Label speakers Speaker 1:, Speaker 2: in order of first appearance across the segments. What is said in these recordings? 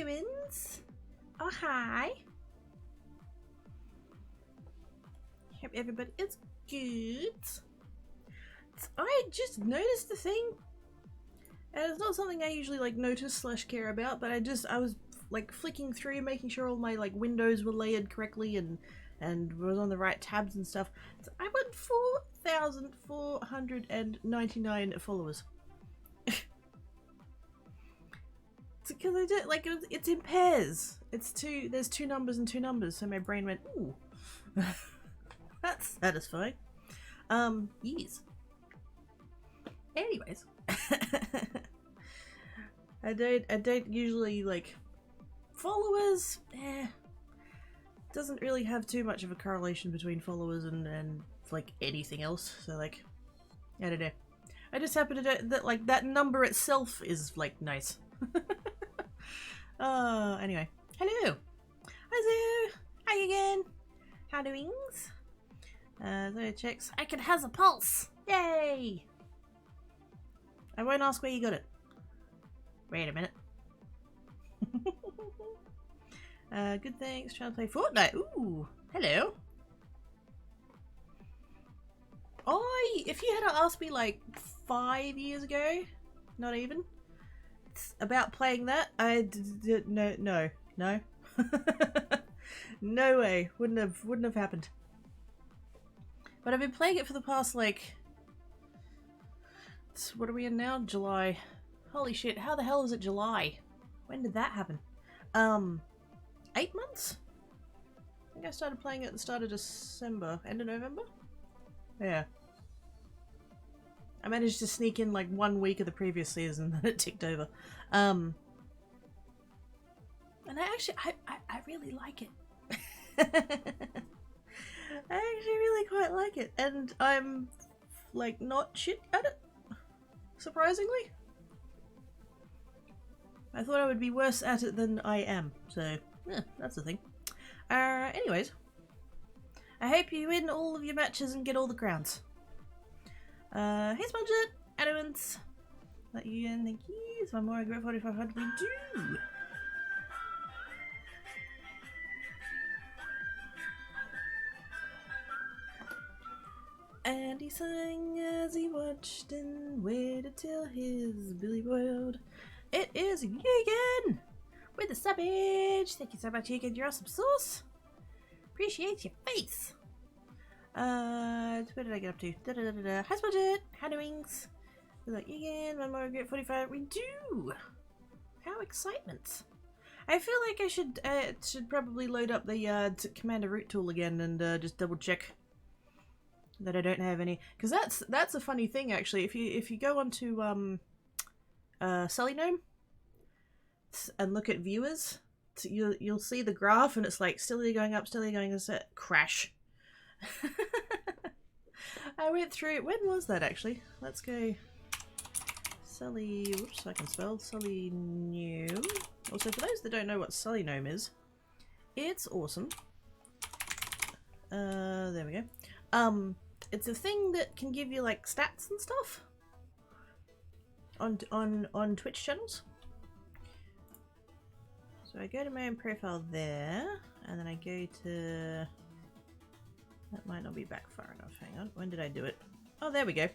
Speaker 1: doings? Oh, hi. Hope everybody is good. I just noticed the thing. And it's not something I usually like notice / care about, but I was like flicking through, making sure all my like windows were layered correctly and was on the right tabs and stuff. So I went 4,499 followers. Because I did like it's in pairs. There's two numbers and two numbers, so my brain went, ooh. That's satisfying. Yes. Anyways. I don't usually like followers, doesn't really have too much of a correlation between followers and like anything else, so like I don't know. I just happen to know that like that number itself is like nice. Anyway. Hello! Hi Zoo! Hi again! How doings? So checks. I can has a pulse! Yay! I won't ask where you got it. Wait a minute. Good thanks. Trying to play Fortnite. Ooh, hello. If you had asked me like 5 years ago, not even, about playing that, no, no way. Wouldn't have happened. But I've been playing it for the past like, what are we in now? July. Holy shit, how the hell is it July? When did that happen? 8 months? I think I started playing it at the start of December. End of November? Yeah. I managed to sneak in like 1 week of the previous season, then it ticked over. And I really like it. I actually really quite like it. And I'm like not shit at it. Surprisingly. I thought I would be worse at it than I am, so yeah, that's the thing. Anyways, I hope you win all of your matches and get all the crowns. Hey Smudget, Adamants, let you in, thank you. So one more, I got 4,500, we do! And he sang as he watched and waited till his belly boiled. It is you again! With the subbage! Thank you so much, Egan. You're awesome sauce! Appreciate your face! Where did I get up to? Hi, Budget! How doings? We like Egan. One more, get 45. We do! How excitement! I feel like I should probably load up the Commander Root tool again and just double check that I don't have any. Because that's a funny thing actually. If you go onto Sully Gnome and look at viewers, you'll see the graph and it's like steadily going up, crash. I went through, when was that actually? Let's go Sully, whoops, I can spell Sully Gnome. Also, for those that don't know what Sully Gnome is, it's awesome. There we go. It's a thing that can give you like stats and stuff on Twitch channels. So I go to my own profile there, and then I go to, that might not be back far enough, hang on, when did I do it? Oh, there we go.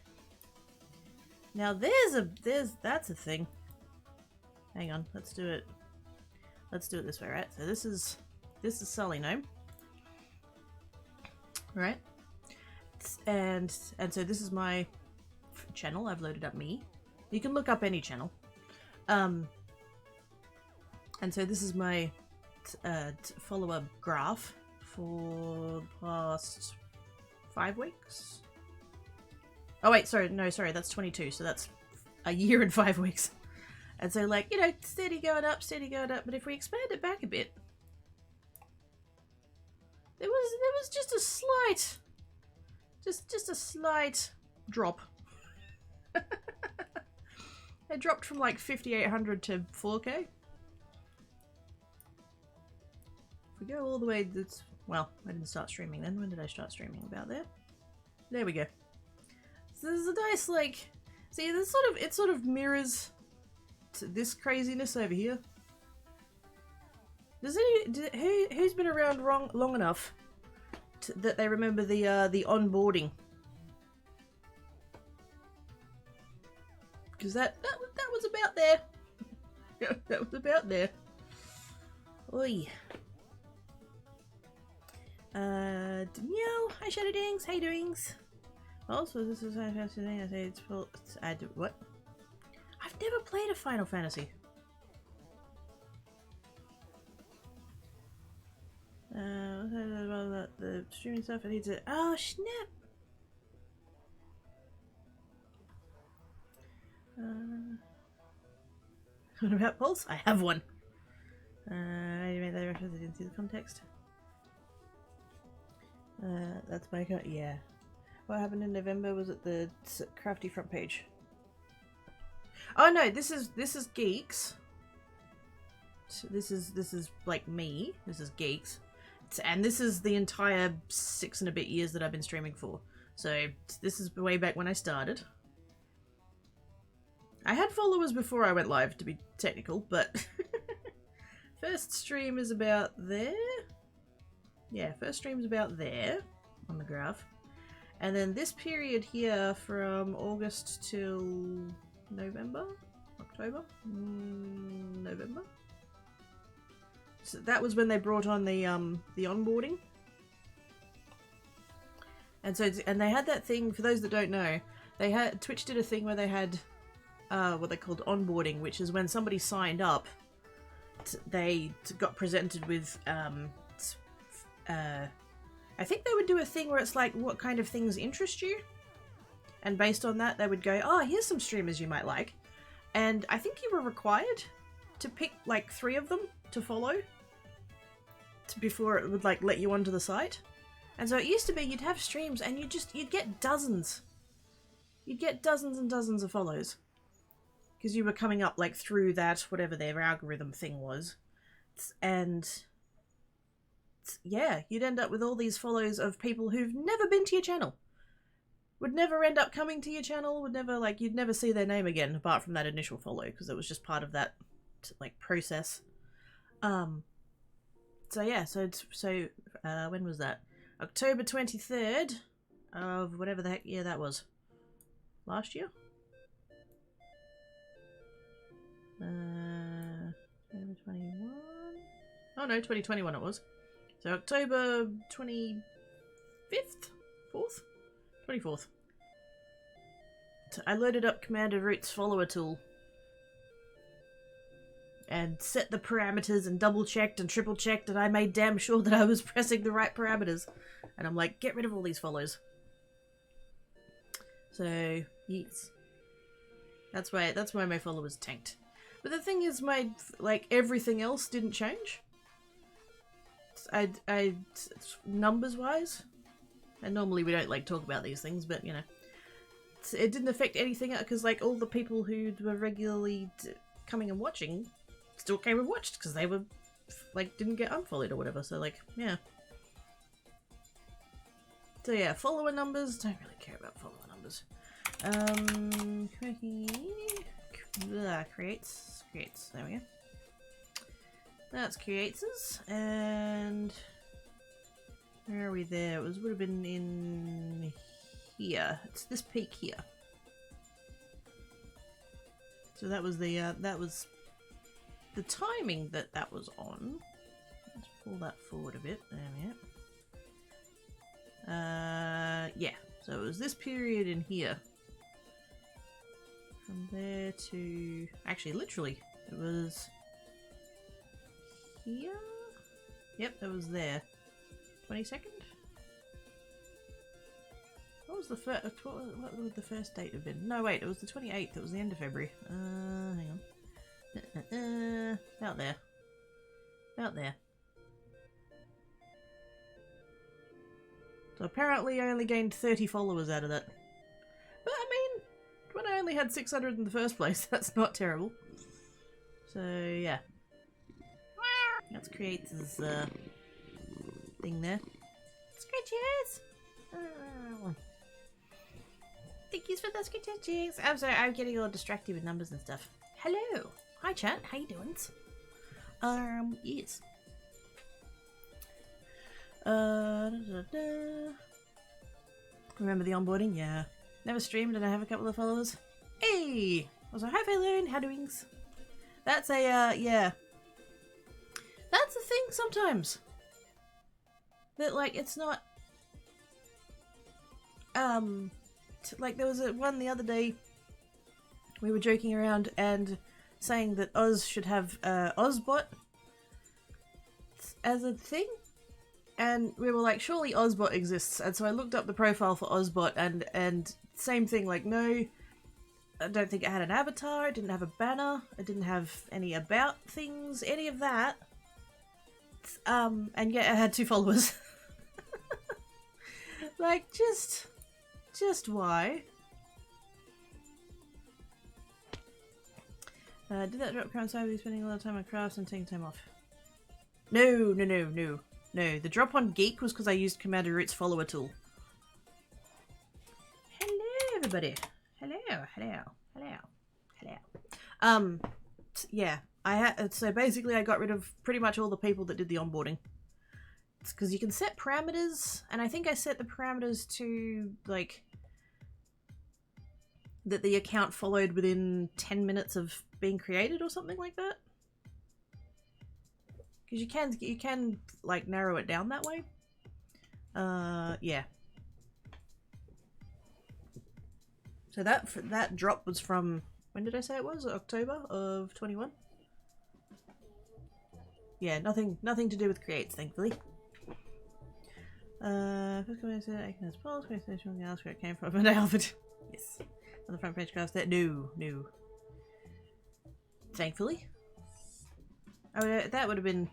Speaker 1: Now that's a thing. Hang on, let's do it this way, right? So this is Sully Gnome. Right? And so this is my channel. I've loaded up me. You can look up any channel. And so this is my follower graph for the past 5 weeks. Oh wait, sorry, that's 22, so that's a year and 5 weeks. And so like, you know, steady going up, but if we expand it back a bit, there was just a slight, just a slight drop. It dropped from like 5,800 to 4K. If we go all the way, that's, well, I didn't start streaming then. When did I start streaming? About there? There we go. So there's a nice, like, see, this it sort of mirrors to this craziness over here. Who's been around long enough that they remember the onboarding? Because that was about there. That was about there. Oi. Danielle, hi Shadow Dings, how you doings? Also, this is Final Fantasy thing. I say it's full. I do what? I've never played a Final Fantasy. The streaming stuff. I need to. Oh snap! What about Pulse? I have one. I made that reference. I didn't see the context. That's my account. Yeah. What happened in November was at the crafty front page. Oh no, this is Geeks. This is like me. This is Geeks, and this is the entire 6 and a bit years that I've been streaming for. So this is way back when I started. I had followers before I went live, to be technical, but first stream is about there. Yeah, first stream's about there on the graph. And then this period here from August till November? October? November? So that was when they brought on the onboarding. And so they had that thing, for those that don't know, Twitch did a thing where they had what they called onboarding, which is when somebody signed up, they got presented with I think they would do a thing where it's like, what kind of things interest you? And based on that, they would go, oh, here's some streamers you might like. And I think you were required to pick like 3 of them to follow before it would like let you onto the site. And so it used to be you'd have streams and you'd get dozens. You'd get dozens and dozens of follows. Because you were coming up like through that, whatever their algorithm thing was. And yeah, you'd end up with all these follows of people who've never been to your channel. Would never end up coming to your channel, would never, like, you'd never see their name again apart from that initial follow, because it was just part of that, like, process. So yeah, when was that? October 23rd of whatever the heck year that was. Last year? 2021? Oh no, 2021 it was. So October 25th? 4th? 24th. So I loaded up Commander Root's follower tool. And set the parameters and double checked and triple checked, and I made damn sure that I was pressing the right parameters. And I'm like, get rid of all these follows. So, yes. That's why my followers tanked. But the thing is, my, like, everything else didn't change. Numbers wise, and normally we don't like talk about these things, but you know, it didn't affect anything because like all the people who were regularly coming and watching still came and watched because they were like didn't get unfollowed or whatever. So like yeah. So yeah, follower numbers, don't really care about follower numbers. Creates, there we go. That's creators, and where are we there? It would have been in here. It's this peak here. So that was the timing that was on. Let's pull that forward a bit. There we go. Yeah. So it was this period in here. From there to actually, literally, it was here? Yep, it was there. 22nd? What was the first? What would the first date have been? No, wait, it was the 28th. It was the end of February. Hang on. About there. About there. So apparently I only gained 30 followers out of that. But I mean, when I only had 600 in the first place, that's not terrible. So yeah. Let's create this thing there. Scratches! Thank you for the scratches. I'm sorry, I'm getting all distracted with numbers and stuff. Hello! Hi chat, how you doing? Yes. Da, da, da. Remember the onboarding? Yeah. Never streamed and I have a couple of followers. Hey! Also, hi Faylune, how doings? That's a, yeah. That's a thing sometimes. That, like, it's not... like, there was one the other day, we were joking around and saying that Oz should have, Ozbot as a thing? And we were like, surely Ozbot exists. And so I looked up the profile for Ozbot and same thing, like, no, I don't think it had an avatar, it didn't have a banner, it didn't have any about things, any of that. And yet it had 2 followers. Like, just why? Did that drop crown side? Spending a lot of time on crafts and taking time off. No. The drop on Geek was because I used Commander Root's follower tool. Hello, everybody. Hello. Yeah. So basically I got rid of pretty much all the people that did the onboarding. It's because you can set parameters, and I think I set the parameters to, like, that the account followed within 10 minutes of being created or something like that. Because you can like narrow it down that way. Yeah. So that drop was from, when did I say it was? October of 21. Yeah, nothing to do with creates, thankfully. First comment said I can pulse, conversation ask where it came from, and I offered. Yes. On the front page cast that no. Thankfully. That would have been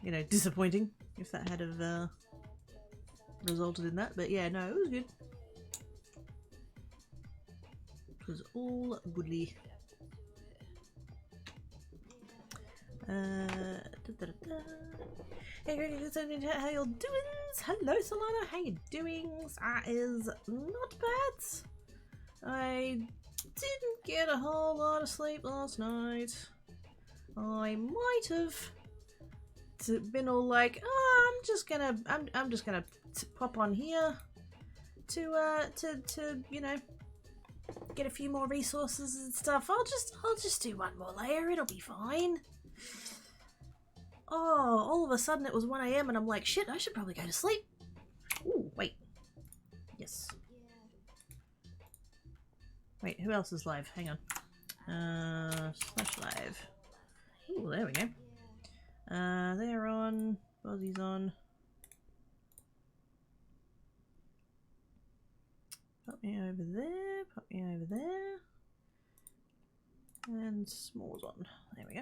Speaker 1: you know, disappointing if that had have resulted in that, but yeah, no, it was good. It was all goodly. Hey Greg, how y'all doing? Hello Solana, how you doing? Is not bad. I didn't get a whole lot of sleep last night. I might have been all like, oh, I'm just gonna pop on here to you know, get a few more resources and stuff. I'll just do one more layer, it'll be fine. Oh, all of a sudden it was 1 AM and I'm like, shit, I should probably go to sleep. Ooh, wait. Yes. Wait, who else is live? Hang on. Slash live. Ooh, there we go. They're on. Bozzy's on. Pop me over there. Pop me over there. And Small's on. There we go.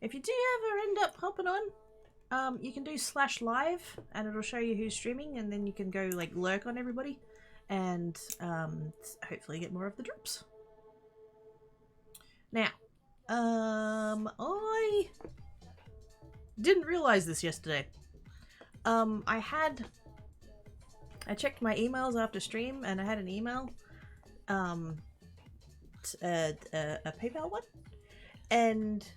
Speaker 1: If you do ever end up hopping on, you can do slash live and it'll show you who's streaming, and then you can go like lurk on everybody and hopefully get more of the drops. Now, I didn't realize this yesterday. I checked my emails after stream and I had an email, a PayPal one, and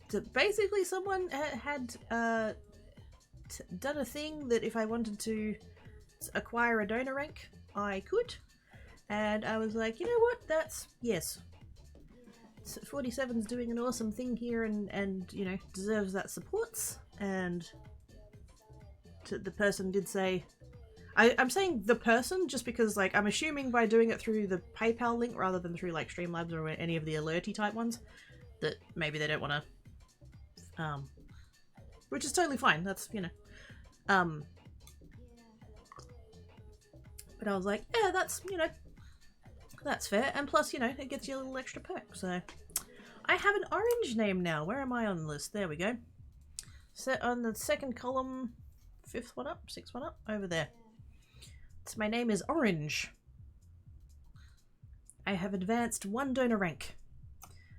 Speaker 1: so basically someone had done a thing that if I wanted to acquire a donor rank, I could. And I was like, you know what, that's, yes. 47's doing an awesome thing here and you know, deserves that supports. And the person did say, I'm saying the person just because, like, I'm assuming by doing it through the PayPal link rather than through, like, Streamlabs or any of the alerty type ones, that maybe they don't want to, which is totally fine, that's, you know, but I was like, yeah, that's, you know, that's fair, and plus, you know, it gets you a little extra perk, so. I have an orange name now, where am I on the list? There we go. Set on the second column, 5th one up, 6th one up, over there. So my name is Orange. I have advanced 1 donor rank.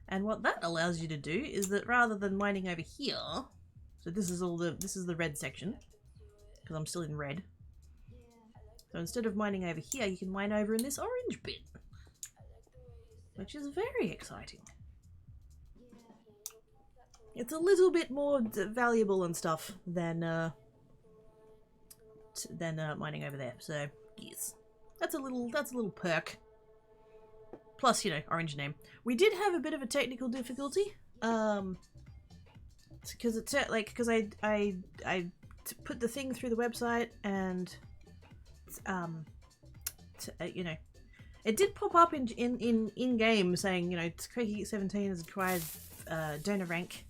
Speaker 1: And what that allows you to do is that rather than mining over here, so this is the red section, because I'm still in red. So instead of mining over here, you can mine over in this orange bit, which is very exciting. It's a little bit more valuable and stuff than mining over there. So yes, that's a little perk. Plus, you know, orange name. We did have a bit of a technical difficulty, because it's like because I put the thing through the website and you know, it did pop up in game saying, you know, Crazy 17 has acquired donor rank.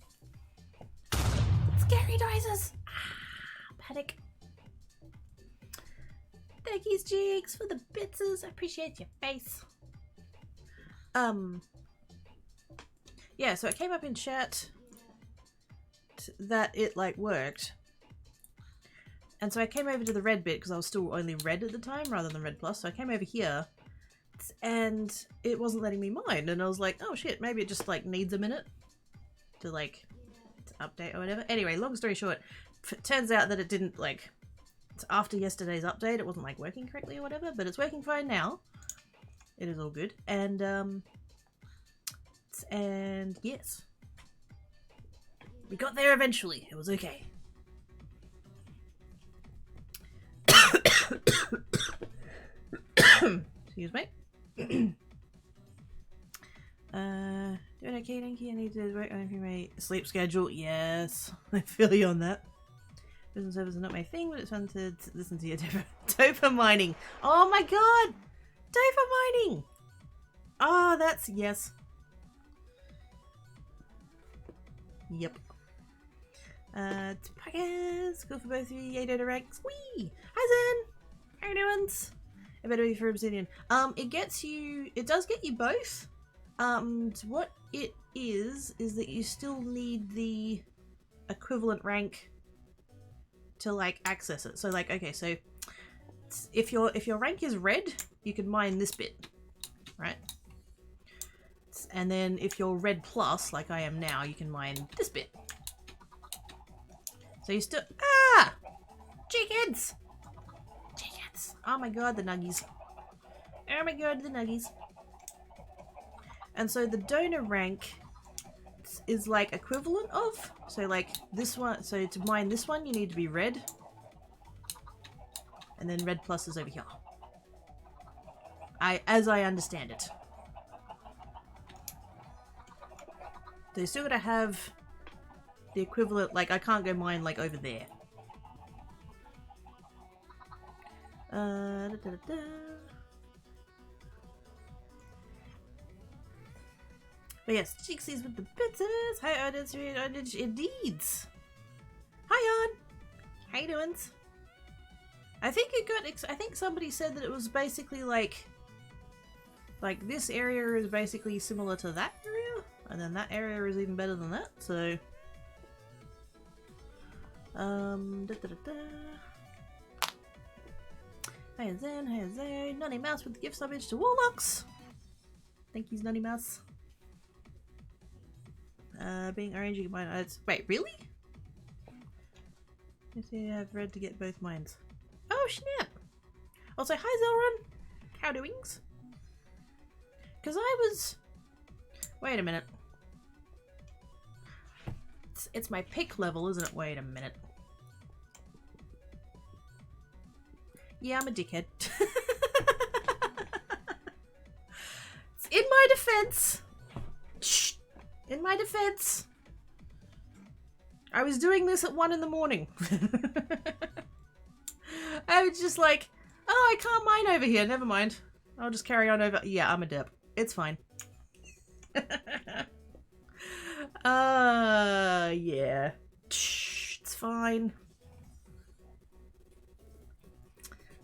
Speaker 1: Scary noises. Panic. Thank you, Jigs, for the bitses. I appreciate your face. Yeah, so it came up in chat that it like worked, and so I came over to the red bit because I was still only red at the time rather than red plus. So I came over here, and it wasn't letting me mine, and I was like, oh shit, maybe it just like needs a minute to like to update or whatever. Anyway, long story short, it turns out that it didn't like after yesterday's update, it wasn't like working correctly or whatever, but it's working fine now. It is all good, and yes, we got there eventually. It was okay. Excuse me. Doing okay, thank you. I need to work on my sleep schedule. Yes, I feel you on that. Business service is not my thing, but it's fun to listen to your Dopa mining. Oh my god! Dopa mining! Oh, that's... yes. Yep. Podcast. Go for both of you. Yay, Dota ranks. Whee! Hi, Zen! How you doing? It better be for Obsidian. It gets you... it does get you both. What it is that you still need the equivalent rank to like access it. So like, okay, so if your rank is red, you can mine this bit, right? And then if you're red plus, like I am now, you can mine this bit. So you still chickens! Chickens! Oh my god, the nuggies. Oh my god, the nuggies. And so the donor rank is like equivalent of, so like this one, so to mine this one you need to be red, and then red plus is over here, as I understand it. So you still gotta have the equivalent, like I can't go mine like over there. But yes, Cheeksies with the pizzas. Hi, audience. Indeed. Hi, on. How you doing? I think it got. I think somebody said that it was basically like this area is basically similar to that area, and then that area is even better than that. So, Hey Zen, hey Zen. Nutty Mouse with the gift subbage to Warlocks. Thank you, Nutty Mouse. Being orange, you can mine. Wait, really? I see I've read to get both mines. Oh snap! Also, hi Zelrun. How doings? Because I was. Wait a minute. It's my pick level, isn't it? Wait a minute. Yeah, I'm a dickhead. In my defense. Shh. In my defense, I was doing this at 1 in the morning. I was just like, oh, I can't mine over here. Never mind. I'll just carry on over. Yeah, I'm a dip. It's fine. Yeah. Shh, it's fine.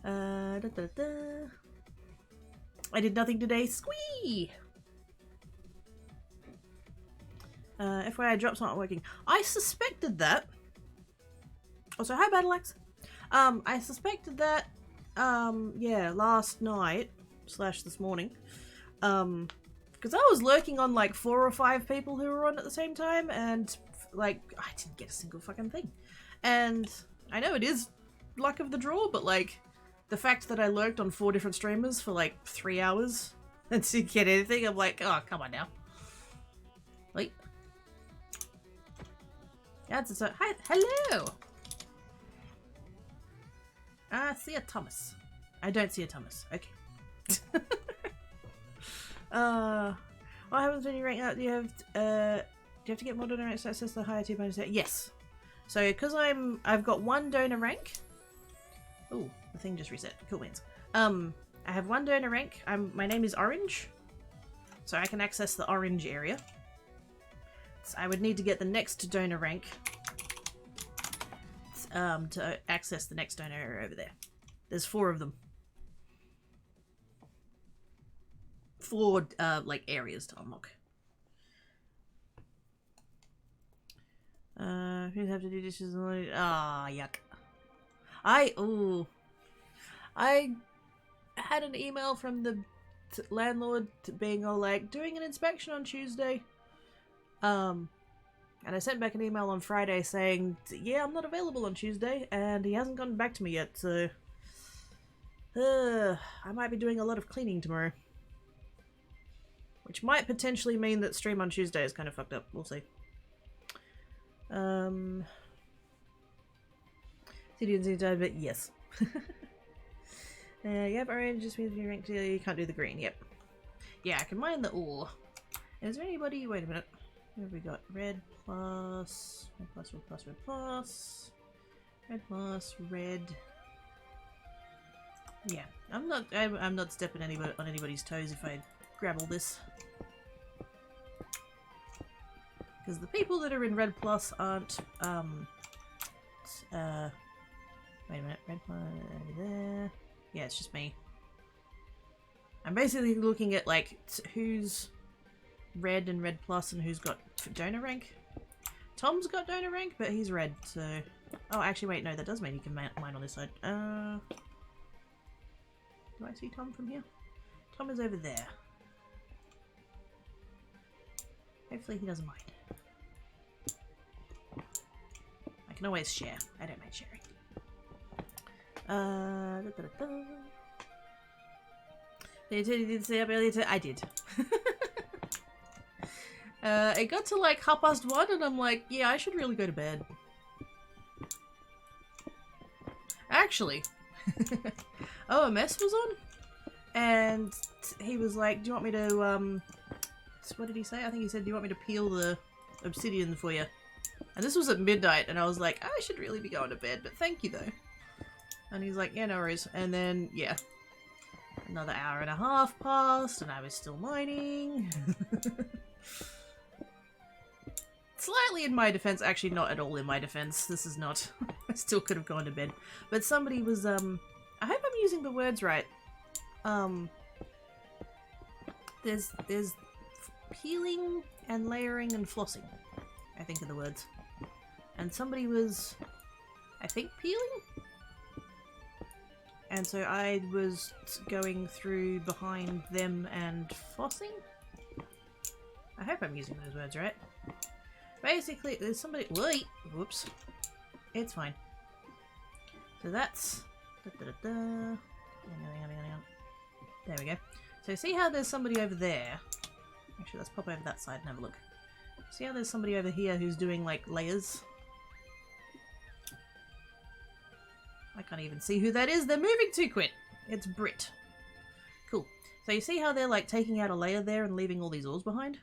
Speaker 1: I did nothing today. Squee! FYI, drops aren't working. I suspected that. Also, hi, Battleaxe. I suspected that, yeah, last night / this morning. Because I was lurking on like 4 or 5 people who were on at the same time, and like, I didn't get a single fucking thing. And I know it is luck of the draw, but like, the fact that I lurked on 4 different streamers for like 3 hours and didn't get anything, I'm like, oh, come on now. Like, That's so. Hi, hello. I see a Thomas. I don't see a Thomas. Okay. What happens when you rank up? Do you have to get more donor ranks to access the higher 2 bonus? Yes. So because I've got 1 donor rank. Oh, the thing just reset. Cool beans. I have 1 donor rank. My name is Orange, so I can access the orange area. So I would need to get the next donor rank to access the next donor area over there. There's 4 of them. 4 like areas to unlock. Who'd have to do dishes? Ah, yuck. I had an email from the landlord being all like, doing an inspection on Tuesday. And I sent back an email on Friday saying, yeah, I'm not available on Tuesday, and he hasn't gotten back to me yet, so I might be doing a lot of cleaning tomorrow. Which might potentially mean that stream on Tuesday is kind of fucked up. We'll see. But yes. You have orange, just means you rank you can't do the green. Yep. Yeah, I can mine the ore. Is there anybody? Wait a minute. What have we got? Red plus, red plus, red plus, red plus, red plus, red. Yeah, I'm not stepping on anybody's toes if I grab all this. Because the people that are in red plus aren't, wait a minute, red plus, over there. Yeah, it's just me. I'm basically looking at, like, who's red and red plus and who's got donor rank. Tom's got donor rank, but he's red, so... Oh, actually, wait, no, that does mean you can mine on this side. Do I see Tom from here? Tom is over there. Hopefully he doesn't mind. I can always share. I don't mind sharing. Did stay up earlier today? I did. It got to like 1:30 and I'm like, yeah, I should really go to bed. Actually, OMS was on, and he was like, do you want me to, what did he say? I think he said, do you want me to peel the obsidian for you? And this was at midnight, and I was like, I should really be going to bed, but thank you, though. And he's like, yeah, no worries. And then, yeah. Another 1.5 hours passed, and I was still mining. Slightly in my defense. Actually, not at all in my defense. This is not... I still could have gone to bed. But somebody was, I hope I'm using the words right. There's peeling and layering and flossing, I think are the words. And somebody was, I think, peeling? And so I was going through behind them and flossing? I hope I'm using those words right. Basically, there's somebody... Wait! Whoops. It's fine. So that's... There we go. So see how there's somebody over there? Actually, let's pop over that side and have a look. See how there's somebody over here who's doing, like, layers? I can't even see who that is. They're moving too quick. It's Brit. Cool. So you see how they're, like, taking out a layer there and leaving all these ores behind?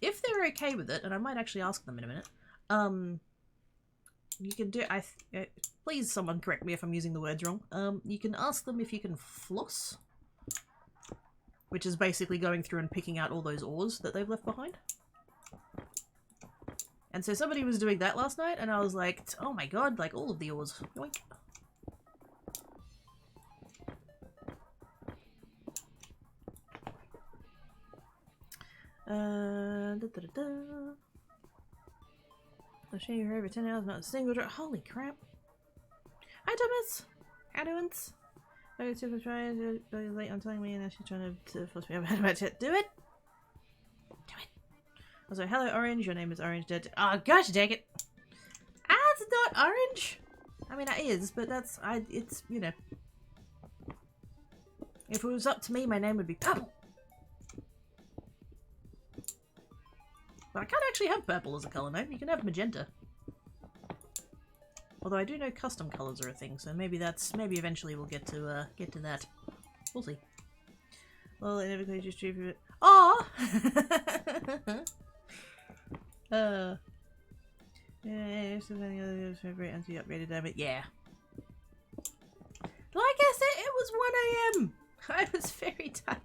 Speaker 1: If they're okay with it, and I might actually ask them in a minute, you can do... please, someone correct me if I'm using the words wrong. You can ask them if you can floss, which is basically going through and picking out all those ores that they've left behind. And so somebody was doing that last night, and I was like, oh my god, like all of the ores. Yoink. I'll show you for over 10 hours, not a single drop. Holy crap. Hi, Thomas. How doing? I was super trying to late on telling me, and now she's trying to force me about it. Do it! Do it! Also, hello, Orange. Your name is Orange Dead. Oh, gosh, dang it. Ah, it's not Orange! I mean, it is, but that's... it's, you know... If it was up to me, my name would be Purple. But I can't actually have purple as a colour, no? You can have magenta. Although I do know custom colours are a thing, so maybe maybe eventually we'll get to that. We'll see. Well, I never could just treat it. Aww! Yeah, something other favorite anti-upgraded damage. Yeah. Like I said, it was 1 AM. I was very tired.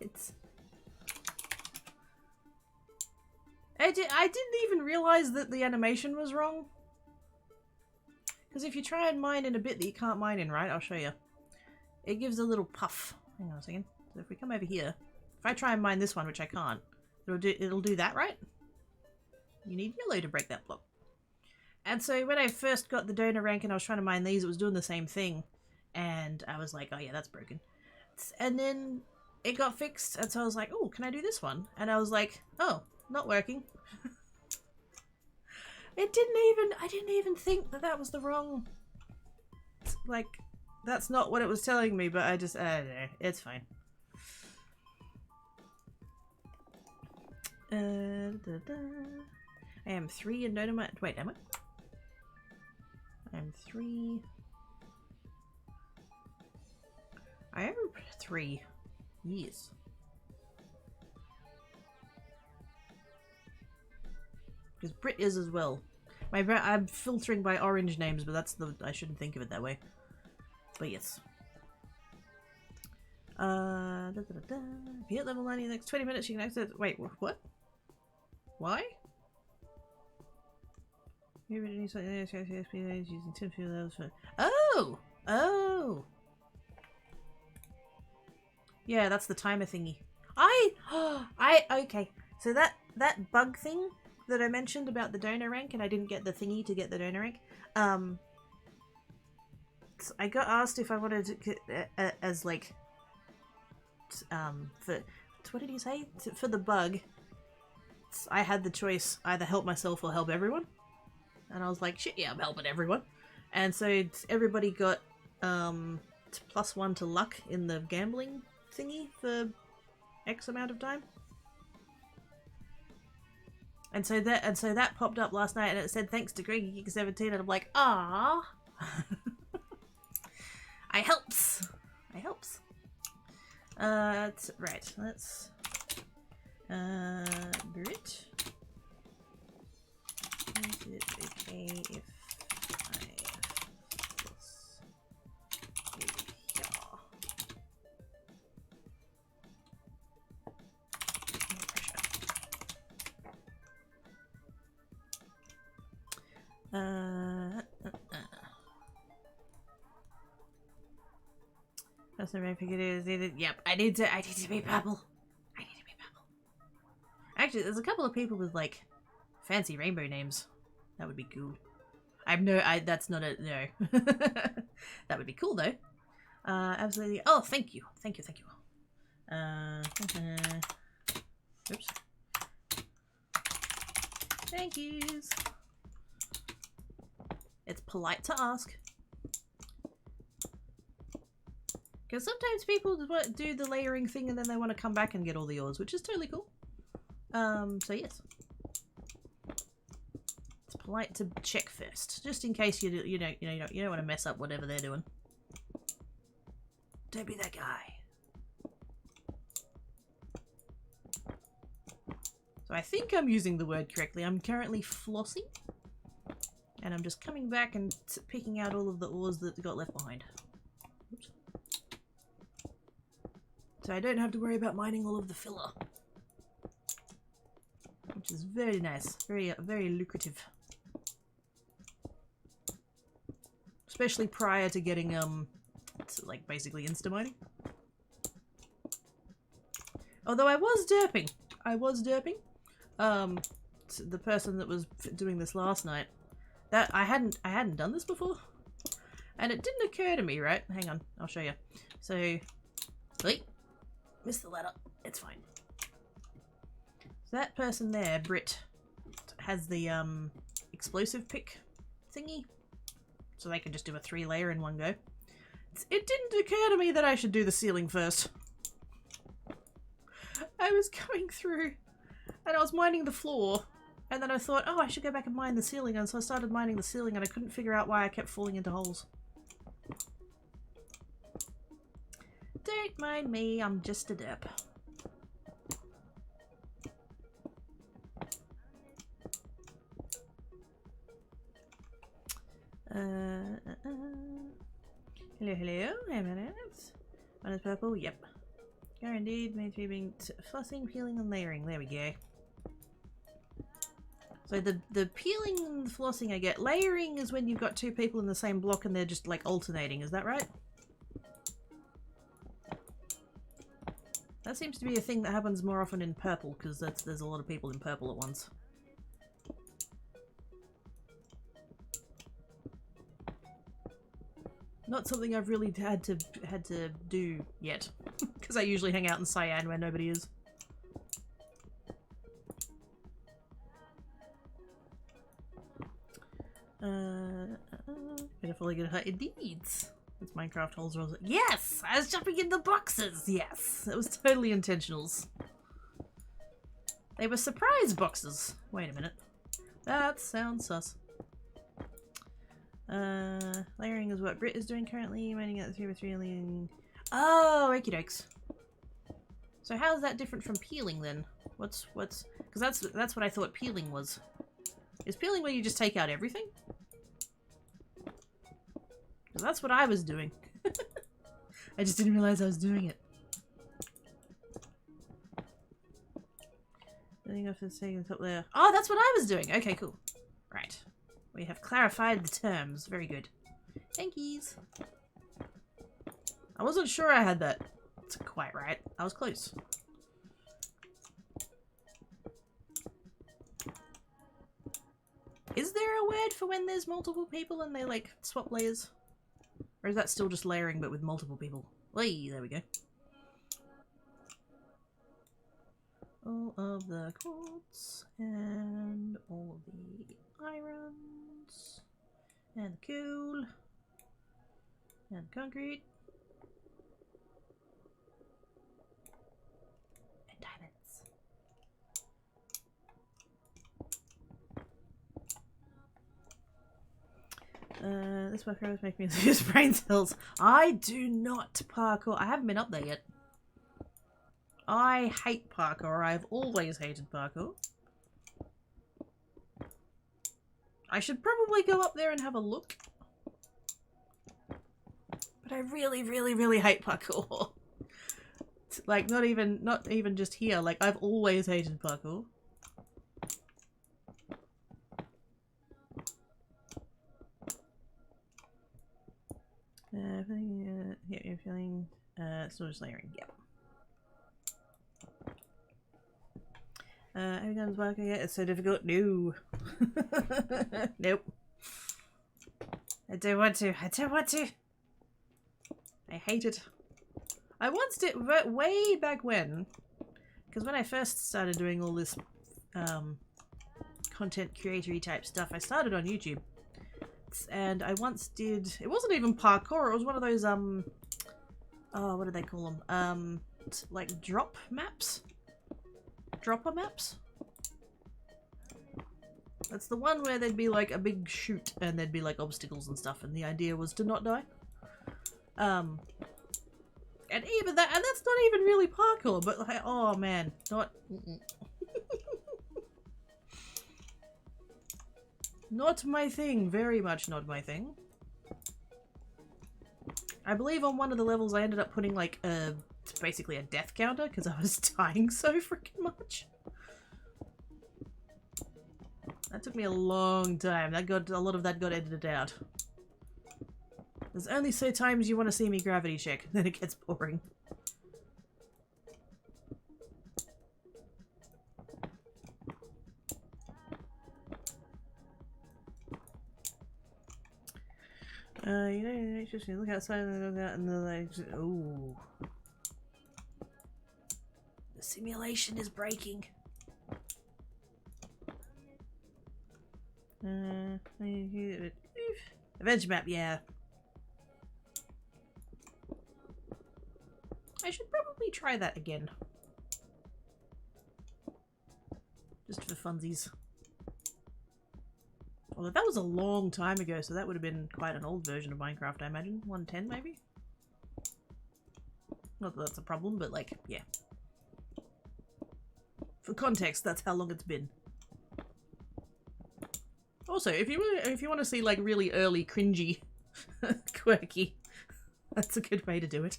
Speaker 1: I didn't even realise that the animation was wrong. Because if you try and mine in a bit that you can't mine in, right? I'll show you. It gives a little puff. Hang on a second. So if we come over here, if I try and mine this one, which I can't, it'll do that, right? You need yellow to break that block. And so when I first got the donor rank and I was trying to mine these, it was doing the same thing. And I was like, oh yeah, that's broken. And then it got fixed, and so I was like, oh, can I do this one? And I was like, oh, not working. I didn't even think that was the wrong, like, that's not what it was telling me, but I don't know, it's fine. I am 3 in dynamite. Wait, am I? I'm 3. I am 3. Yes. Because Brit is as well. I'm filtering by orange names, but I shouldn't think of it that way. But yes. If you hit level 90 in the next 20 minutes, you can access. Wait, what? Why? Using 10 field levels for. Oh! Oh! Yeah, that's the timer thingy. Okay. So that bug thing that I mentioned about the donor rank, and I didn't get the thingy to get the donor rank. I got asked if I wanted to, as like, for, what did he say? For the bug, I had the choice, either help myself or help everyone. And I was like, shit, yeah, I'm helping everyone. And so everybody got, +1 to luck in the gambling thingy for X amount of time. And so that popped up last night, and it said thanks to GreegyGeek17, and I'm like, ah, I helps. Right. Let's Brit. Is it okay if I this here? That's the right pick. It is. Yep, I need to be purple. Actually, there's a couple of people with like fancy rainbow names. That would be cool. That's not a no. That would be cool though. Absolutely. Oh, thank you. Oops. Thank yous. It's polite to ask. Because sometimes people do the layering thing and then they want to come back and get all the ores, which is totally cool. So yes. It's polite to check first, just in case you don't want to mess up whatever they're doing. Don't be that guy. So I think I'm using the word correctly. I'm currently flossing. And I'm just coming back and picking out all of the ores that got left behind. Oops. So I don't have to worry about mining all of the filler. Which is very nice. Very lucrative. Especially prior to getting, like, basically insta-mining. Although I was derping. The person that was doing this last night, that I hadn't done this before, and it didn't occur to me, right? Hang on, I'll show you. So, wait, missed the letter. It's fine. So that person there, Brit, has the explosive pick thingy, so they can just do a 3-layer in one go. It didn't occur to me that I should do the ceiling first. I was going through, and I was mining the floor, And then I thought, oh, I should go back and mine the ceiling, and so I started mining the ceiling and I couldn't figure out why I kept falling into holes. Don't mind me, I'm just a derp. Hello, hello. Hey, minutes. One is purple. Yep. Are indeed made to being flossing, peeling, and layering. There we go. So the peeling and the flossing I get. Layering is when you've got two people in the same block and they're just like alternating. Is that right? That seems to be a thing that happens more often in purple because there's a lot of people in purple at once. Not something I've really had to do yet, because I usually hang out in cyan where nobody is. Pitifully gonna hurt indeed. It's Minecraft holes. Yes, I was jumping in the boxes. Yes, it was totally intentionals. They were surprise boxes. Wait a minute, that sounds sus. Layering is what Brit is doing currently, mining out the 3x3 layering. Oh, okie dokes. So how is that different from peeling then? What's because that's what I thought peeling was. Is peeling where you just take out everything? Because that's what I was doing. I just didn't realize I was doing it. Letting off the second top there. Oh, that's what I was doing. Okay, cool. Right. We have clarified the terms. Very good. Thank yous. I wasn't sure I had that. That's quite right. I was close. Is there a word for when there's multiple people and they like swap layers? Or is that still just layering but with multiple people? Hey, there we go. All of the quartz and all of the irons and the coal and concrete and diamonds. This worker was making me lose brain cells. I do not parkour. I haven't been up there yet. I hate parkour. I've always hated parkour. I should probably go up there and have a look. But I really, really, really hate parkour. Like, not even just here. Like, I've always hated parkour. Yeah, you're feeling still just layering. Yep. Everyone's working it. It's so difficult. No. Nope. I don't want to. I don't want to. I hate it. I once did way back when, because when I first started doing all this content creatory type stuff, I started on YouTube, and I once did. It wasn't even parkour. It was one of those oh, what do they call them? Like drop maps. Dropper maps? That's the one where there'd be like a big chute and there'd be like obstacles and stuff, and the idea was to not die. And even that, and that's not even really parkour, but like, oh man, not not my thing, very much not my thing. I believe on one of the levels I ended up putting like basically a death counter because I was dying so freaking much. That took me a long time. A lot of that got edited out. There's only so times you want to see me gravity check, then it gets boring. You know, just look outside and look out and then like, ooh. The simulation is breaking. Adventure map, yeah. I should probably try that again. Just for funsies. Well, that was a long time ago, so that would have been quite an old version of Minecraft, I imagine. 110 maybe? Not that that's a problem, but like, yeah. For context, that's how long it's been. Also, if you want to see like really early cringy quirky, that's a good way to do it.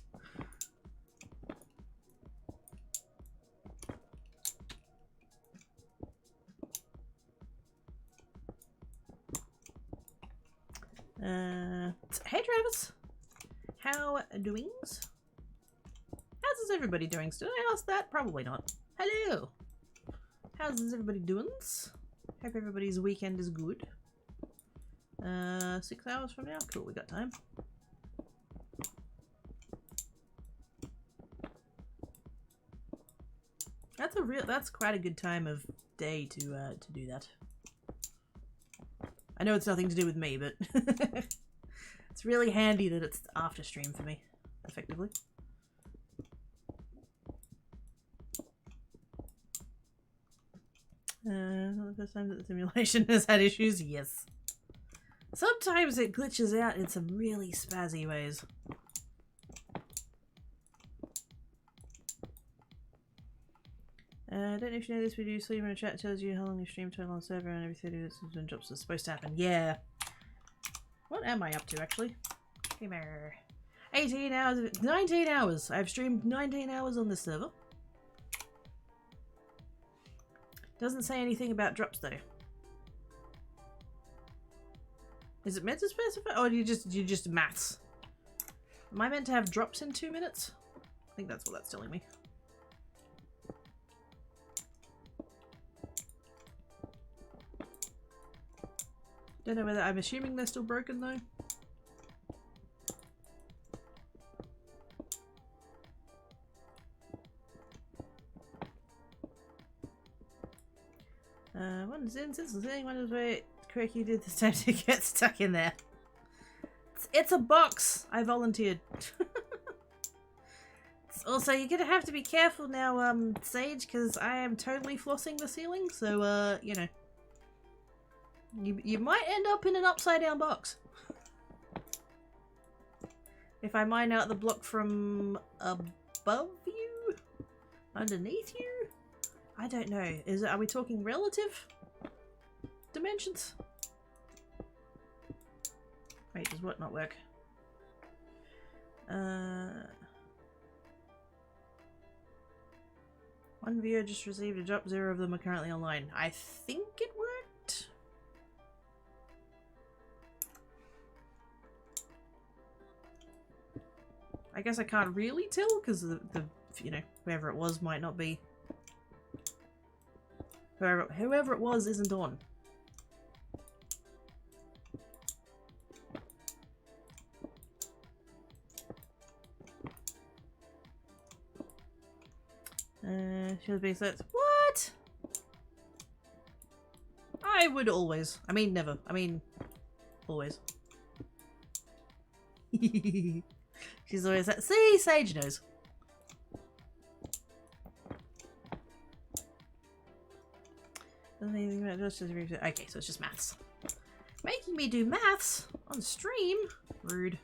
Speaker 1: Hey Travis, how doings? How's everybody doing? Did I ask that? Probably not. Hello. How's everybody doings? Hope everybody's weekend is good. 6 hours from now? Cool, we got time. That's quite a good time of day to do that. I know it's nothing to do with me, but it's really handy that it's after stream for me, effectively. Not the first time that the simulation has had issues? Yes. Sometimes it glitches out in some really spazzy ways. I don't know if you know this, but you sleep in a chat tells you how long your stream total on the server and every 30 minutes when drops are supposed to happen. Yeah. What am I up to, actually? Gamer. 18 hours. 19 hours. I've streamed 19 hours on this server. Doesn't say anything about drops, though. Is it meant to specify? Or do you just maths? Am I meant to have drops in 2 minutes? I think that's what that's telling me. Don't know whether I'm assuming they're still broken though. One's in since the thing, one is where Quirky did this time to get stuck in there. It's a box! I volunteered. Also, you're gonna have to be careful now, Sage, because I am totally flossing the ceiling, so, you know. You might end up in an upside down box. If I mine out the block from above you? Underneath you? I don't know. Are we talking relative dimensions? Wait, does what not work? One viewer just received a drop, 0 of them are currently online. I think it worked. I guess I can't really tell because the you know, whoever it was might not be. Whoever it was isn't on. Should be set. What? I would always. I mean, never. I mean, always. She's always like, see, Sage knows. Okay, so it's just maths. Making me do maths on stream? Rude.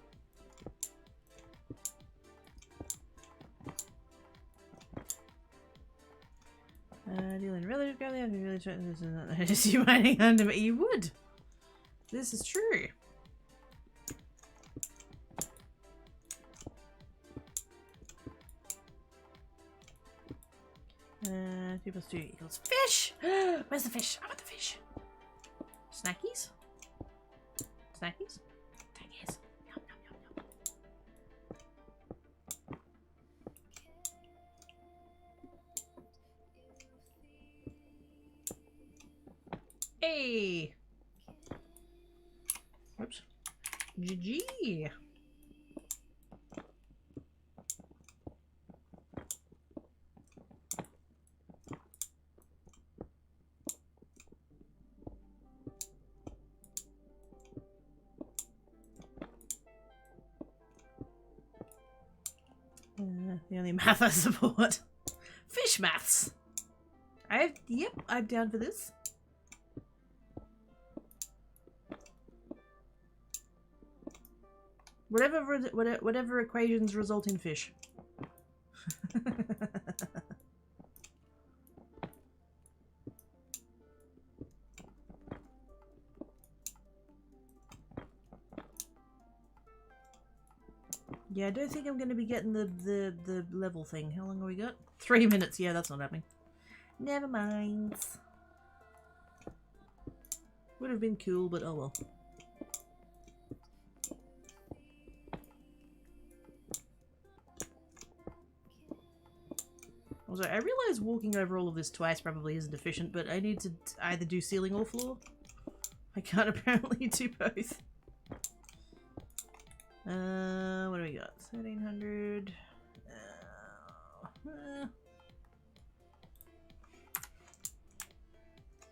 Speaker 1: Dealing relative gravity, I'm really trying this is not notice you mining under me. You would. This is true. Two plus 2 equals fish! Where's the fish? I want the fish. Snackies? Snackies? Snackies. Yum, yum, yum, yum. Hey! Oops. GG! The only math I support. Fish maths! Yep, I'm down for this. Whatever equations result in fish. Yeah, I don't think I'm going to be getting the level thing. How long have we got? 3 minutes. Yeah, that's not happening. Never mind. Would have been cool, but oh well. Also, I realize walking over all of this twice probably isn't efficient, but I need to either do ceiling or floor. I can't apparently do both. What do we got? 1300.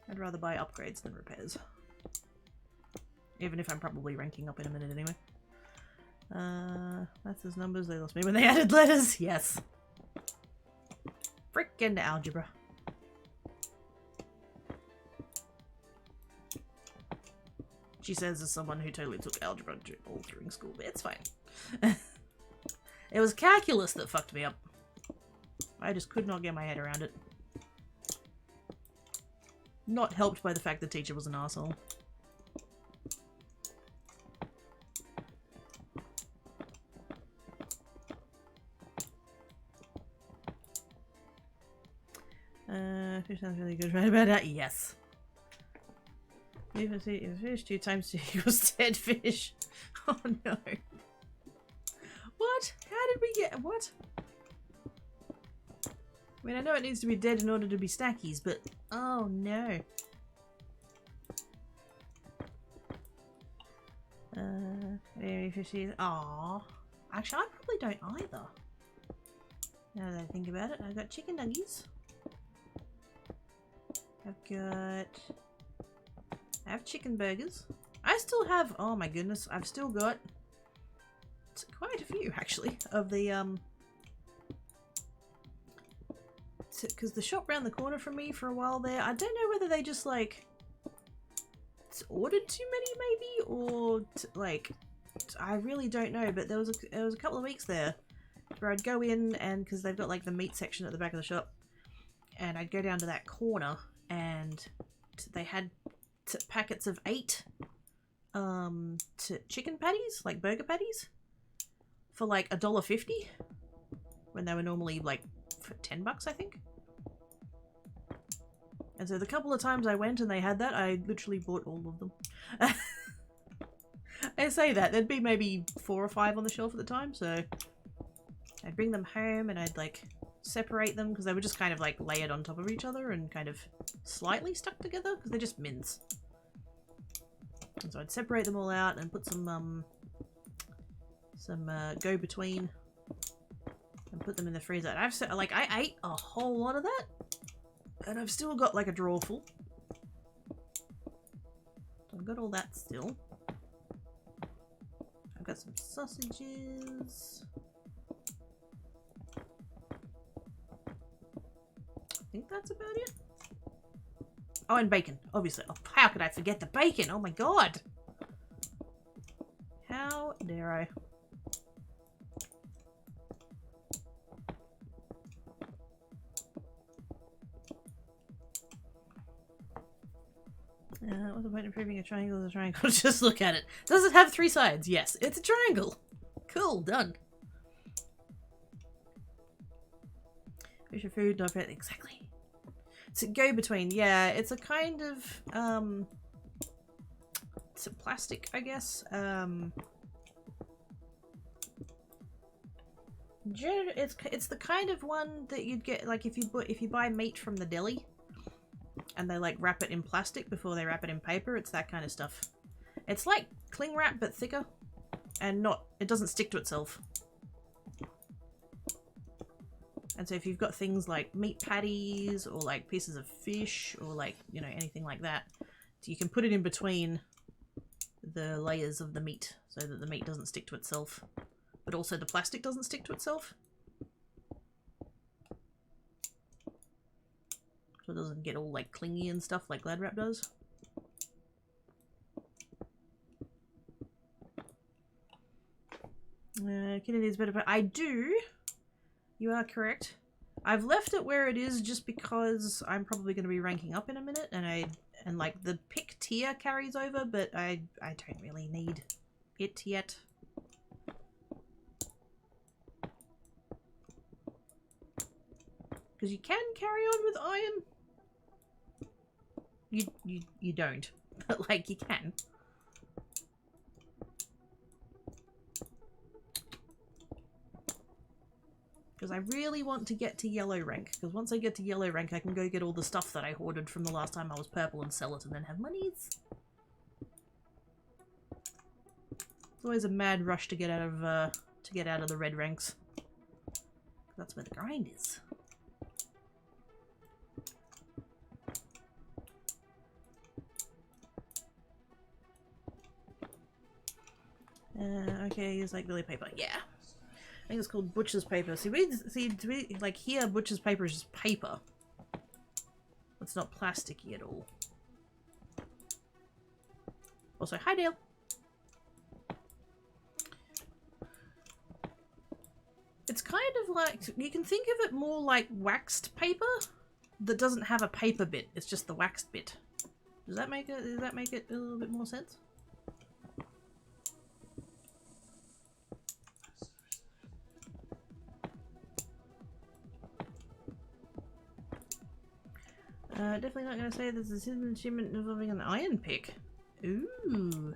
Speaker 1: I'd rather buy upgrades than repairs. Even if I'm probably ranking up in a minute anyway. That's his numbers. They lost me when they added letters. Yes. Frickin' algebra. She says as someone who totally took algebra all during school, but it's fine. It was calculus that fucked me up. I just could not get my head around it. Not helped by the fact the teacher was an arsehole. Fish sounds really good, right about that? Yes. If fish 2 times 2 equals 10 fish. Oh no. What? How did we get... What? I mean, I know it needs to be dead in order to be stackies, but... Oh no. Very fishy. Aww. Actually, I probably don't either. Now that I think about it, I've got chicken nuggies. I have chicken burgers. I still have, oh my goodness, I've still got quite a few actually of the because the shop round the corner from me for a while there, I don't know whether they just like ordered too many maybe, or like I really don't know, but there was a couple of weeks there where I'd go in, and because they've got like the meat section at the back of the shop, and I'd go down to that corner and they had packets of 8 chicken patties, like burger patties, for like $1.50 when they were normally like for $10, I think. And so the couple of times I went and they had that, I literally bought all of them. I say that, there'd be maybe 4 or 5 on the shelf at the time, so I'd bring them home and I'd like separate them because they were just kind of like layered on top of each other and kind of slightly stuck together because they're just mince. And so I'd separate them all out and put some go-between and put them in the freezer. And I ate a whole lot of that, and I've still got like a drawer full. So I've got all that still. I've got some sausages. I think that's about it. Oh, and bacon, obviously. Oh, how could I forget the bacon? Oh my god! How dare I? What's the point of proving a triangle is a triangle? Just look at it. Does it have 3 sides? Yes, it's a triangle. Cool, done. Fish your food, not fit. Exactly. So go between, yeah, it's a kind of it's a plastic, I guess. It's the kind of one that you'd get like if you buy meat from the deli and they like wrap it in plastic before they wrap it in paper. It's that kind of stuff. It's like cling wrap but thicker, and it doesn't stick to itself. And so if you've got things like meat patties or like pieces of fish or like, you know, anything like that, so you can put it in between the layers of the meat so that the meat doesn't stick to itself, but also the plastic doesn't stick to itself. So it doesn't get all like clingy and stuff like Glad Wrap does. Kennedy's better, but I do. You are correct. I've left it where it is just because I'm probably going to be ranking up in a minute, and like the pick tier carries over, but I don't really need it yet. Because you can carry on with iron. You don't, but like you can. Because I really want to get to yellow rank, because once I get to yellow rank I can go get all the stuff that I hoarded from the last time I was purple and sell it and then have monies. It's always a mad rush to get out of the red ranks. That's where the grind is. Okay, use like Billy paper. Yeah. I think it's called butcher's paper. See, like here, butcher's paper is just paper. It's not plasticky at all. Also, hi Dale. It's kind of like, you can think of it more like waxed paper that doesn't have a paper bit. It's just the waxed bit. Does that make it a little bit more sense? Definitely not going to say this is an achievement involving an iron pick. Ooh.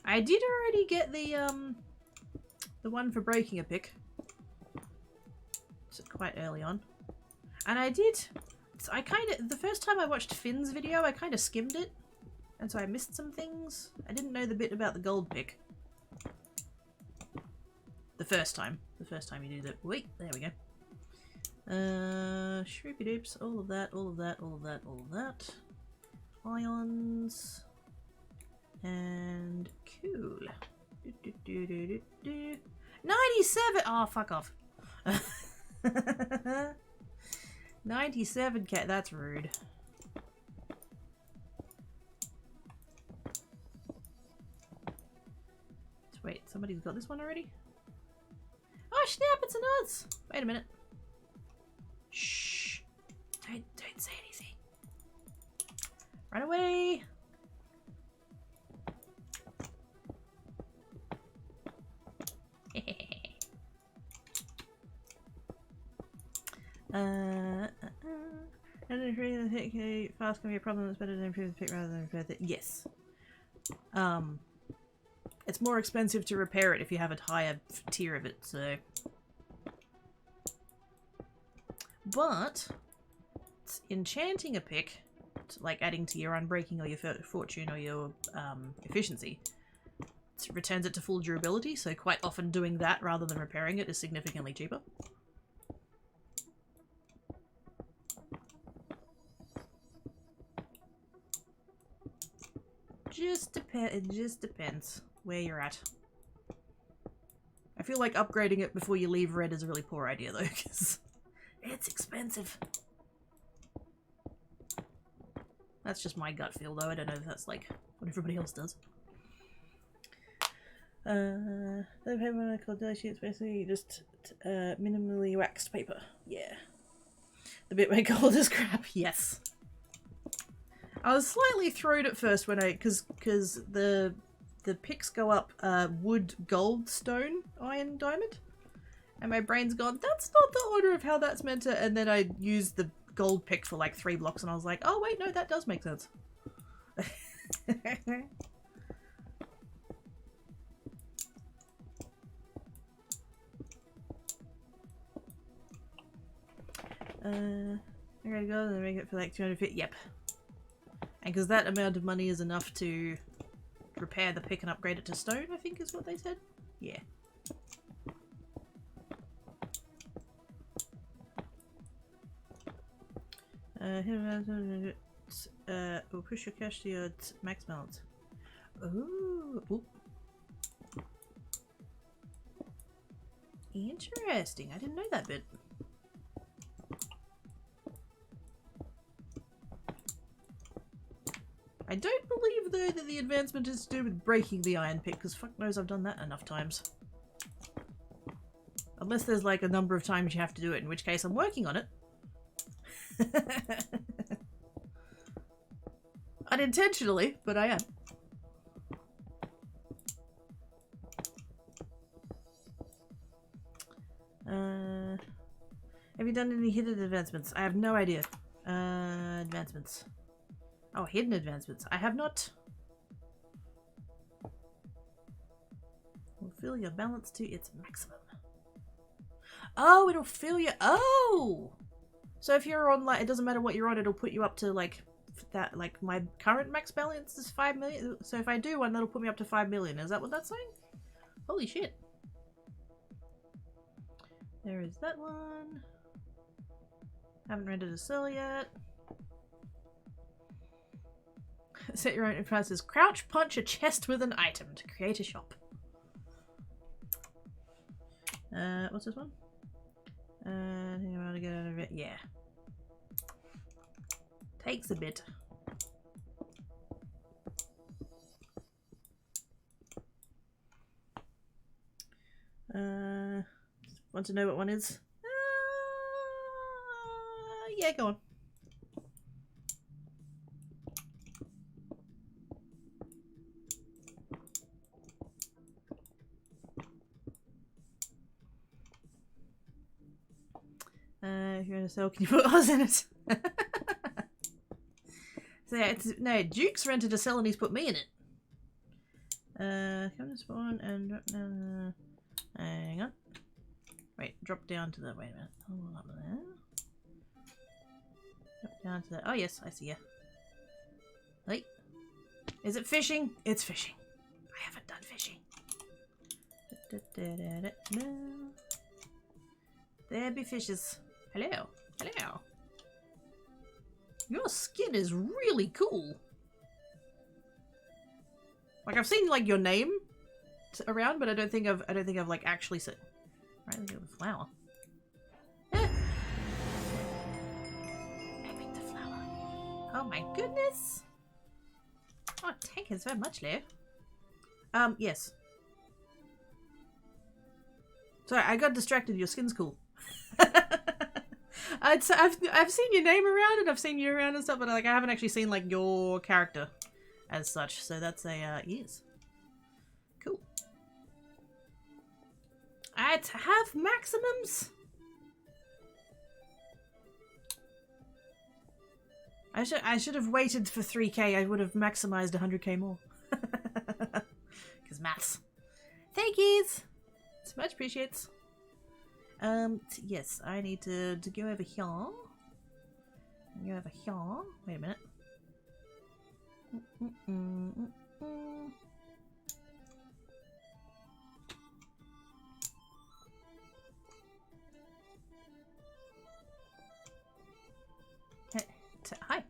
Speaker 1: I did already get the one for breaking a pick. It's quite early on. And I did... the first time I watched Finn's video, I kind of skimmed it. And so I missed some things. I didn't know the bit about the gold pick. The first time you do that. Wait, there we go. Shroopy doops, all of that. Ions. And cool. 97! Oh, fuck off. 97k, that's rude. Wait, somebody's got this one already? Oh snap, it's an odds! Wait a minute. Shh. Don't say anything. Run away! Fast can be a problem. It's better to improve the pick rather than repair it. Yes. It's more expensive to repair it if you have a higher tier of it, so. But enchanting a pick, like adding to your unbreaking or your fortune or your efficiency, it returns it to full durability. So quite often doing that rather than repairing it is significantly cheaper. It just depends where you're at. I feel like upgrading it before you leave red is a really poor idea though, because it's expensive. That's just my gut feel though. I don't know if that's like what everybody else does. The paper I call dye sheets basically just minimally waxed paper. Yeah. The bit where gold is crap. Yes. I was slightly thrown at first when because the picks go up wood, gold, stone, iron, diamond, and my brain's gone, that's not the order of how that's meant to, and then I used the gold pick for like 3 blocks and I was like, oh wait, no, that does make sense. I'm gonna go and make it for like 250. Yep. And because that amount of money is enough to repair the pick and upgrade it to stone, I think is what they said. Yeah. We'll push your cash to your max balance. Ooh. Interesting. I didn't know that bit. I don't believe, though, that the advancement is to do with breaking the iron pick, because fuck knows I've done that enough times. Unless there's like a number of times you have to do it, in which case I'm working on it. Unintentionally, but I am. Have you done any hidden advancements? I have no idea. Advancements. Oh, hidden advancements. I have not. Will fill your balance to its maximum. Oh, it'll fill you. Oh! So if you're on, like, it doesn't matter what you're on, it'll put you up to, like, that, like, my current max balance is 5 million. So if I do one, that'll put me up to 5 million. Is that what that's saying? Holy shit. There is that one. Haven't rendered a cell yet. Set your own prices. Crouch punch a chest with an item to create a shop. What's this one? You want to get out of it? Yeah. Takes a bit. Want to know what one is? Yeah, go on. If you're in a cell, can you put Oz in it? So yeah, it's no. Duke's rented a cell and he's put me in it. Come to spawn and drop down. Hang on. Wait, drop down to the. Wait a minute. Hold up there. Drop down to the. Oh yes, I see ya. Wait. Is it fishing? It's fishing. I haven't done fishing. There be fishes. Hello. Hello. Your skin is really cool. Like I've seen like your name around, but I don't think I've like actually seen. Right, look at the flower. I picked the flower. Oh my goodness. Oh, thank you so much, Leo. Yes. Sorry, I got distracted. Your skin's cool. I've seen your name around and I've seen you around and stuff, but like I haven't actually seen like your character as such. So that's a yes. Cool. I have maximums. I should have waited for 3k. I would have maximized 100k more. Because maths. Thank yous. It's much appreciates. Yes, I need to go over here. Go over here. Wait a minute. Hi.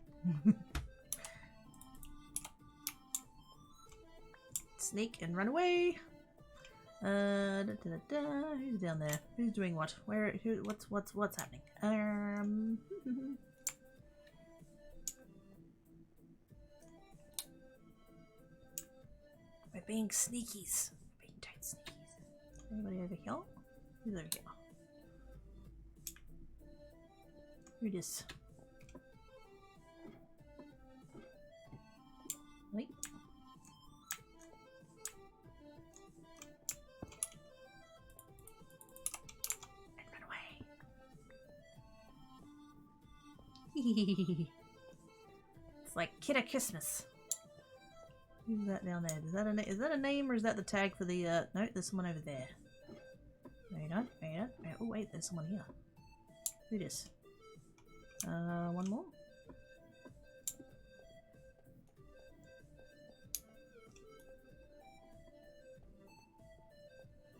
Speaker 1: Sneak and run away. Who's down there? Who's doing what? Where? Who? What's happening? We're being sneakies. We're being tight sneakies. Anybody over here? Who's over here? Who this? Wait. It's like Kid at Christmas. Who's that down there? Is that a name or is that the tag for the no, there's someone over there. Wait on. Oh wait, there's someone here. Who this? One more?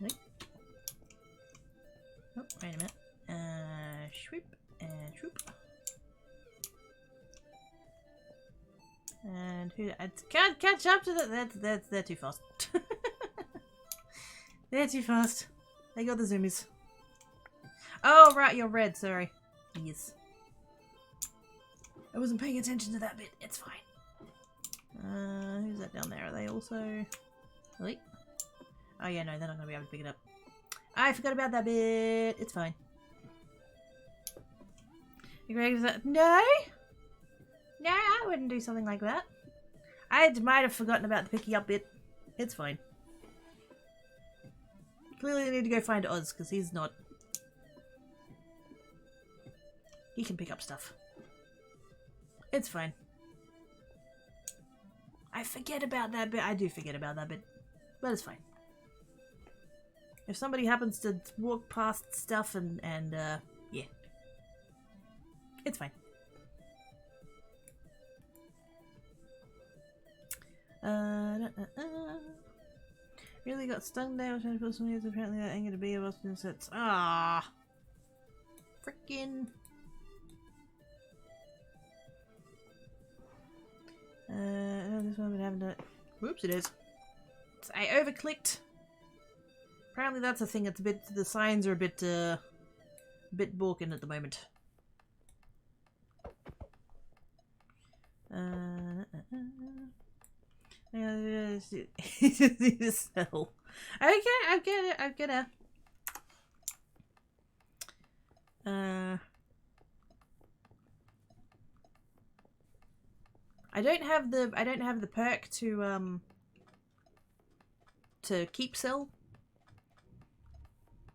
Speaker 1: Wait. Oh, wait a minute. Shwoop and shwoop. And who? I can't catch up to that. They're too fast. They're too fast. They got the zoomies. Oh right, you're red. Sorry. Yes. I wasn't paying attention to that bit. It's fine. Who's that down there? Are they also? Really? Oh yeah, no, they're not gonna be able to pick it up. I forgot about that bit. It's fine. No? No, I wouldn't do something like that. I might have forgotten about the picking up bit. It's fine. Clearly I need to go find Oz, because he's not... He can pick up stuff. It's fine. I forget about that bit. I do forget about that bit. But it's fine. If somebody happens to walk past stuff and yeah. It's fine. Really got stung there. I was trying to put some news. Apparently that ain't gonna be a Boston sets. Ah, freaking. This one haven't done it. Whoops, it is. I overclicked. Apparently that's a thing. It's a bit. The signs are a bit broken at the moment. Need to sell. Okay, I'm gonna. I don't have the perk to keep sell.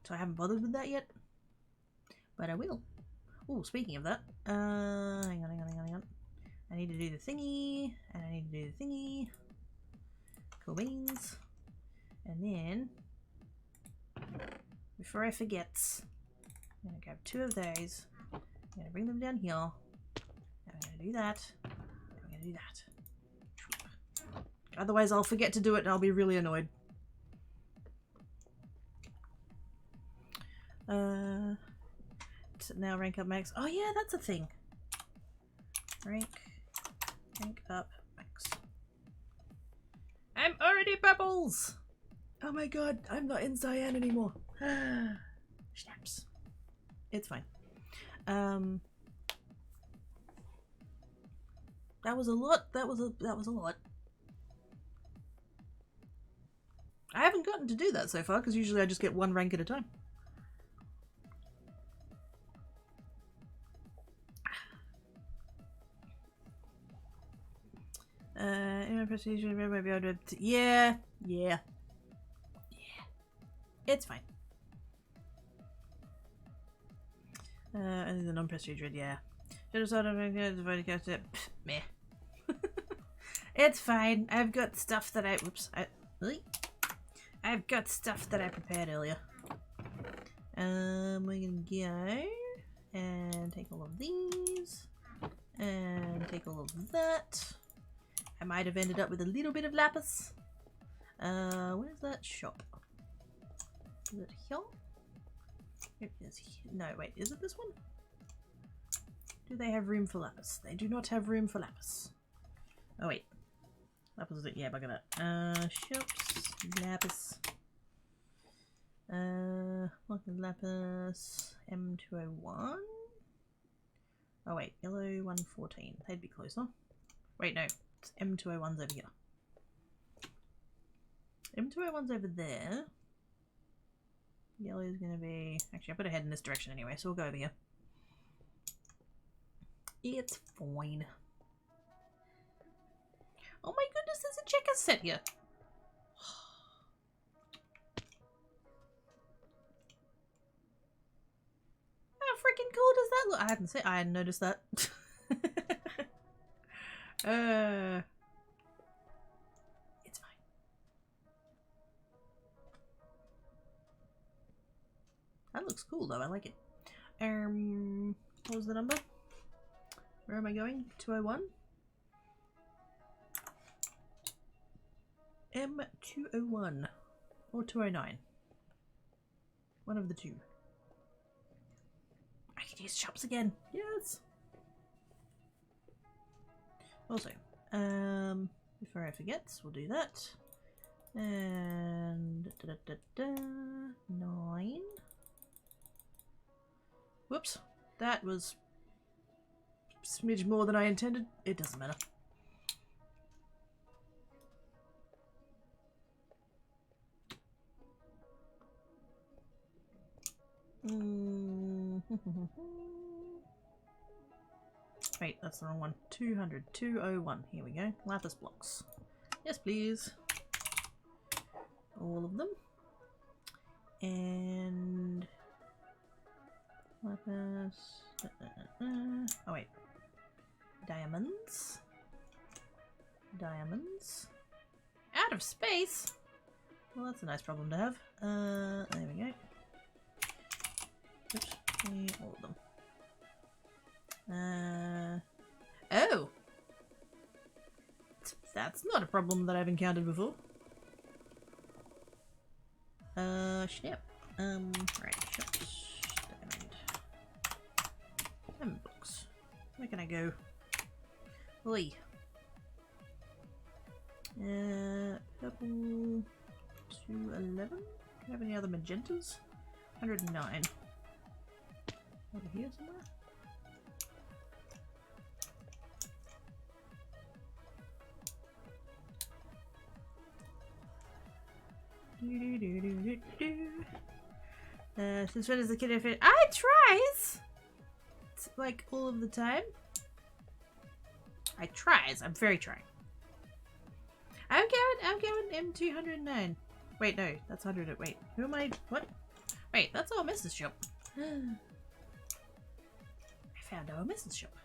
Speaker 1: So I haven't bothered with that yet. But I will. Oh, speaking of that, hang on. I need to do the thingy, and I need to do the thingy. Cool beans. And then, before I forget, I'm gonna grab 2 of those. I'm gonna bring them down here. And I'm gonna do that. And I'm gonna do that. Otherwise I'll forget to do it and I'll be really annoyed. Now rank up max. Oh yeah, that's a thing. Rank up max. I'm already Bubbles! Oh my god, I'm not in Cyan anymore. Snaps. It's fine. That was a lot. That was a lot. I haven't gotten to do that so far because usually I just get 1 rank at a time. Yeah. It's fine. And the non-prestige red, yeah. Meh. It's fine. I've got stuff that I've got stuff that I prepared earlier. We're gonna go and take all of these and take all of that. I might have ended up with a little bit of lapis. Where's that shop? Is it here? It is here. No, wait, is it this one? Do they have room for lapis? They do not have room for lapis. Oh wait. Lapis is it? Yeah, bugger that. Shops, lapis. What is lapis? M201? Oh wait, yellow 114. They'd be closer. Wait, no. It's M201's over here. M201's over there. Yellow's gonna be... Actually, I better head in this direction anyway, so we'll go over here. It's fine. Oh my goodness, there's a checker set here. How freaking cool does that look? I hadn't noticed that. It's fine. That looks cool though, I like it. What was the number? Where am I going? 201? M201 or 209. One of the two. I can use shops again. Yes. Also, before I forget, we'll do that. And 9. Whoops, that was a smidge more than I intended. It doesn't matter. Wait, that's the wrong one. 200, 201. Here we go. Lapis blocks. Yes, please. All of them. And lapis. Oh wait. Diamonds. Diamonds. Out of space? Well, that's a nice problem to have. There we go. Oops. All of them. Oh! That's not a problem that I've encountered before. Snap. Right, shops. Diamond blocks. Where can I go? Oi. Purple 211. Do you have any other magentas? 109. Over here somewhere? Since when is the kid if it? I tries! It's like all of the time. I tries. I'm very trying. I'm going M209. Wait, no, that's 100. Wait, who am I? What? Wait, that's our Mrs. shop. I found our Mrs. shop.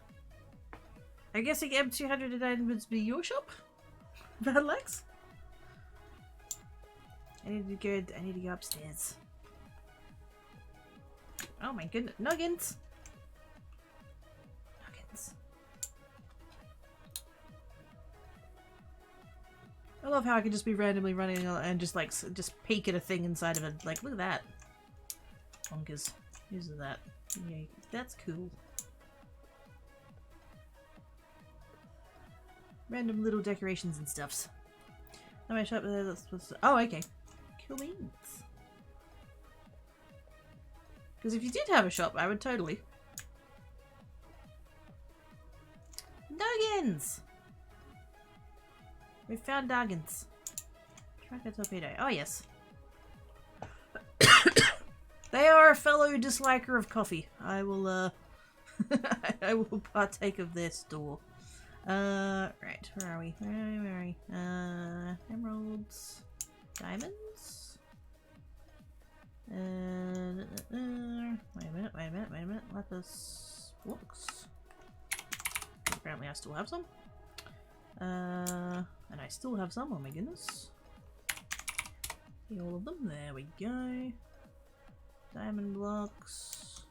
Speaker 1: I'm guessing M209 would be your shop? Bad Lex? I need to go upstairs. Oh my goodness. Nuggins! Nuggins. I love how I can just be randomly running and just like, just peek at a thing inside of it. Like, look at that. Bonkers. Use that. Yeah, that's cool. Random little decorations and stuffs. How my shop there? That's supposed to. Oh, okay. Cool beans. Because if you did have a shop, I would totally. Nuggins! We found Nuggins. Tracker torpedo. Oh, yes. They are a fellow disliker of coffee. I will, I will partake of their store. Right. Where are we? Where are we? Emeralds. Diamonds. Wait a minute. Lapis blocks. Apparently I still have some. And I still have some, oh my goodness. See all of them, there we go. Diamond blocks.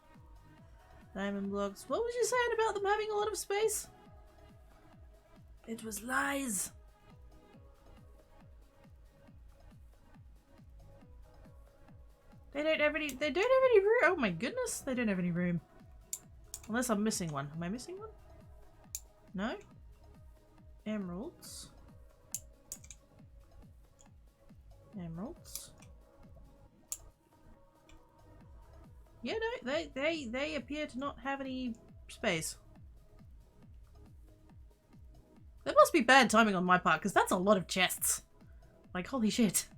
Speaker 1: Diamond blocks. What was you saying about them having a lot of space? It was lies. They don't have any room. Oh my goodness, they don't have any room. Unless I'm missing one. Am I missing one? No? Emeralds. Emeralds. Yeah, no, they appear to not have any space. That must be bad timing on my part, because that's a lot of chests. Like, holy shit.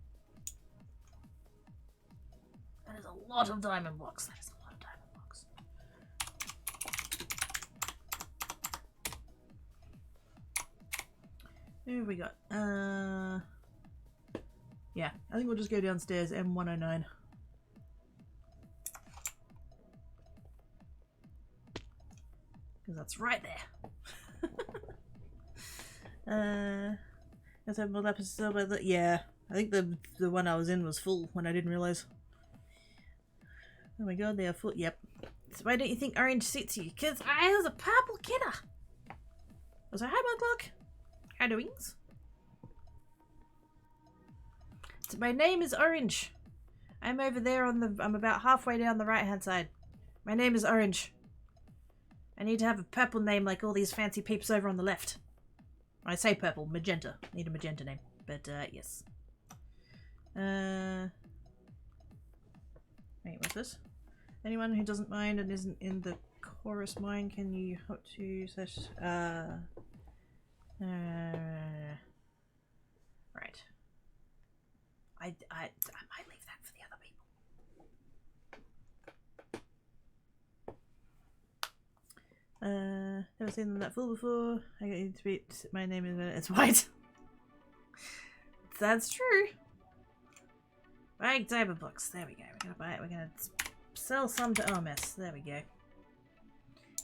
Speaker 1: That is a lot of diamond blocks. That is a lot of diamond blocks. Who have we got? Yeah, I think we'll just go downstairs, M109. Because that's right there. Let's have more episode. Yeah, I think the one I was in was full when I didn't realize. Oh my god, they are full. Yep. So why don't you think orange suits you? Because I was a purple kidder. Was I hi, my clock? How doings? So my name is Orange. I'm over there on the. I'm about halfway down the right hand side. My name is Orange. I need to have a purple name like all these fancy peeps over on the left. I say purple, magenta. Need a magenta name. But, yes. Wait, what's this? Anyone who doesn't mind and isn't in the chorus mine, can you hop to slash, right. I might leave that for the other people. Never seen them that full before. I got you to beat. My name is. It's white. That's true. Right, diamond books. There we go. We're gonna buy it. We're gonna sell some to Armis. There we go.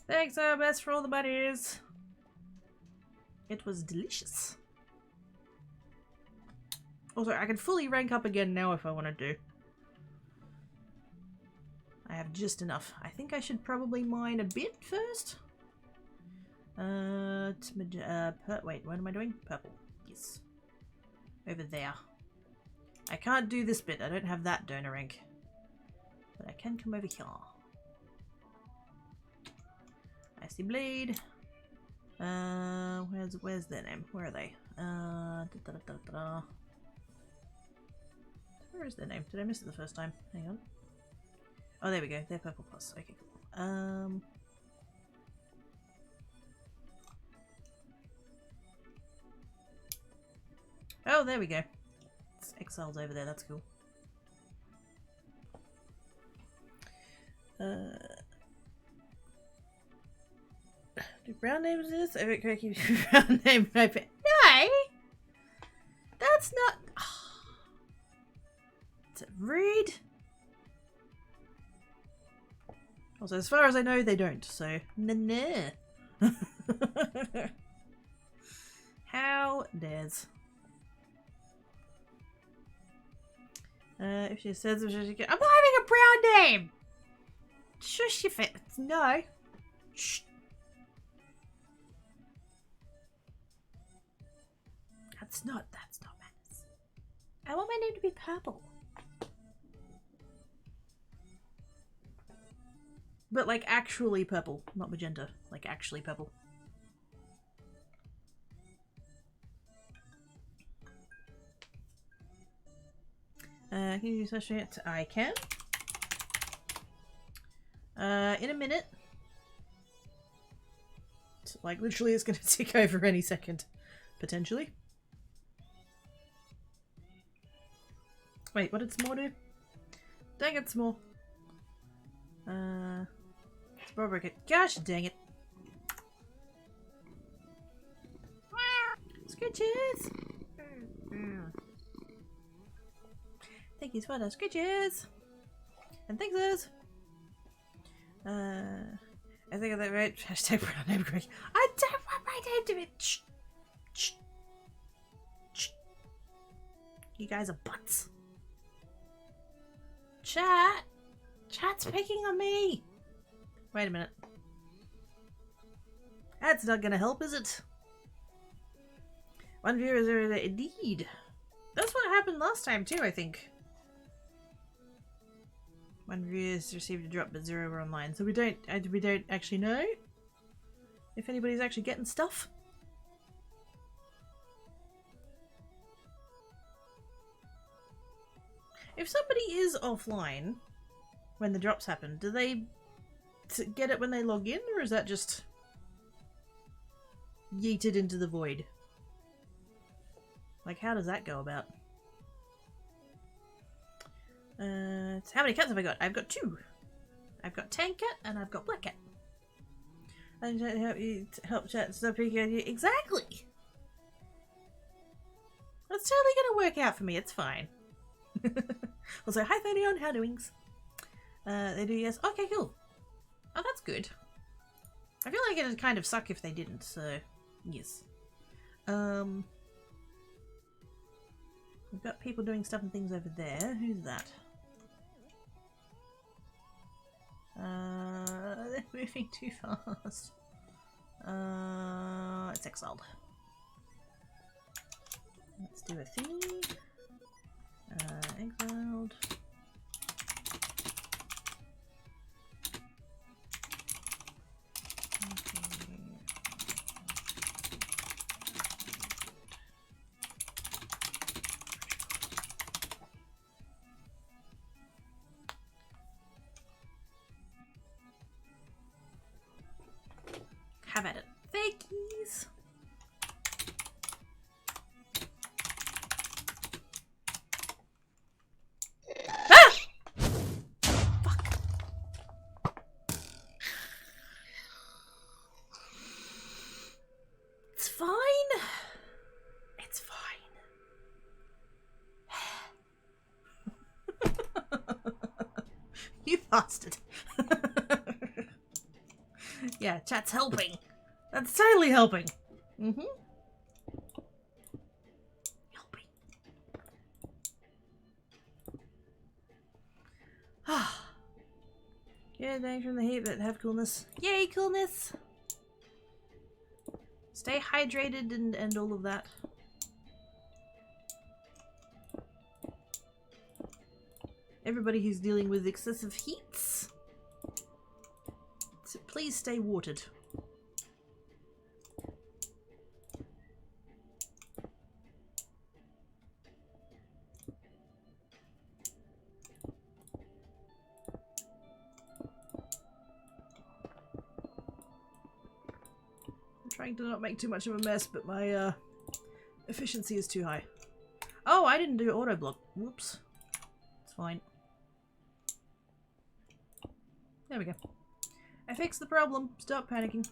Speaker 1: Thanks, Armis, for all the monies. It was delicious. Also, I can fully rank up again now if I want to do. I have just enough. I think I should probably mine a bit first. Wait, what am I doing? Purple. Yes. Over there. I can't do this bit. I don't have that donor rank. But I can come over here. Icy Blade. Where's their name? Where are they? Where is their name? Did I miss it the first time? Hang on. Oh, there we go. They're purple plus. Okay, cool. Oh, there we go. It's exiled over there. That's cool. Do brown names this? I think I keep brown name. No! That's not... Is it rude? Also, as far as I know, they don't, so... Nah. How dares. If she says I'm not having a brown name! Shush your face. No. Shh. That's not manners. I want my name to be purple. But like actually purple, not magenta. Like actually purple. Can you search it? I can. In a minute. Like literally it's gonna tick over any second. Potentially. Wait, what did S'more do? Dang it, S'more. S'more break it. Gosh dang it. Scritches! Thank you for the scritches! And thanks! I think of that right. Hashtag brown name Greg. I don't want my name to be. Shh. Shh. Shh. You guys are butts. Chat! Chat's picking on me! Wait a minute. That's not gonna help, is it? One viewer is there. Indeed. That's what happened last time too, I think. One viewer has received a drop, but 0 were online. So we don't actually know if anybody's actually getting stuff. If somebody is offline when the drops happen, do they get it when they log in, or is that just yeeted into the void? Like, how does that go about? How many cats have I got? I've got 2. I've got Tan Cat and I've got Black Cat. I'm trying to help you chat stop picking on you. Exactly! That's totally gonna work out for me, it's fine. Also, hi Thonion, how doings? They do, yes. Okay, cool. Oh, that's good. I feel like it'd kind of suck if they didn't, so yes. We've got people doing stuff and things over there. Who's that? They're moving too fast. It's exiled. Let's do a thingy. Exiled. Have at it. Thankies. It's fine. You bastard. Yeah, chat's helping. That's totally helping. Mm-hmm. Helping. Yeah, thanks from the heat, but have coolness. Yay, coolness! Stay hydrated and all of that. Everybody who's dealing with excessive heats, so please stay watered. I'm trying to not make too much of a mess, but my efficiency is too high. Oh, I didn't do auto block. Whoops. It's fine. There we go. I fixed the problem. Stop panicking.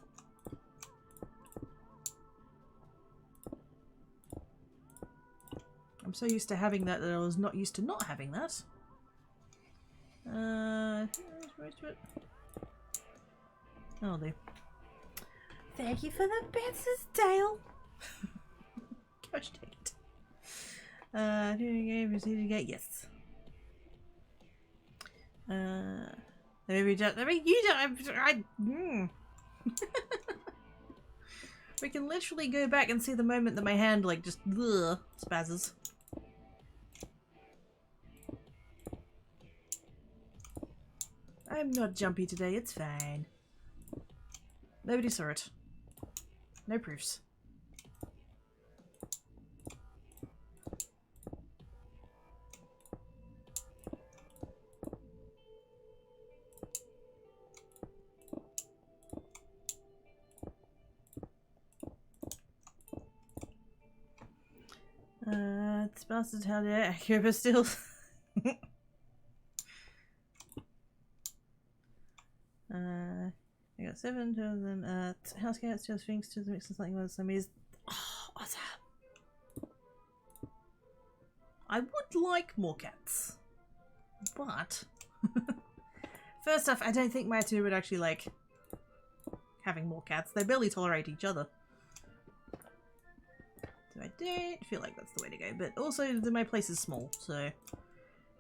Speaker 1: I'm so used to having that I was not used to not having that. Oh, there. Thank you for the bits, Dale. Gosh dang it. Doing a game, proceed to get yes. We can literally go back and see the moment that my hand like just spazzes. I'm not jumpy today, it's fine. Nobody saw it. No proofs. It's bastard how they're accurate, but still. I got 7 of them. House cats, 2 sphinx, 2 mixes, something with some is. Oh, awesome. I would like more cats, but first off, I don't think my two would actually like having more cats. They barely tolerate each other. So I don't feel like that's the way to go. But also, my place is small, so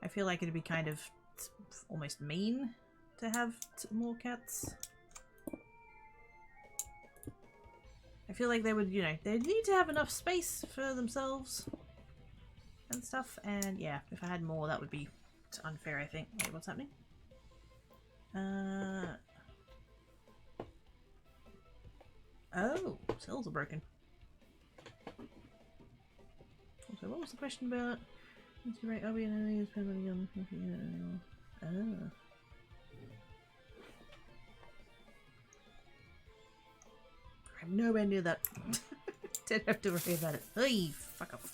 Speaker 1: I feel like it'd be kind of almost mean to have more cats. I feel like they would, you know, they need to have enough space for themselves and stuff. And yeah, if I had more, that would be unfair, I think. Wait, what's happening? Oh, cells are broken. So what was the question about? Right, I'll be an enemy spend money on. Oh. I'm nowhere near that. Don't have to worry about it. Hey, fuck off.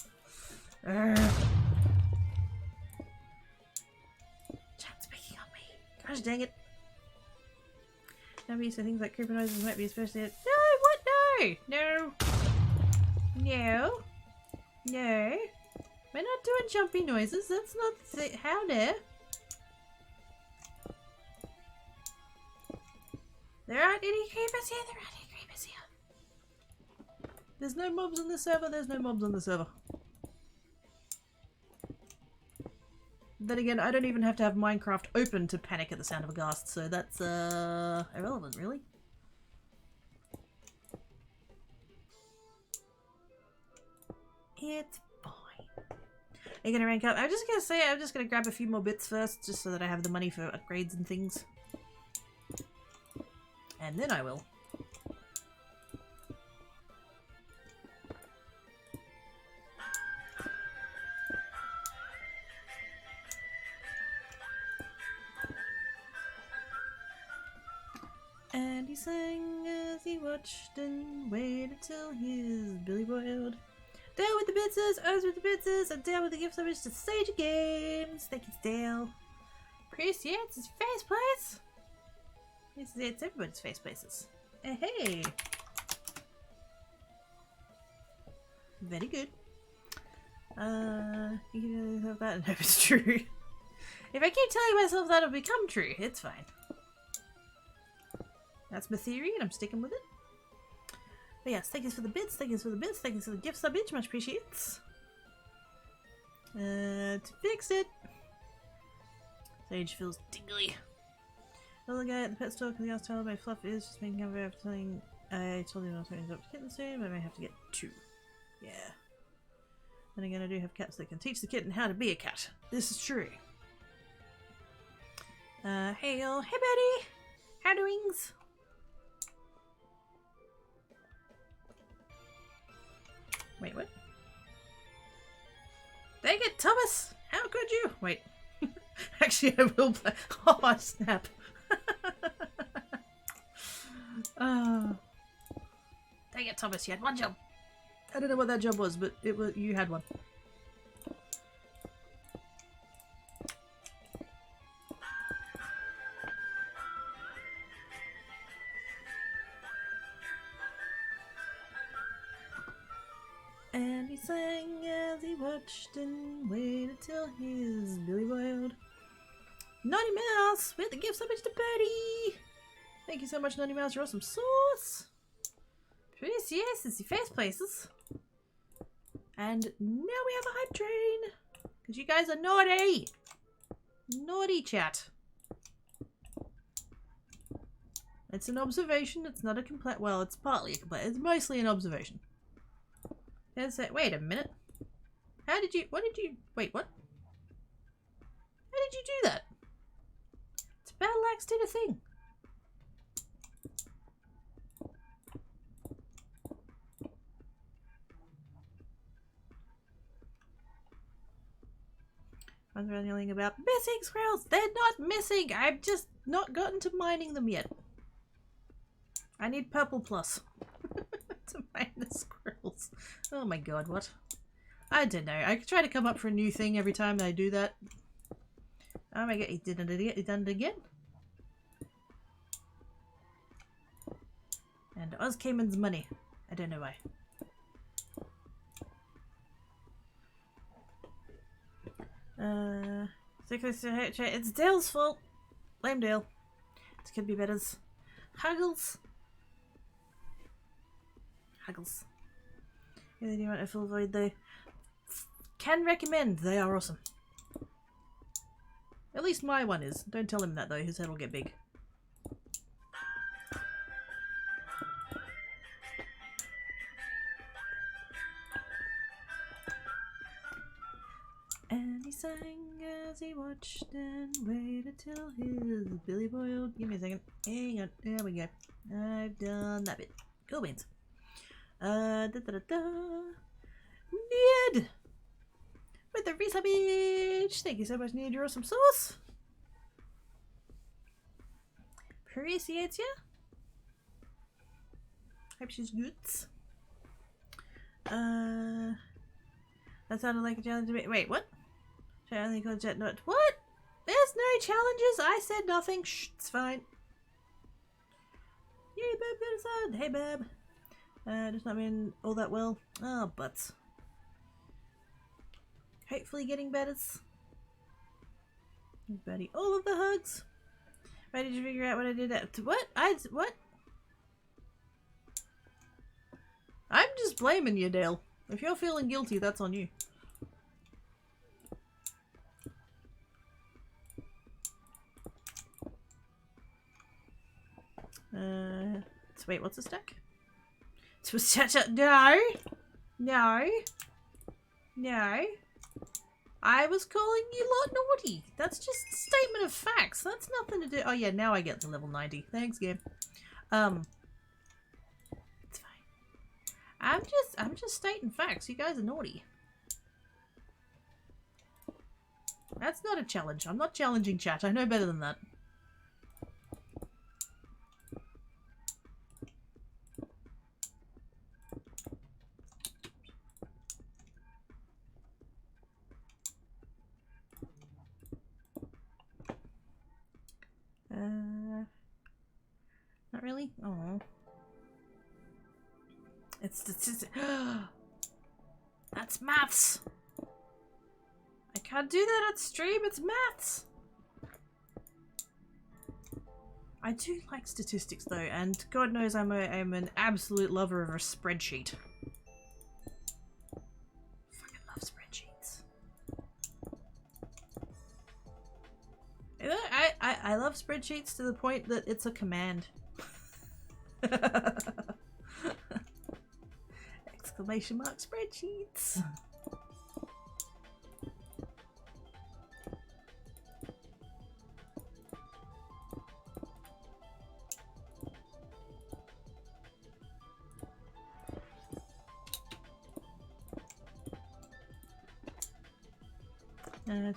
Speaker 1: Chat's picking on me. Gosh dang it. Nobody said things like creeper noises might be especially. No, what? No! No! No! No! We're not doing jumpy noises. That's not the how dare. There aren't any creepers here. There aren't any creepers here. There's no mobs on the server. There's no mobs on the server. Then again, I don't even have to have Minecraft open to panic at the sound of a ghast, so that's irrelevant, really. It's fine. Are you gonna rank up? I'm just gonna say I'm just gonna grab a few more bits first, just so that I have the money for upgrades and things. And then I will. And he sang as he watched and waited till his billy boiled. Dale with the bitses, O's with the bitses, and Dale with the gift so much to Sage Games. Thank you, Dale. Appreciates his face place. It's everybody's face places. Hey. Very good. You can have that and hope it's true. If I keep telling myself that'll become true, it's fine. That's my theory and I'm sticking with it. But yes, thank you for the bits, thank you for the bits, thank you for the gift subbage, much appreciates. To fix it. Sage feels tingly. Another guy at the pet store because he asked how my fluff is just making cover after telling I told him I was going to adopt a kitten soon, but I may have to get 2. Yeah. Then again, I do have cats that can teach the kitten how to be a cat. This is true. Hey y'all. Hey Betty! How doings? Wait, what? Dang it, Thomas! How could you? Wait. Actually, I will play. Oh, snap. Dang it, Thomas, you had one job. I don't know what that job was, but it was you had one. And he sang as he watched and waited till his belly boiled. Naughty Mouse with the gift so much to Betty. Thank you so much, Naughty Mouse. You're awesome sauce. Yes, it's the first places. And now we have a hype train. Because you guys are naughty. Naughty chat. It's an observation. It's not a complaint. Well, it's partly a complaint. It's mostly an observation. Wait a minute. How did you... What did you... Wait, what? How did you do that? It's Battle Axe did a thing. I was yelling about missing squirrels. They're not missing. I've just not gotten to mining them yet. I need purple plus to mine the squirrels. Oh my god, what? I don't know. I could try to come up for a new thing every time I do that. Oh my god, he did it again. He done it again. And Oz Cayman's money. I don't know why. It's Dale's fault. Blame Dale. It could be better. Huggles. Huggles. Yeah, they do want a full void though. Can recommend. They are awesome. At least my one is. Don't tell him that though. His head will get big. And he sang as he watched and waited till his belly boiled. Give me a second. Hang on. There we go. I've done that bit. Cool beans. Ned! With the resubage! Thank you so much, Ned. You're awesome sauce. Appreciates ya. Hope she's good. That sounded like a challenge to me. Wait, what? Challenge jet not. What? There's no challenges. I said nothing. Shh, it's fine. Yay, Bab got us on. Hey, Bab. Just not been all that well. Oh, butts. Hopefully getting better. Buddy, all of the hugs. Why did you figure out what I did? What? What? I'm just blaming you, Dale. If you're feeling guilty, that's on you. So wait, what's the stack? No! No! No! I was calling you lot naughty. That's just a statement of facts. That's nothing to do. Oh yeah, now I get to level 90. Thanks, game. It's fine. I'm just stating facts. You guys are naughty. That's not a challenge. I'm not challenging chat. I know better than that. Not really? Oh. It's It's maths! I can't do that on stream, it's maths! I do like statistics though, and God knows I'm an absolute lover of a spreadsheet. Fucking love spreadsheets. You know, I love spreadsheets to the point that it's a command. Exclamation mark spreadsheets.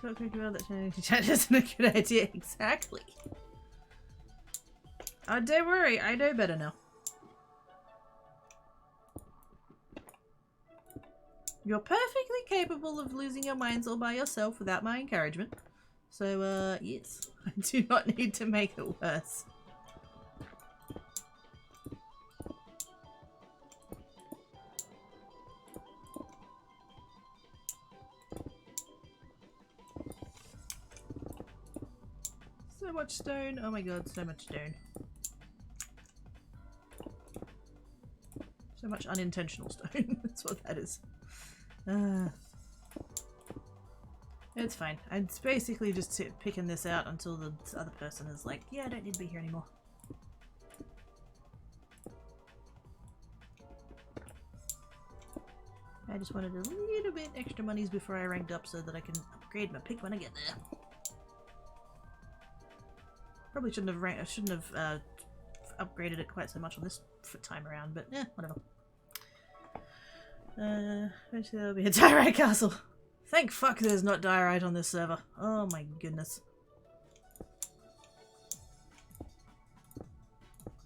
Speaker 1: Talk quickly about that chat isn't a good idea. Exactly. Oh, don't worry. I know better now. You're perfectly capable of losing your minds all by yourself without my encouragement. So, yes. I do not need to make it worse. So much stone. Oh my god, so much stone. So much unintentional stone. That's what that is. It's fine. I'm basically just picking this out until the other person is like, yeah, I don't need to be here anymore. I just wanted a little bit extra monies before I ranked up so that I can upgrade my pick when I get there. Probably shouldn't have upgraded it quite so much on this time around, but whatever. Eventually there'll be a diorite castle. Thank fuck there's not diorite on this server. Oh my goodness.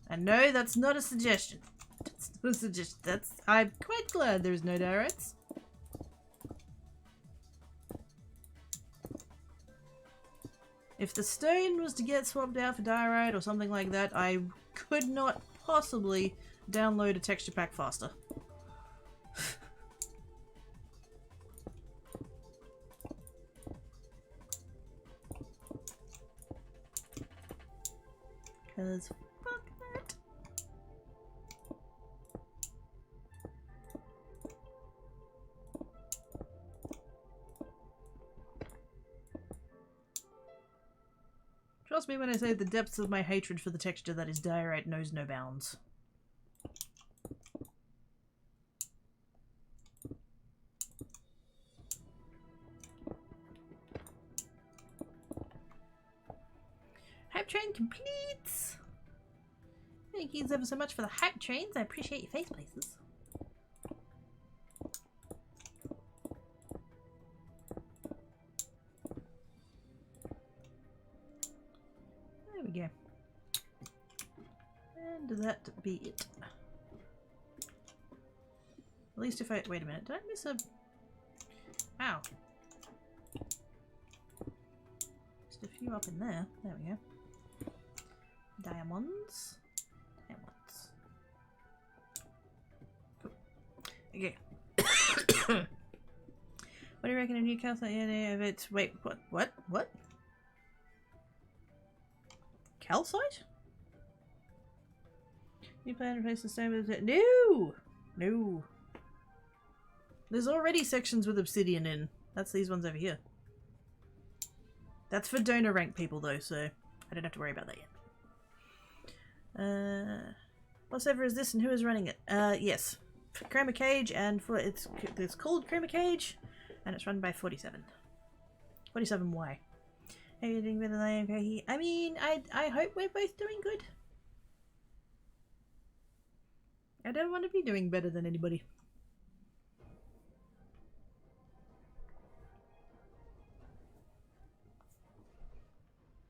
Speaker 1: And no, that's not a suggestion. That's not a suggestion. I'm quite glad there's no diorites. If the stone was to get swapped out for diorite or something like that, I could not possibly download a texture pack faster. Cause fuck that. Trust me when I say the depths of my hatred for the texture that is diorite knows no bounds. Hype train completes! Thank you ever so much for the hype trains. I appreciate your face places. There we go. And that be it. At least if I... Wait a minute. Did I miss a... Ow. Just a few up in there. There we go. Diamonds. Diamonds. Cool. Okay. What do you reckon of Newcastle? Yeah, of it. Wait, what? What? What? Calcite? You plan to replace the stone with it? No! No. There's already sections with obsidian in. That's these ones over here. That's for donor rank people though, so I don't have to worry about that yet. What server is this and who is running it? Yes. Chroma Cage and for it's called Chroma Cage and it's run by 47. 47Y. How are you doing better than I am? I mean, I hope we're both doing good. I don't want to be doing better than anybody.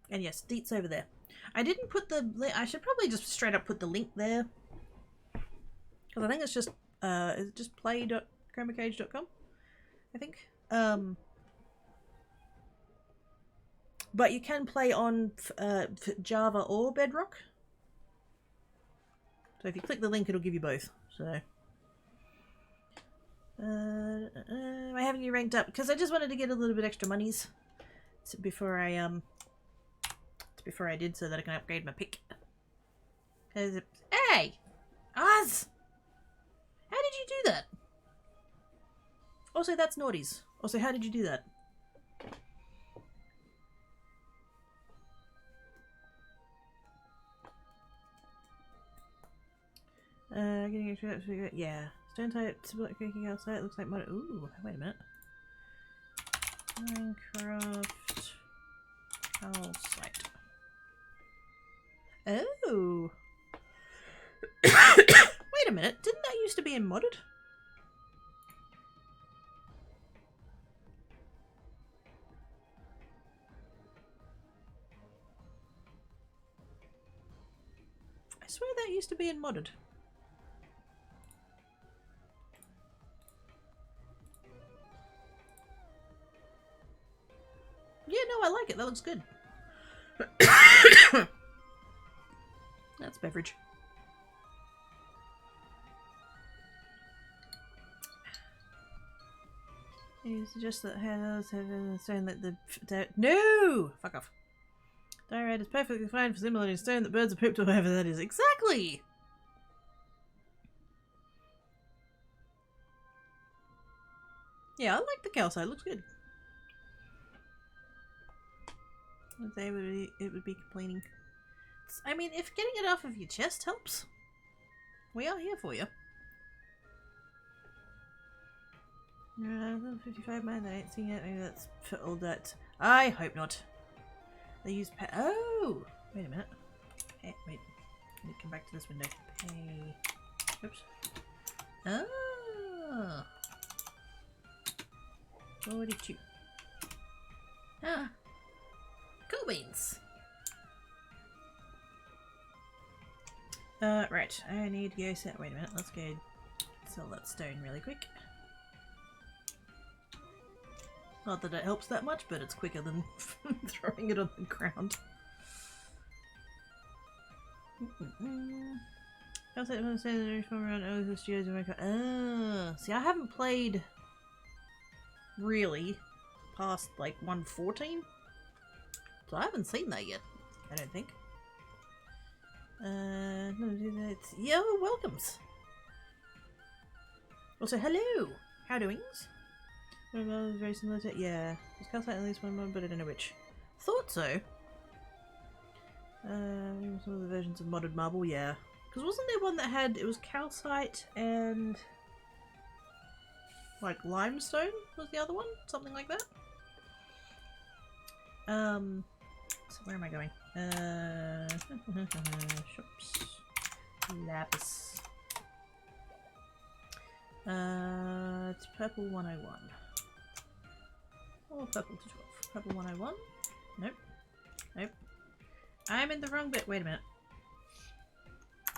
Speaker 1: And yes, Deet's over there. I didn't put the link. I should probably just straight up put the link there. Because I think it's just, is it just play.chromacage.com? I think. But you can play on Java or Bedrock. So if you click the link, it'll give you both. So. having you ranked up because I just wanted to get a little bit extra monies before I did, so that I can upgrade my pick. Hey, Oz, how did you do that? Also, that's Naughty's. Also, how did you do that? Getting extra. Yeah. Stone type, split cooking outside. It looks like mod. Ooh, wait a minute. Minecraft house site. Oh. Wait a minute. Didn't that used to be in modded? I swear that used to be in modded. Yeah, no, I like it. That looks good. That's beverage. You suggest that has stone that the no, fuck off. Diorite is perfectly fine for simulating stone that birds are pooped or whatever that is. Exactly. Yeah, I like the calcite. It looks good. It would be complaining. I mean, if getting it off of your chest helps, we are here for you. 55 mine, I ain't seen it. Maybe that's for all that. I hope not. They use pay. Oh! Wait a minute. Hey, wait. Let me come back to this window. Pay. Oops. Oh! What did you? Ah! Cool beans! Right. I need to go set. Wait a minute. Let's go sell that stone really quick. Not that it helps that much, but it's quicker than throwing it on the ground. See, I haven't played really past like 114, so I haven't seen that yet. I don't think. Yo, welcomes. Also, hello. How doings? Very similar to yeah. There's calcite at least one mod, but I don't know which. Thought so. Some of the versions of modded marble, yeah. Because wasn't there one that had it was calcite and like limestone was the other one, something like that. So where am I going? Shops. Lapis. It's purple 101. Or purple to 12. Purple 101. Nope. Nope. I'm in the wrong bit. Wait a minute.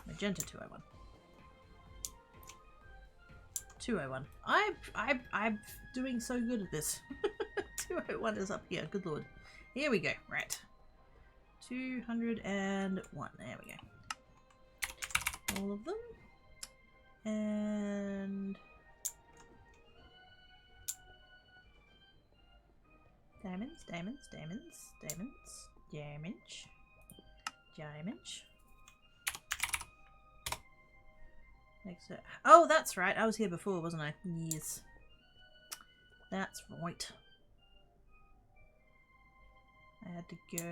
Speaker 1: Magenta 201. 201. I'm doing so good at this. 201 is up here. Good lord. Here we go. Right. 201. There we go. All of them. And diamonds, diamonds, diamonds, diamonds, damage, damage. Next up. Oh, that's right. I was here before, wasn't I? Yes. That's right. I had to go...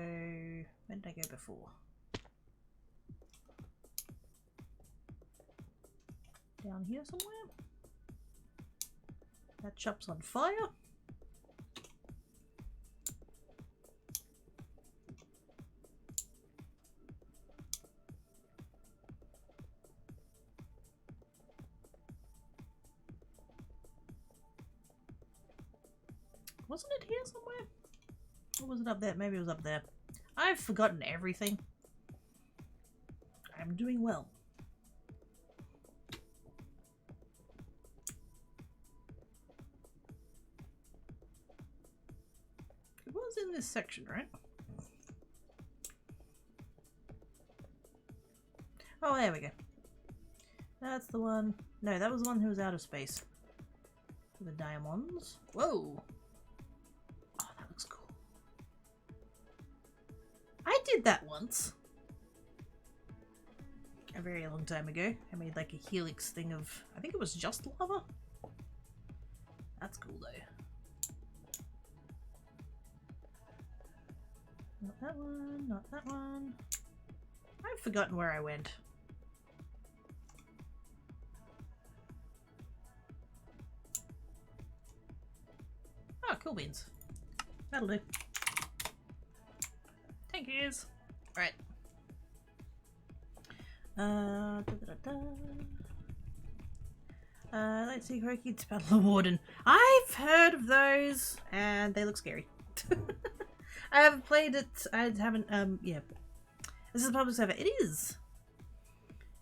Speaker 1: Where did I go before? Down here somewhere? That shop's on fire. Wasn't it here somewhere? Or was it up there? Maybe it was up there. I've forgotten everything. I'm doing well. It was in this section, right? Oh, there we go. That's the one. No, that was the one who was out of space. for the diamonds. Whoa! Oh, that looks cool. I did that once. A very long time ago. I made like a helix thing of, I think it was just lava. That's cool though. Not that one, not that one. I've forgotten where I went. Oh, cool beans. That'll do. Thank yous. Right. Let's see, Hiroki to battle the warden. I've heard of those, and they look scary. I haven't played it. I haven't. Yeah. This is a public server. It is.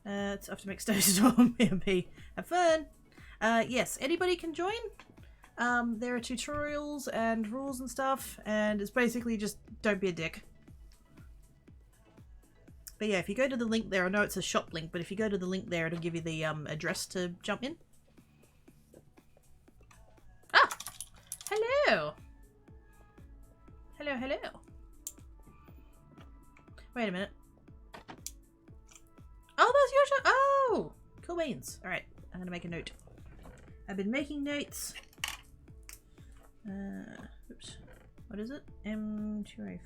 Speaker 1: It's off to make Stone Storm MP. Have fun. Yes, anybody can join. There are tutorials and rules and stuff, and it's basically just don't be a dick. But yeah, if you go to the link there, I know it's a shop link, but if you go to the link there, it'll give you the address to jump in. Ah! Hello! Hello, hello. Wait a minute. Oh, that's your shop! Oh! Cool beans. Alright, I'm gonna make a note. I've been making notes. Oops. What is it? M2A4.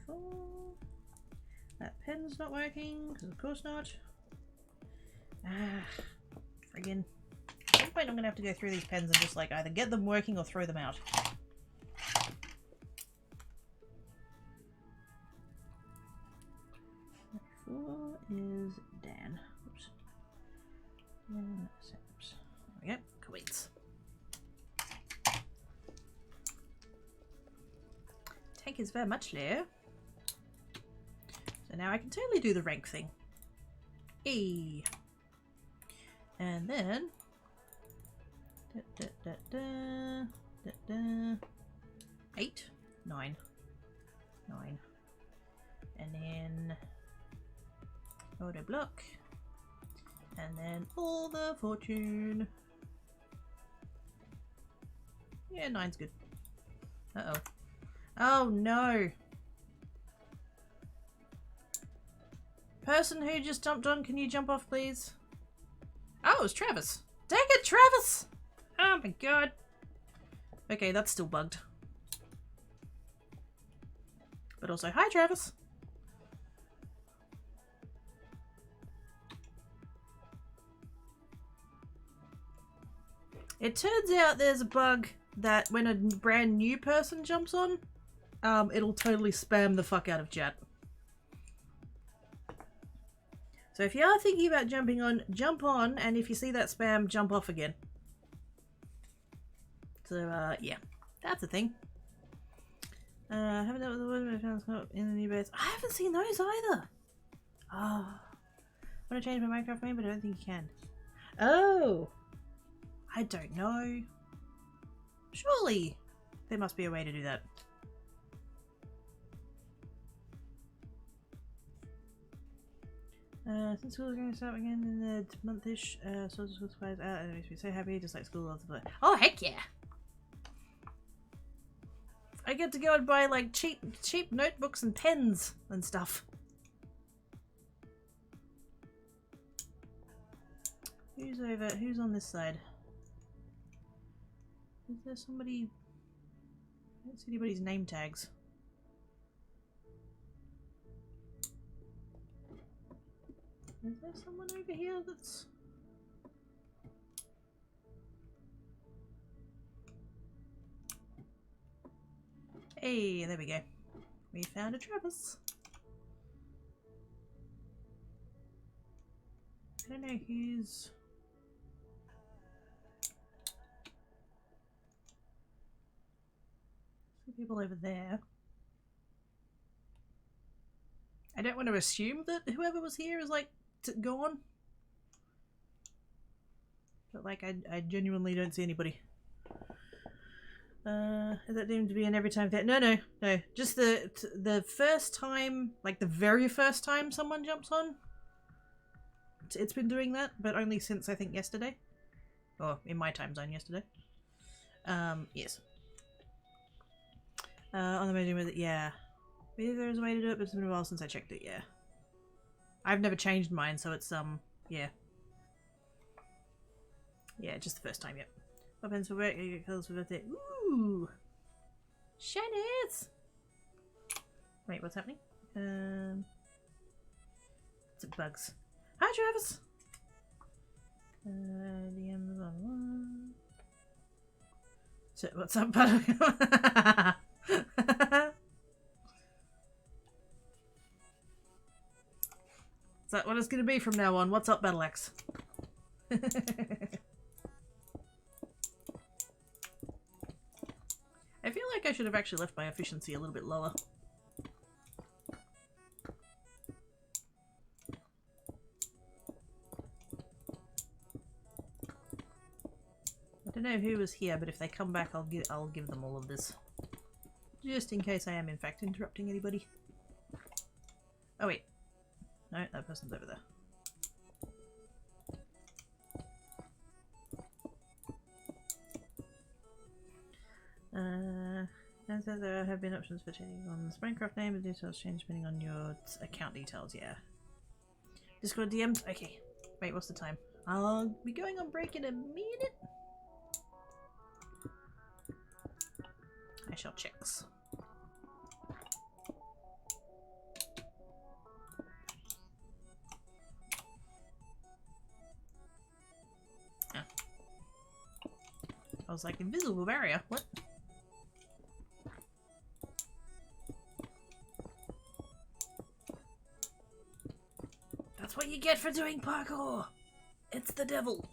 Speaker 1: That pen's not working, because of course not. Ah, friggin'. At some point I'm gonna have to go through these pens and just like either get them working or throw them out. Four is Dan. Oops. Oops. There we go. Cool beans. Thank you very much, Leo. So now I can totally do the rank thing. E. And then 8, 9, 9. And then auto block. And then all the fortune. Yeah, 9's good. Uh-oh. Oh no! Person who just jumped on, can you jump off please? Oh, it was Travis. Dang it, Travis! Oh my god. Okay, that's still bugged. But also, hi Travis! It turns out there's a bug that when a brand new person jumps on, it'll totally spam the fuck out of chat. So if you are thinking about jumping on, jump on, and if you see that spam, jump off again. So, yeah, that's a thing. Haven't dealt with the word found in the new base. I haven't seen those either. Oh, I want to change my Minecraft name, but I don't think you can. Oh, I don't know. Surely there must be a way to do that. Since school is going to start again in the month-ish, so school supplies out, and it makes me so happy, just like school loves to play. Oh, heck yeah! I get to go and buy, like, cheap notebooks and pens and stuff. Who's over? Who's on this side? Is there somebody? I don't see anybody's name tags. Is there someone over here that's... Hey, there we go. We found a Travis. I don't know who's... Some people over there. I don't want to assume that whoever was here is like gone. But like I genuinely don't see anybody. Is that deemed to be an every time thing? No. Just the first time, like the very first time someone jumps on. It's been doing that, but only since I think yesterday. Or in my time zone yesterday. Yes. On the meeting with it, yeah. Maybe there's a way to do it, but it's been a while since I checked it, yeah. I've never changed mine, so it's, yeah. Yeah, just the first time, yep. Weapons for work, you get colors for birthday. Ooh! Shinies! Wait, what's happening? It's bugs. Hi, Travis! The Amazon one. So, what's up, buddy? Is that what it's gonna be from now on? What's up, Battle Axe? I feel like I should have actually left my efficiency a little bit lower. I don't know who was here, but if they come back, I'll give them all of this, just in case I am in fact interrupting anybody. Oh wait, no, that person's over there. And so there have been options for changing on the Minecraft name, and details change depending on your account details, yeah. Discord DMs? Okay. Wait, what's the time? I'll be going on break in a minute. I shall check. Ah. I was like, invisible barrier, what? That's what you get for doing parkour! It's the devil!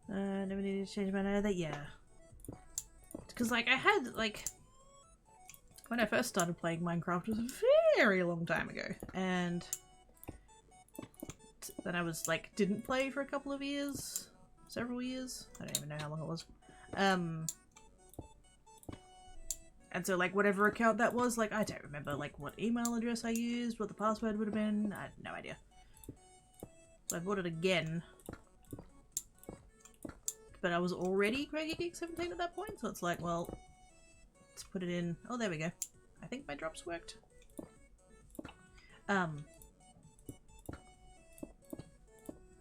Speaker 1: Never needed to change my name. Yeah. Because, like, I had, like... When I first started playing Minecraft, it was a very long time ago. And... then I was, like, didn't play for a couple of years. Several years. I don't even know how long it was. And so, like, whatever account that was, like, I don't remember, like, what email address I used, what the password would have been. I had no idea. So I bought it again. But I was already Craigie Geek 17 at that point, so it's like, well, let's put it in. Oh, there we go. I think my drops worked.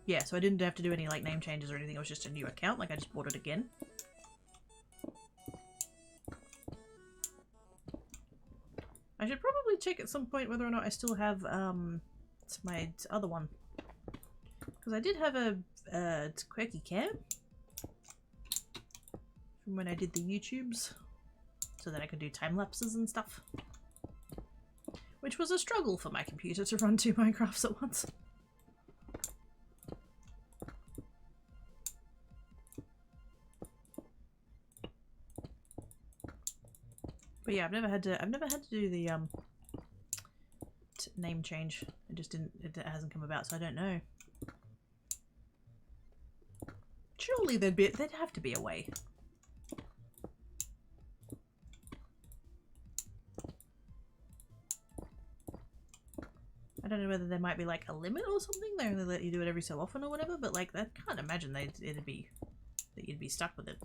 Speaker 1: Yeah, so I didn't have to do any, like, name changes or anything. It was just a new account. Like, I just bought it again. I should probably check at some point whether or not I still have, my other one. Because I did have a quirky cam from when I did the YouTubes, so that I could do time lapses and stuff. Which was a struggle for my computer to run 2 Minecrafts at once. But yeah, I've never had to do the name change. It just didn't. It hasn't come about, so I don't know. Surely there'd have to be a way. I don't know whether there might be like a limit or something. They only let you do it every so often or whatever. But like, I can't imagine that you'd be stuck with it.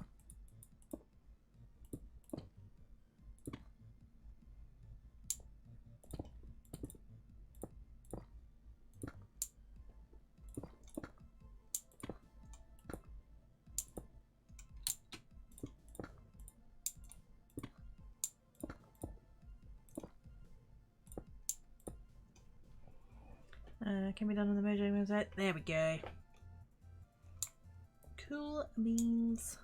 Speaker 1: Can be done on the Mojo website. There we go. Cool beans.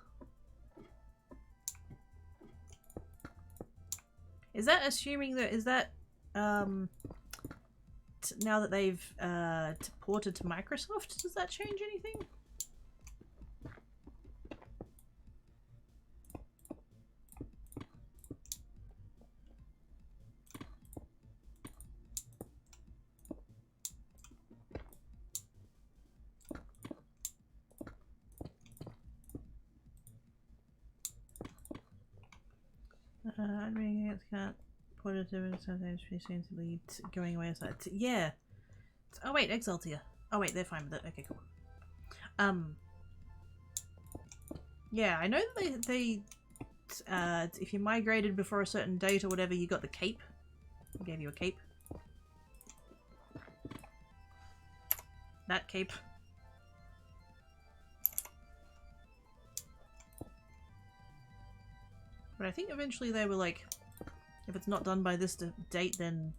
Speaker 1: Is that assuming that now that they've ported to Microsoft, does that change anything? I mean, it's can't reported to sometimes she seems to be going away aside. Yeah. Oh wait, Exaltia. Oh wait, they're fine with it. Okay, cool. Yeah, I know that they if you migrated before a certain date or whatever, you got the cape. They gave you a cape. That cape. But I think eventually they were like, if it's not done by this date, then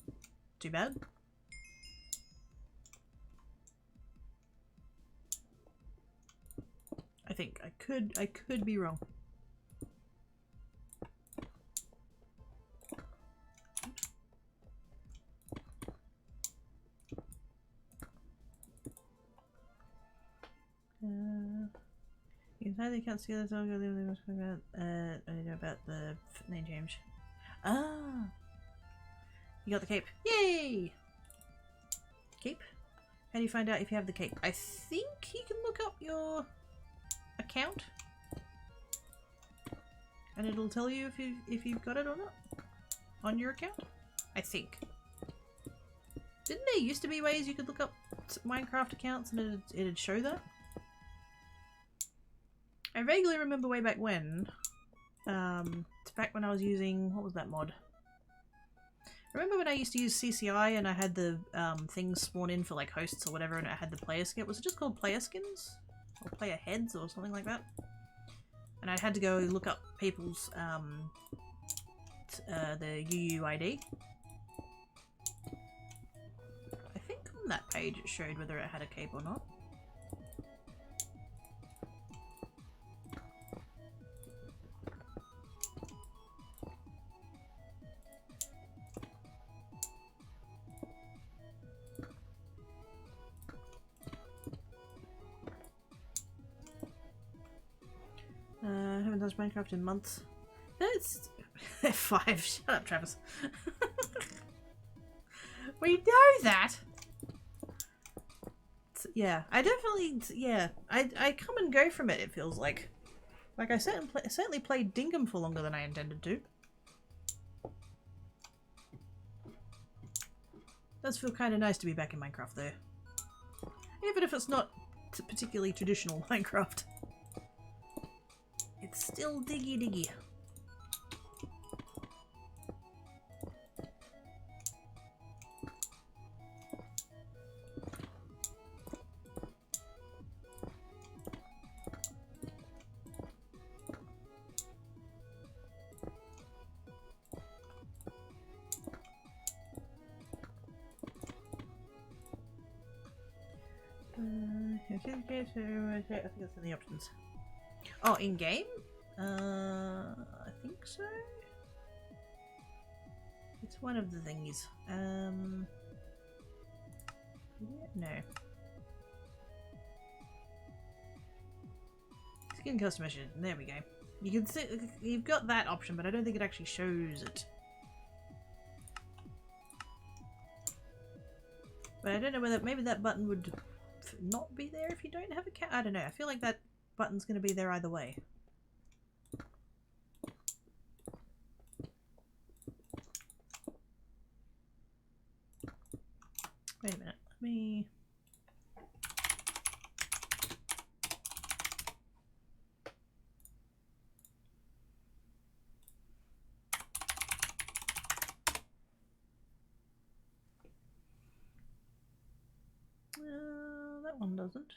Speaker 1: too bad. I think I could be wrong. You entirely can't see this. I know about the name change. Ah, you got the cape. Yay! Cape. How do you find out if you have the cape? I think you can look up your account, and it'll tell you if you've got it or not on your account. I think. Didn't there used to be ways you could look up Minecraft accounts and it'd show that? I vaguely remember way back when. It's back when I was using, what was that mod? Remember when I used to use CCI and I had the things spawn in for like hosts or whatever, and I had the player skin? Was it just called player skins? Or player heads or something like that? And I had to go look up people's the UUID. I think on that page it showed whether it had a cape or not. Haven't touched Minecraft in months. That's 5. Shut up, Travis. We know that. Yeah, I definitely. Yeah, I come and go from it. It feels like I certainly played Dingham for longer than I intended to. Does feel kind of nice to be back in Minecraft though, even if it's not particularly traditional Minecraft. It's still diggy diggy. I think it's in the options. Oh, in game? I think so. It's one of the thingies. No. Skin customization. There we go. You can see you've got that option, but I don't think it actually shows it. But I don't know whether maybe that button would not be there if you don't have a cat. I don't know. I feel like that button's going to be there either way. Wait a minute. Let me. That one doesn't.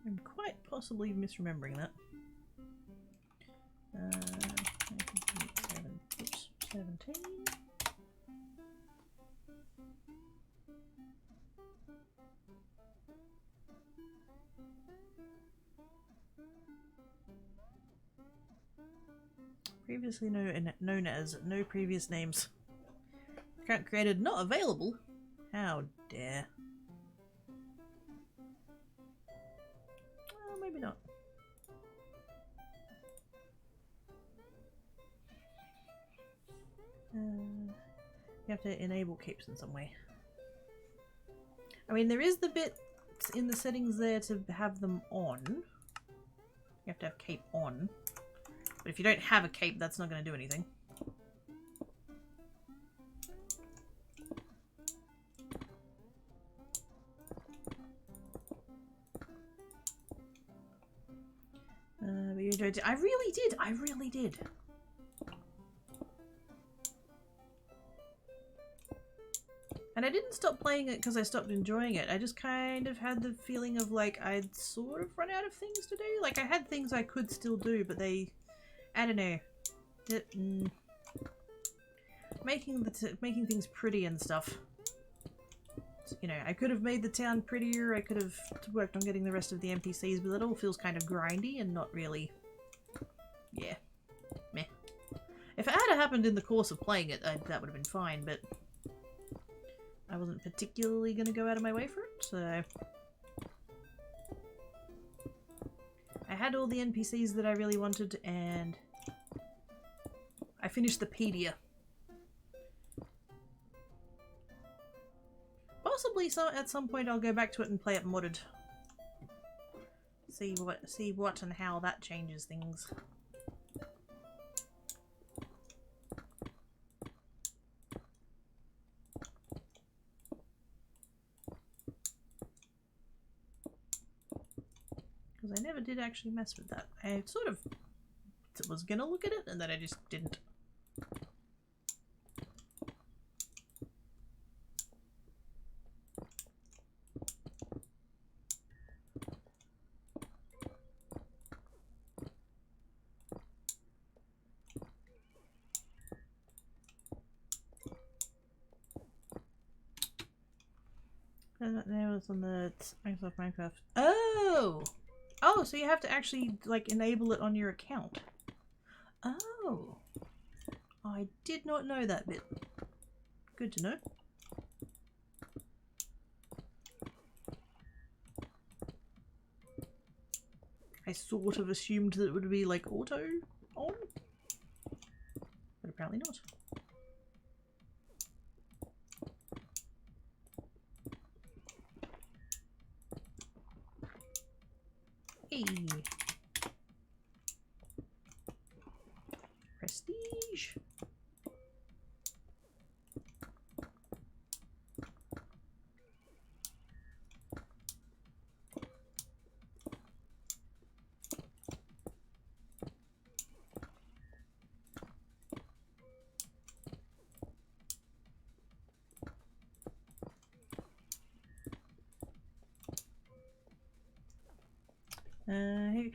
Speaker 1: I'm quite possibly misremembering that. 17. Previously known as no previous names. Account created not available? How dare. Well, maybe not. You have to enable capes in some way. I mean, there is the bit in the settings there to have them on. You have to have cape on. But if you don't have a cape, that's not going to do anything. But you enjoyed it. I really did. I really did. And I didn't stop playing it because I stopped enjoying it. I just kind of had the feeling of like I'd sort of run out of things to do. Like I had things I could still do, but they, I don't know, making things pretty and stuff. You know, I could have made the town prettier. I could have worked on getting the rest of the NPCs, but it all feels kind of grindy and not really. Yeah, meh. If it had happened in the course of playing it, that would have been fine, but I wasn't particularly going to go out of my way for it, so I had all the NPCs that I really wanted, and I finished the pedia. Possibly at some point I'll go back to it and play it modded. See what and how that changes things. Because I never did actually mess with that. I sort of was gonna look at it and then I just didn't. There was on the Microsoft Minecraft. Oh! Oh, so you have to actually, like, enable it on your account. Oh. I did not know that bit. Good to know. I sort of assumed that it would be, like, auto on. But apparently not. Hey. Prestige. Hey,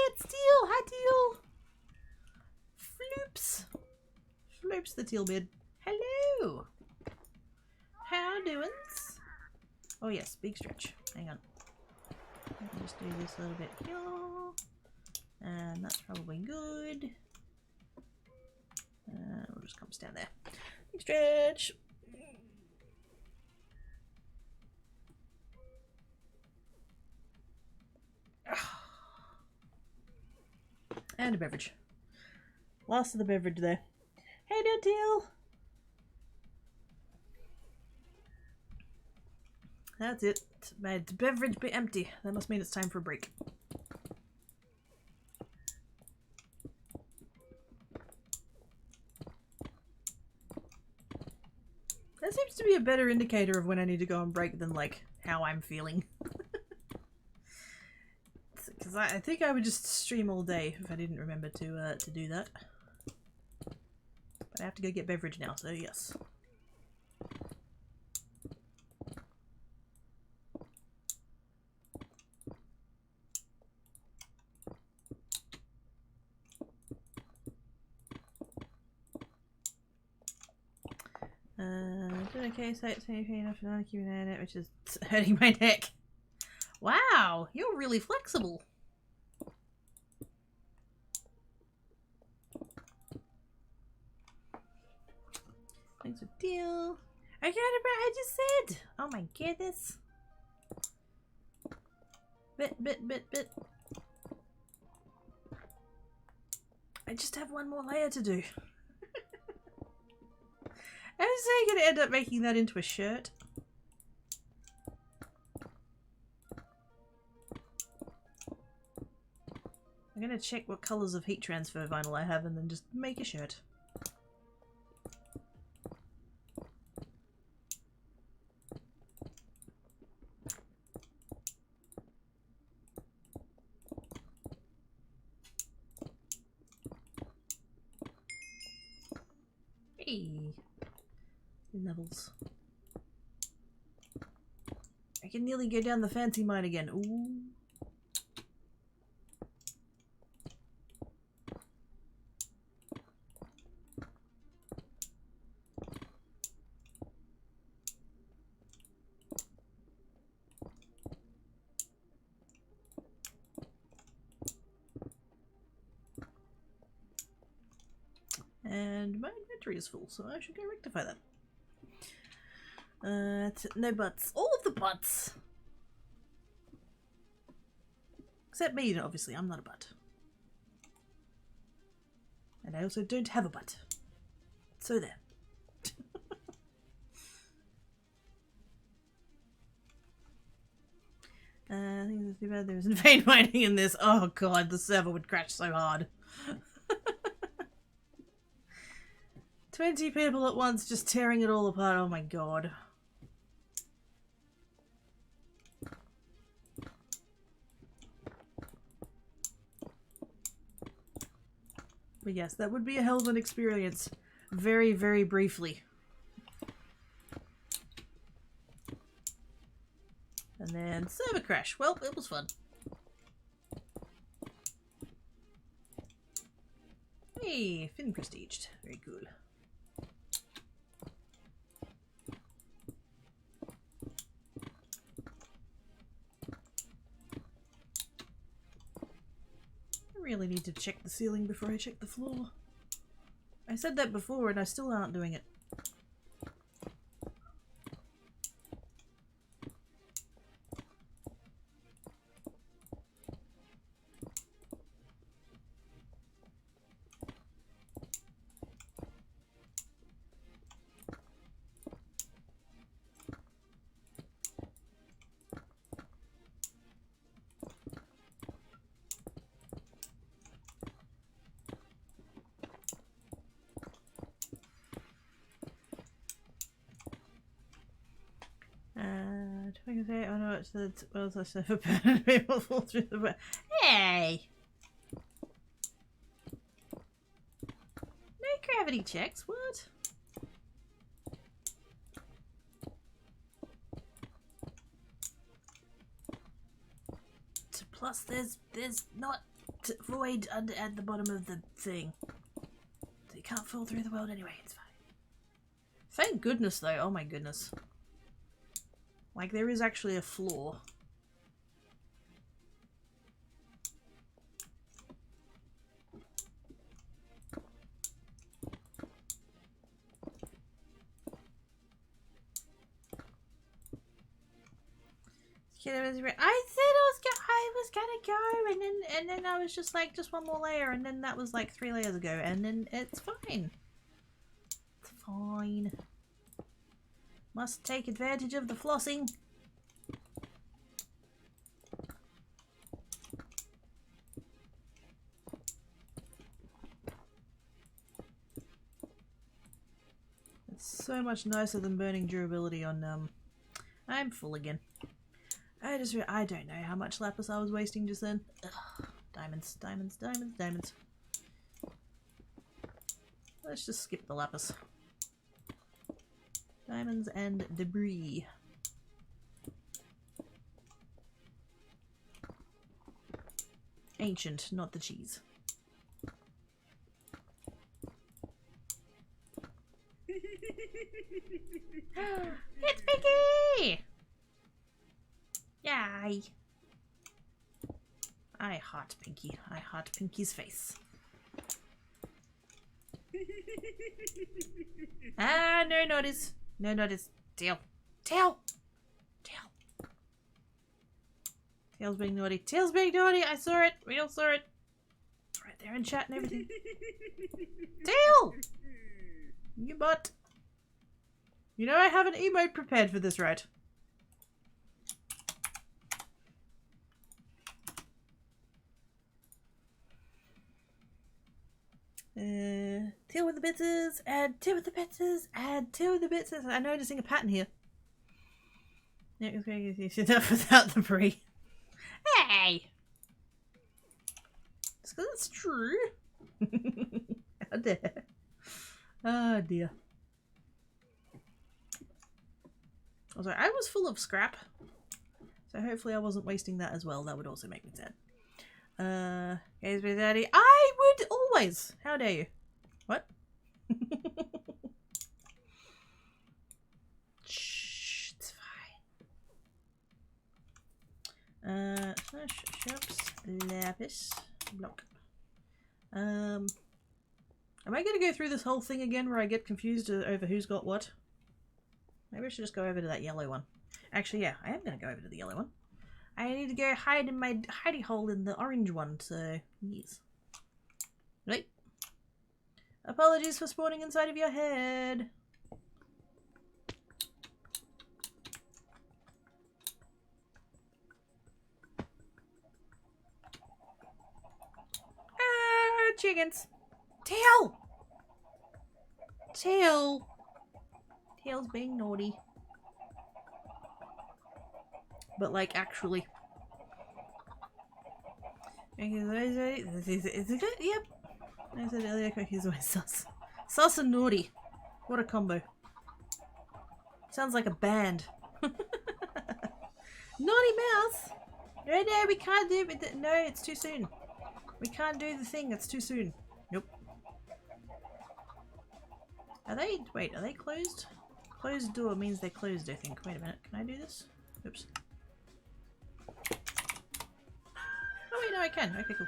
Speaker 1: it's Teal! Hi, Teal! Floops! Floops the Teal bid. Hello! How doings? Oh yes, big stretch. Hang on. Let me just do this a little bit here. And that's probably good. We'll just come stand there. Big stretch! And a beverage. Last of the beverage there. Hey there, Teal! That's it. My beverage be empty. That must mean it's time for a break. That seems to be a better indicator of when I need to go on break than, like, how I'm feeling. Because I think I would just stream all day if I didn't remember to do that. But I have to go get beverage now, so yes. Okay, so it's enough for not keeping an it, which is hurting my neck. Wow, you're really flexible. Thanks for the deal. I got it, I just said. Oh my goodness. Bit. I just have one more layer to do. I was saying I'm gonna end up making that into a shirt. I'm gonna check what colours of heat transfer vinyl I have and then just make a shirt. Hey! Levels. I can nearly go down the fancy mine again. Ooh. And my inventory is full, so I should go rectify that. No butts. All of the butts! Except me, obviously. I'm not a butt. And I also don't have a butt. So there. I think it's too bad there isn't vein mining in this. Oh god, the server would crash so hard. 20 people at once just tearing it all apart. Oh my god. But yes, that would be a hell of an experience. Very, very briefly. And then server crash. Well, it was fun. Hey, Finn prestiged. Very cool. I really need to check the ceiling before I check the floor. I said that before and I still aren't doing it. Oh no, it's the well, I said people fall through the Hey! No gravity checks, what? Plus there's not void under at the bottom of the thing. So you can't fall through the world anyway, it's fine. Thank goodness though, oh my goodness. Like, there is actually a floor. I said I was gonna go, and then I was just like, just one more layer, and then that was like 3 layers ago, and then it's fine. It's fine. Must take advantage of the flossing. It's so much nicer than burning durability on, I'm full again. I don't know how much lapis I was wasting just then. Ugh. Diamonds, diamonds, diamonds, diamonds. Let's just skip the lapis. Diamonds and debris. Ancient, not the cheese. It's Pinky! Yay! I heart Pinky. I heart Pinky's face. Ah, no notice. No notice. Tail. Tail! Tail. Tail's being naughty. Tail's being naughty! I saw it! We all saw it! It's right there in chat and everything. Tail! You butt. You know I have an emote prepared for this, right? Two with the bitters, add two with the bitters, add two with the bitters. I'm noticing a pattern here. Enough without the brie. Hey! Just because it's true. How dare. Oh dear. I was full of scrap. So hopefully I wasn't wasting that as well. That would also make me sad. Gaze with Daddy. I would always! How dare you? What? Shh, it's fine. Shops, lapis, block. Am I gonna go through this whole thing again where I get confused over who's got what? Maybe I should just go over to that yellow one. Actually, yeah, I am gonna go over to the yellow one. I need to go hide in my hidey hole in the orange one, so yes. Right. Apologies for spawning inside of your head. Ah, chickens. Tail! Tail! Tail's being naughty. But like actually. Is it good? Yep. I said earlier cookies always sus. Sus and naughty. What a combo. Sounds like a band. Naughty mouse! No, no, we can't do it. No, it's too soon. We can't do the thing, it's too soon. Nope. Are they? Wait, are they closed? Closed door means they're closed, I think. Wait a minute, can I do this? Oops. Oh wait, no I can. Okay, cool.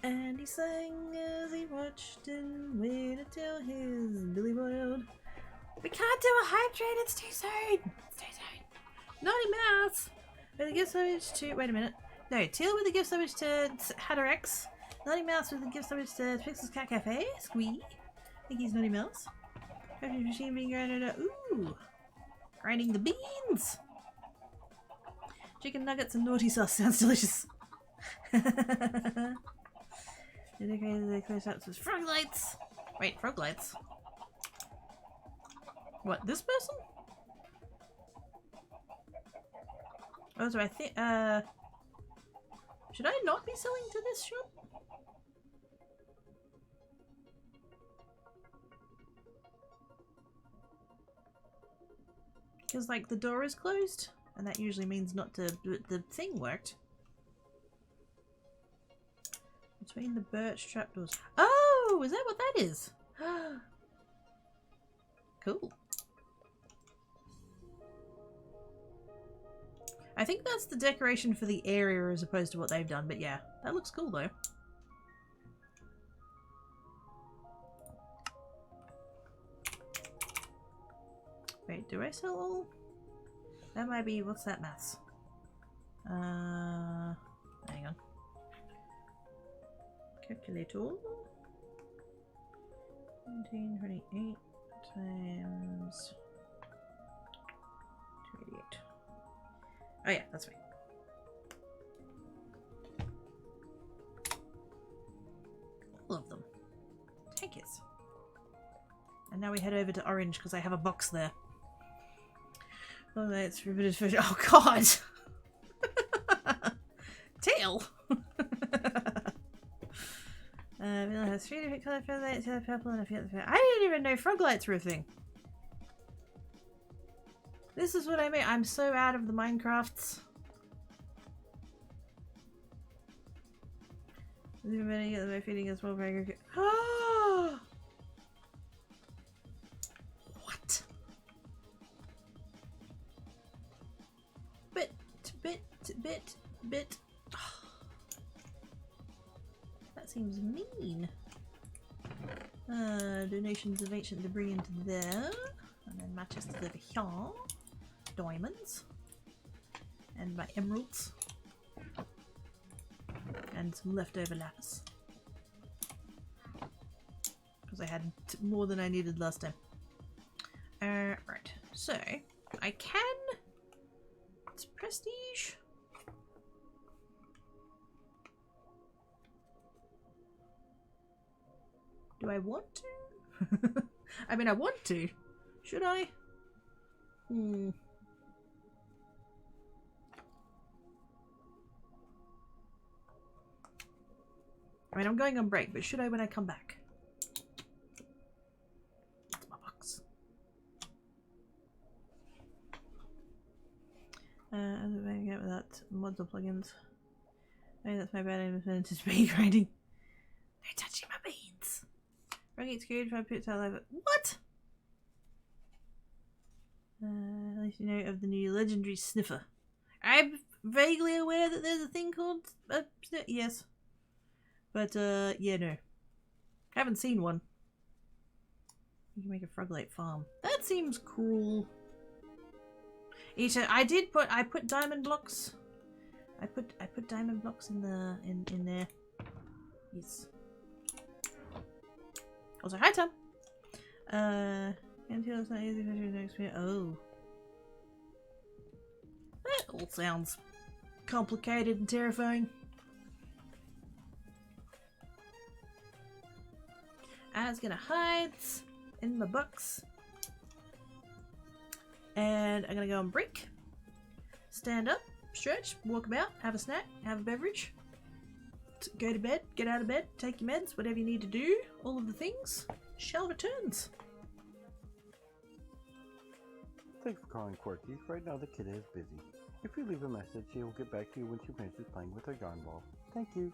Speaker 1: And he sang as he watched and waited till his belly boiled. We can't do a hype train, it's too soon! It's too soon. Naughty mouse! With a gift summage to... Wait a minute. No, Teal with a gift summage to Hatterex. Naughty Mouse with a gift summage to Pixel's Cat Cafe. Squee. I think he's Naughty Mouse. Coffee machine being grinded up. Ooh! Grinding the beans! Chicken nuggets and naughty sauce sounds delicious. Dedicated the close ups with frog lights. Wait, frog lights? What, this person? Oh, so I think, should I not be selling to this shop? Because, like, the door is closed, and that usually means not to, the thing worked. Between the birch trapdoors. Oh, is that what that is? Cool. I think that's the decoration for the area as opposed to what they've done, but yeah, that looks cool though. Wait, do I sell all? That might be, what's that maths? Hang on. Calculator. 1928 times 288. Oh yeah, that's right. All of them. Thank you. And now we head over to Orange because I have a box there. Oh, that's riveted fish. Oh god! Tail! Has 3 different colour frog lights, yellow, purple, and a few other. I didn't even know frog lights were a thing. This is what I mean. I'm so out of the Minecrafts. They're feeding us while we're oh! What? Bit. That seems mean. Donations of ancient debris into there. And then matches to over here. Diamonds. And my emeralds. And some leftover lapis. Because I had more than I needed last time. Right. So, I can... It's prestige. Do I want to? I mean, I want to. Should I? I mean, I'm going on break, but should I when I come back? That's my box. I'm going to get with that. Mods or plugins. Oh, that's my bad. I'm into speed grinding. They're touching my beans. I get screwed if I put it out. What? At least you know of the new legendary sniffer. I'm vaguely aware that there's a thing called yes, but yeah, no, haven't seen one. You can make a frog-lite farm. That seems cool. I put diamond blocks. I put diamond blocks in the in there. Yes. Also, hi Tom. Until it's not easy for you to experience. Oh. That all sounds complicated and terrifying. I was gonna hide in my box. And I'm gonna go on break. Stand up, stretch, walk about, have a snack, have a beverage. Go to bed, get out of bed, take your meds, whatever you need to do. All of the things. Shell returns.
Speaker 2: Thanks for calling Quirky. Right now the kid is busy. If you leave a message, she will get back to you when she finishes playing with her yarn ball. Thank you.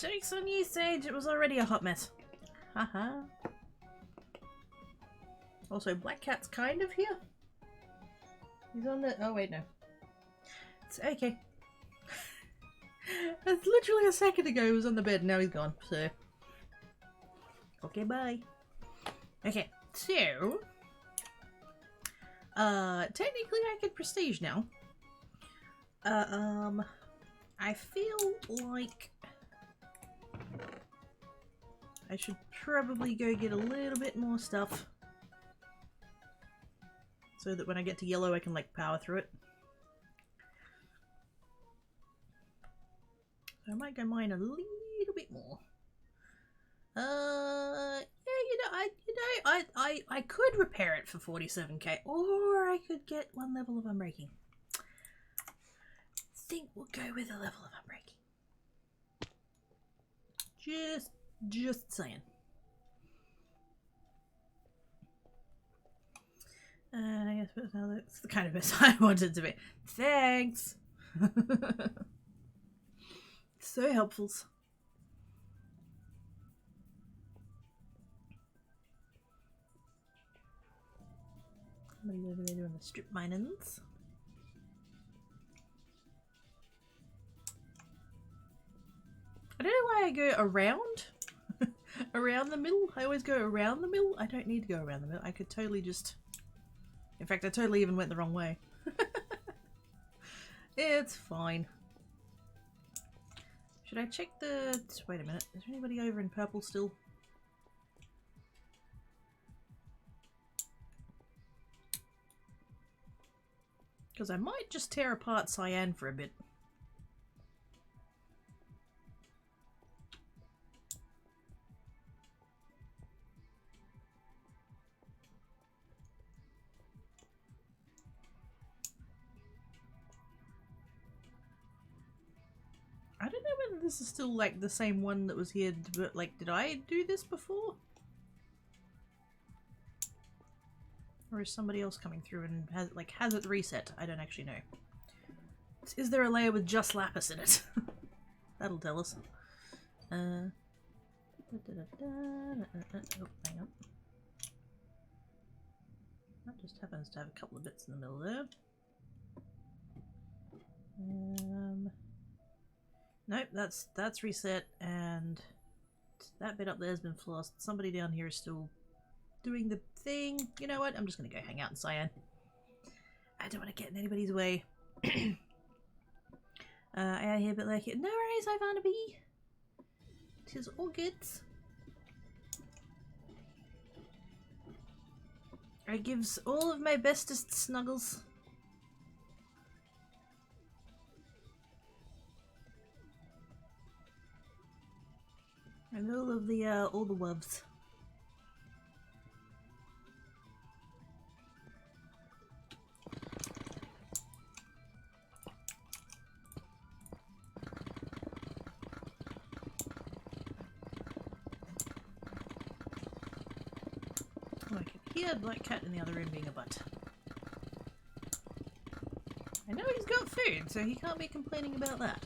Speaker 1: Joke's on you, Sage. It was already a hot mess. Haha. Also, Black Cat's kind of here. He's on the... Oh, wait, no. It's okay. It's literally a second ago he was on the bed and now he's gone, so... Okay, bye. Okay, so... technically I could prestige now. I feel like... I should probably go get a little bit more stuff. So that when I get to yellow I can like power through it. So I might go mine a little bit more. Yeah, I could repair it for 47k, or I could get one level of unbreaking. Think we'll go with a level of unbreaking. Just saying. I guess that's the kind of mess I wanted to be. Thanks. So helpful. Somebody over there doing the strip minings. I don't know why I go around. Around the middle. I always go around the middle. I don't need to go around the middle. I could totally just... In fact, I totally even went the wrong way. It's fine. Should I check the... Wait a minute. Is there anybody over in purple still? Because I might just tear apart cyan for a bit. I don't know whether this is still like the same one that was here, but like, did I do this before? Or is somebody else coming through and has it reset? I don't actually know. Is there a layer with just lapis in it? That'll tell us. Oh, hang on. That just happens to have a couple of bits in the middle there. Nope, that's reset, and that bit up there has been flossed. Somebody down here is still doing the thing. You know what? I'm just gonna go hang out in cyan. I don't want to get in anybody's way. I hear a bit like it. No worries, I found a bee. Tis all good. I gives all of my bestest snuggles. And all the wubs. Oh, I can hear Black Cat in the other room being a butt. I know he's got food, so he can't be complaining about that.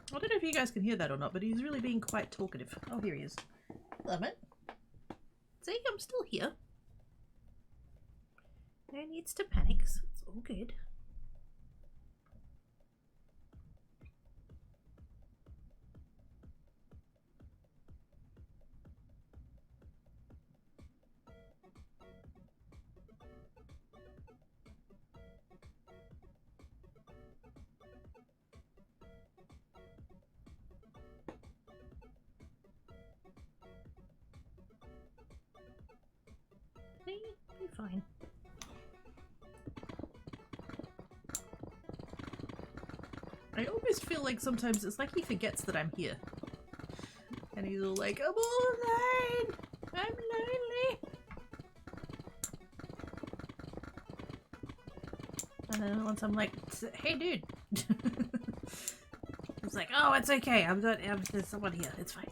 Speaker 1: I don't know if you guys can hear that or not, but he's really being quite talkative. Oh, here he is. Hello, mate. See, I'm still here. No needs to panic, so it's all good. Be fine. I always feel like sometimes it's like he forgets that I'm here. And he's all like, I'm all alone! I'm lonely! And then once I'm like, hey dude, It's like, oh, it's okay. There's someone here. It's fine.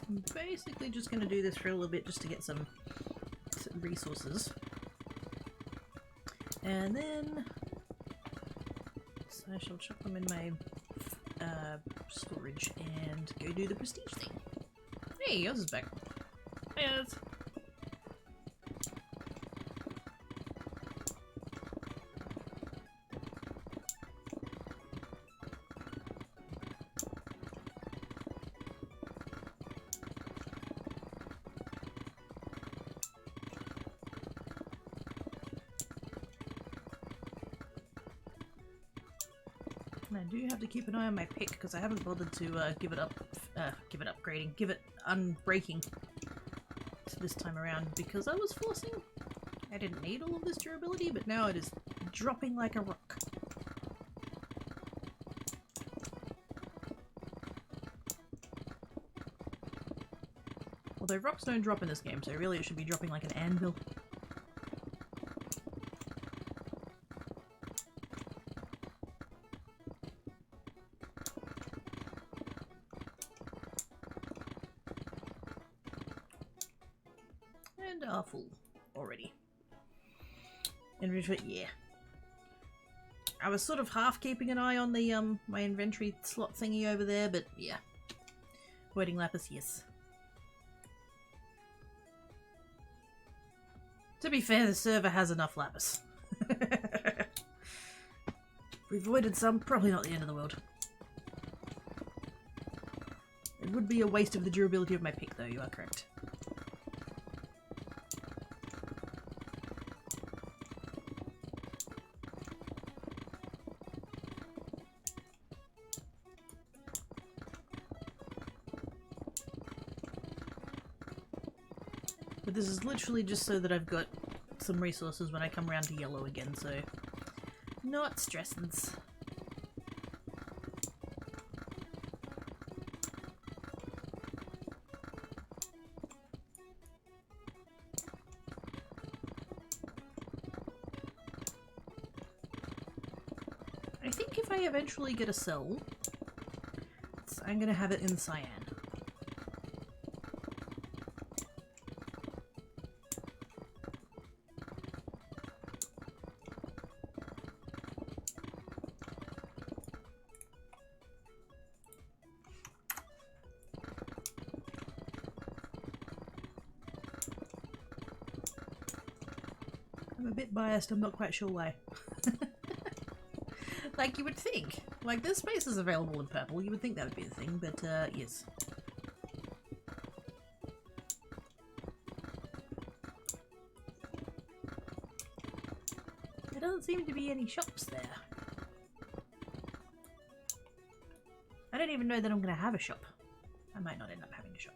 Speaker 1: I'm basically just going to do this for a little bit just to get some resources. And then so I shall chuck them in my storage and go do the prestige thing. Hey, yours is back. Hey, yours. And I do have to keep an eye on my pick because I haven't bothered to give it unbreaking this time around because I was forcing. I didn't need all of this durability, but now it is dropping like a rock. Although rocks don't drop in this game, so really it should be dropping like an anvil. And are full already. Inventory, yeah. I was sort of half keeping an eye on the my inventory slot thingy over there, but yeah. Waiting lapis, yes. To be fair, the server has enough lapis. We avoided some, probably not the end of the world. It would be a waste of the durability of my pick though, you are correct. But this is literally just so that I've got some resources when I come around to yellow again, so not stressing. I think if I eventually get a cell, I'm gonna have it in cyan. I'm a bit biased, I'm not quite sure why. Like you would think. Like this space is available in purple, you would think that would be the thing, but yes. There doesn't seem to be any shops there. I don't even know that I'm going to have a shop. I might not end up having a shop.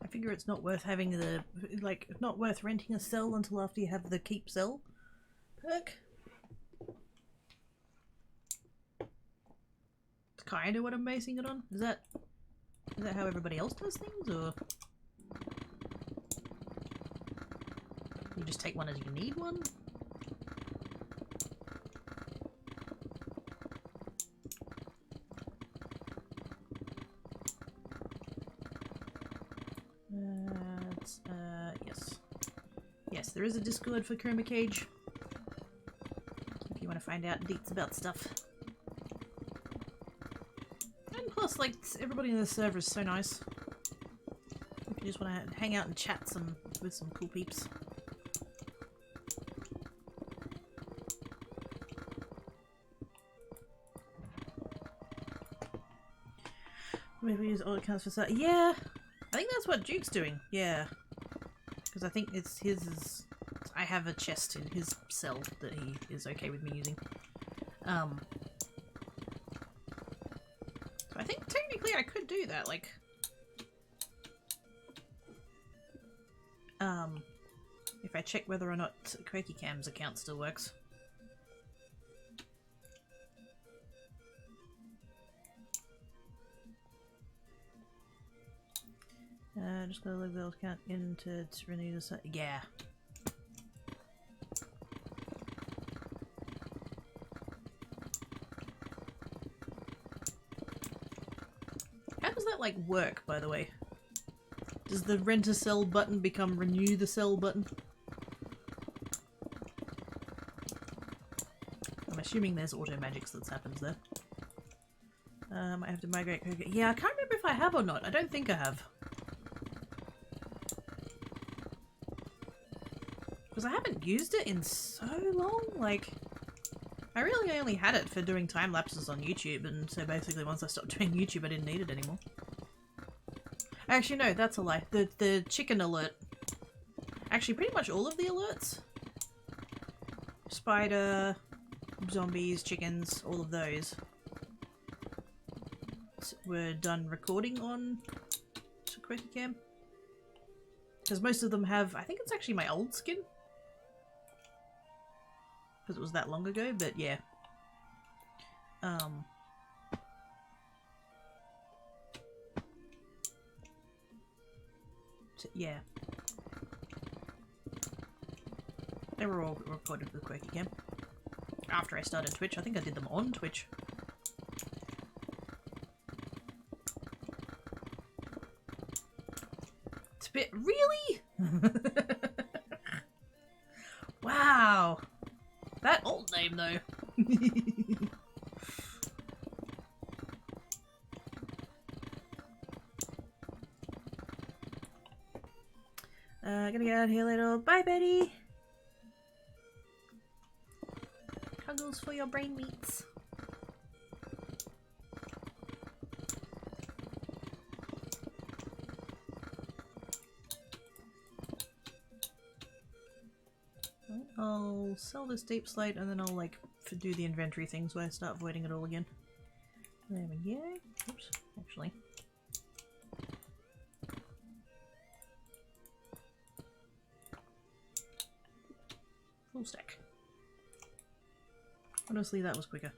Speaker 1: I figure it's not worth having the, like, not worth renting a cell until after you have the keep cell perk. It's kind of what I'm basing it on. Is that how everybody else does things, or you just take one as you need one? Yes. Yes, there is a Discord for Chroma Cage. If you want to find out deets about stuff. And plus, like, everybody in the server is so nice. If you just want to hang out and chat with some cool peeps. Maybe use all accounts for that. Yeah, I think that's what Duke's doing. Yeah, because I think it's his. I have a chest in his cell that he is okay with me using. So I think technically I could do that. Like, if I check whether or not Quakey Cam's account still works. Just gotta log the old account in to renew the site. Yeah. How does that, like, work, by the way? Does the rent a cell button become renew the cell button? I'm assuming there's auto magics that happens there. I have to migrate. Yeah, I can't remember if I have or not. I don't think I have. Because I haven't used it in so long. Like, I really only had it for doing time lapses on YouTube, and so basically once I stopped doing YouTube I didn't need it anymore. Actually no, that's a lie. The chicken alert. Actually pretty much all of the alerts. Spider, zombies, chickens, all of those were done recording on Quakey Cam. Because most of them have, I think it's actually my old skin. Because it was that long ago, but yeah. So, yeah. They were all recorded with Quakey Cam. After I started Twitch. I think I did them on Twitch. It's a bit... Really? Wow. That old name, though. Gonna get out of here later. Bye, Betty. Cuddles for your brain meats. I'll sell this deep slate and then I'll like do the inventory things where I start voiding it all again. There we go. Oops, actually. Full stack. Honestly, that was quicker.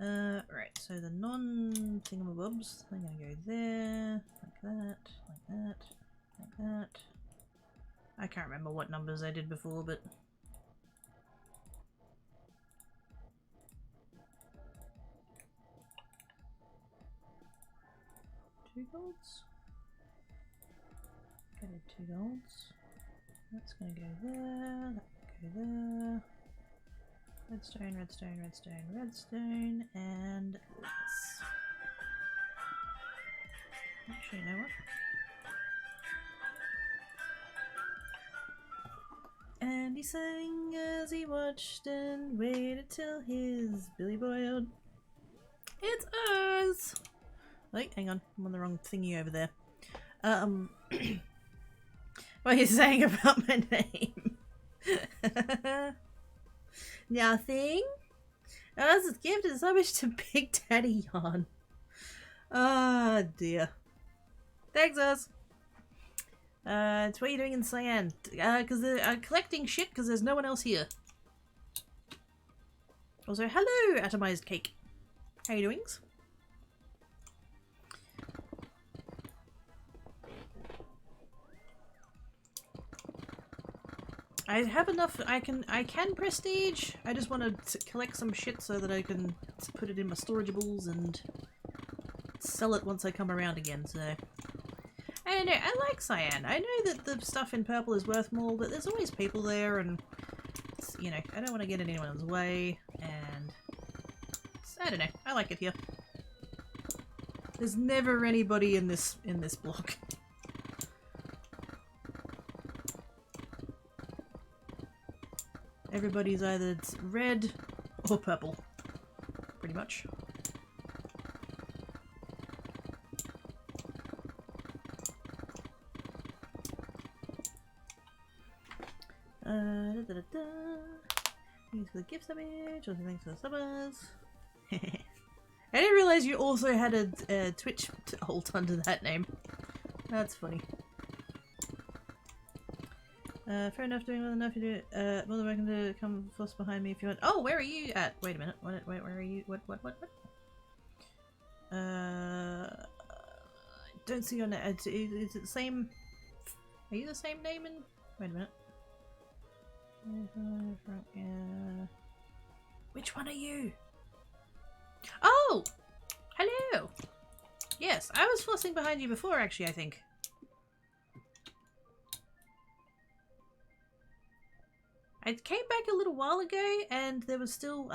Speaker 1: Right, so the non-thingamabobs, they're gonna go there, like that, like that, like that. I can't remember what numbers I did before, but... Two golds? Go to 2 golds. That's gonna go there, that can go there. Redstone, redstone, redstone, redstone, and this. Actually, you know what? And he sang as he watched and waited till his billy boiled. It's us! Wait, hang on, I'm on the wrong thingy over there. What are you saying about my name? Nothing. As a gift is so much to Big Daddy Yarn. Ah, dear. Thanks, us. It's what you're doing in Cyan. Because they're collecting shit because there's no one else here. Also, hello, Atomized Cake. How you doings? I have enough. I can prestige. I just want to collect some shit so that I can put it in my storageables and sell it once I come around again. So I don't know. I like Cyan. I know that the stuff in purple is worth more, but there's always people there, and you know, I don't want to get in anyone's way. And I don't know. I like it here. There's never anybody in this block. Everybody's either red or purple, pretty much. Da-da-da. Thanks for the gift subbage. Also thanks for the subbers. I didn't realize you also had a Twitch alt under that name. That's funny. Fair enough, doing well enough. You do it. More than welcome to come force behind me if you want. Oh, where are you at? Wait a minute. Wait, where are you? What? I don't see your name. Is it the same? Are you the same name in? Wait a minute. Which one are you? Oh! Hello! Yes, I was forcing behind you before, actually, I think. I came back a little while ago, and there was still,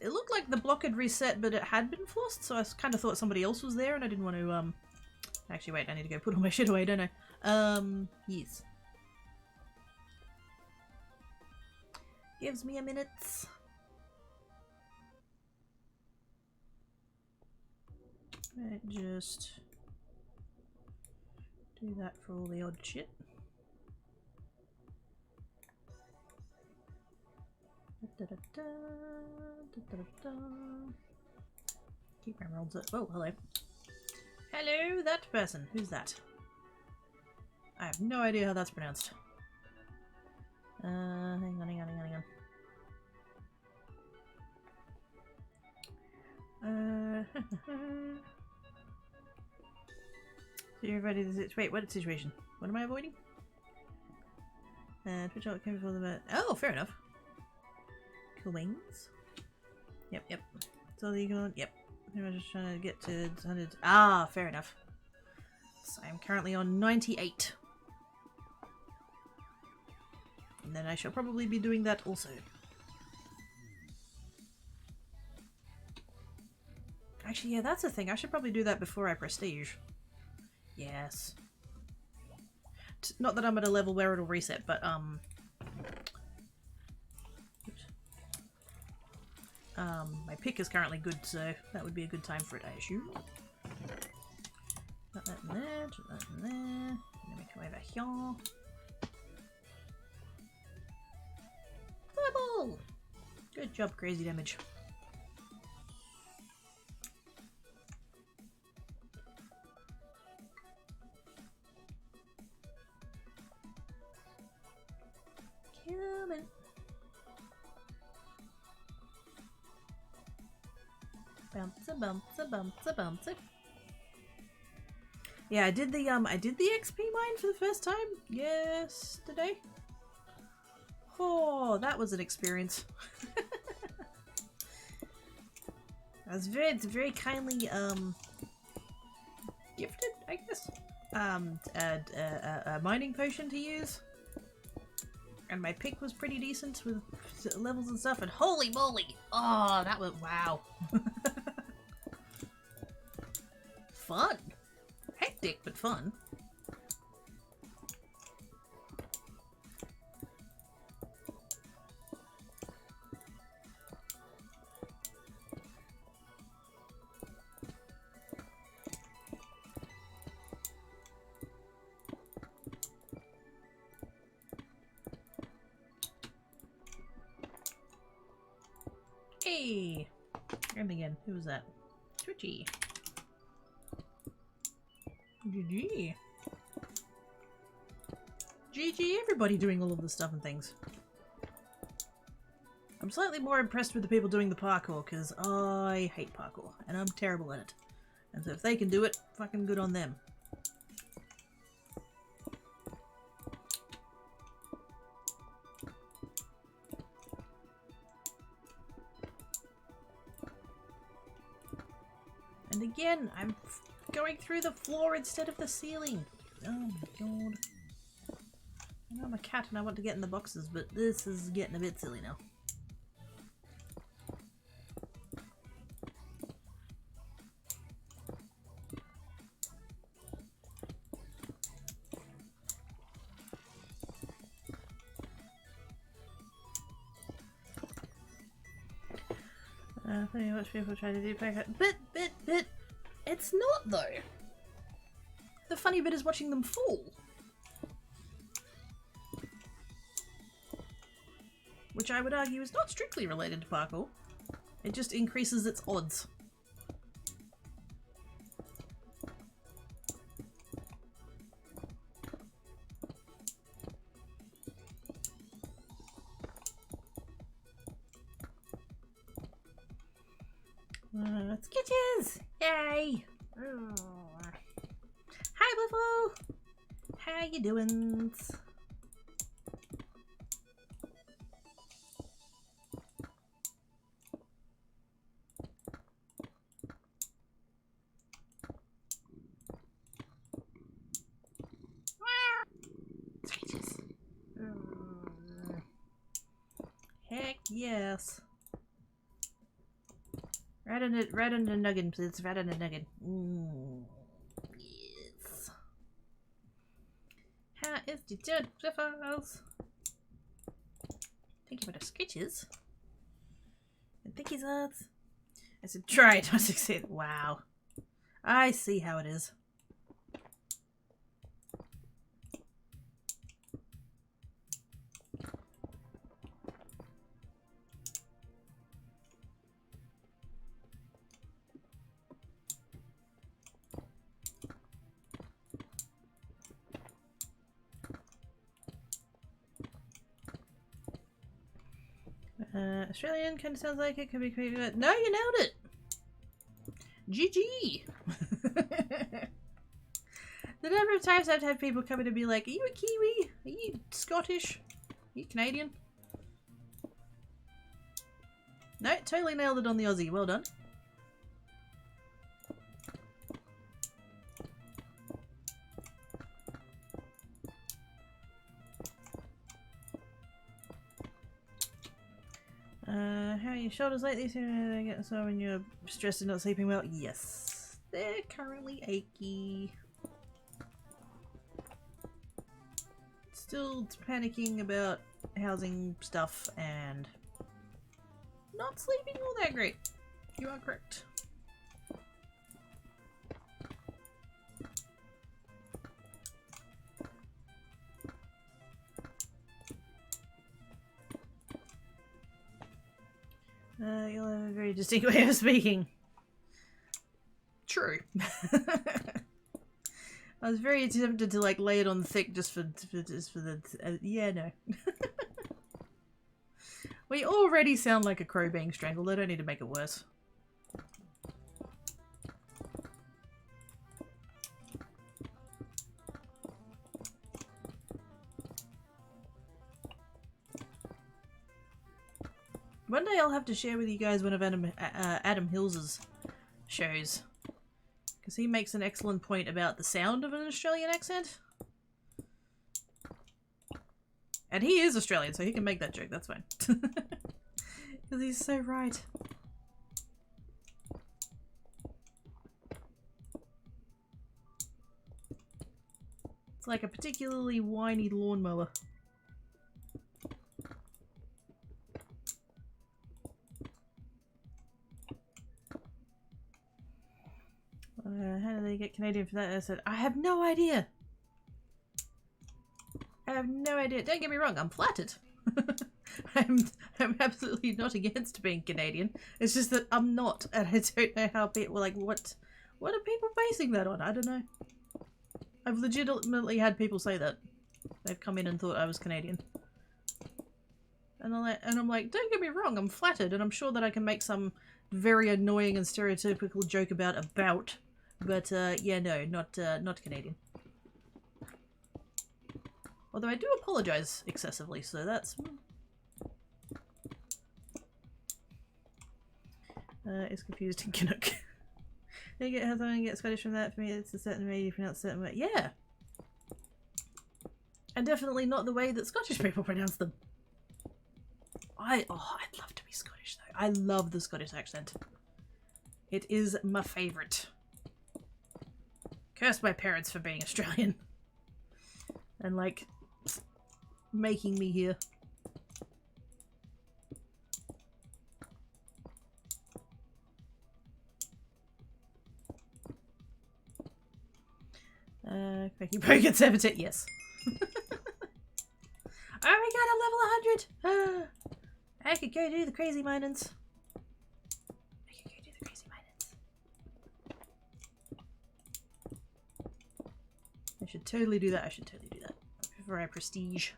Speaker 1: it looked like the block had reset, but it had been forced, so I kind of thought somebody else was there, and I didn't want to, actually, wait, I need to go put all my shit away, don't I? Yes. Gives me a minute. Right, just do that for all the odd shit. Keep my rolls up. Oh, hello. Hello, that person. Who's that? I have no idea how that's pronounced. Hang on. So you're ready to wait, what situation? What am I avoiding? Twitch out came before the oh, fair enough. Cool wings. Yep. So you going, yep. I'm just trying to get to 100. Ah, fair enough. So I'm currently on 98. And then I shall probably be doing that also. Actually, yeah, that's the thing. I should probably do that before I prestige. Yes. Not that I'm at a level where it'll reset, but, my pick is currently good, so that would be a good time for it, I assume. Put that in there, put that in there. And then we come over here. Fireball! Good job, crazy damage. Coming. Bounce. Yeah, I did the XP mine for the first time yesterday. Oh, that was an experience. It's very kindly gifted, I guess. A mining potion to use. And my pick was pretty decent with levels and stuff, and holy moly! Oh, that was wow. Fun. Hectic, but fun. Hey! And again, who was that? Twitchy. GG. GG, everybody doing all of the stuff and things. I'm slightly more impressed with the people doing the parkour, because I hate parkour, and I'm terrible at it. And so if they can do it, fucking good on them. And again, I'm going through the floor instead of the ceiling. Oh my god. I know I'm a cat and I want to get in the boxes, but this is getting a bit silly now. Funny much people try to do back, but it's not though. The funny bit is watching them fall. which I would argue is not strictly related to parkour. It just increases its odds. Sketches! Yay! Oh. Hi, Buffalo! How you doing? Sketches! Heck yes! Right on the noggin, please. Right on the noggin. Yes. How is the dirt Buffaloes? Thank you for the sketches. And thank you, Zods. I said, try it, not succeed. Wow. I see how it is. Australian kind of sounds like it could be creepy, but no, you nailed it. GG. The number of times I've had people come in and be like, "Are you a Kiwi? Are you Scottish? Are you Canadian?" No, totally nailed it on the Aussie. Well done. How are your shoulders lately? They get sore when you're stressed and not sleeping well? Yes. They're currently achy. Still panicking about housing stuff and not sleeping all that great. You are correct. You'll have a very distinct way of speaking. True. I was very tempted to like lay it on thick just for the yeah, no. We already sound like a crow being strangled. I don't need to make it worse. One day I'll have to share with you guys one of Adam Hills's shows. Because he makes an excellent point about the sound of an Australian accent. And he is Australian, so he can make that joke, that's fine. Because he's so right. It's like a particularly whiny lawnmower. How do they get Canadian for that? I said, I have no idea. I have no idea. Don't get me wrong, I'm flattered. I'm absolutely not against being Canadian. It's just that I'm not, and I don't know how people like what are people basing that on? I don't know. I've legitimately had people say that. They've come in and thought I was Canadian. And I'm like, don't get me wrong, I'm flattered, and I'm sure that I can make some very annoying and stereotypical joke about. But yeah, no, not Canadian. Although I do apologise excessively, so that's... it's confused in Canuck. You get how someone gets Scottish from that. For me, it's a certain way you pronounce a certain way. Yeah! And definitely not the way that Scottish people pronounce them. I'd love to be Scottish, though. I love the Scottish accent. It is my favourite. Curse my parents for being Australian. And, like, making me here. Cracky Broken 17, yes. Oh my god, I'm level 100! I could go do the crazy minings. I should totally do that. For our prestige.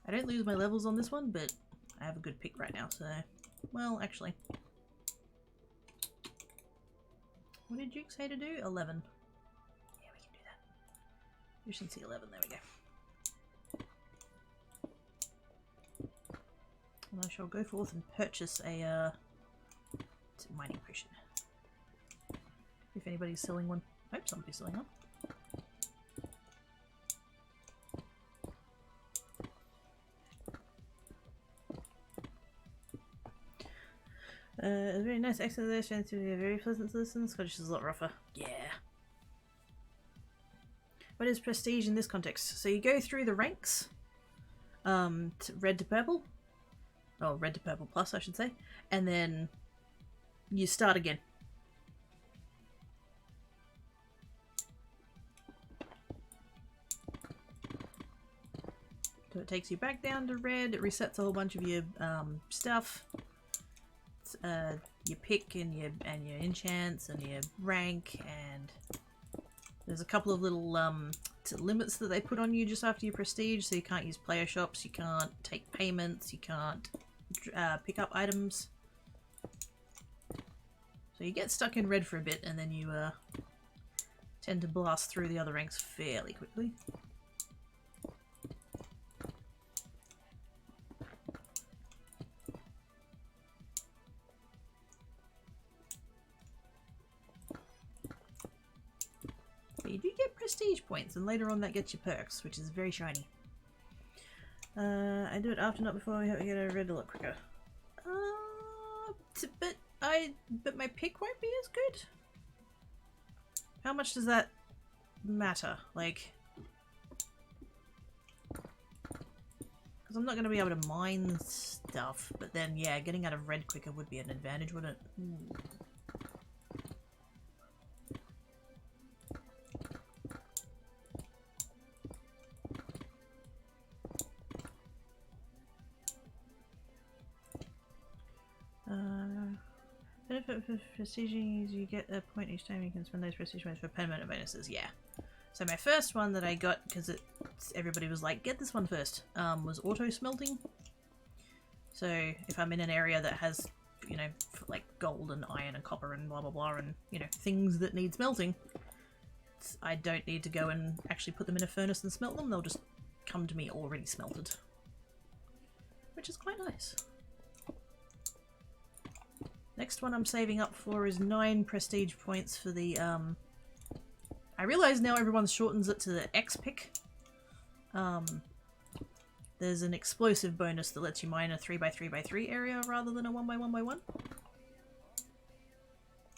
Speaker 1: I don't lose my levels on this one, but I have a good pick right now, so... Well, actually. What did Duke say to do? 11. Yeah, we can do that. Efficiency 11, there we go. And I shall go forth and purchase a mining potion. If anybody's selling one. I hope somebody's selling one. A very nice explanation to be a very pleasant to listen. Scottish is a lot rougher. Yeah. What is prestige in this context? So you go through the ranks, red to purple. Oh, red to purple plus, I should say. And then you start again. So it takes you back down to red. It resets a whole bunch of your stuff. Your pick and your enchants and your rank, and there's a couple of little limits that they put on you just after your prestige, so you can't use player shops, you can't take payments, you can't pick up items. So you get stuck in red for a bit, and then you tend to blast through the other ranks fairly quickly. But you do get prestige points, and later on that gets you perks, which is very shiny. I do it after, not before. We have to get a red a lot quicker. But my pick won't be as good. How much does that matter? Like, because I'm not going to be able to mine stuff, but then yeah, getting out of red quicker would be an advantage, wouldn't it? Ooh. Benefit for prestiging is you get a point each time you can spend those prestige points for permanent bonuses. Yeah. So my first one that I got, because everybody was like, get this one first, was auto smelting. So if I'm in an area that has, you know, like gold and iron and copper and blah blah blah and, you know, things that need smelting, I don't need to go and actually put them in a furnace and smelt them. They'll just come to me already smelted, which is quite nice. Next one I'm saving up for is 9 prestige points for the, I realise now everyone shortens it to the X pick. There's an explosive bonus that lets you mine a 3x3x3 area rather than a 1x1x1.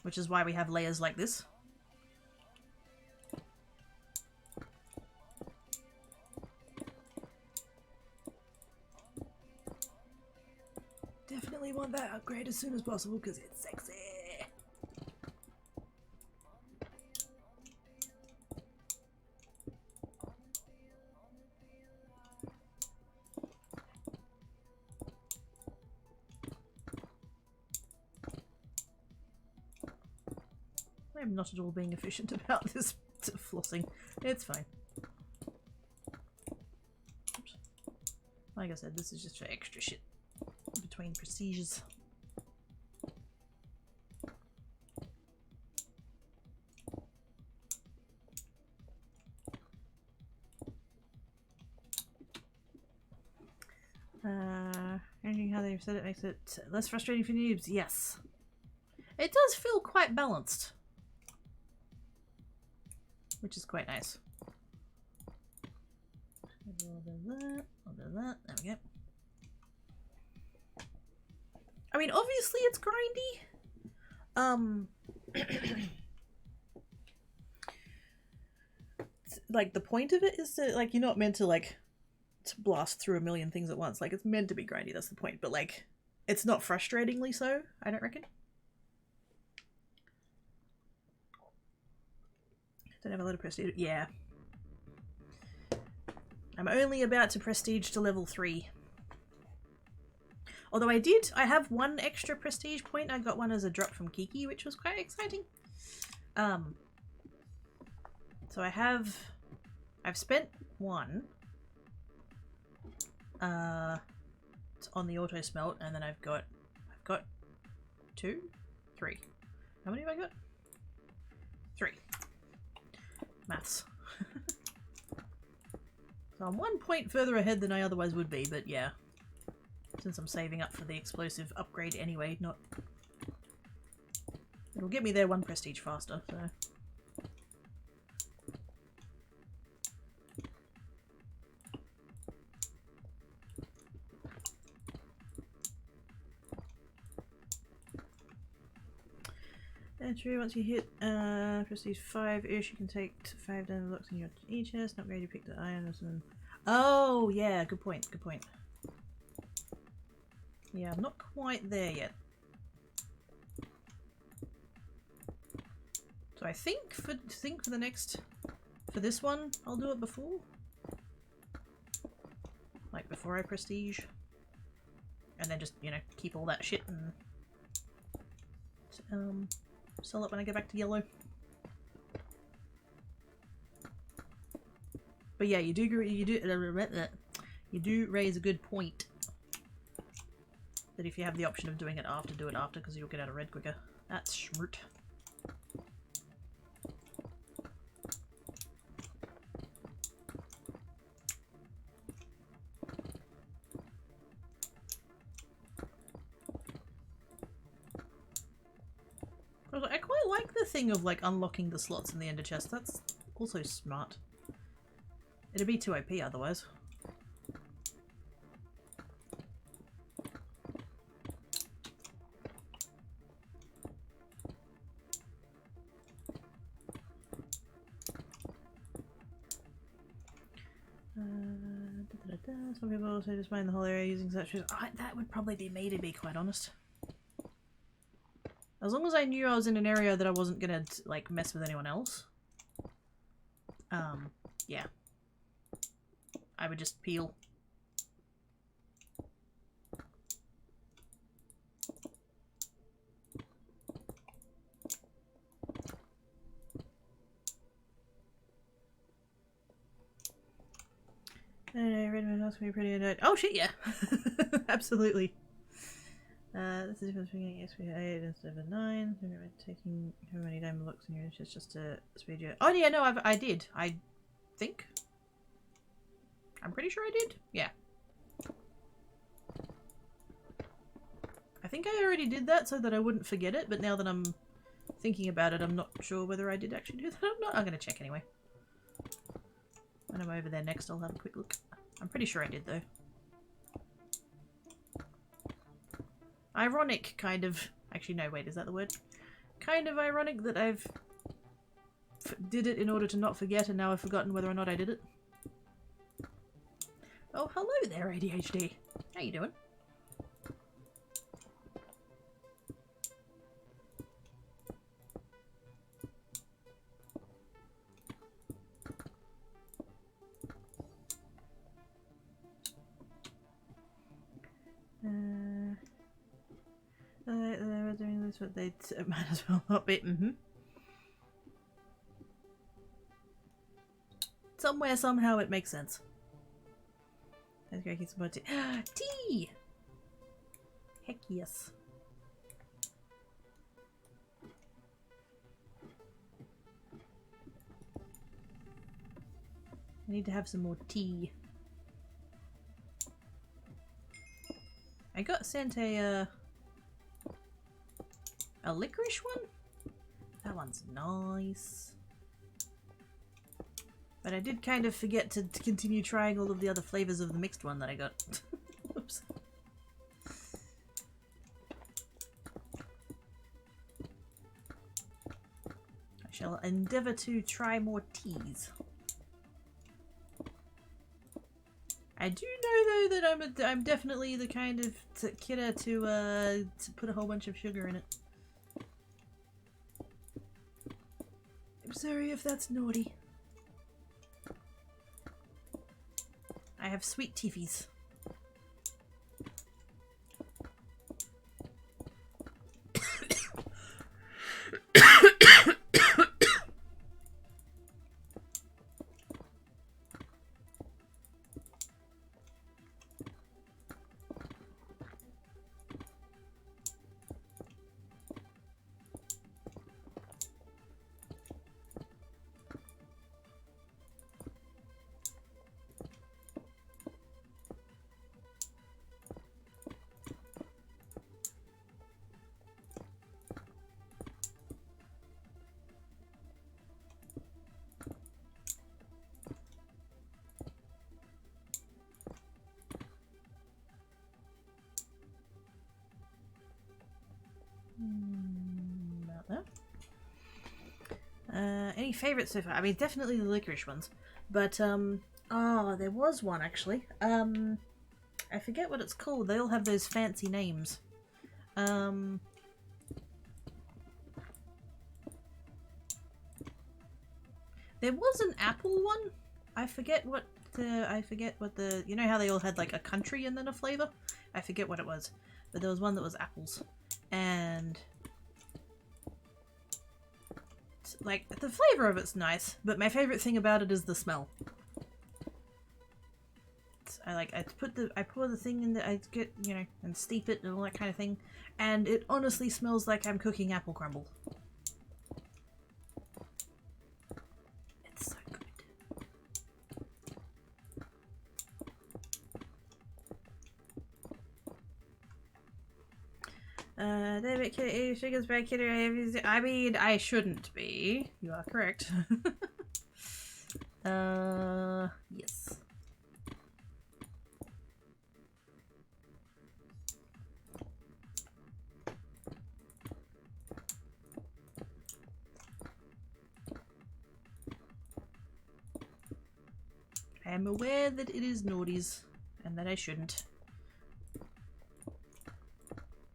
Speaker 1: Which is why we have layers like this. Definitely want that upgrade as soon as possible because it's sexy. I'm not at all being efficient about this flossing. It's fine. Oops. Like I said, this is just for extra shit between procedures. Anything how they've said it makes it less frustrating for noobs. Yes. It does feel quite balanced, which is quite nice. A little bit of that, a little bit of that. There we go. I mean, obviously it's grindy. Like, the point of it is to, like, you're not meant to, like, to blast through a million things at once. Like, it's meant to be grindy, that's the point. But, like, it's not frustratingly so, I don't reckon. Don't have a lot of prestige. Yeah. I'm only about to prestige to level 3. Although I have one extra prestige point. I got one as a drop from Kiki, which was quite exciting. So I've spent one on the auto smelt, and then I've got 2, 3. How many have I got? 3. Maths. So I'm 1 point further ahead than I otherwise would be, but yeah. Since I'm saving up for the explosive upgrade anyway, it'll get me there 1 prestige faster, so. True, once you hit prestige 5-ish, you can take 5 damage blocks in your E-chest, and upgrade you pick the iron. Oh, yeah, good point, good point. Yeah, I'm not quite there yet. So I think for the next, for this one, I'll do it before. Like before I prestige. And then just, you know, keep all that shit and sell it when I get back to yellow. But yeah, you do raise a good point. That if you have the option of doing it after, do it after, because you'll get out of red quicker. That's smart. I quite like the thing of like unlocking the slots in the ender chest. That's also smart. It'd be too OP otherwise. Some people also just mine the whole area using such as that would probably be me, to be quite honest. As long as I knew I was in an area that I wasn't gonna like mess with anyone else. Yeah. I would just peel. Redmond house can be pretty annoyed. Oh shit, yeah. Absolutely. This is difference between XP 8 instead of 9. Taking how many diamond blocks in your inches just to speed you. Oh yeah, no, I did. I think. I'm pretty sure I did. Yeah. I think I already did that so that I wouldn't forget it, but now that I'm thinking about it, I'm not sure whether I did actually do that. I'm gonna check anyway. When I'm over there next, I'll have a quick look. I'm pretty sure I did, though. Ironic, kind of. Actually, no, wait, is that the word? Kind of ironic that I've did it in order to not forget, and now I've forgotten whether or not I did it. Oh, hello there, ADHD. How you doing? They were doing this, but they might as well not be. Somewhere, somehow, it makes sense. Let's go get some more tea. Tea! Heck yes. I need to have some more tea. I got sent a licorice one? That one's nice. But I did kind of forget to continue trying all of the other flavors of the mixed one that I got. Whoops. I shall endeavour to try more teas. I do know though that I'm definitely the kind of kidder to put a whole bunch of sugar in it. I'm sorry if that's naughty. I have sweet teefies. any favorites so far. I mean, definitely the licorice ones. But, oh, there was one, actually. I forget what it's called. They all have those fancy names. There was an apple one. I forget what the, you know how they all had like a country and then a flavor? I forget what it was. But there was one that was apples. And like the flavor of it's nice, but my favorite thing about it is the smell. I pour the thing in I get, you know, and steep it and all that kind of thing, and it honestly smells like I'm cooking apple crumble. It's so good. David Kidder, Sugar's by Kidder. I mean, I shouldn't be. You are correct. Yes. I am aware that it is naughties and that I shouldn't.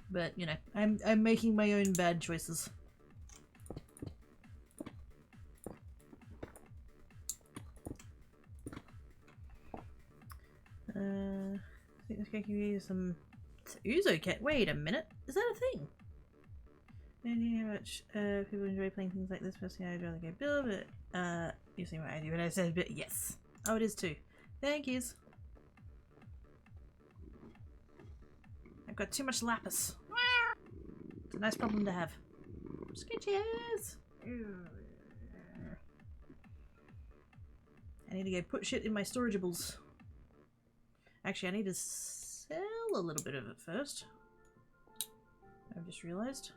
Speaker 1: But, you know, I'm making my own bad choices. I think this guy can use some Uzo cat. Wait a minute, is that a thing? I don't know how much people enjoy playing things like this. Personally, I'd rather go Bill, but you see what I do when I said but yes. Oh, it is too. Thank yous. I've got too much lapis. It's a nice problem to have. Sketches! I need to go put shit in my storageables. Actually, I need to sell a little bit of it first. I've just realised.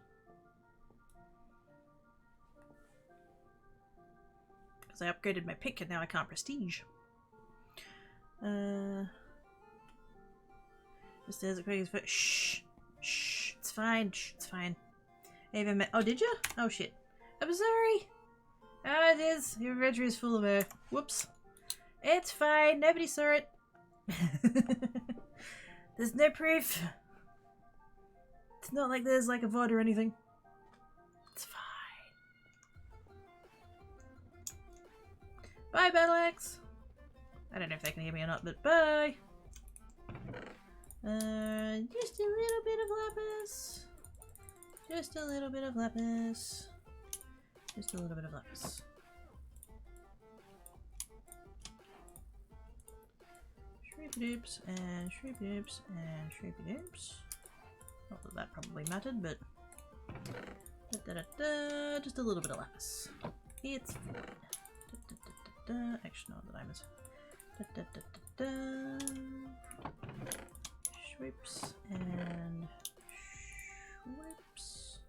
Speaker 1: Because I upgraded my pick and now I can't prestige. Just as it quick as shh. Shh. It's fine. Shh. It's fine. I even met. Oh, did you? Oh, shit. I'm sorry. Ah, it is. Your inventory is full of air. Whoops. It's fine. Nobody saw it. There's no proof. It's not like there's like a VOD or anything. It's fine. Bye, Battleaxe. I don't know if they can hear me or not, but bye. Just a little bit of lapis. Just a little bit of lapis. Just a little bit of lapis. Shreepy-doops and shreepy-doops and shreepy-doops. Not that that probably mattered, but just a little bit of lapis. It's fine. Actually, no, the diamonds. Shwipes and shwipes.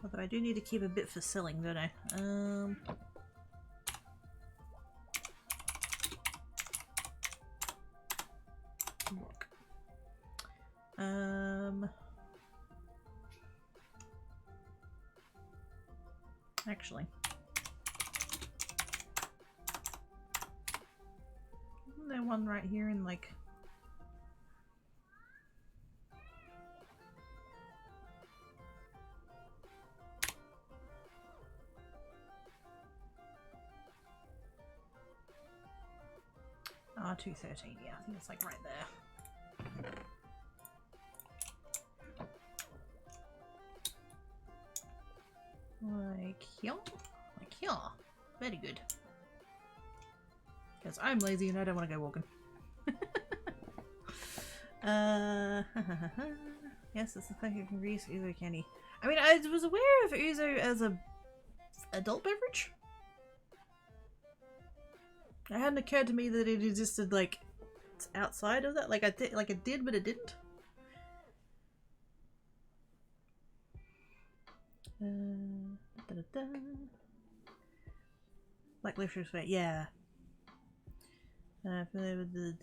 Speaker 1: Although I do need to keep a bit for selling, don't I? Look. Actually. Isn't there one right here in like... R213, yeah, I think it's like right there. Like here? Like here. Very good. Because I'm lazy and I don't want to go walking. Yes, it's the thing you can reuse Uzo candy. I mean, I was aware of Uzo as a adult beverage. It hadn't occurred to me that it existed like outside of that. Like it did, but it didn't. Like licorice, yeah. Familiar with the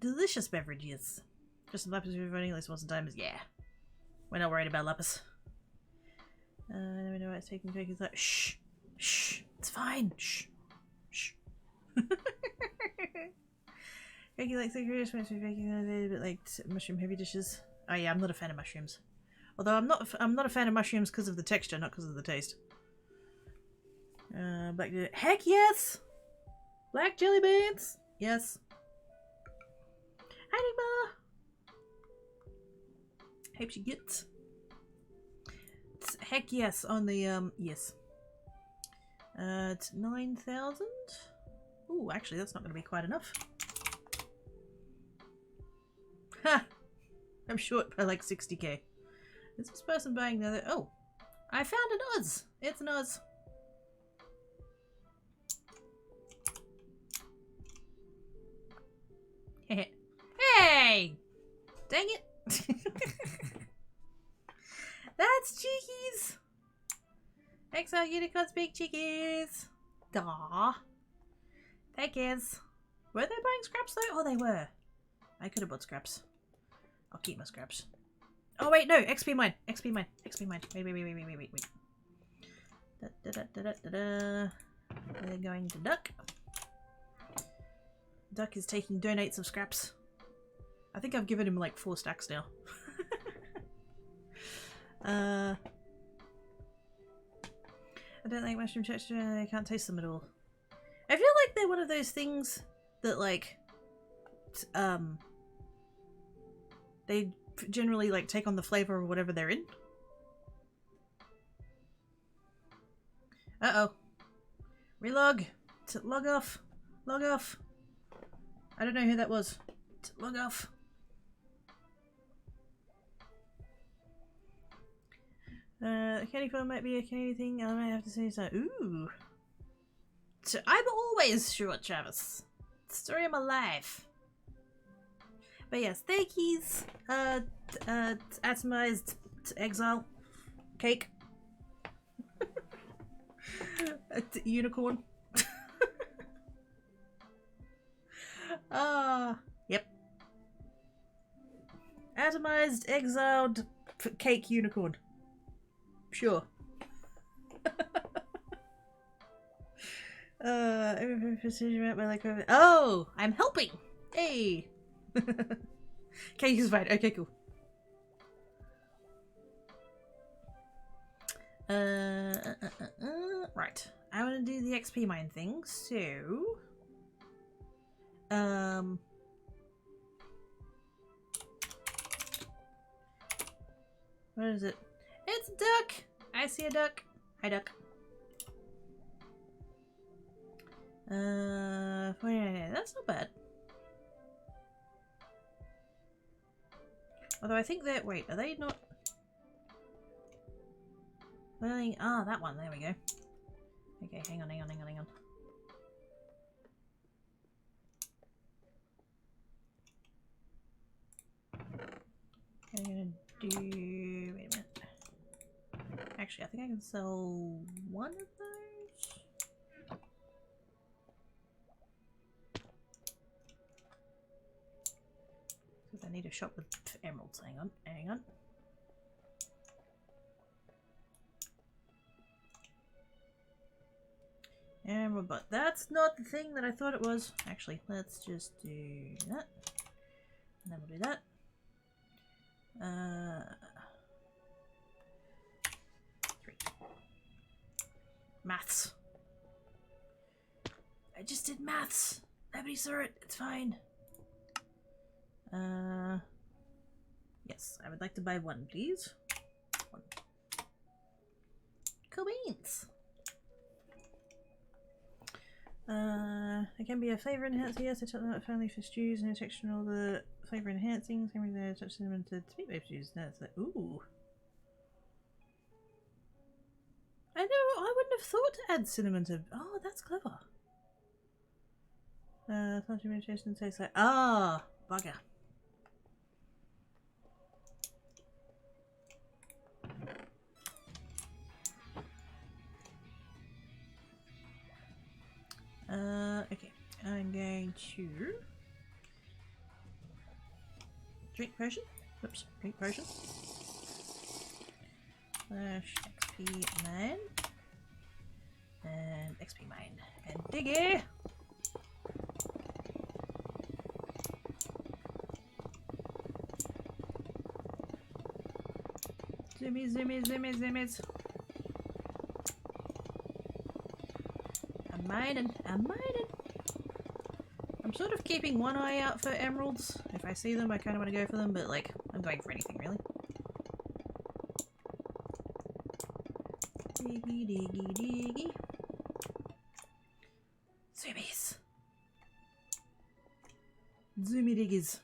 Speaker 1: delicious beverages. Just some lapis we're running at least once in time is yeah. We're not worried about lapis. I don't know why it's taking pictures like shh. Shh. It's fine. Shh. Shh. Making like thicker makes me making a bit like mushroom heavy dishes. Oh yeah, I'm not a fan of mushrooms. Although I'm not a fan of mushrooms because of the texture, not because of the taste. Black heck yes! Black jelly beans! Yes. Anima! Hope she gets. Heck yes on the yes. It's 9,000. Ooh, actually that's not gonna be quite enough. Ha! I'm short by like 60k. Is this person buying the other? Oh! I found an Oz! It's an Oz. Hey! Dang it! That's cheekies! Exile unicorns, big cheekies! Aww. Thank yous. Were they buying scraps though? Oh, they were. I could have bought scraps. I'll keep my scraps. Oh wait, no! XP mine! XP mine! XP mine! Wait. Da. They're going to Duck. Duck is taking donates of scraps. I think I've given him like 4 stacks now. I don't like mushroom texture. I can't taste them at all. I feel like they're one of those things that like they generally like take on the flavor of whatever they're in. Uh-oh. Relog. Log off. Log off. I don't know who that was. Log off. Candy phone might be a Canadian thing. I might have to say so. Ooh. So I'm always short, Travis. Story of my life. But yes, thankies. Atomized exile cake. Unicorn. Yep. Atomized exiled cake unicorn. Sure. Oh, I'm helping. Hey. Cake is fine. Okay, cool. Right. I want to do the XP mine thing, so what is it? It's a duck! I see a duck. Hi, duck. 49. That's not bad. Although I think that, wait, are they not? Well, ah, that one. There we go. Okay, hang on. I'm gonna do. Wait a minute. Actually, I think I can sell one of those. Because I need a shop with emeralds. Hang on. Emerald, but that's not the thing that I thought it was. Actually, let's just do that. And then we'll do that. Maths. I just did maths. Nobody saw it. It's fine. Yes, I would like to buy one, please. One. Cool beans. It can be a flavor enhancer. Yes, I took them out family for stews and texture and all the flavor enhancing. Same with the touch cinnamon to meat-based stews. That's like, ooh. I know, I wouldn't have thought to add cinnamon to. Oh, that's clever. Sometimes meditation tastes like. Ah, bugger. Okay, I'm going to drink potion. Oops, drink potion. Slash XP man. And XP mine. And diggy! Zoomies. I'm mining. I'm sort of keeping one eye out for emeralds. If I see them, I kind of want to go for them, but like, I'm going for anything, really. Diggy. Zoomies. Zoomy diggies.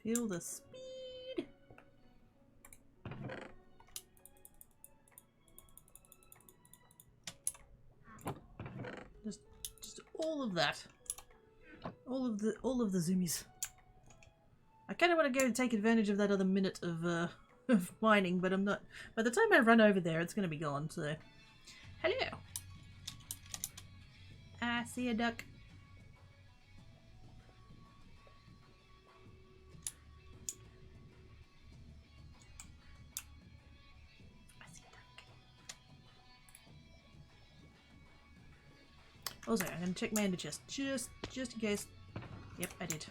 Speaker 1: Feel the speed. Just all of that. All of the zoomies. I kind of want to go and take advantage of that other minute of mining, but I'm not. By the time I run over there, it's going to be gone. So, hello. I see a duck. Also, I'm going to check my ender chest, just in case. Yep, I did.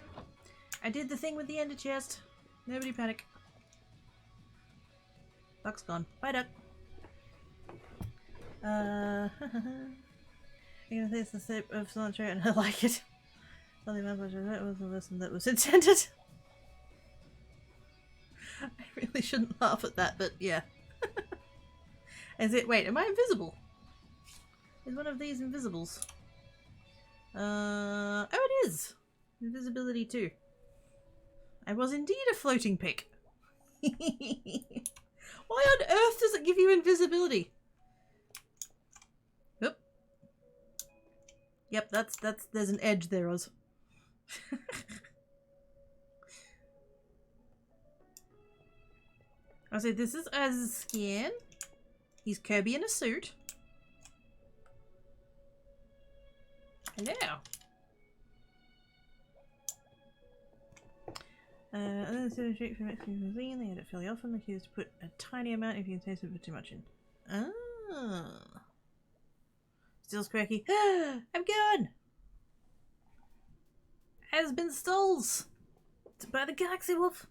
Speaker 1: I did the thing with the ender chest. Nobody panic. Duck's gone. Bye, duck. I'm gonna say it's the shape of cilantro and I like it. Something that was the lesson that was intended. I really shouldn't laugh at that, but yeah. Is it? Wait, am I invisible? Is one of these invisibles? Oh, it is! Invisibility 2. I was indeed a floating pick. Why on earth does it give you invisibility? Oop. Yep, there's an edge there, Oz. I said this is Oz's skin. He's Kirby in a suit. Hello. Other than shape for Mexican cuisine, they add it fairly often. They choose to put a tiny amount if you can taste it, put too much in. Ah. Steel's quirky. I'm gone! Has been stoles by the Galaxy Wolf.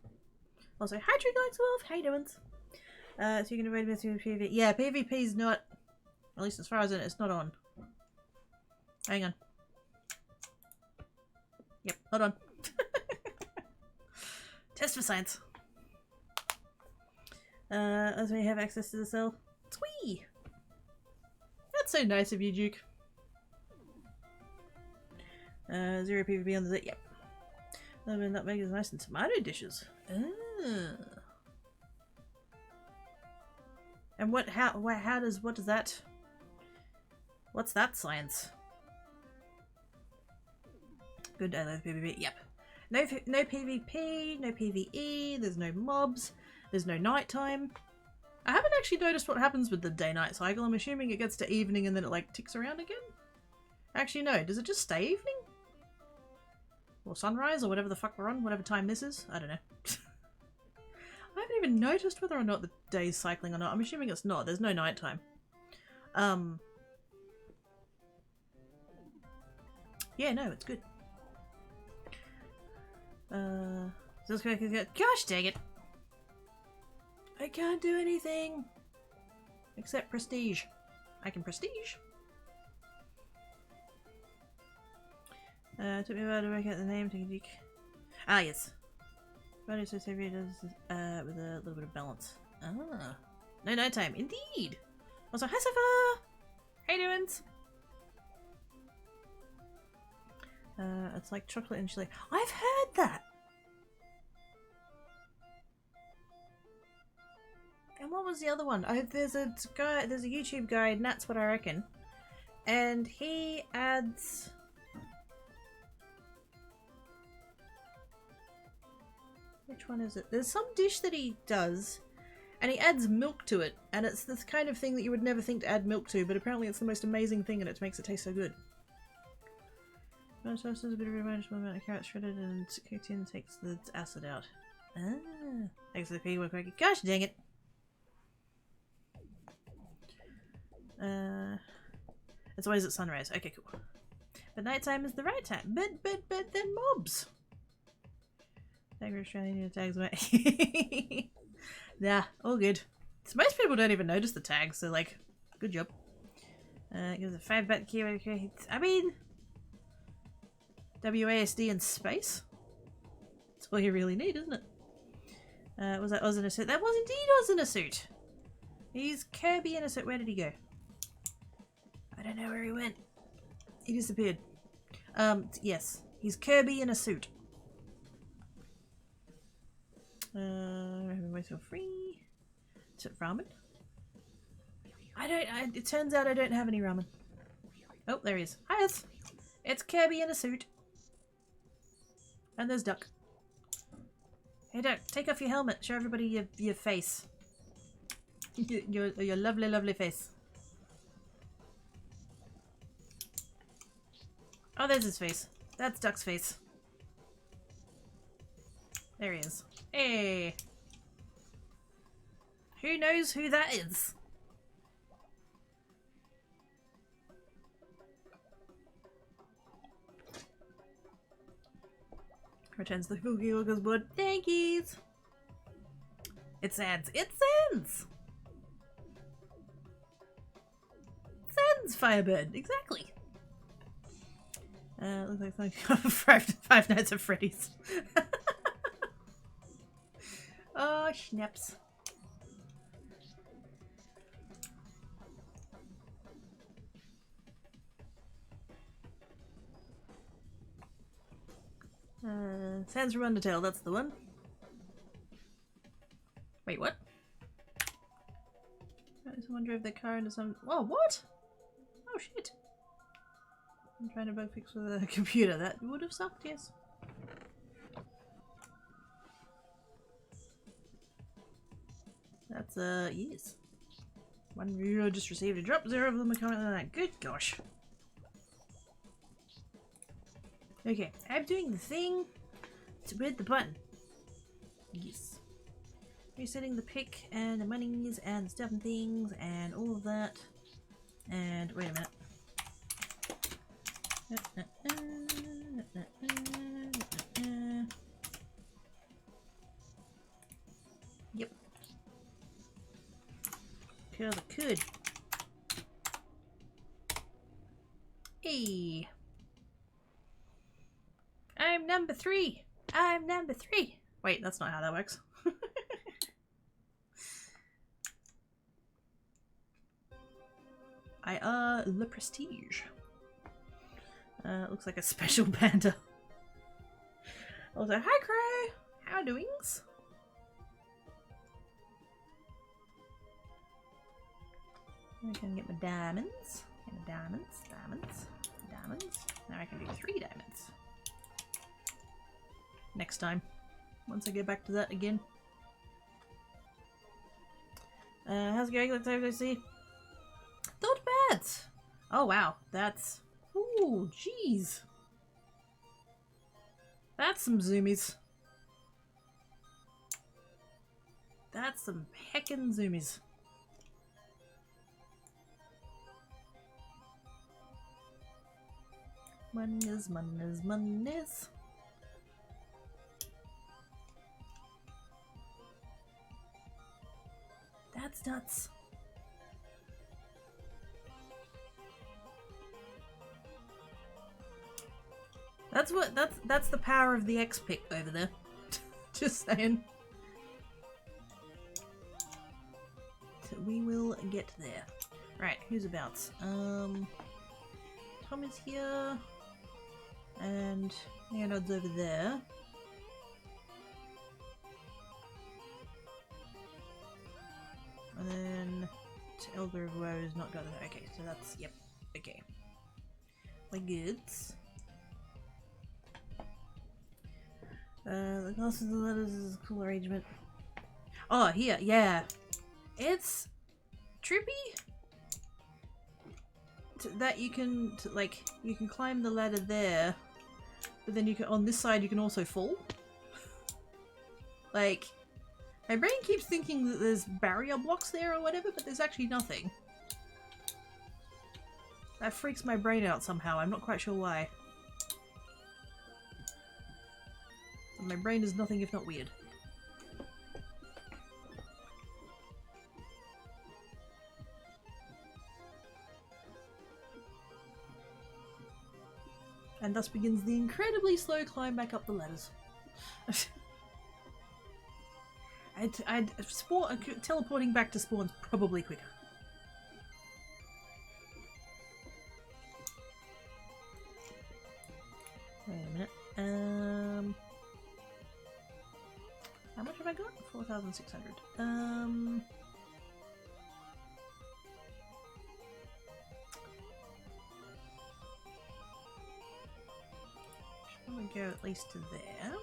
Speaker 1: Also, hi Tree Galaxy Wolf, how you doing? So you can avoid this with PvP. Yeah, PvP's not, at least as far as it's not on. Hang on. Yep, hold on. Test for science. As we have access to the cell. Twee! That's so nice of you, Duke. 0 PvP on the yep. Nutmeg is nice and tomato dishes. And what does that, what's that science? Good, I love PvP, yep. No PvP, no PvE, there's no mobs, there's no nighttime. I haven't actually noticed what happens with the day-night cycle. I'm assuming it gets to evening and then it like ticks around again? Actually no, does it just stay evening? Or sunrise, or whatever the fuck we're on, whatever time this is? I don't know. I haven't even noticed whether or not the day's cycling or not. I'm assuming it's not, there's no nighttime. Yeah, no, it's good. Gosh dang it! I can't do anything except prestige. I can prestige. Took me a while to work out the name. Ah, yes. Body so heavy does with a little bit of balance. Ah, no nighttime, indeed. Also, hi Safa. How you doing? It's like chocolate and chili. I've heard that. And what was the other one? There's a guy. There's a YouTube guy, and that's what I reckon. And he adds. Which one is it? There's some dish that he does, and he adds milk to it, and it's this kind of thing that you would never think to add milk to, but apparently it's the most amazing thing, and it makes it taste so good. Sauce is a bit of a manageable amount of carrots shredded and cooked in, takes the acid out. Ah, thanks for the feedback. Gosh dang it! It's always at sunrise. Okay, cool. But nighttime is the right time. But then mobs. Tag Australian tags away. Nah, all good. So most people don't even notice the tags, so like, good job. Gives a 5-bit keyword. I mean, WASD and space. That's all you really need, isn't it? Was that Oz in a suit? That was indeed Oz in a suit. He's Kirby in a suit. Where did he go? I don't know where he went. He disappeared. Yes. He's Kirby in a suit. Everybody's feel free. Is it ramen? It turns out I don't have any ramen. Oh, there he is. Hi, it's Kirby in a suit. And there's Duck. Hey, Duck, take off your helmet. Show everybody your face. your lovely, lovely face. Oh, there's his face. That's Duck's face. There he is. Hey! Who knows who that is? Returns the Cookie Walker's board. Thank yous! It sends. It sends! It sends, Firebird. Exactly. Looks like something Five Nights at Freddy's. Oh, schnaps. Sands from Undertale, that's the one. Wait, what? Someone drove their car into some... Whoa, what? Oh, shit. I'm trying to bug fix with a computer. That would have sucked, yes. That's, yes. One viewer just received a drop, 0 of them are currently on that. Good gosh. Okay, I'm doing the thing to with the button. Yes. Resetting the pick and the monies and the stuff and things and all of that. And wait a minute. Yep. Cause I could. Hey. I'm number 3. I'm number 3. Wait, that's not how that works. Le Prestige. Looks like a special panda. Also, hi Crow! How doings? I can get my diamonds. Get my diamonds. Now I can do 3 diamonds. Next time. Once I get back to that again. How's it going? Let's have to see. Not bad! Oh wow, that's... Ooh, jeez. That's some zoomies. That's some heckin' zoomies. Monies. That's nuts. That's the power of the X pick over there. Just saying. So we will get there. Right, who's abouts? Tom is here. And Leonard's over there. And then Elder of Woe is not got it. Okay, so that's, yep, okay. We're good. The glasses and the letters is a cool arrangement. Oh, here, yeah. It's trippy that you can, you can climb the ladder there, but then you can, on this side, you can also fall. Like, my brain keeps thinking that there's barrier blocks there or whatever, but there's actually nothing. That freaks my brain out somehow. I'm not quite sure why. But my brain is nothing if not weird. And thus begins the incredibly slow climb back up the ladders. Teleporting back to spawn's probably quicker. Wait a minute. How much have I got? 4,600. Should probably go at least to there.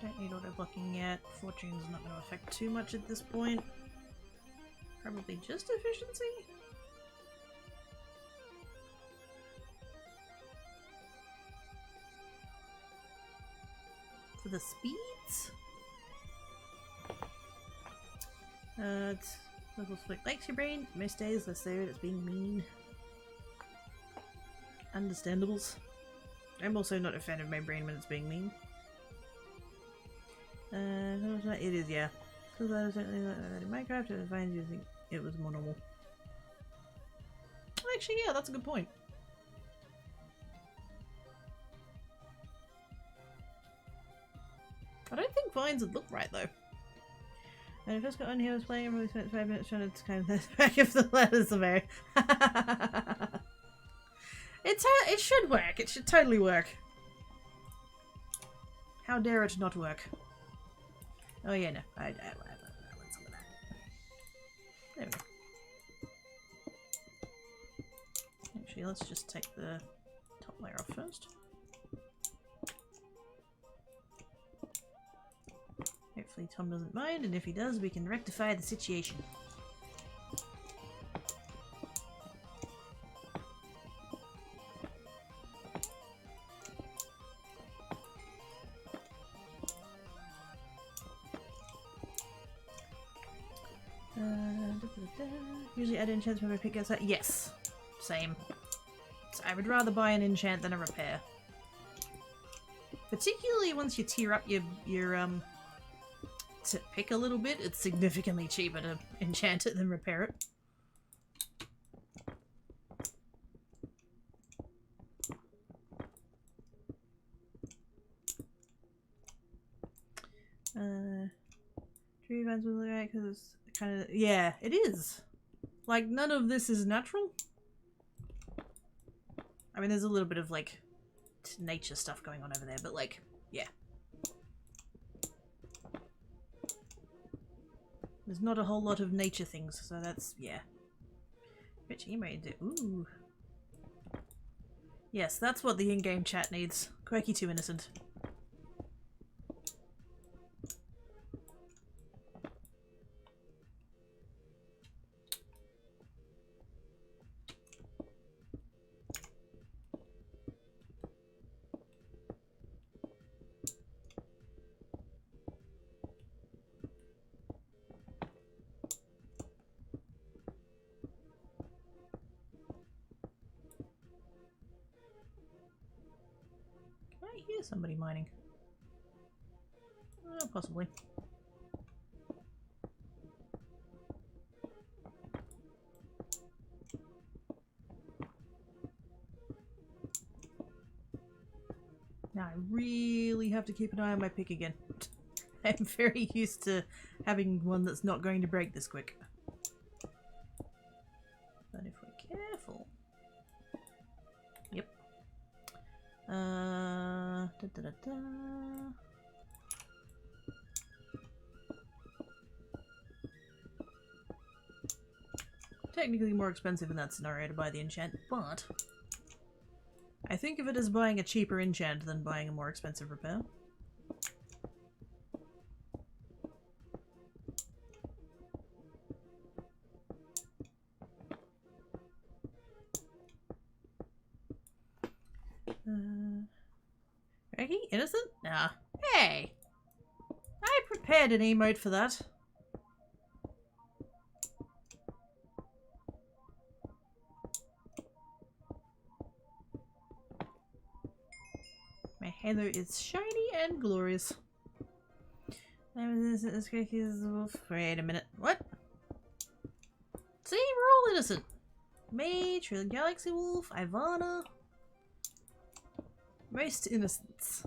Speaker 1: Don't need auto blocking yet. Fortune's not going to affect too much at this point. Probably just efficiency? For the speeds? It's level split likes your brain. Most days, less so it's being mean. Understandables. I'm also not a fan of my brain when it's being mean. It is, yeah. Because I was certainly not in Minecraft, and I find you think it was more normal. Actually, yeah, that's a good point. I don't think vines would look right though. When I first got on here, I was playing and really spent 5 minutes trying to kind of the back of the letters of it. It should work. It should totally work. How dare it not work? Oh yeah, no. I want some of that. There we go. Actually, let's just take the top layer off first. Hopefully Tom doesn't mind, and if he does, we can rectify the situation. Usually add enchants when I pick us up. Yes, same. So I would rather buy an enchant than a repair. Particularly once you tier up your to pick a little bit, it's significantly cheaper to enchant it than repair it. Tree vines will look right because it's kind of, yeah, it is. Like, none of this is natural. I mean, there's a little bit of like nature stuff going on over there, but like, yeah. There's not a whole lot of nature things, so that's, yeah. Rich emote, ooh. Yes, that's what the in-game chat needs. Quirky too innocent. I hear somebody mining. Possibly. Now I really have to keep an eye on my pick again. I'm very used to having one that's not going to break this quick. But if we're careful... Yep. Technically more expensive in that scenario to buy the enchant, but I think of it as buying a cheaper enchant than buying a more expensive repair. Reggie? Innocent? Nah. Hey! I prepared prepared an emote for that. My halo is shiny and glorious. Wait a minute. What? See, we're all innocent. Me, Trillion Galaxy Wolf, Ivana. Most innocents.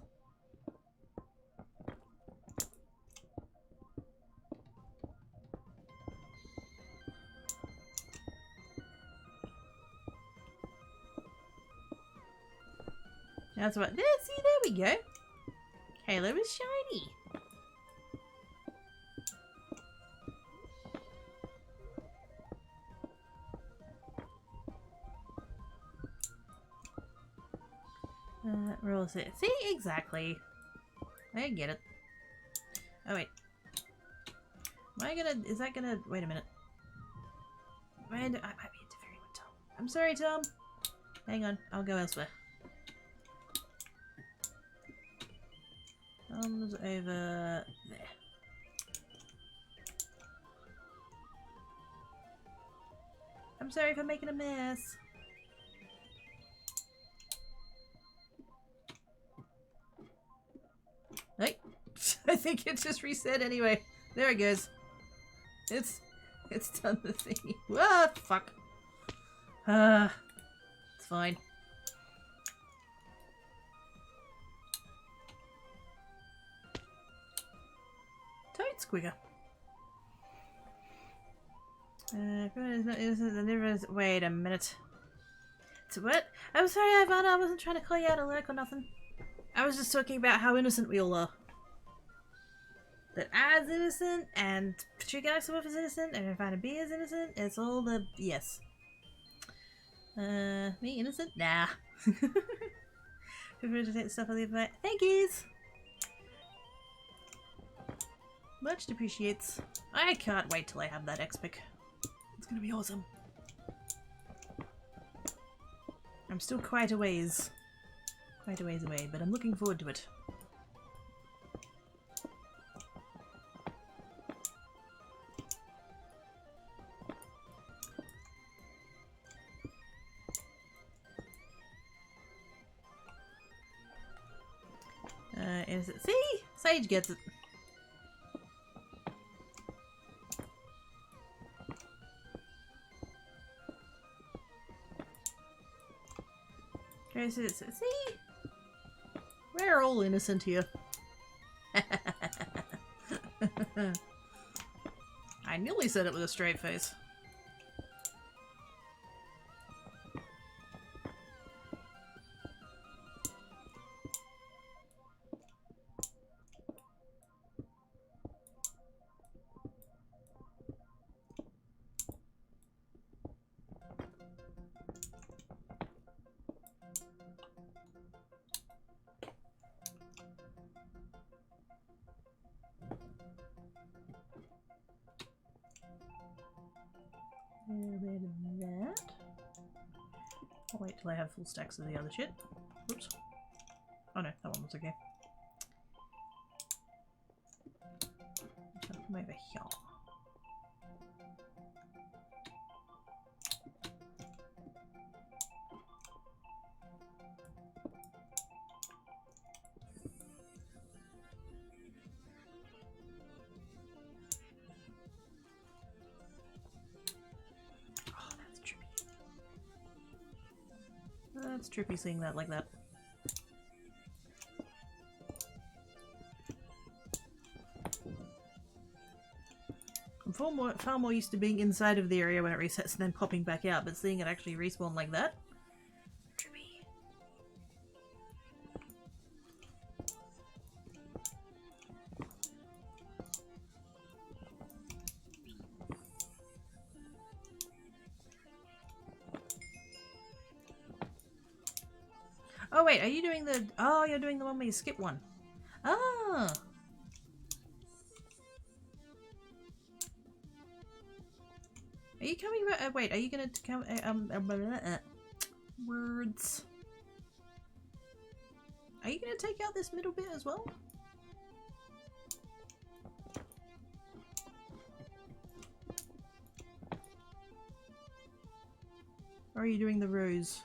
Speaker 1: That's what. There, see, there we go. Halo is shiny. Roll it. See, exactly. I get it. Oh wait. Am I gonna? Is that gonna? Wait a minute. I might be interfering with Tom. I'm sorry, Tom. Hang on. I'll go elsewhere. Tom's over there. I'm sorry for making a mess. Hey, I think it just reset anyway. There it goes. It's done the thing. Ah, fuck. It's fine. Toad squigger. Wait a minute. So what? I'm sorry, Ivana. I wasn't trying to call you out of work or nothing. I was just talking about how innocent we all are. That Ad's innocent, and True Galaxy Wolf is innocent, and Ivana B is innocent. It's all the yes. Me innocent? Nah. Prefer to take the stuff I leave back. Thank yous. Much appreciates. I can't wait till I have that X-Pic. It's gonna be awesome. I'm still quite a ways away, but I'm looking forward to it. Is it? See? Sage gets it. See? We're all innocent here. I nearly said it with a straight face. Rid of that. I'll wait till I have full stacks of the other shit. Whoops. Oh no, that one was okay. Come over here. That's trippy seeing that like that. I'm far more used to being inside of the area when it resets and then popping back out, but seeing it actually respawn like that? Trippy. Oh wait, are you doing the... Oh, you're doing the one where you skip one. Ah! Are you coming back? Wait, are you gonna come... words. Are you gonna take out this middle bit as well? are you doing the rose?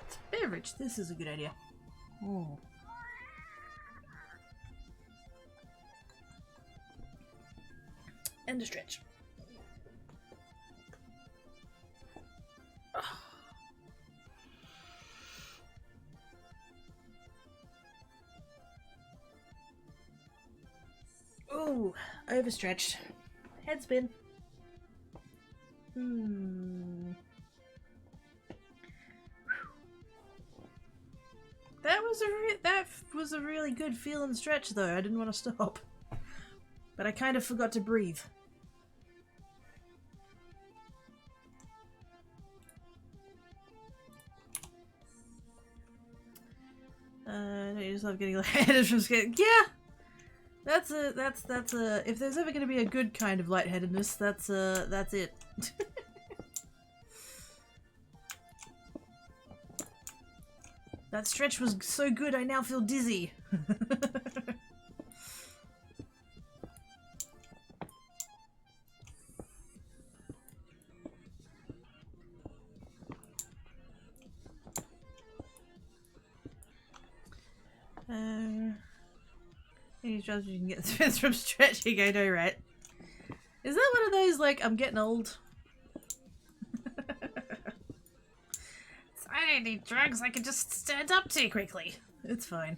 Speaker 1: It's a beverage. This is a good idea. Oh. And a stretch. Ooh, overstretched. Head spin. That was a really good feeling stretch though. I didn't want to stop. But I kind of forgot to breathe. I just love getting lightheaded from skating. Yeah! That's a if there's ever gonna be a good kind of lightheadedness, that's it. That stretch was so good I now feel dizzy. Any jobs you can get strength from stretching, I know, right? Is that one of those, like, I'm getting old? I don't need drugs, I can just stand up too quickly. It's fine.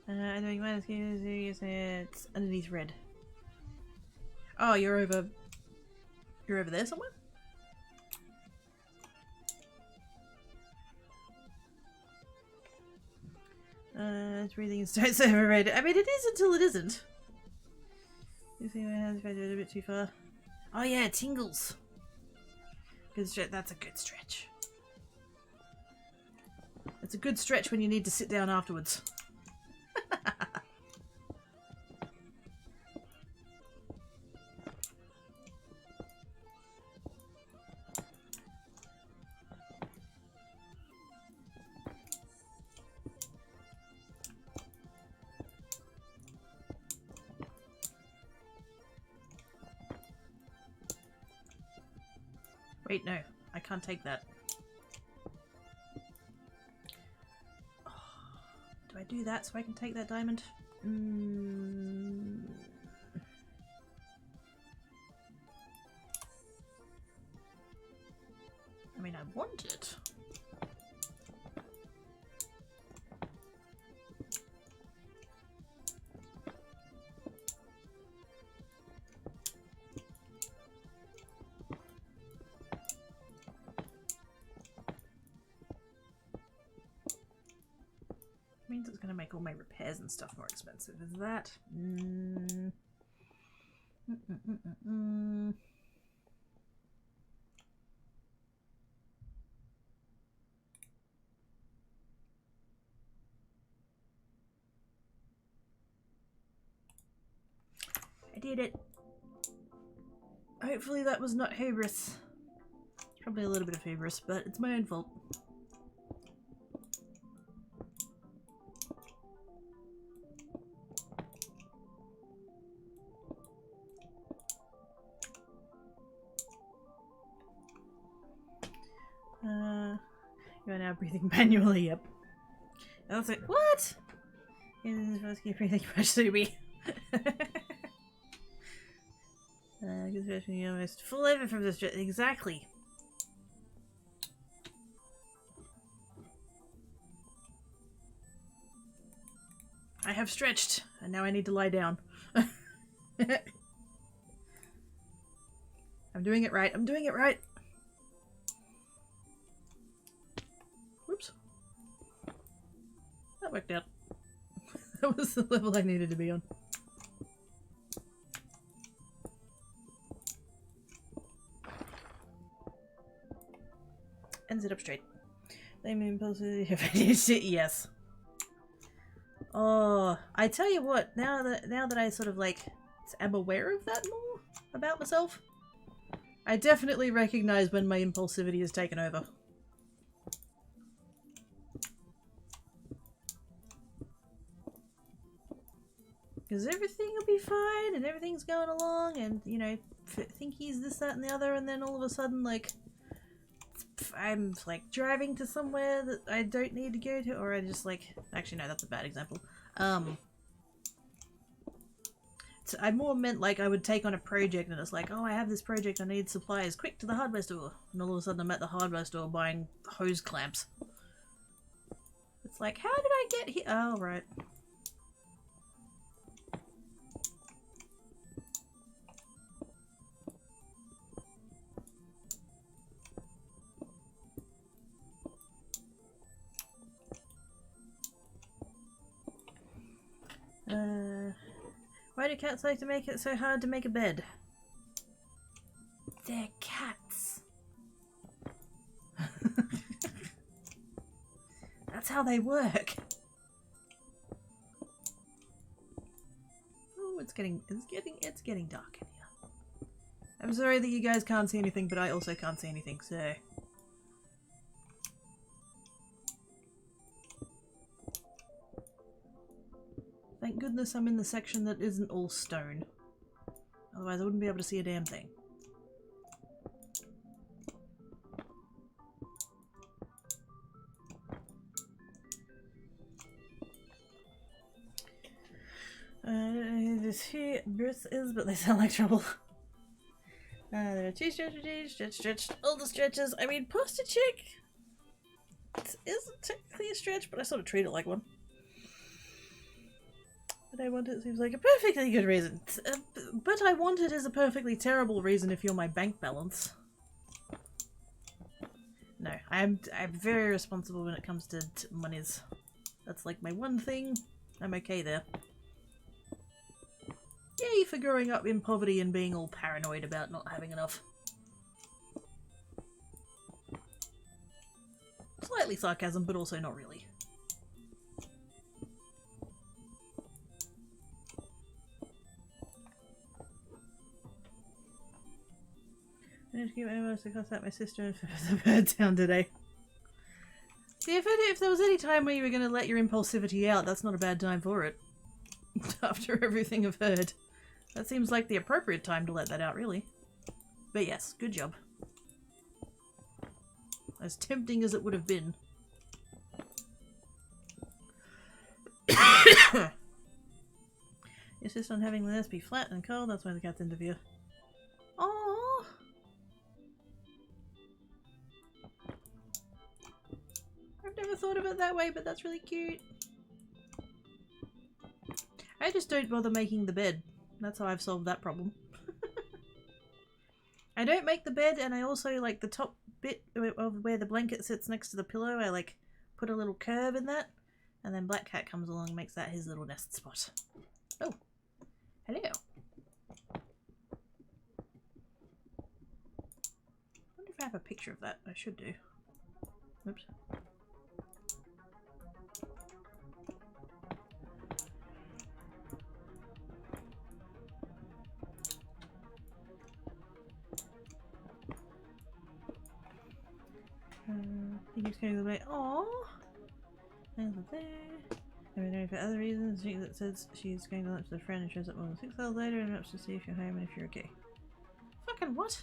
Speaker 1: I'm doing minus it's underneath red. Oh, you're over there somewhere? It's breathing and starts overrated. I mean, it is until it isn't. You see my hands if I do it a bit too far. Oh yeah, tingles. Good stretch. That's a good stretch. It's a good stretch when you need to sit down afterwards. Wait, no. I can't take that. Oh, do I do that so I can take that diamond? I mean, I want it. Means it's going to make all my repairs and stuff more expensive. Is that? I did it. Hopefully that was not hubris. It's probably a little bit of hubris, but it's my own fault. You are now breathing manually, yep. And I was like, what? You're supposed to keep breathing much to me. You almost full effort from this. Exactly. I have stretched, and now I need to lie down. I'm doing it right. I'm doing it right. Whoops. That worked out. That was the level I needed to be on. And sit up straight. Blame impulses if I need to. Yes. Oh, I tell you what. Now that I sort of like am aware of that more about myself. I definitely recognize when my impulsivity is taken over. Because everything will be fine and everything's going along and, you know, think he's this, that, and the other, and then all of a sudden, like, I'm, like, driving to somewhere that I don't need to go to, or I just, like... Actually, no, that's a bad example. I more meant, like, I would take on a project and it's like, oh, I have this project, I need supplies, quick to the hardware store. And all of a sudden I'm at the hardware store buying hose clamps. It's like, how did I get here? Oh, right. Why do cats like to make it so hard to make a bed? They're cats. That's how they work. Oh, it's getting dark in here. I'm sorry that you guys can't see anything, but I also can't see anything, so... Thank goodness I'm in the section that isn't all stone. Otherwise I wouldn't be able to see a damn thing. I don't know who this here Bruce is, but they sound like trouble. There are two stretches, stretch, all the stretches. I mean, posture check isn't technically a stretch, but I sort of treat it like one. But I want it seems like a perfectly good reason. But I want it as a perfectly terrible reason if you're my bank balance. No, I'm very responsible when it comes to monies. That's like my one thing. I'm okay there. Yay for growing up in poverty and being all paranoid about not having enough. Slightly sarcasm, but also not really. I need to keep my emotions to contact my sister and the bird down today. See, if there was any time where you were going to let your impulsivity out, that's not a bad time for it. After everything I've heard. That seems like the appropriate time to let that out, really. But yes, good job. As tempting as it would have been. Insist on having the nest be flat and cold, that's why the cat's interfere. Aww! I've never thought of it that way, but that's really cute. I just don't bother making the bed. That's how I've solved that problem. I don't make the bed, and I also, like, the top bit of where the blanket sits next to the pillow, I, like, put a little curve in that, and then Black Cat comes along and makes that his little nest spot. Oh. Hello. I wonder if I have a picture of that. I should do. Oops. He keeps going the way. Aww. And there. And we're for other reasons. She that says she's going to lunch with a friend and shows up more than 6 hours later and wants to see if you're home and if you're okay. Fucking what?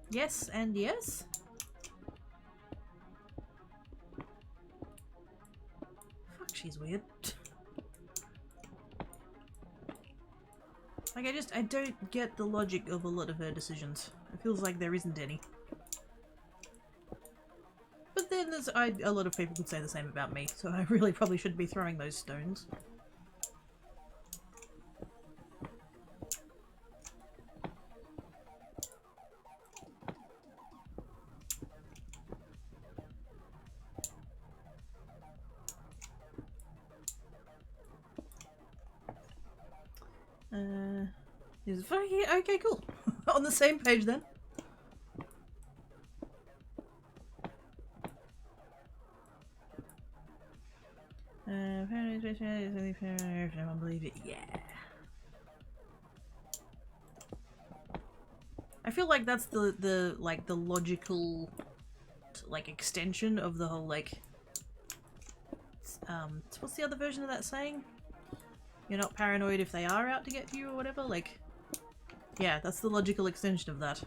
Speaker 1: Yes and yes? Fuck, she's weird. Like, I don't get the logic of a lot of her decisions. It feels like there isn't any. But then there's, a lot of people could say the same about me, so I really probably shouldn't be throwing those stones. Is okay, cool. On the same page then. Apparently If no one believes it, yeah. I feel like that's the logical like extension of the whole like what's the other version of that saying? You're not paranoid if they are out to get you or whatever, like yeah, that's the logical extension of that.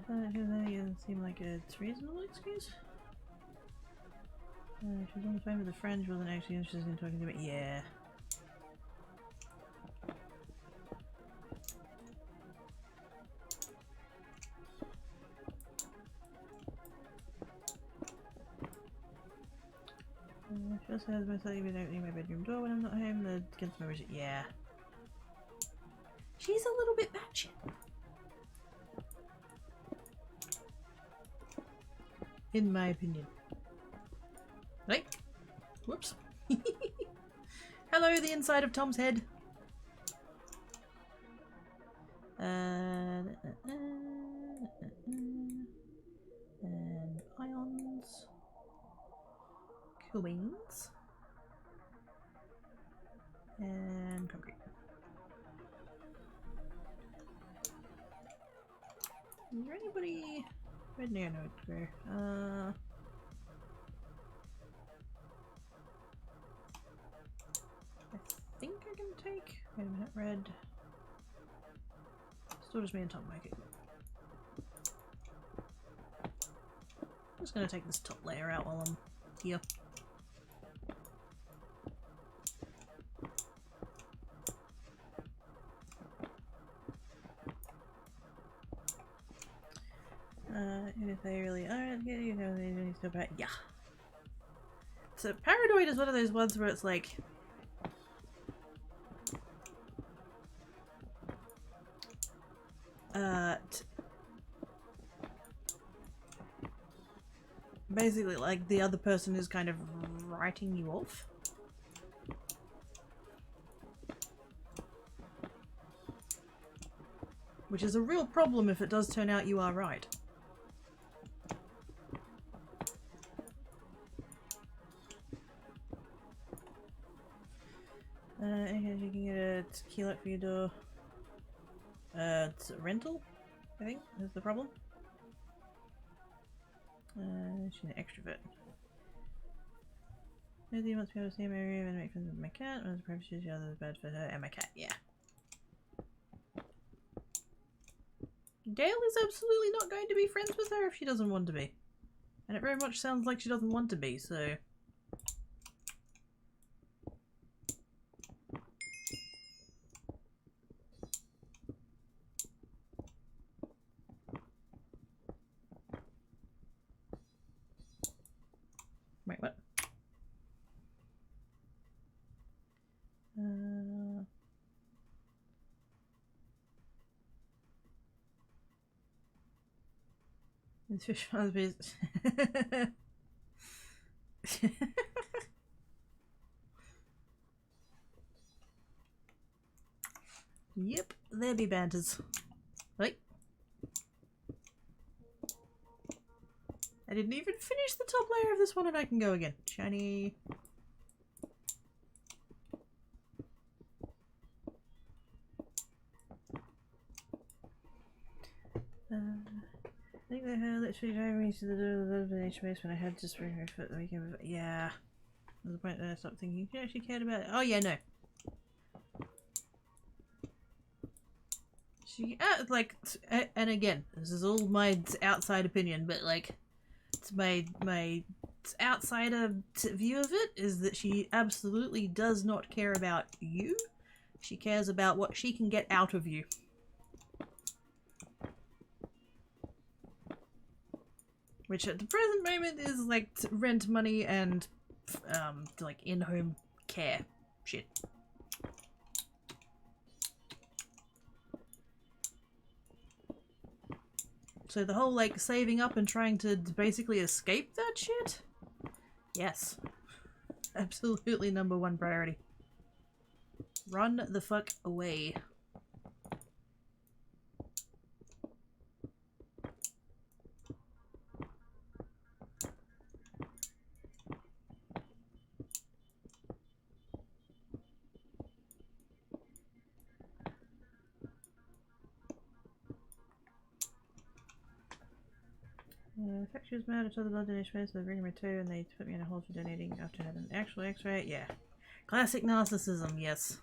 Speaker 1: That doesn't seem like it's reasonable excuse. She was on the phone with a friend, she wasn't actually interested in talking to me. Yeah. She also has most likely been opening my bedroom door when I'm not home. The kids members, yeah. She's a little bit batshit. In my opinion. Right? Whoops. Hello, the inside of Tom's head. And ions. Coins. And concrete. Is there anybody... Red near no clear. I think I can take... Wait a minute, red. Still just me and Tom make it. I'm just gonna take this top layer out while I'm here. And if they really aren't getting you know, they need to go back. Yeah. So paranoid is one of those ones where it's like basically like the other person is kind of writing you off. Which is a real problem if it does turn out you are right. You can get a key lock for your door. It's a rental, I think, is the problem. She's an extrovert. Nobody wants to be able to see my room and make friends with my cat. One of the purposes, the other is bad for her and my cat, yeah. Gail is absolutely not going to be friends with her if she doesn't want to be. And it very much sounds like she doesn't want to be, so... Wait, what? This fish must be... Yep, there be banters. Right. I didn't even finish the top layer of this one and I can go again. Shiny. I think they had literally driving me to the HMS when I had to spring her foot the weekend. Yeah. There's a point that I stopped thinking she actually cared about it. Oh yeah, no. She, like, and again, this is all my outside opinion, but like, it's my outsider view of it is that she absolutely does not care about you. She cares about what she can get out of you. Which at the present moment is like rent money and like in-home care shit. So the whole, like, saving up and trying to basically escape that shit? Yes. Absolutely #1 priority. Run the fuck away. Infectious matter to the blood donation space, so they bring me two and they put me in a hole for donating after I had an actual x-ray. Yeah. Classic narcissism, yes.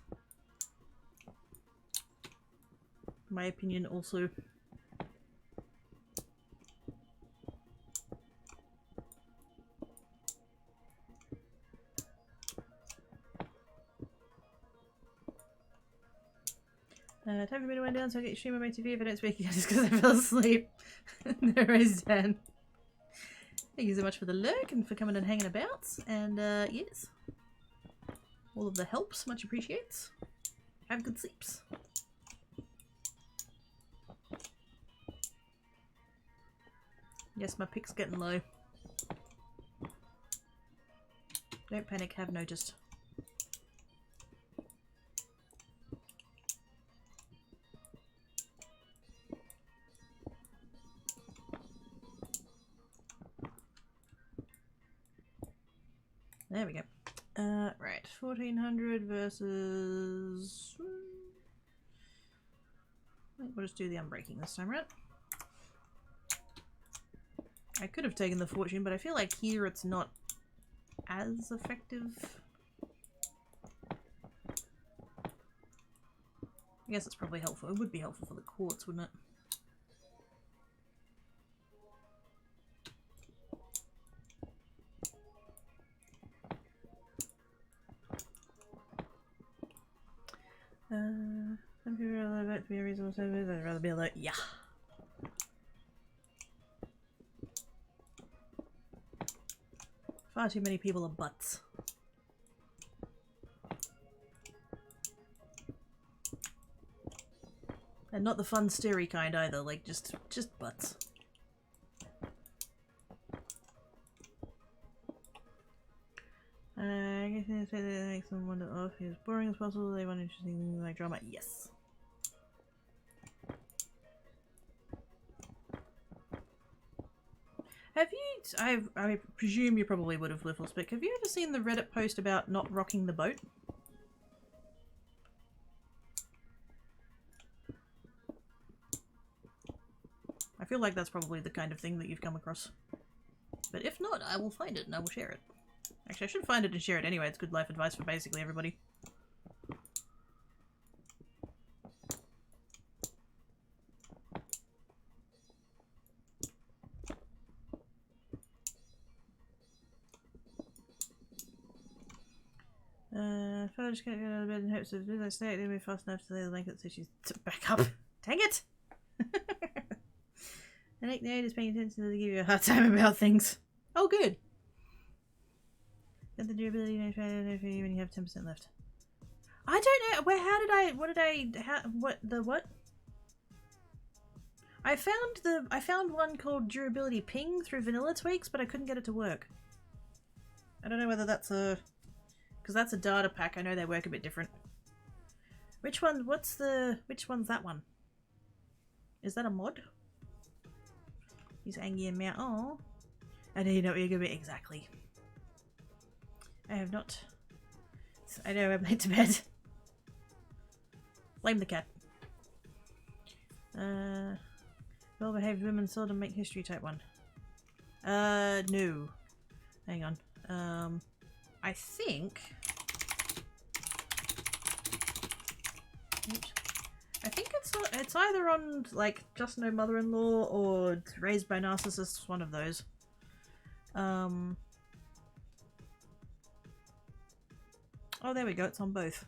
Speaker 1: My opinion also. Time for me to wind down so I get your stream on my TV if I don't speak again just because I fell asleep. No worries, Dan. Thank you so much for the lurk and for coming and hanging about. And yes, all of the helps, much appreciates. Have good sleeps. Yes, my pick's getting low. Don't panic, have noticed. There we go. Right, 1400 versus... We'll just do the unbreaking this time, right? I could have taken the fortune, but I feel like here it's not as effective. I guess it's probably helpful. It would be helpful for the quartz, wouldn't it? Some people are about to be a reasonable service. I'd rather be alert. Yeah. Far too many people are butts. And not the fun, steery kind either. Like just butts. I guess they say that makes them wonder if he was boring as possible. They want interesting like drama. Yes. Have you? I presume you probably would have, Lifflespick. Have you ever seen the Reddit post about not rocking the boat? I feel like that's probably the kind of thing that you've come across. But if not, I will find it and I will share it. Actually, I should find it and share it anyway. It's good life advice for basically everybody. If I just get out of bed in hopes of as I stay, it'll be fast enough to lay the blanket so she's back up. Dang it! The Nick Node is paying attention to give you a hard time about things. Oh, good. Get the durability notified for you when you have 10% left. I don't know. What? I found one called durability ping through vanilla tweaks, but I couldn't get it to work. I don't know whether that's a... Because that's a data pack. I know they work a bit different. Which one? Which one's that one? Is that a mod? He's angry and meow. Oh, I know you know what you're gonna be exactly. I have not. I know I'm late to bed. Blame the cat. Well-behaved women seldom make history type one. No. Hang on. I think. Oops. I think it's either on like Just No Mother-in-Law or Raised by Narcissists, one of those. Oh, there we go. It's on both.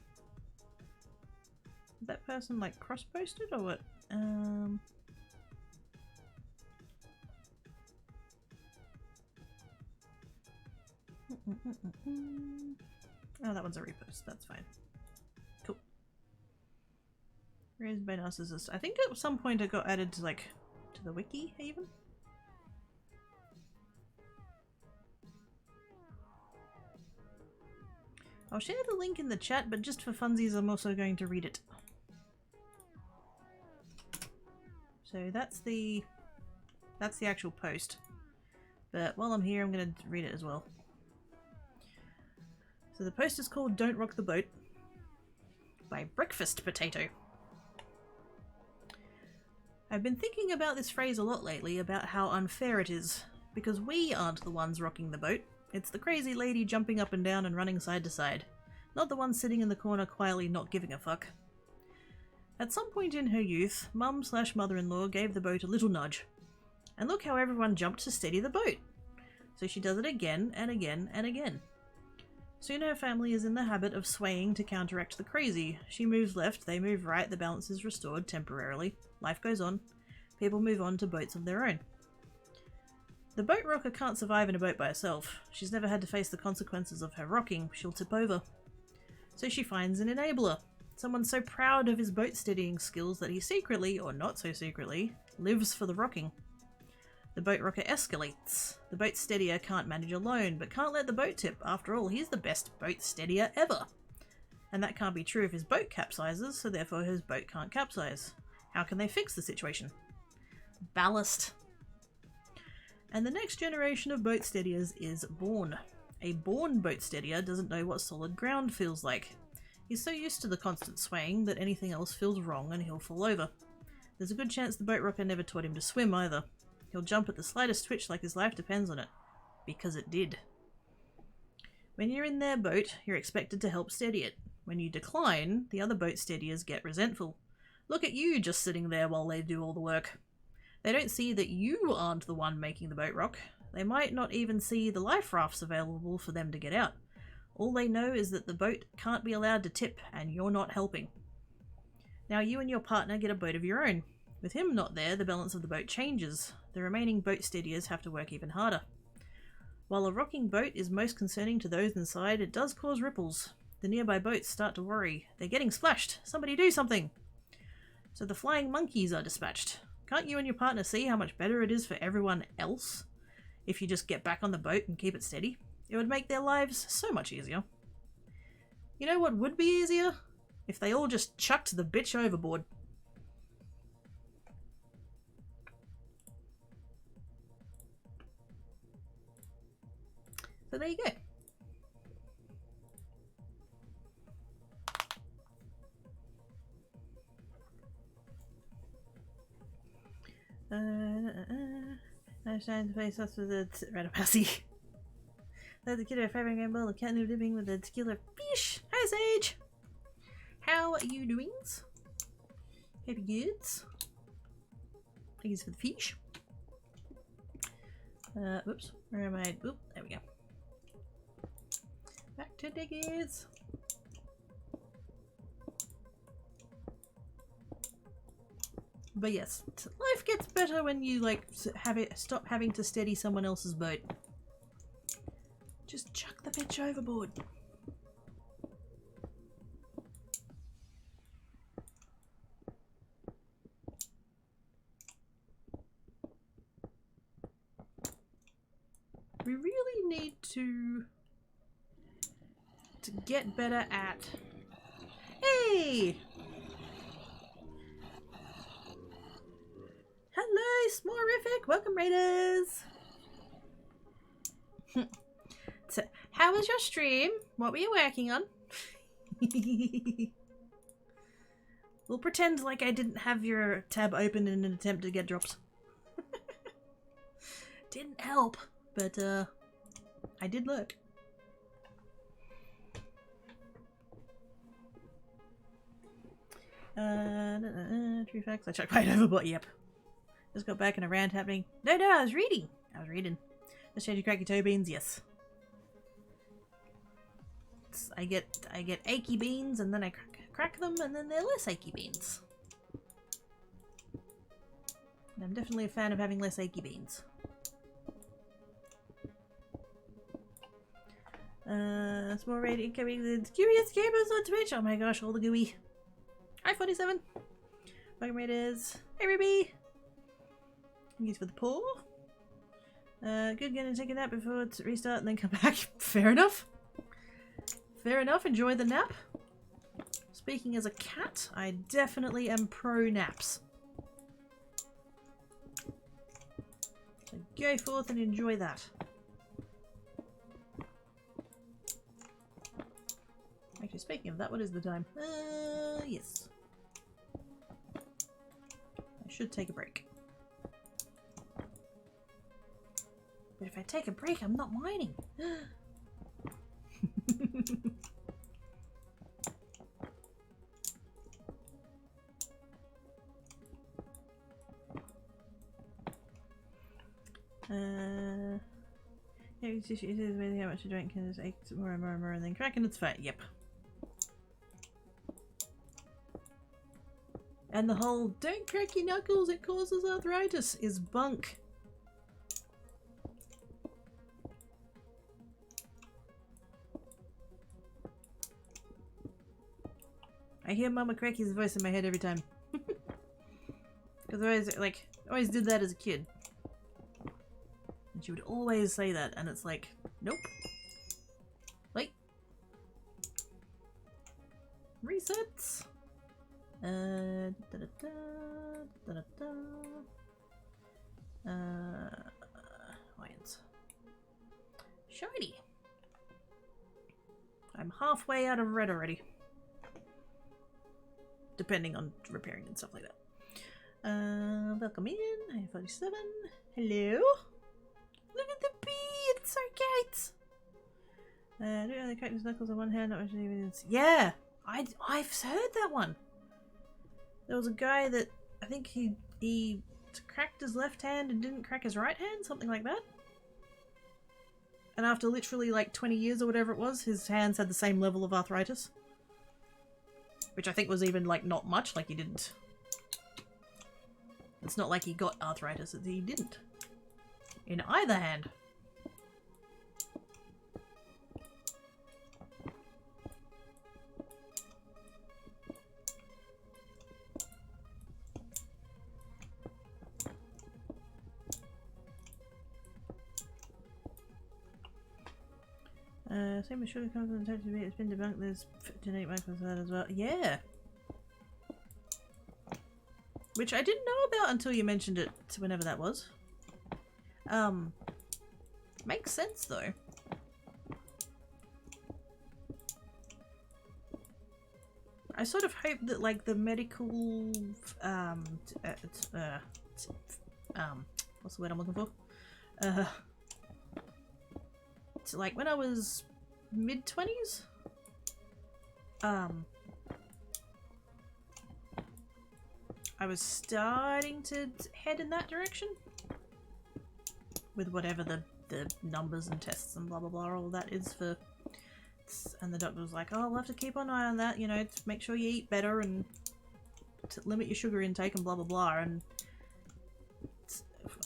Speaker 1: Is that person like cross-posted or what? Oh, that one's a repost. That's fine. Cool. Raised by Narcissist. I think at some point it got added to like to the wiki, even. I'll share the link in the chat, but just for funsies, I'm also going to read it. So that's the actual post. But while I'm here, I'm going to read it as well. So the post is called "Don't Rock the Boat" by Breakfast Potato. I've been thinking about this phrase a lot lately, about how unfair it is, because we aren't the ones rocking the boat. It's the crazy lady jumping up and down and running side to side, not the one sitting in the corner quietly not giving a fuck. At some point in her youth, Mum/mother-in-law gave the boat a little nudge. And look how everyone jumped to steady the boat. So she does it again and again and again. Soon her family is in the habit of swaying to counteract the crazy. She moves left, they move right, the balance is restored temporarily. Life goes on. People move on to boats of their own. The boat rocker can't survive in a boat by herself. She's never had to face the consequences of her rocking. She'll tip over. So she finds an enabler. Someone so proud of his boat steadying skills that he secretly, or not so secretly, lives for the rocking. The boat rocker escalates. The boat steadier can't manage alone, but can't let the boat tip. After all, he's the best boat steadier ever. And that can't be true if his boat capsizes, so therefore his boat can't capsize. How can they fix the situation? Ballast. And the next generation of boat steadiers is born. A born boat steadier doesn't know what solid ground feels like. He's so used to the constant swaying that anything else feels wrong and he'll fall over. There's a good chance the boat rocker never taught him to swim either. He'll jump at the slightest twitch like his life depends on it. Because it did. When you're in their boat, you're expected to help steady it. When you decline, the other boat steadiers get resentful. Look at you just sitting there while they do all the work. They don't see that you aren't the one making the boat rock. They might not even see the life rafts available for them to get out. All they know is that the boat can't be allowed to tip and you're not helping. Now you and your partner get a boat of your own. With him not there, the balance of the boat changes. The remaining boat steadiers have to work even harder. While a rocking boat is most concerning to those inside, it does cause ripples. The nearby boats start to worry. They're getting splashed. Somebody do something. So the flying monkeys are dispatched. Can't you and your partner see how much better it is for everyone else if you just get back on the boat and keep it steady? It would make their lives so much easier. You know what would be easier? If they all just chucked the bitch overboard. So there you go. I was trying to face us with a ratapassy. Let the kiddo 500-gram bowl of cat noodle dipping with a tequila fish. Hi Sage! How are you doing? Happy goods. Thanks for the fish. Whoops. Where am I? Oop, there we go. Back to diggies. But yes, life gets better when you like stop having to steady someone else's boat. Just chuck the bitch overboard. We really need to get better at... Hey! Hello, Smorific! Welcome, Raiders! So, how was your stream? What were you working on? We'll pretend like I didn't have your tab open in an attempt to get drops. Didn't help, but I did look. True facts. I checked right overboard. Yep. Just got back in a rant happening. No, I was reading. Let's change your cracky toe beans. Yes. I get achy beans and then I crack them and then they're less achy beans. And I'm definitely a fan of having less achy beans. It's more rating coming than Curious Gamers on Twitch. Oh my gosh, all the gooey. Hi 47. Welcome Raiders. Hey Ruby. Use for the poor. Good, gonna take a nap before it's restart and then come back. Fair enough. Fair enough, enjoy the nap. Speaking as a cat, I definitely am pro naps. So go forth and enjoy that. Actually, speaking of that, what is the time? Yes. I should take a break. But if I take a break, I'm not mining. Yeah, it is amazing how much you drink and it's more and more and more and then cracking its fat. Yep. And the whole don't crack your knuckles, it causes arthritis is bunk. I hear Mama Cracky's voice in my head every time. Because I always did that as a kid. And she would always say that, and it's like, nope. Wait. Resets. Lions. Shiny. I'm halfway out of red already. Depending on repairing and stuff like that. Welcome in. Hi, 47. Hello. Look at the bee. It's so cute. I don't know the cracked his knuckles on one hand. Not much evidence. Yeah, I've heard that one. There was a guy that I think he cracked his left hand and didn't crack his right hand, something like that. And after literally like 20 years or whatever it was, his hands had the same level of arthritis. Which I think was even, like, not much. Like, he didn't... It's not like he got arthritis. He didn't. In either hand. Same with sugar comes and touch to it's been debunked. There's genetic markers for that as well. Yeah. Which I didn't know about until you mentioned it, whenever that was. Makes sense though. I sort of hope that like the medical, what's the word I'm looking for? So like when I was mid-20s, I was starting to head in that direction with whatever the numbers and tests and blah blah blah all that is for, and the doctor was like, oh, we'll have to keep an eye on that, you know, to make sure you eat better and to limit your sugar intake and blah blah blah. And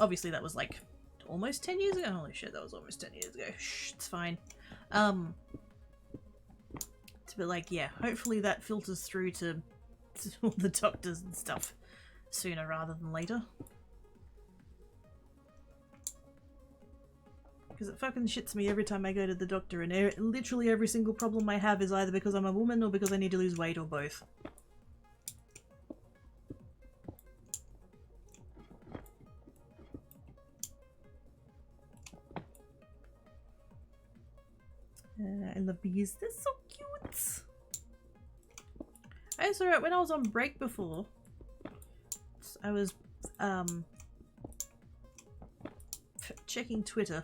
Speaker 1: obviously that was like almost 10 years ago. Holy shit, that was almost 10 years ago. Shh, it's fine. But like, yeah, hopefully that filters through to all the doctors and stuff sooner rather than later. Because it fucking shits me every time I go to the doctor, and literally every single problem I have is either because I'm a woman or because I need to lose weight or both. I love bees. They're so cute. I saw it when I was on break before. I was checking Twitter.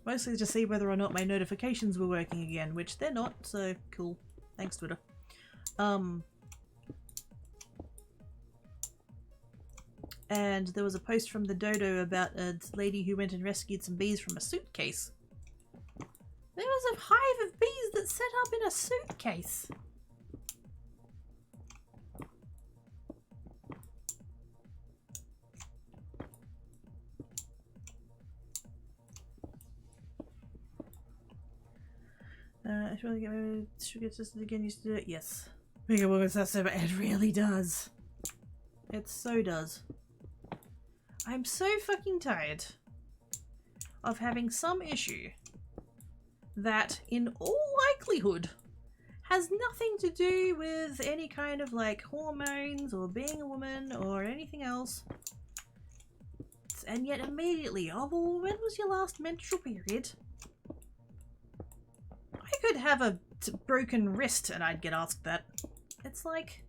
Speaker 1: Mostly to see whether or not my notifications were working again, which they're not, so cool. Thanks, Twitter. And there was a post from the dodo about a lady who went and rescued some bees from a suitcase. There was a hive of bees that set up in a suitcase. I should really get my sugar system again. Used to do it. Yes. Bigger woman's that's so, but it really does. It so does. I'm so fucking tired of having some issue that, in all likelihood, has nothing to do with any kind of like hormones or being a woman or anything else. And yet immediately, oh well, when was your last menstrual period? I could have a broken wrist and I'd get asked that. It's like...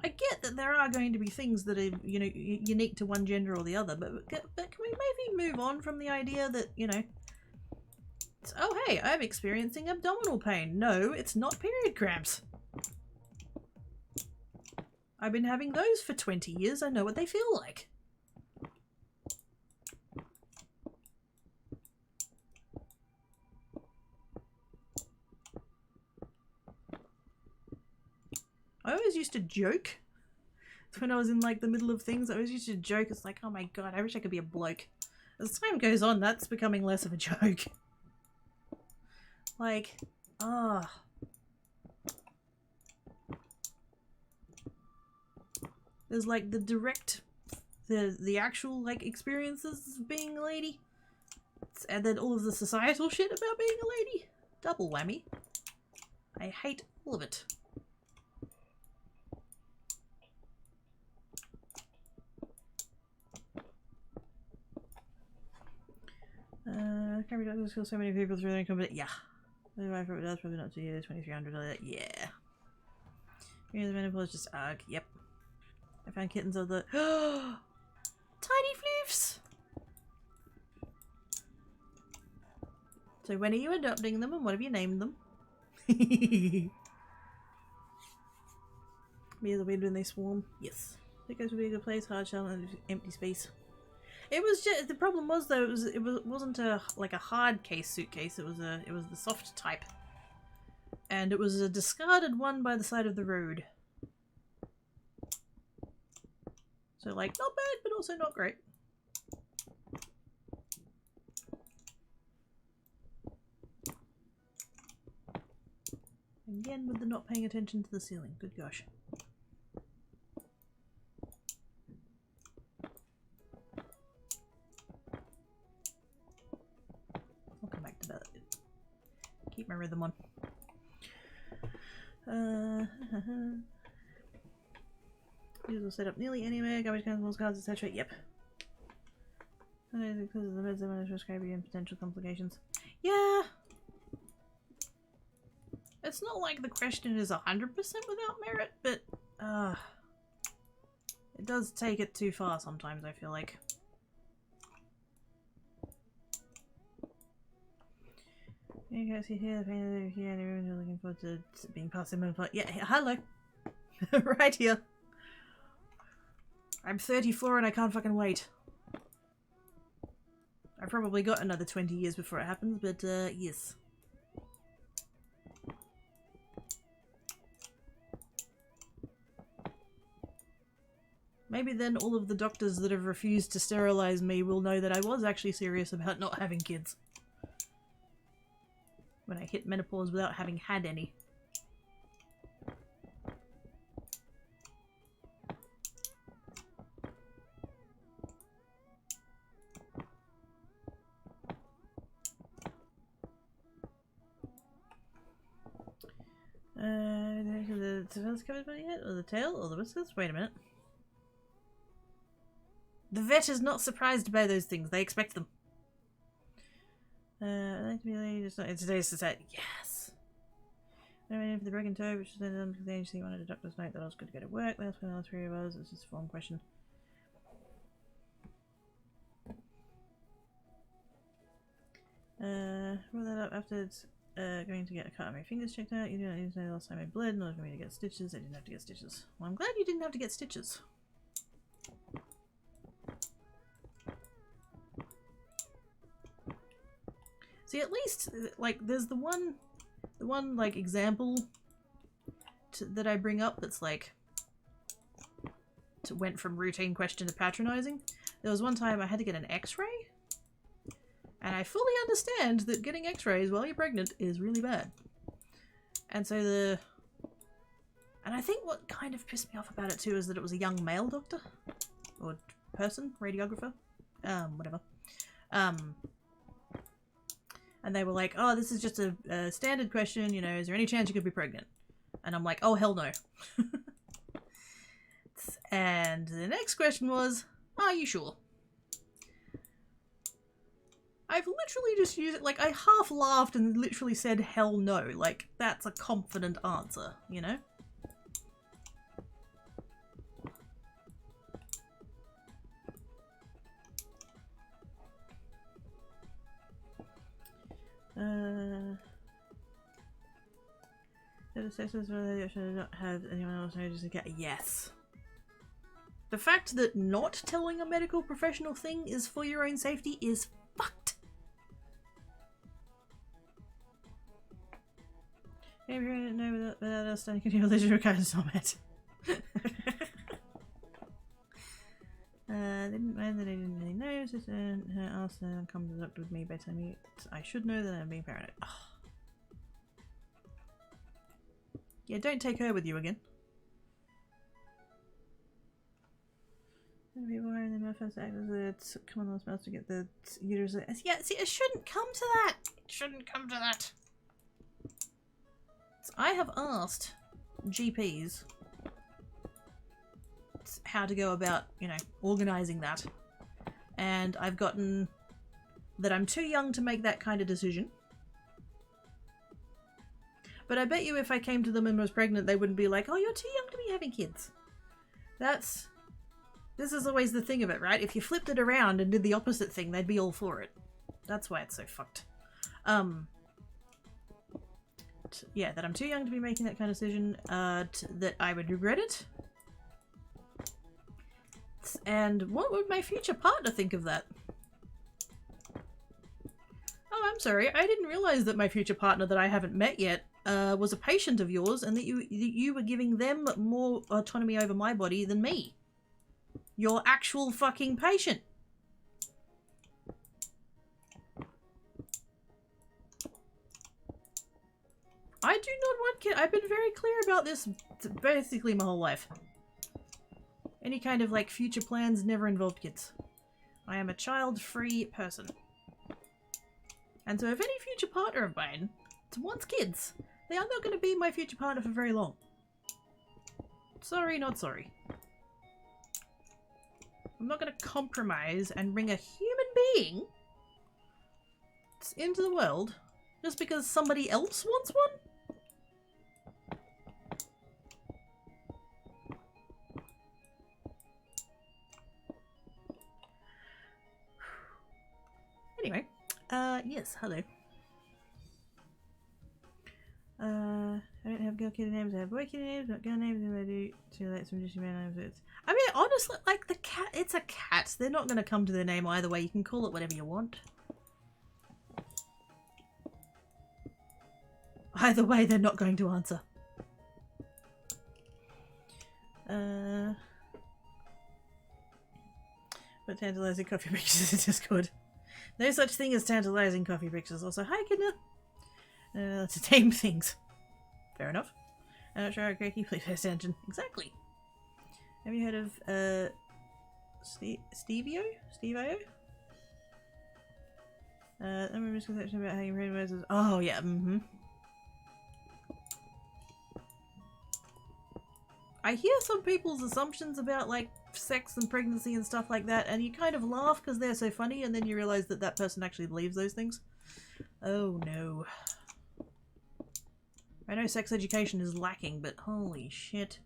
Speaker 1: I get that there are going to be things that are, you know, unique to one gender or the other, but can we maybe move on from the idea that, you know, it's, oh hey, I'm experiencing abdominal pain. No, it's not period cramps. I've been having those for 20 years. I know what they feel like. I always used to joke when I was in like the middle of things. I always used to joke. It's like, oh my god, I wish I could be a bloke. As time goes on, that's becoming less of a joke. Like, ah. There's like the direct, the actual like experiences of being a lady. And then all of the societal shit about being a lady. Double whammy. I hate all of it. Can't be done. There's still so many people through their income, but yeah. That's probably not 2 years, 2,300. Yeah. Here's the menopause, just ugh. Yep. I found kittens of the tiny floofs. So when are you adopting them and what have you named them? Me the wind when they swarm. Yes. It goes to be a good place, hard shell and empty space. It was just, the problem was though, it wasn't a like a hard case suitcase, it was the soft type. And it was a discarded one by the side of the road. So like not bad but also not great. Again with the not paying attention to the ceiling. Good gosh. I'll come back to that. Keep my rhythm on. These will set up nearly anywhere, garbage cans, cards, etc. Yep. Because of the meds I managed to prescribe you and potential complications. Yeah. It's not like the question is 100% without merit, but it does take it too far sometimes, I feel like. You guys see here, the pain here, and everyone's looking forward to being past the moment. Yeah, hello. Right here. I'm 34 and I can't fucking wait. I've probably got another 20 years before it happens, but yes. Maybe then all of the doctors that have refused to sterilize me will know that I was actually serious about not having kids. When I hit menopause without having had any. The tail's covered by yet? Or the tail? Or the whiskers? Wait a minute. The vet is not surprised by those things. They expect them. I'd like to be late. It's not in today's society. Yes! I'm waiting for the broken toe, which is then because the agency wanted a doctor's note that I was good to go to work. That's when all three of us. It's just a form question. Roll that up after it's going to get a cut on my fingers checked out. You do not need to know the last time I bled, not for me to get stitches. I didn't have to get stitches. Well, I'm glad you didn't have to get stitches. See, at least, like, there's the one like, example that I bring up that's, like, went from routine question to patronizing. There was one time I had to get an x-ray, and I fully understand that getting x-rays while you're pregnant is really bad. And so And I think what kind of pissed me off about it too is that it was a young male doctor. Or person, radiographer. Whatever. And they were like, oh, this is just a standard question, you know, is there any chance you could be pregnant? And I'm like, oh, hell no. And the next question was, are you sure? I've literally just used it, like, I half laughed and literally said hell no. Like, that's a confident answer, you know? Should not have anyone else notice a cat. Yes. The fact that not telling a medical professional thing is for your own safety is fucked. No, without us, I can religion requires not met. Didn't mind that I didn't really know. Just asked and come to the doctor with me by telling me I should know that I'm being paranoid. Oh. Yeah, don't take her with you again. People wearing their mouth act as it's come on those mouths to get the uterus. Yeah, see, it shouldn't come to that. It shouldn't come to that. So I have asked GPs how to go about, you know, organising that. And I've gotten that I'm too young to make that kind of decision. But I bet you if I came to them and was pregnant, they wouldn't be like, oh, you're too young to be having kids. This is always the thing of it, right? If you flipped it around and did the opposite thing, they'd be all for it. That's why it's so fucked. Yeah, that I'm too young to be making that kind of decision, that I would regret it. And what would my future partner think of that? Oh, I'm sorry. I didn't realize that my future partner that I haven't met yet was a patient of yours and that you were giving them more autonomy over my body than me. Your actual fucking patient. I do not want kids. I've been very clear about this basically my whole life. Any kind of like future plans never involved kids. I am a child-free person. And so if any future partner of mine wants kids, they are not going to be my future partner for very long. Sorry, not sorry. I'm not going to compromise and bring a human being into the world just because somebody else wants one? Anyway, yes, hello. I don't have girl kitty names, I have boy kitty names, not girl names, and I do too late some just man names. I mean, honestly, like the cat, it's a cat. They're not going to come to their name either way. You can call it whatever you want. Either way, they're not going to answer. But tantalizing coffee pictures in Discord. No such thing as tantalizing coffee pictures. Also, hi, Kidna. To tame things. Fair enough. I'm not sure how great you play first engine. Exactly. Have you heard of Stevio? Stevio? I'm a misconception about how you read words. Oh yeah. I hear some people's assumptions about like sex and pregnancy and stuff like that, and you kind of laugh because they're so funny, and then you realize that that person actually believes those things. Oh no. I know sex education is lacking, but holy shit.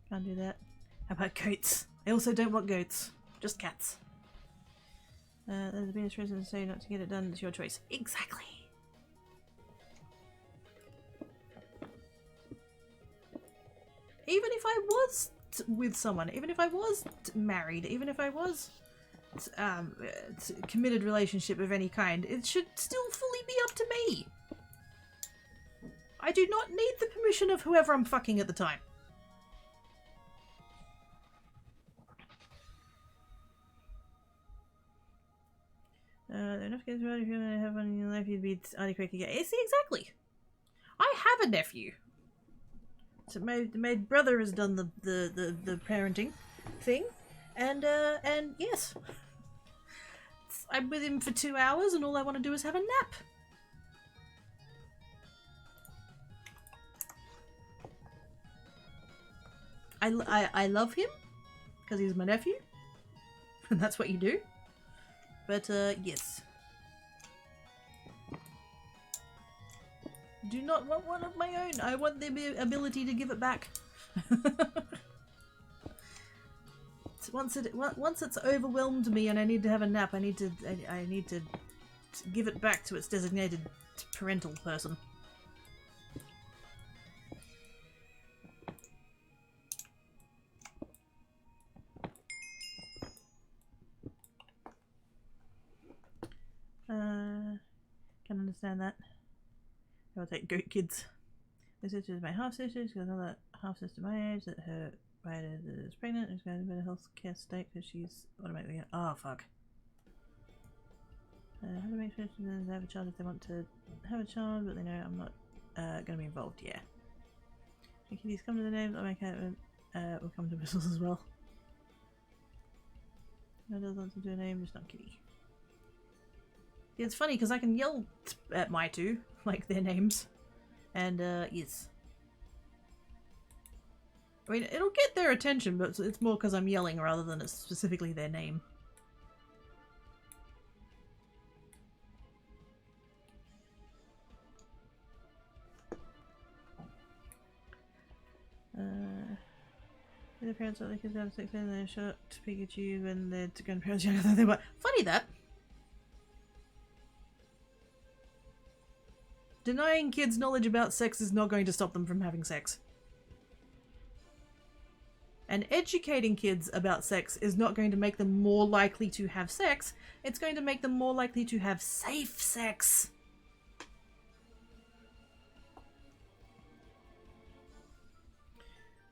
Speaker 1: Can't do that. How about goats? I also don't want goats. Just cats. There's been a reason to say not to get it done. It's your choice. Exactly. Even if I was with someone, even if I was married, even if I was committed relationship of any kind, it should still fully be up to me. I do not need the permission of whoever I'm fucking at the time. Enough kids if you have one in your life, you'd be Auntie Quick again. See, exactly. I have a nephew. So my brother has done the parenting thing, and yes, I'm with him for 2 hours, and all I want to do is have a nap. I love him because he's my nephew, and that's what you do. But yes, do not want one of my own. I want the ability to give it back. Once it's overwhelmed me and I need to have a nap, I need to give it back to its designated parental person. Can understand that. I'll take goat kids. My sister is my half sister. She's got another half sister my age that her rider is pregnant and is going to be in a health care state because she's automatically. Oh fuck. How to make sure she doesn't have a child if they want to have a child, but they know I'm not going to be involved. Yeah. When kitties come to the names, I'll make it. Will come to whistles as well. No does want to do a name, just not kitty. Yeah, it's funny because I can yell at my two, like their names, and yes. I mean, it'll get their attention, but it's more because I'm yelling rather than it's specifically their name. The parents are like kids have 6 and they're short Pikachu when their grandparents younger than they were. Funny that. Denying kids knowledge about sex is not going to stop them from having sex. And educating kids about sex is not going to make them more likely to have sex. It's going to make them more likely to have safe sex.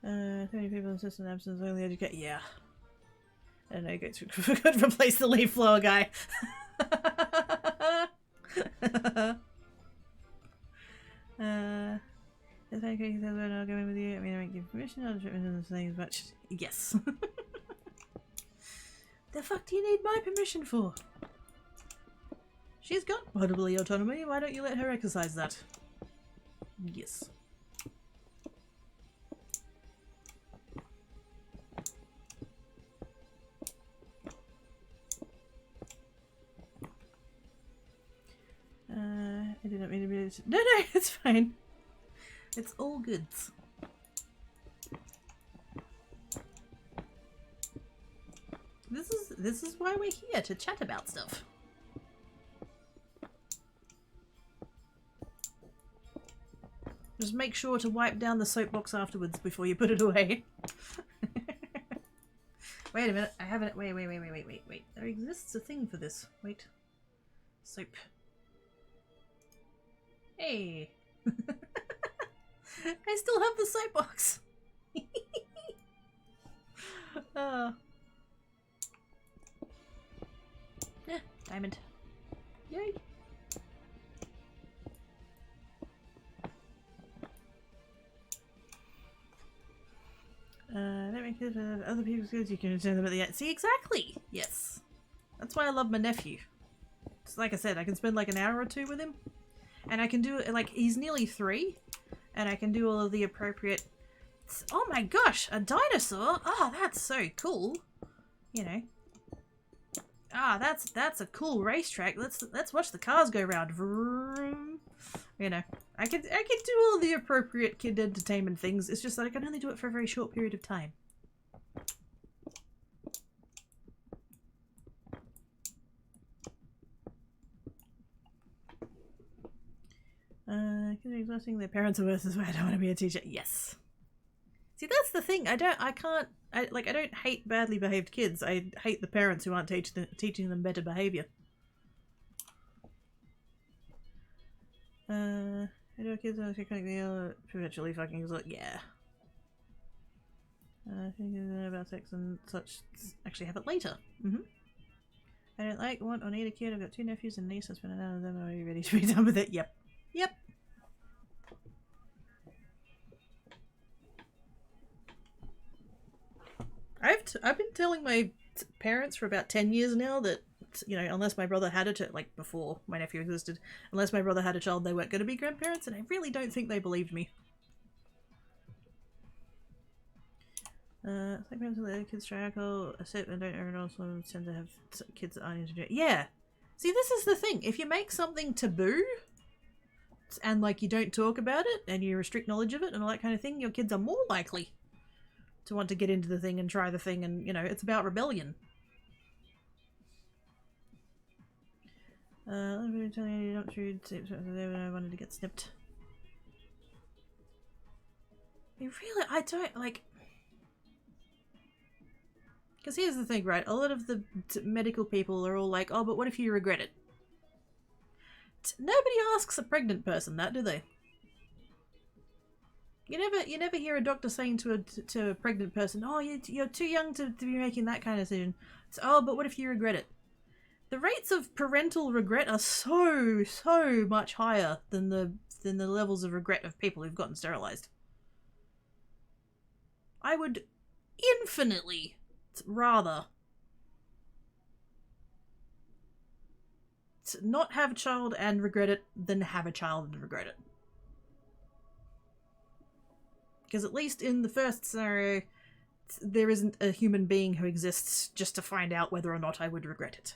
Speaker 1: Too many people insist on absence only educate. Yeah. I don't know, could replace the leaf blower guy. If I says when I'll go in with you, I mean, I won't give permission, I'll just the things, but yes. The fuck do you need my permission for? She's got bodily autonomy, why don't you let her exercise that? Yes. I did not mean to be. No, it's fine. It's all good. This is why we're here, to chat about stuff. Just make sure to wipe down the soapbox afterwards before you put it away. Wait a minute, I haven't. Wait. There exists a thing for this. Wait. Soap. Hey. I still have the soapbox. Yeah, diamond. Yay. Don't make it other people's goods, you can return them at the end. See, exactly! Yes. That's why I love my nephew. It's like I said, I can spend like an hour or two with him. And I can do it, like, he's nearly 3. And I can do all of the appropriate... Oh my gosh, a dinosaur? Oh, that's so cool. You know. Ah, that's a cool racetrack. Let's watch the cars go round. Vroom. You know, I can do all the appropriate kid entertainment things. It's just that I can only do it for a very short period of time. Kids are exhausting. Their parents are worse. Is why I don't want to be a teacher. Yes. See, that's the thing. I don't hate badly behaved kids. I hate the parents who aren't teaching them better behavior. I know kids are technically perpetually fucking exhausted. Yeah. I think about sex and such. Actually have it later. I don't like, want, or need a kid. I've got 2 nephews and niece. I spent none of them. Are you ready to be done with it? Yep. Yep. I've been telling my parents for about 10 years now that, you know, unless my brother had it, like before my nephew existed, unless my brother had a child, they weren't going to be grandparents, and I really don't think they believed me. It's like parents who let their kids try alcohol, accept and don't ever also tend to have kids that aren't into it. Yeah. See, this is the thing. If you make something taboo, and like you don't talk about it, and you restrict knowledge of it and all that kind of thing, your kids are more likely to want to get into the thing and try the thing, and, you know, it's about rebellion. Let me tell you, not true. I wanted to get snipped. I don't, like... Because here's the thing, right? A lot of the medical people are all like, oh, but what if you regret it? Nobody asks a pregnant person that, do they? You never hear a doctor saying to a pregnant person, oh, you're too young to be making that kind of decision. It's, oh, but what if you regret it? The rates of parental regret are so much higher than the levels of regret of people who've gotten sterilized. I would infinitely rather not have a child and regret it than have a child and regret it. Because at least in the first scenario, there isn't a human being who exists just to find out whether or not I would regret it.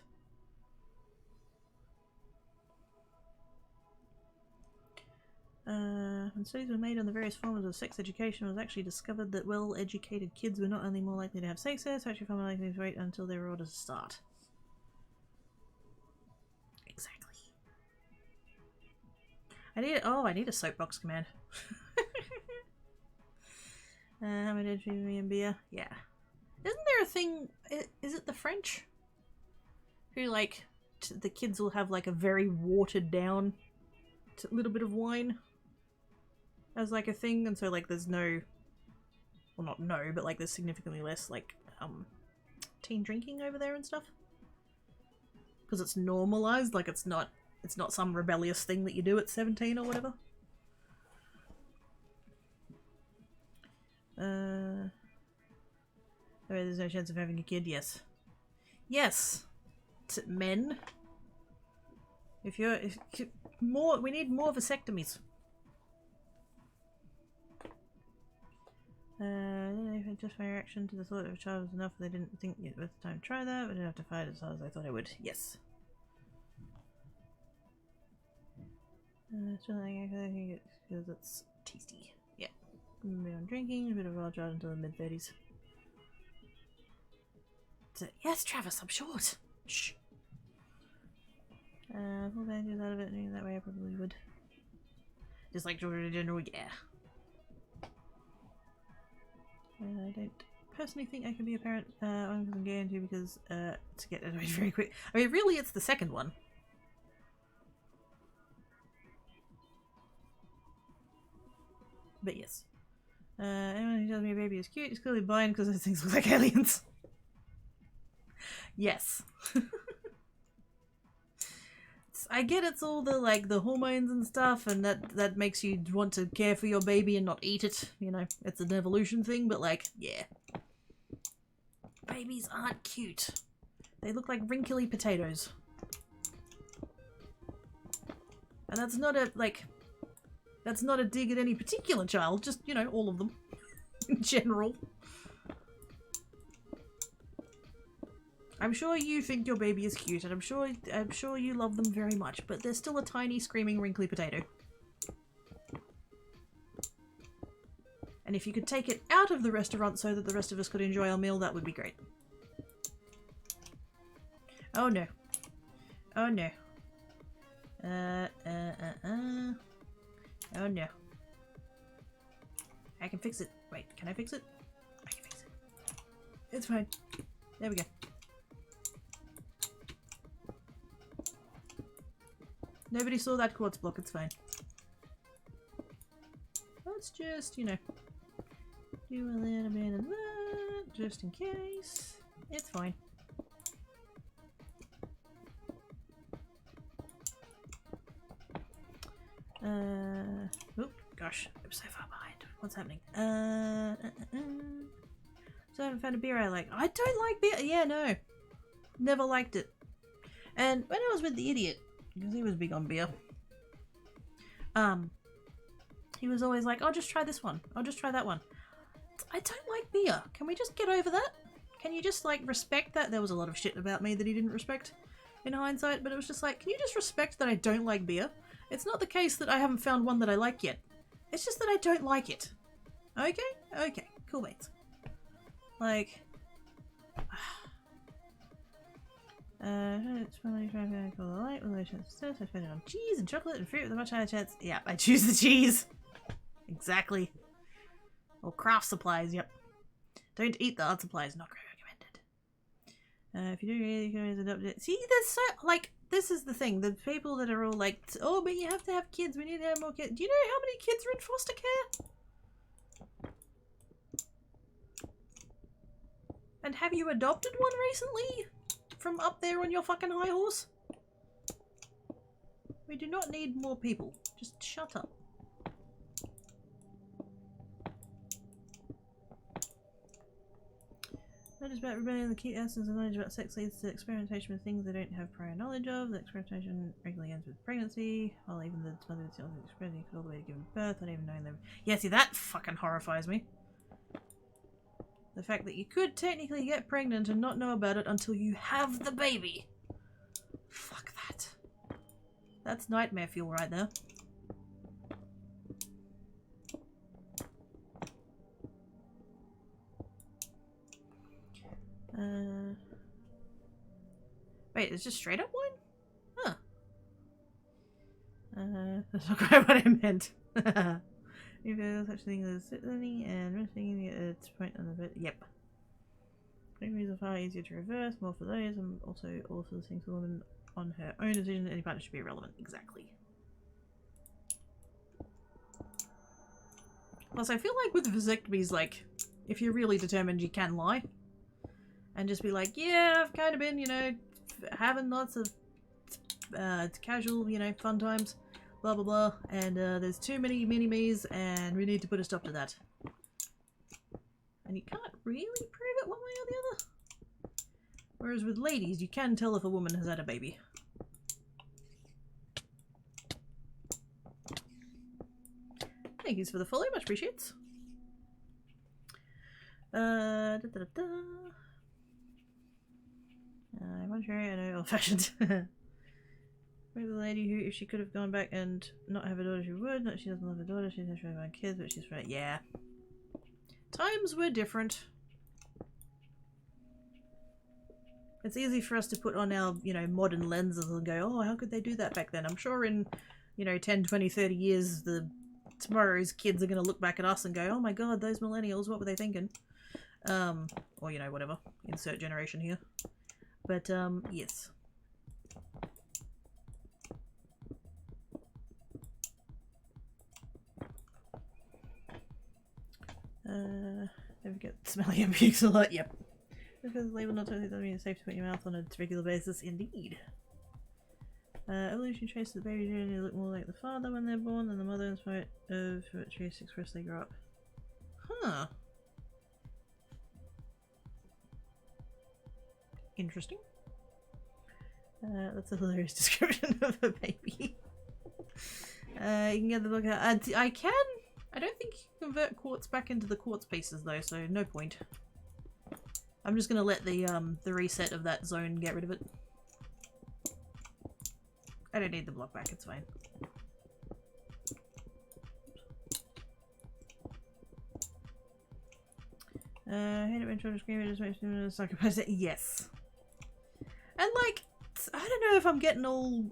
Speaker 1: When studies were made on the various forms of sex education, it was actually discovered that well-educated kids were not only more likely to have sex, but actually far more likely to wait until they were ordered to start. Exactly. I need a soapbox command. How many did me and beer? Yeah. Isn't there a thing? Is it the French? Who, like, the kids will have like a very watered down little bit of wine as like a thing, and so like there's no, well, not no, but like there's significantly less like teen drinking over there and stuff, because it's normalized. Like it's not some rebellious thing that you do at 17 or whatever. There's no chance of having a kid. Yes. Men. We need more vasectomies. Just my reaction to the thought of a child was enough. They didn't think it was time to try that, but I didn't have to fight as hard as I thought I would. Yes. Because it's tasty. Yeah. A bit on drinking, a bit of a child until the mid-30s. Yes, Travis, I'm short. Shh. Full bandages out of it, and that way I probably would. Just like Georgia General, yeah. I don't personally think I can be a parent I'm gay into because to get annoyed very quick. I mean, really, it's the second one. But yes. Anyone who tells me a baby is cute is clearly blind because those things look like aliens. Yes. I get it's all the hormones and stuff, and that makes you want to care for your baby and not eat it. You know, it's an evolution thing, but like, yeah. Babies aren't cute. They look like wrinkly potatoes. And that's not a dig at any particular child, just, you know, all of them. In general. I'm sure you think your baby is cute, and I'm sure you love them very much, but they're still a tiny, screaming, wrinkly potato. And if you could take it out of the restaurant so that the rest of us could enjoy our meal, that would be great. Oh no. Oh no. Oh no. I can fix it. Wait, can I fix it? I can fix it. It's fine. There we go. Nobody saw that quartz block, it's fine. Let's just, you know, do a little bit of that, just in case. It's fine. Oh gosh, I'm so far behind. What's happening? So I haven't found a beer I like. I don't like beer. Yeah, no. Never liked it. And when I was with the idiot, because he was big on beer, he was always like, "I'll just try this one. I'll just try that one." I don't like beer. Can we just get over that? Can you just like respect that? There was a lot of shit about me that he didn't respect in hindsight, but it was just like, can you just respect that I don't like beer? It's not the case that I haven't found one that I like yet. It's just that I don't like it. Okay? Okay. Cool beans. Like... it's probably call the light with a chance to I spend it on cheese and chocolate and fruit with a much higher chance. Yeah, I choose the cheese. Exactly. Or craft supplies, yep. Don't eat the art supplies, not recommended. If you do really, you can always adopt it. See, there's so, like, this is the thing. The people that are all like, oh, but you have to have kids. We need to have more kids. Do you know how many kids are in foster care? And have you adopted one recently? From up there on your fucking high horse? We do not need more people. Just shut up. Knowledge about rebellion, the key essence of knowledge about sex leads to experimentation with things they don't have prior knowledge of. The experimentation regularly ends with pregnancy, while even the mother itself is experimenting could all the way to giving birth, not even knowing them. Yeah, see, that fucking horrifies me. The fact that you could technically get pregnant and not know about it until you have the baby. Fuck that. That's nightmare fuel right there. Wait, it's just straight up wine? Huh. That's not quite what I meant. If there's such a thing as learning and resting at its point on the bit. Yep. Memories are far easier to reverse, more for those, and also all for the things for the woman on her own decision. Any partner should be irrelevant. Exactly. Plus, I feel like with vasectomies, like, if you're really determined, you can lie. And just be like, yeah, I've kind of been, you know, having lots of casual, you know, fun times. Blah blah blah, and there's too many mini-me's and we need to put a stop to that. And you can't really prove it one way or the other. Whereas with ladies, you can tell if a woman has had a baby. Thank you for the follow, much appreciates. I'm unsure, I know, old-fashioned. Maybe the lady who, if she could have gone back and not have a daughter, she would. Not she doesn't love her daughter, she's not showing my kids, but she's right. Yeah. Times were different. It's easy for us to put on our, you know, modern lenses and go, oh, how could they do that back then? I'm sure in, you know, 10, 20, 30 years, tomorrow's kids are going to look back at us and go, oh my god, those millennials, what were they thinking? Or, you know, whatever. Insert generation here. But, yes. Never get smelly and pukes a lot. Yep. Because the label not totally doesn't mean it's safe to put your mouth on a regular basis. Indeed. Evolution traces the baby journey look more like the father when they're born than the mother in spite of what traits express they grow up. Huh. Interesting. That's a hilarious description of a baby. You can get the book out. I can. I don't think you can convert quartz back into the quartz pieces though, so no point. I'm just gonna let the reset of that zone get rid of it. I don't need the block back, it's fine. I hate it when children scream, it just makes me psychopath. Yes. And like, I don't know if I'm getting all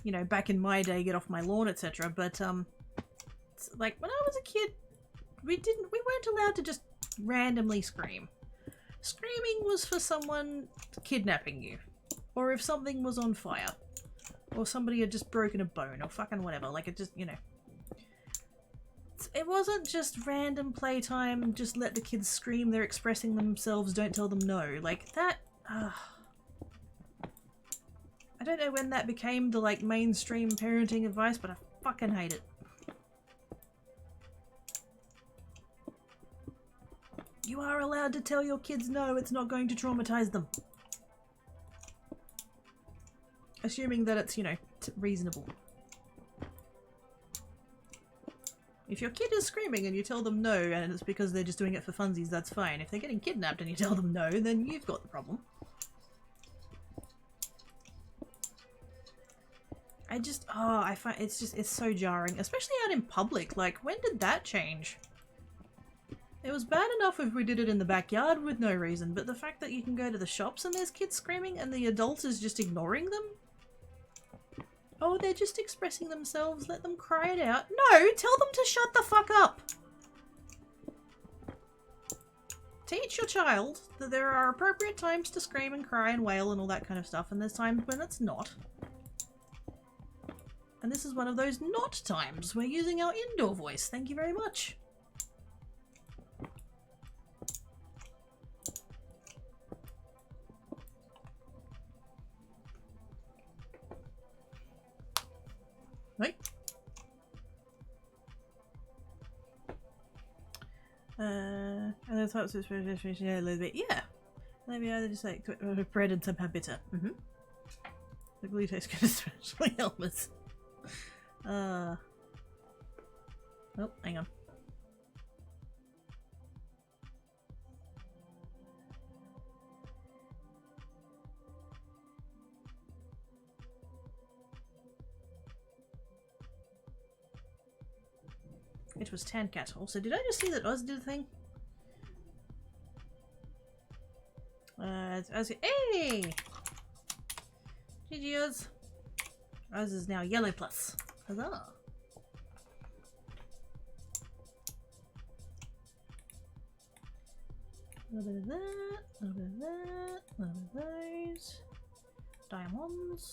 Speaker 1: you know, back in my day, get off my lawn, etc. But like when I was a kid, we weren't allowed to just randomly scream. Screaming was for someone kidnapping you, or if something was on fire, or somebody had just broken a bone, or fucking whatever. Like it just, you know, it wasn't just random playtime. Just let the kids scream. They're expressing themselves. Don't tell them no. Like that. I don't know when that became the like mainstream parenting advice, but I fucking hate it. You are allowed to tell your kids no, it's not going to traumatize them. Assuming that it's, you know, reasonable. If your kid is screaming and you tell them no and it's because they're just doing it for funsies, that's fine. If they're getting kidnapped and you tell them no, then you've got the problem. I just, I find it's so jarring, especially out in public. Like, when did that change? It was bad enough if we did it in the backyard with no reason, but the fact that you can go to the shops and there's kids screaming and the adult is just ignoring them? Oh, they're just expressing themselves, let them cry it out. No, tell them to shut the fuck up! Teach your child that there are appropriate times to scream and cry and wail and all that kind of stuff, and there's times when it's not. And this is one of those not times. We're using our indoor voice. Thank you very much. Right. Other types of specification, yeah, a little bit. Yeah. Maybe either just like bread and somehow bitter. The glue tastes good, especially Elmer's. Oh, hang on. It was Tancat. Also, did I just see that Oz did a thing? Hey! GG Oz. Oz is now yellow plus. Huzzah! A little bit of that, a little bit of that, a little bit of those. Diamonds.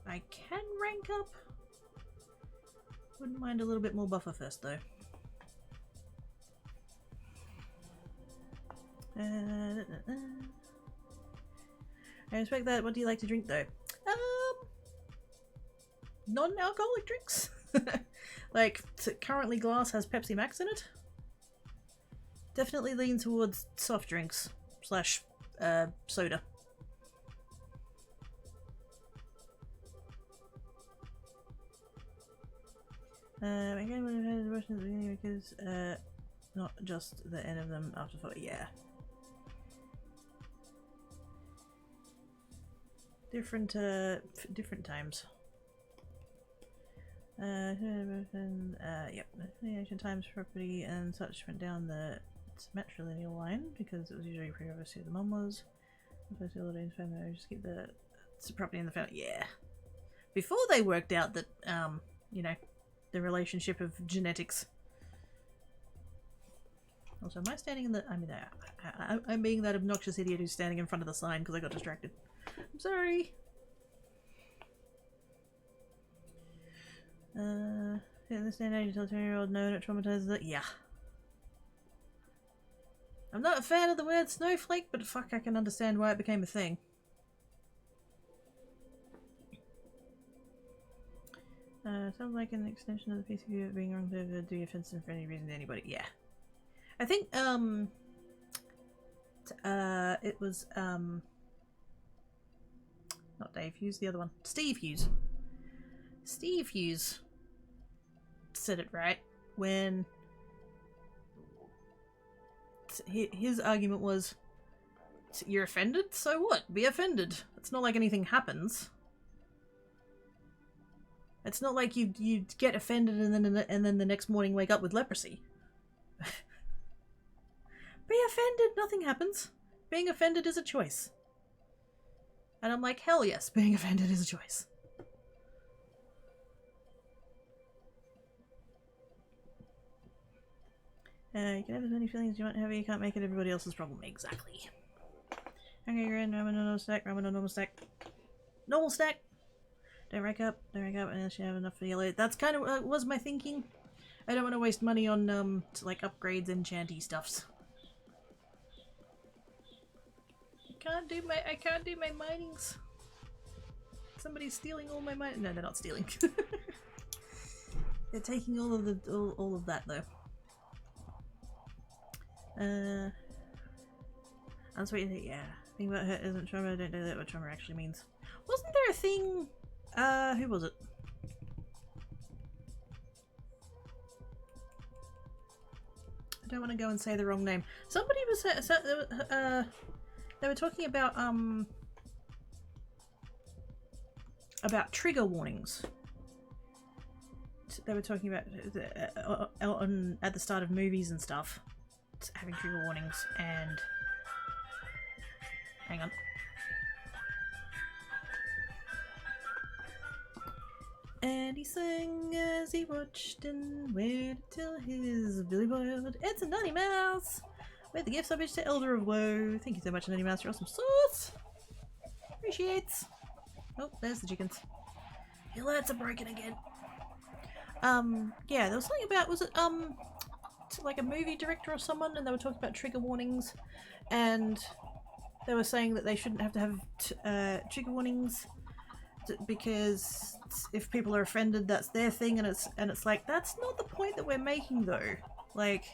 Speaker 1: I can rank up. Wouldn't mind a little bit more buffer first though. I respect that. What do you like to drink though? Non-alcoholic drinks. Like, currently glass has Pepsi Max in it. Definitely lean towards soft drinks slash soda. Again, we've had the Russians at the beginning because not just the end of them after 4. Yeah. Different times. Yep. The ancient times property and such went down the matrilineal line because it was usually pretty obvious who the mum was. The first family just keep the property in the family. Yeah. Before they worked out that you know, the relationship of genetics. Also, am I standing in the? I mean, I'm being that obnoxious idiot who's standing in front of the sign because I got distracted. I'm sorry. In this day and age, you tell a 20-year-old no, and it traumatizes it. Yeah. I'm not a fan of the word snowflake, but fuck, I can understand why it became a thing. Sounds like an extension of the PCV of being wrong to do offensive for any reason to anybody. Yeah. I think, it was, not Dave Hughes, the other one. Steve Hughes. Steve Hughes said it right when his argument was, you're offended? So what? Be offended. It's not like anything happens. It's not like you get offended and then the next morning wake up with leprosy. Be offended, nothing happens. Being offended is a choice. And I'm like, hell yes, being offended is a choice. You can have as many feelings as you want, however you can't make it everybody else's problem. Exactly. Okay, you're in ramen on normal stack, ramen on normal stack. Normal stack! Don't rank up unless you have enough for yellow. That's kind of was my thinking. I don't want to waste money on like upgrades and enchanty stuffs. I can't do my minings. somebody's stealing all my money. No, they're not stealing. They're taking all of that though. That's what you think. Yeah, thing about her isn't trauma. I don't know that what trauma actually means. Wasn't there a thing? Who was it? I don't want to go and say the wrong name. Somebody was they were talking about trigger warnings. They were talking about at the start of movies and stuff, having trigger warnings. And hang on. And he sang as he watched and waited till his belly boiled. It's a Nutty Mouse with the gift of to Elder of Woe. Thank you so much, Nutty Mouse. You're awesome sauce. Appreciates. Oh, there's the chickens. Your lads are broken again. Yeah, there was something about, was it, like a movie director or someone, and they were talking about trigger warnings, and they were saying that they shouldn't have to have trigger warnings because if people are offended, that's their thing, and it's like, that's not the point that we're making though. Like,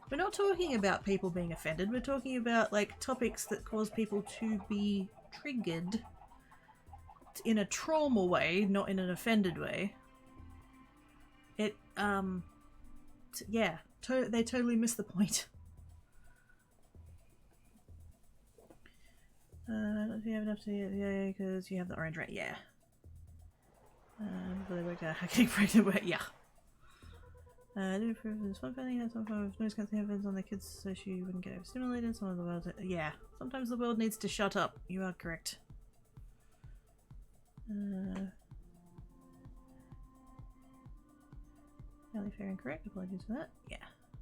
Speaker 1: we're not talking about people being offended, we're talking about like topics that cause people to be triggered in a trauma way, not in an offended way. It, yeah, they totally missed the point. Do you have enough to, yeah, because you have the orange rat, yeah. Really worked out how getting pregnant worked, yeah. Did prove this one family had some form of noise cancelling headphones on their kids so she wouldn't get overstimulated. Some of the world, yeah. Sometimes the world needs to shut up. You are correct. Fairly fair and correct. Apologies for that. Yeah.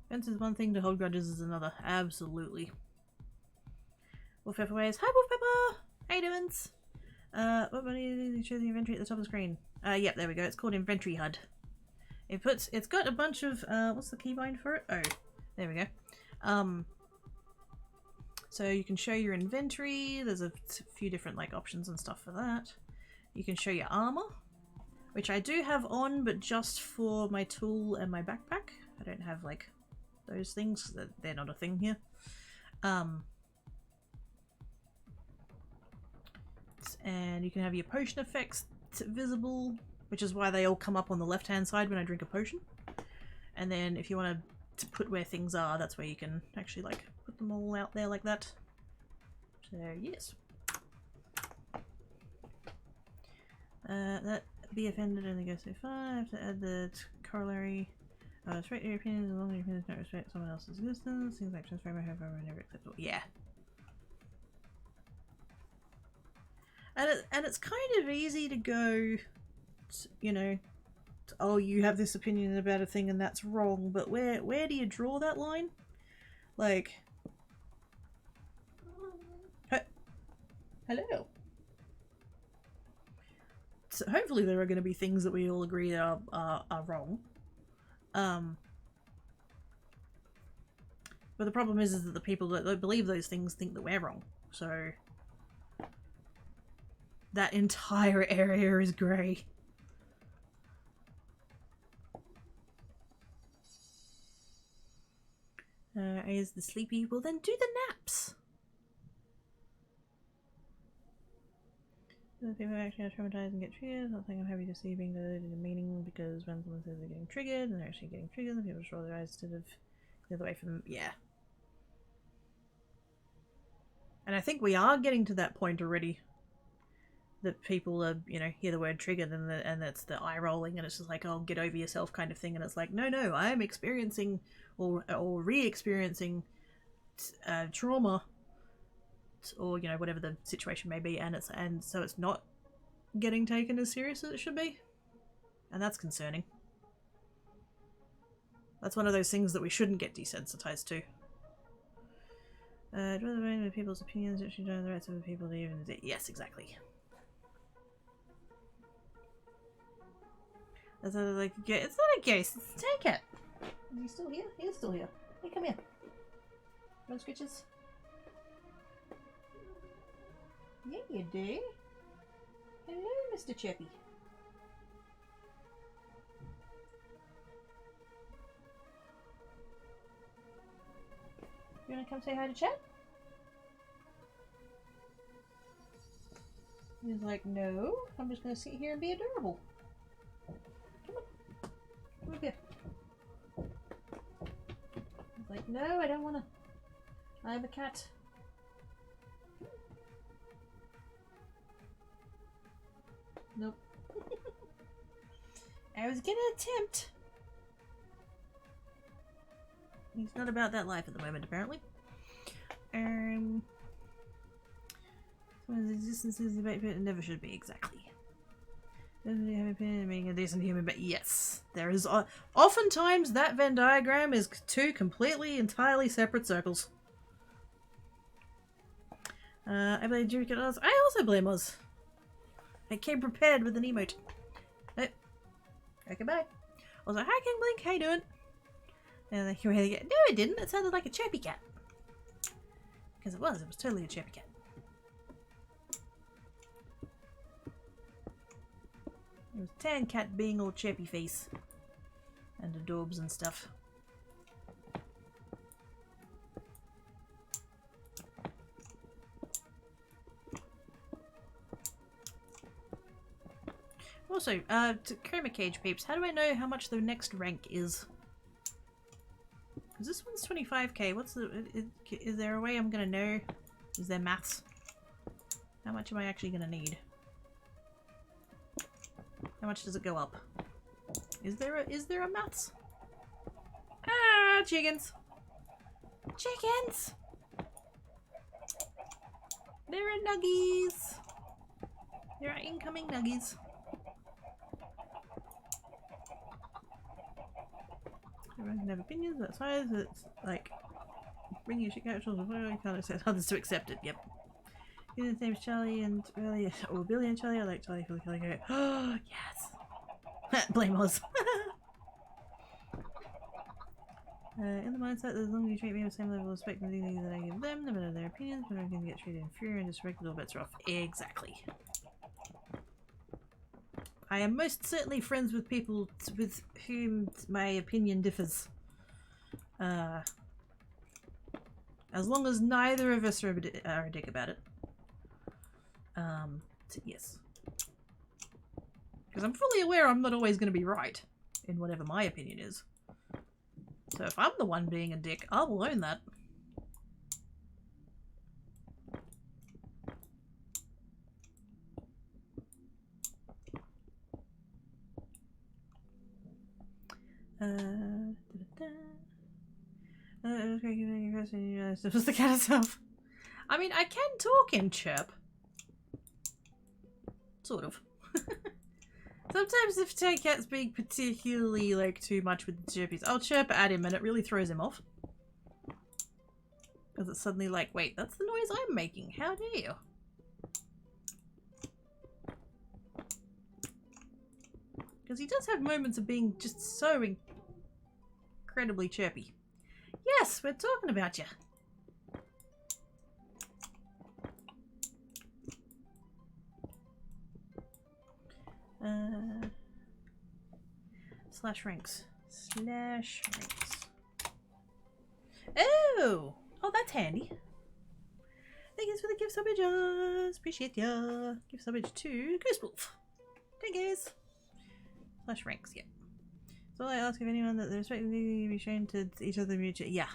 Speaker 1: Fence is one thing, to hold grudges is another. Absolutely. Wolf Pepper Ways. Hi, Wolf Pepper! How you doing? What money did you show the inventory at the top of the screen? Yep, there we go. It's called Inventory HUD. It's got a bunch of, what's the keybind for it? Oh, there we go. So you can show your inventory. There's a few different, like, options and stuff for that. You can show your armor, which I do have on, but just for my tool and my backpack. I don't have, like, those things. They're not a thing here. And you can have your potion effects visible, which is why they all come up on the left-hand side when I drink a potion. And then if you want to put where things are, that's where you can actually, like, put them all out there like that. So, yes. That be offended only goes so far. I have to add the corollary. Respect your opinions as long as your opinions don't respect someone else's existence. Things like transfer my however are never acceptable. Yeah. And it's kind of easy to go, you know, oh, you have this opinion about a thing and that's wrong, but where do you draw that line? Like, hello. So hopefully there are going to be things that we all agree are wrong. But the problem is that the people that don't believe those things think that we're wrong. So that entire area is grey. Is the sleepy? Well, then do the naps. The people actually are traumatized and get triggered. I think I'm happy to see being diluted in meaning, because when someone says they're getting triggered and they're actually getting triggered, then people just roll their eyes instead of the other way from them. Yeah. And I think we are getting to that point already. That people are, you know, hear the word triggered and that's the eye rolling and it's just like, oh, get over yourself kind of thing. And it's like, no, I'm experiencing or re-experiencing trauma, or, you know, whatever the situation may be, and so it's not getting taken as serious as it should be. And that's concerning. That's one of those things that we shouldn't get desensitized to. Do other people's opinions actually don't have the rights of the people to even... Yes, exactly. That's not like a ghost. It's not a ghost, it's a cat. Is he still here? He is still here. Hey, come here. No scritches? Yeah, you do. Hello, Mr. Chippy. You wanna come say hi to Chat? He's like, no, I'm just gonna sit here and be adorable. Come on. Come over here. He's like, no, I don't wanna. I'm a cat. Nope. I was gonna attempt. He's not about that life at the moment, apparently. Someone's existence is about it never should be, exactly. Doesn't have an opinion of being a decent human, but yes, there is. Oftentimes, that Venn diagram is two completely, entirely separate circles. I blame Jericho Oz. I also blame Oz. I came prepared with an emote. Oh. Okay, bye. Also, hi King Blink, how you doing? And then here we go. No, it didn't. It sounded like a chirpy cat. Because it was totally a chirpy cat. It was a tan cat being all chirpy face. And adorbs and stuff. Also, to Chroma Cage peeps, how do I know how much the next rank is? Because this one's 25k. What's the... Is there a way I'm gonna know? Is there maths? How much am I actually gonna need? How much does it go up? Is there a maths? Ah, chickens! Chickens! There are nuggies! There are incoming nuggies. Everyone can have opinions, that's fine. It's like bringing your shit characters you can't accept others to accept it. Yep. You're the same as Charlie and Billy, or Billy and Charlie. I like Charlie for the Kelly go. Oh yes. Blame Oz. In the mindset that as long as you treat me with the same level of respect and dignity that I give them, no matter their opinions, we're not going to get treated inferior and disrespected, all bets are off. Exactly. I am most certainly friends with people with whom my opinion differs. As long as neither of us are a dick about it. So yes. Because I'm fully aware I'm not always going to be right in whatever my opinion is. So if I'm the one being a dick, I will own that. Just the cat itself. I mean, I can talk and chirp. Sort of. Sometimes if cat's being particularly, like, too much with the chirpies, I'll chirp at him and it really throws him off. Because it's suddenly like, wait, that's the noise I'm making. How dare you? Because he does have moments of being just so incredibly chirpy. Yes, we're talking about you. Slash ranks. Slash ranks. Oh! Oh, that's handy. Thank you for the gift subbages. Appreciate ya. Gift subbage to Ghost Wolf. Thank you guys. Slash ranks, yep. So I ask if anyone that the respect be shown to each other mutually. Yeah.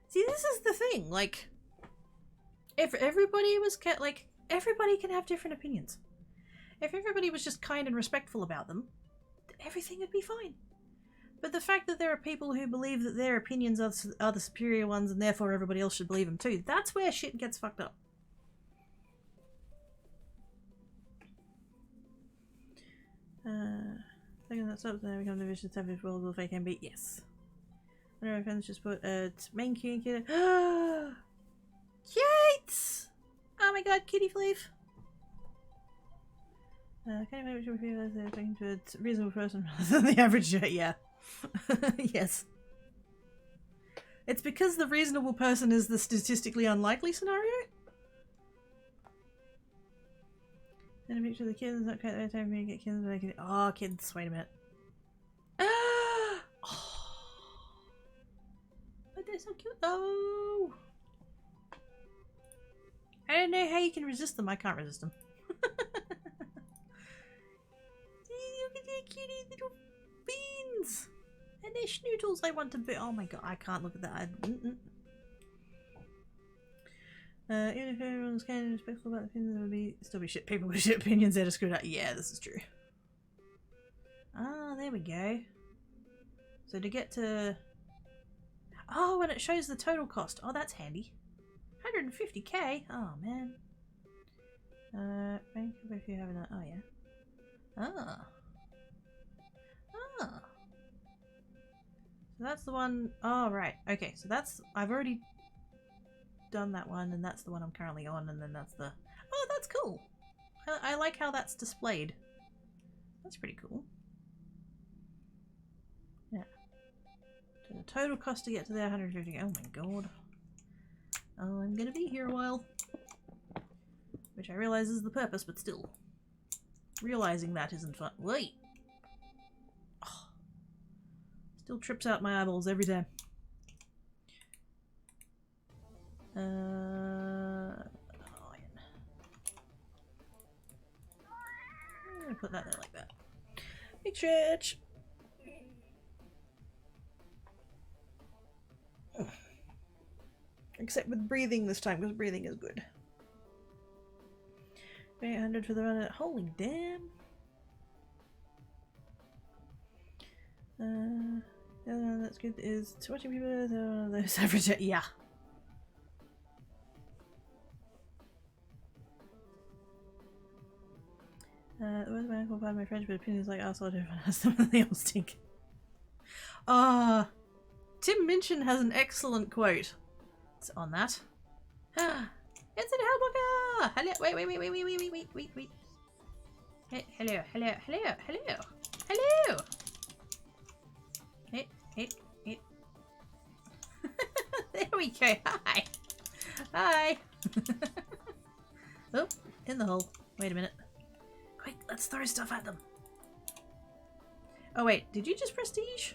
Speaker 1: See, this is the thing. Like, if everybody was like, everybody can have different opinions. If everybody was just kind and respectful about them, everything would be fine. But the fact that there are people who believe that their opinions are the superior ones and therefore everybody else should believe them too, that's where shit gets fucked up. Thinking that stops and then become the vicious savage world will fake and beat. Yes. One of my friends just put main queue and kid. Yates! Oh my god, kitty fleef. Can you make sure we realize they're talking to a reasonable person rather than the average Joe? Yeah. Yes. It's because the reasonable person is the statistically unlikely scenario. Then a picture of the kids. Not quite the right time for me to get kids, but I can. Oh, kids! Wait a minute. Ah! Oh. But they're so cute. Oh. I don't know how you can resist them. I can't resist them. Look at their cutie little beans. And their schnoodles I want to be. Oh my god, I can't look at that. Even if everyone's kind of respectful about opinions, there would still be shit people with shit opinions that are screwed up. Yeah, this is true. Ah, there we go. So to get to... Oh, and it shows the total cost. Oh, that's handy. 150k? Oh, man. Rank up if you have enough. Oh, yeah. Ah. Ah. So that's the one... Oh, right. Okay, so that's... I've already done that one, and that's the one I'm currently on, and then that's the... Oh, that's cool! I like how that's displayed. That's pretty cool. Yeah. So the total cost to get to there, 150. Oh my god. Oh, I'm gonna be here a while. Which I realise is the purpose, but still. Realising that isn't fun. Wait! Oh. Still trips out my eyeballs every time. I'm gonna put that there like that. Big stretch! Except with breathing this time, because breathing is good. 800 for the run. Holy damn! The other one that's good is watching people. Those average. Yeah. The worst man called by my French, but opinions like arsehole everyone has them and they all stink. Tim Minchin has an excellent quote. It's on that. It's an Hellbooker! Hello, wait. Hey, hello. Hey. There we go, hi! Oh, in the hole. Wait a minute. Quick, let's throw stuff at them. Oh wait, did you just prestige?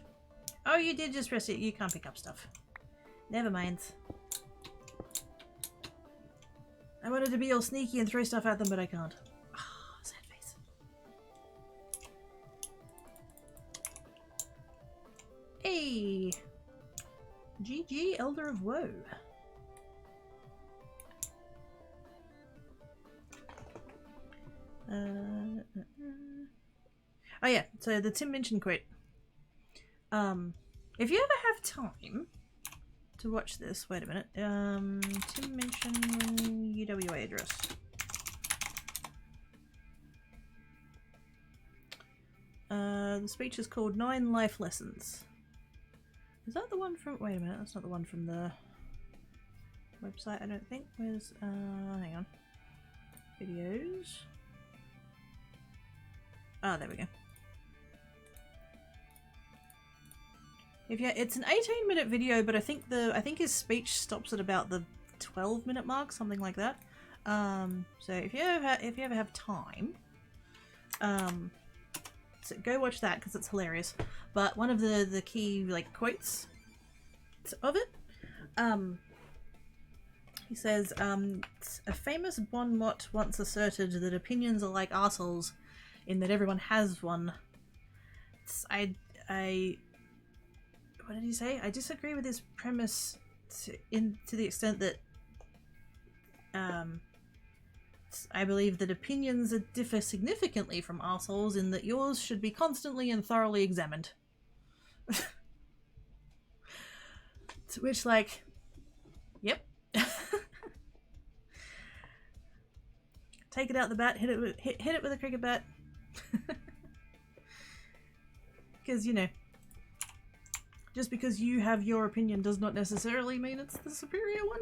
Speaker 1: Oh, you did just prestige. You can't pick up stuff. Never mind. I wanted to be all sneaky and throw stuff at them, but I can't. Ah, sad face. Hey! GG, Elder of Woe. Oh yeah, so the Tim Minchin quote. If you ever have time to watch this, wait a minute. Tim Minchin UWA address. The speech is called 9 Life Lessons. Is that the one from... Wait a minute, that's not the one from the website, I don't think. Where's... hang on. Videos. Ah, there we go. It's an 18-minute video, but I think his speech stops at about the 12-minute mark, something like that. So if you ever have time, so go watch that because it's hilarious. But one of the key quotes of it, he says, a famous bon mot once asserted that opinions are like arseholes, in that everyone has one. What did he say? I disagree with his premise to the extent that I believe that opinions differ significantly from arseholes in that yours should be constantly and thoroughly examined. To which, yep. Take it out the bat, hit it with a cricket bat. Because, just because you have your opinion does not necessarily mean it's the superior one.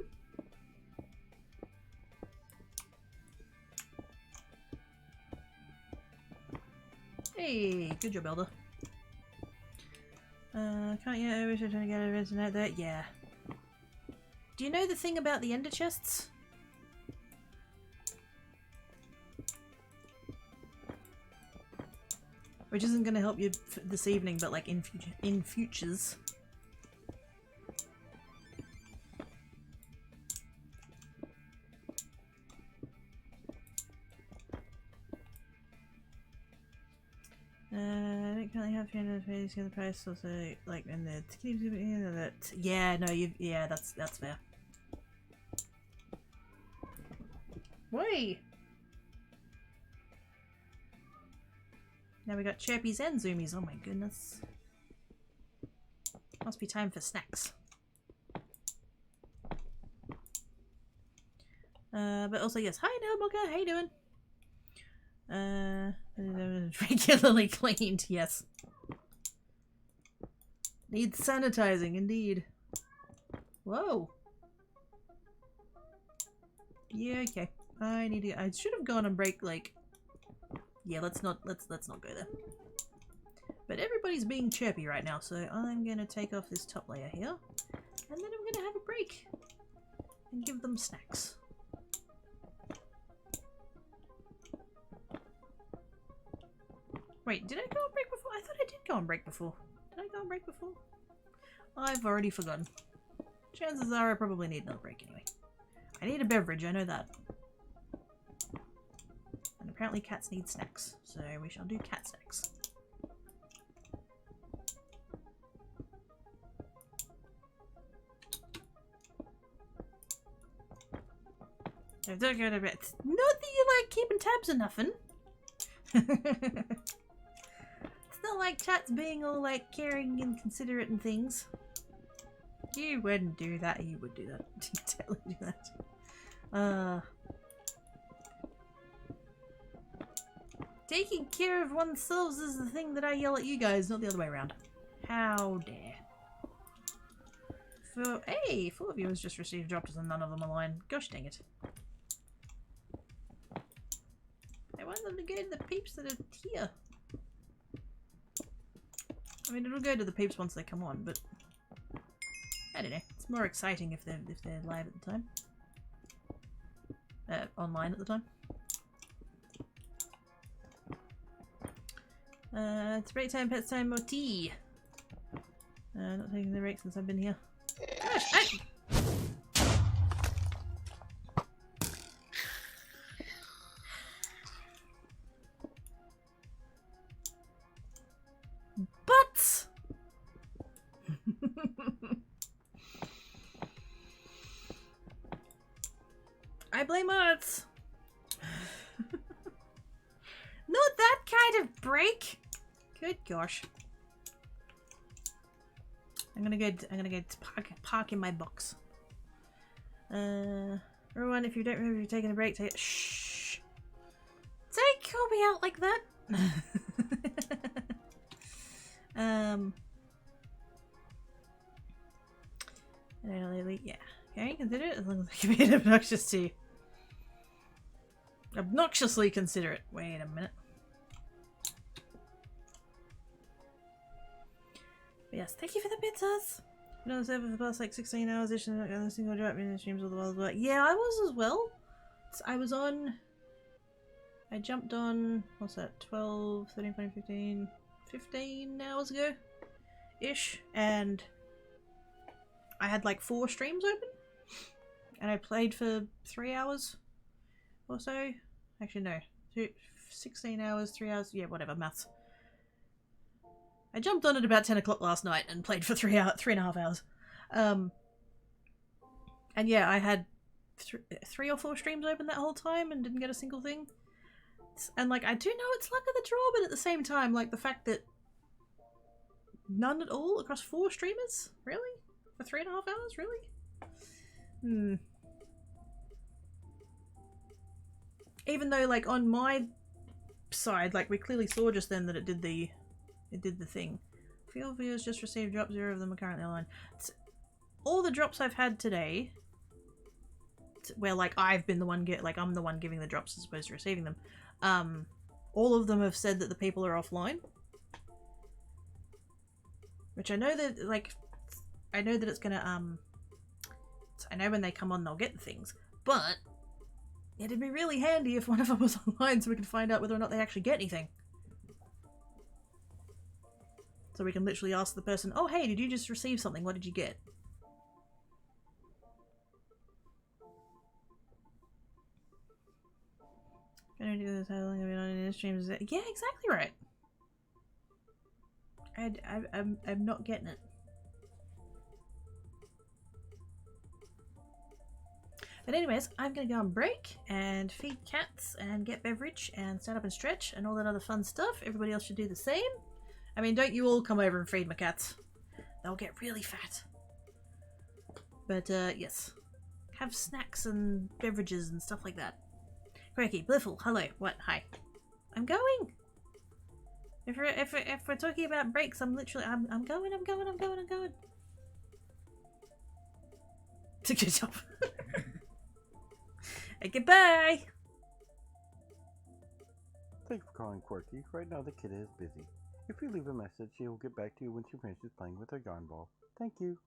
Speaker 1: Hey, good job, Elder. Can't you ever try to get a tonight there? Yeah. Do you know the thing about the ender chests? Which isn't going to help you this evening, but like in futures. I don't currently have 300 pages the price, also like in the yeah, no, yeah, that's fair. Wait. Now we got chirpies and zoomies. Oh my goodness. Must be time for snacks. But also yes, hi Nelboka, how you doing? Regularly cleaned, yes. Needs sanitizing, indeed. Whoa. Yeah, okay. I should have gone on break, like... Yeah, let's not go there. But everybody's being chirpy right now, so I'm gonna take off this top layer here. And then I'm gonna have a break. And give them snacks. Wait, did I go on break before? I thought I did go on break before. Did I go on break before? I've already forgotten. Chances are I probably need another break anyway. I need a beverage, I know that. And apparently cats need snacks, so we shall do cat snacks. Not that you like keeping tabs or nothing. It's not like chat's being all like caring and considerate and things. You wouldn't do that. You would do that. You totally do that. Taking care of oneself is the thing that I yell at you guys, not the other way around. How dare. Hey, 4 viewers just received drops and none of them align. Gosh dang it. I want them to go to the peeps that are here. I mean, it'll go to the peeps once they come on, but I don't know. It's more exciting if they're live at the time. Online at the time. It's break time, pets time, more tea. Not taking the break since I've been here. Gosh, hey! But I blame arts. Not that kind of break. Good gosh. I'm gonna go park in my box. Everyone, if you don't remember you're taking a break, take it. Shh. Don't call me out like that. Yeah. Can you consider it as long as I can be obnoxious to you? Obnoxiously considerate. Wait a minute. But yes, thank you for the pizzas. Been on the server for the past like 16 hours. Not got a single drop in the streams all the while. Yeah, I was as well. I was on. I jumped on. What's that? 12, 13, 14, 15. 15 hours ago, ish, and I had like 4 streams open, and I played for 3 hours or so. Actually, no, 16 hours, 3 hours. Yeah, whatever, maths. I jumped on at about 10 o'clock last night and played for 3.5 hours. And yeah, I had 3 or 4 streams open that whole time and didn't get a single thing. And like, I do know it's luck of the draw, but at the same time, like the fact that none at all across 4 streamers? Really? For 3.5 hours? Really? Even though, like, on my side, like, we clearly saw just then that it did the thing. Field viewers just received drops, 0 of them are currently online. All the drops I've had today, where, like, I've been the one I'm the one giving the drops as opposed to receiving them, all of them have said that the people are offline. Which I know that, like, I know that it's gonna, I know when they come on they'll get the things, but it'd be really handy if one of them was online so we could find out whether or not they actually get anything. So we can literally ask the person, oh hey, did you just receive something? What did you get? Gonna do this, how long have you been on the streams? Yeah, exactly right. I'm not getting it. But anyways, I'm gonna go on break and feed cats and get beverage and stand up and stretch and all that other fun stuff. Everybody else should do the same. I mean, don't you all come over and feed my cats. They'll get really fat. But yes. Have snacks and beverages and stuff like that. Cracky, Bliffle, hello. What? Hi. I'm going. If we're talking about breaks, I'm literally I'm going. To get up. Goodbye.
Speaker 2: Thanks for calling Quirky. Right now the kid is busy. If you leave a message, she will get back to you when she finishes playing with her yarn ball. Thank you.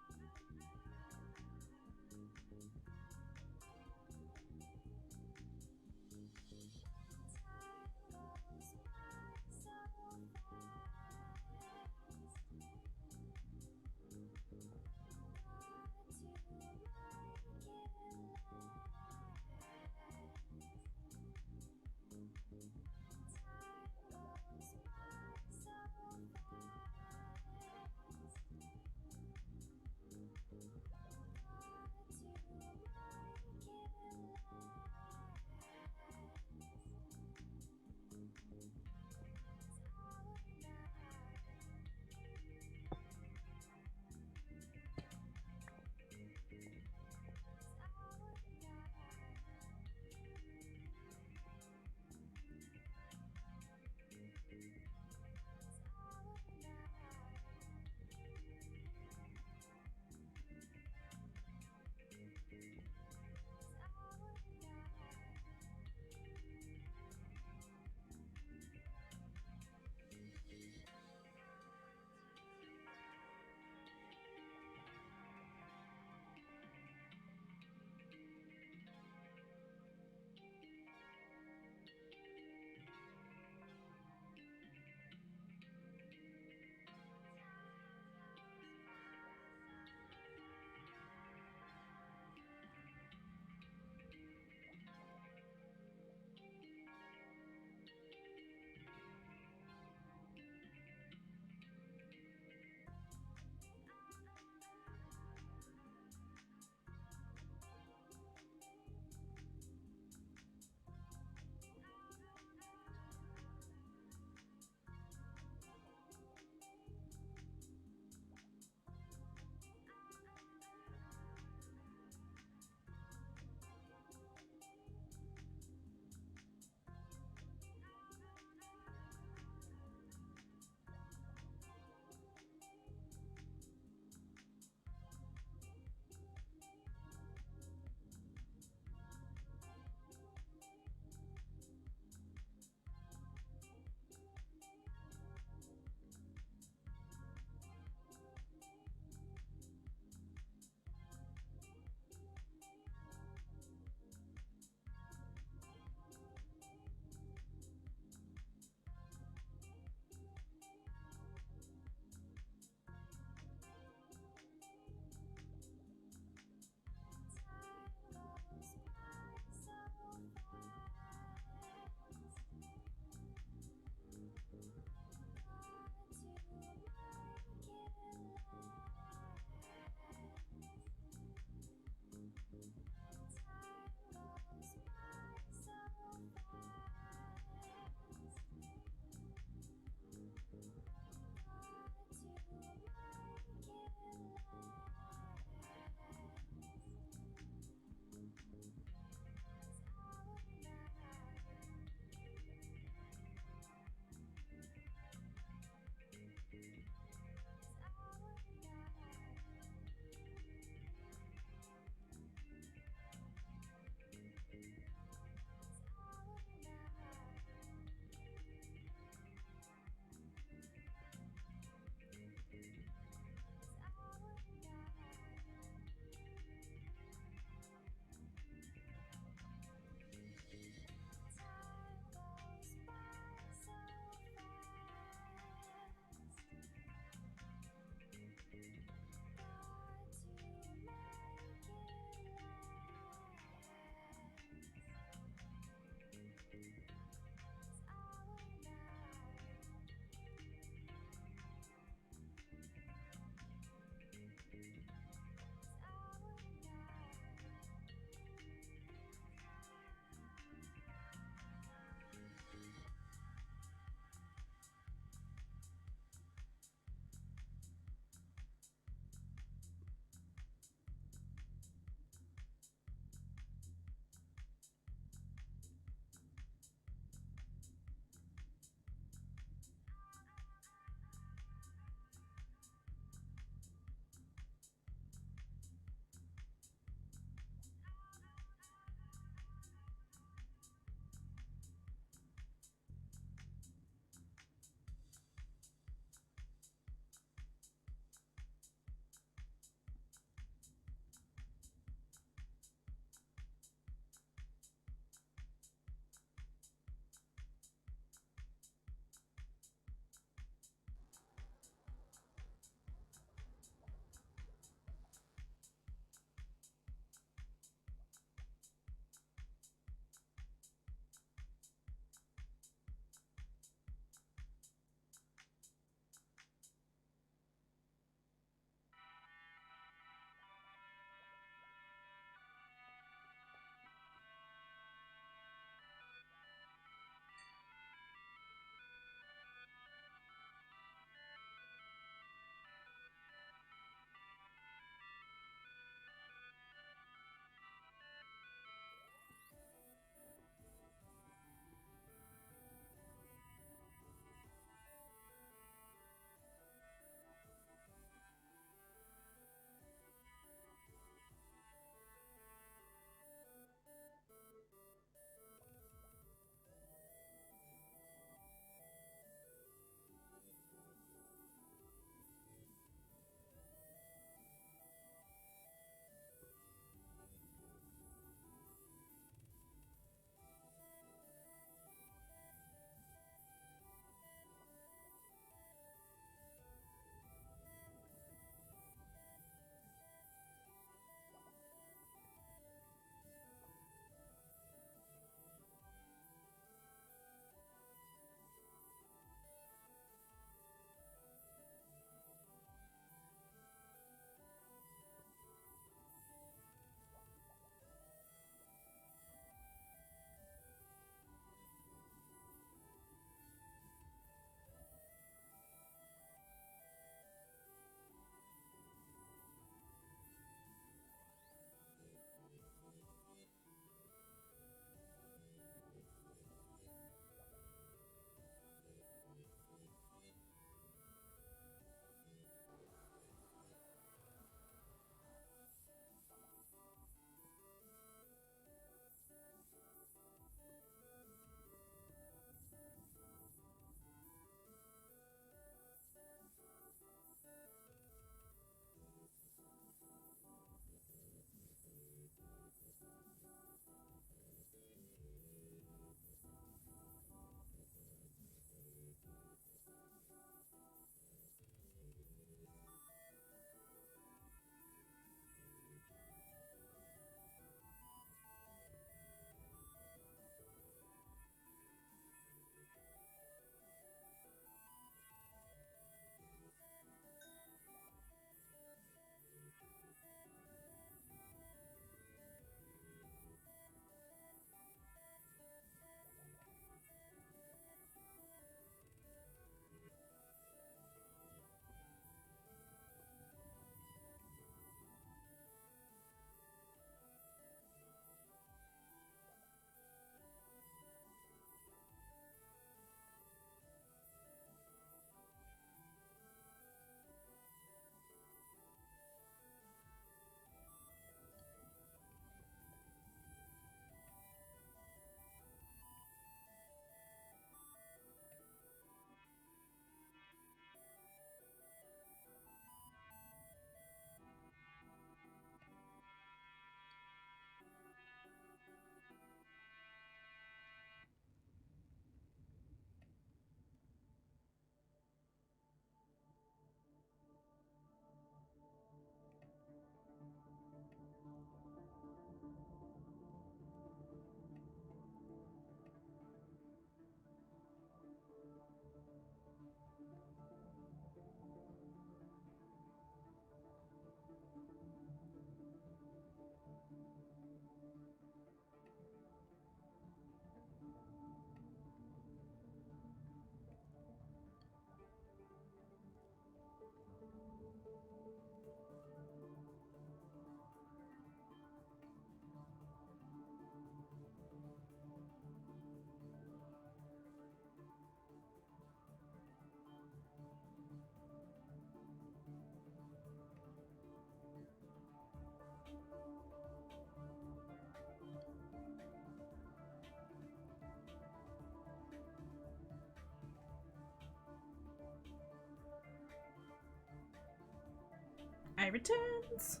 Speaker 1: my returns.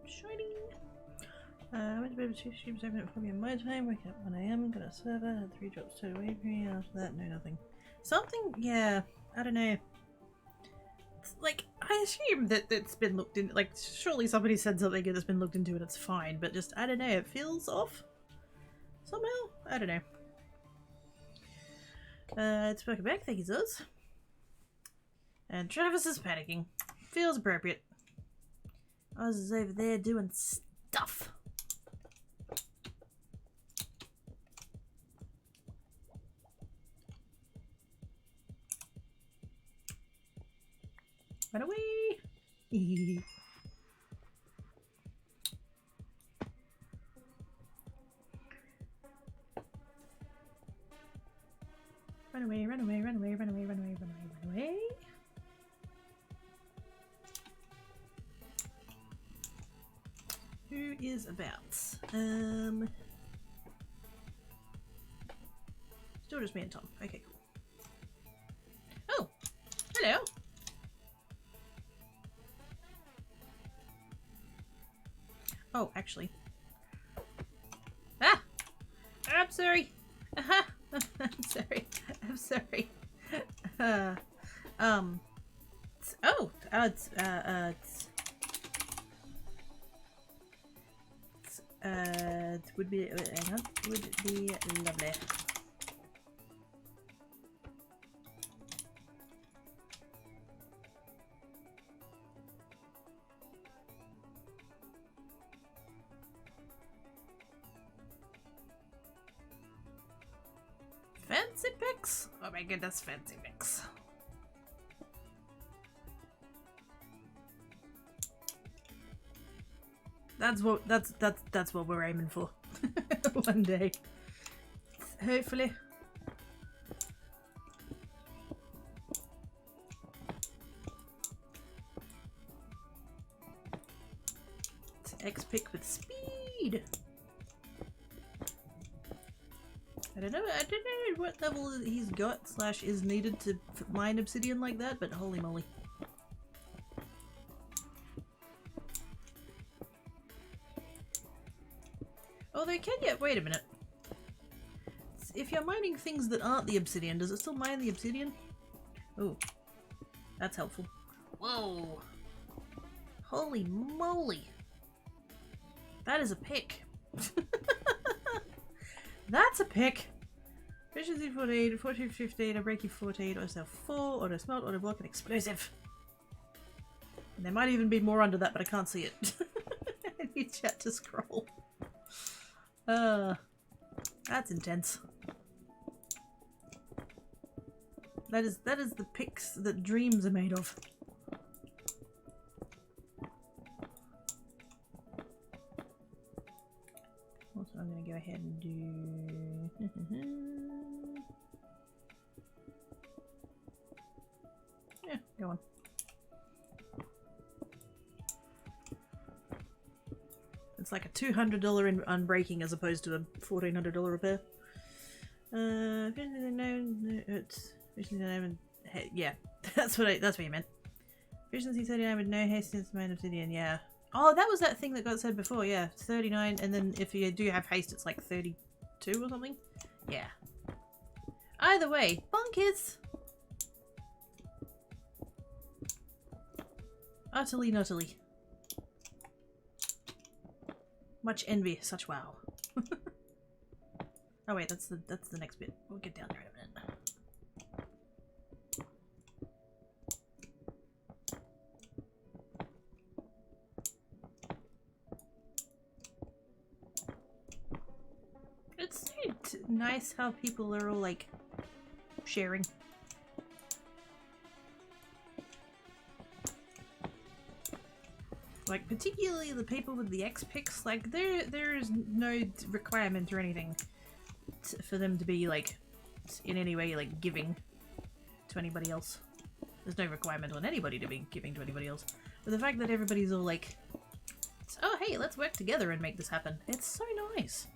Speaker 1: Shiny. Went to bed with 2 streams open at 4 p.m. my time, wake up 1 a.m, got a server, had 3 drops towed away from me, after that, no nothing. Something, yeah, I don't know. It's like, I assume that it's been looked into, like, surely somebody said something and it's been looked into and it's fine, but just, I don't know, it feels off? Somehow? I don't know. It's welcome back, thank you, Zuz. And Travis is panicking. Feels appropriate. Oz is over there doing stuff. Run away! Run away, run away, run away, run away, run away, run away, run away. Who is about? Still just me and Tom. Okay, cool. Oh! Hello! Oh, actually. Ah! I'm sorry! Aha! I'm sorry. I'm sorry. It would be, hang on, would be lovely. Fancy pics? Oh my goodness, fancy pics. That's what we're aiming for. One day. Hopefully. It's X-pick with speed. I don't know what level he's got / is needed to mine obsidian like that, but holy moly. Although can you wait a minute. If you're mining things that aren't the obsidian, does it still mine the obsidian? Oh. That's helpful. Whoa. Holy moly. That is a pick. That's a pick. Efficiency 48, 14, 15, a breaking 14, auto sell 4, auto smelt, auto block, and explosive. And there might even be more under that, but I can't see it. I need chat to scroll. That's intense. That is the picks that dreams are made of. Also, I'm gonna go ahead and do. Yeah, go on. It's like a $200 in unbreaking as opposed to a $1,400 repair. Yeah, that's what you meant. Efficiency 39 with no haste since main obsidian. Yeah. Oh, that was that thing that got said before. Yeah, 39, and then if you do have haste, it's like 32 or something. Yeah. Either way, bonkers. Utterly nutterly. Much envy, such wow. Oh wait, that's the next bit. We'll get down there in a minute. It's so nice how people are all like sharing. Like, particularly the people with the X-picks, like, there is no requirement or anything for them to be, like, in any way, like, giving to anybody else. There's no requirement on anybody to be giving to anybody else. But the fact that everybody's all like, oh, hey, let's work together and make this happen. It's so nice.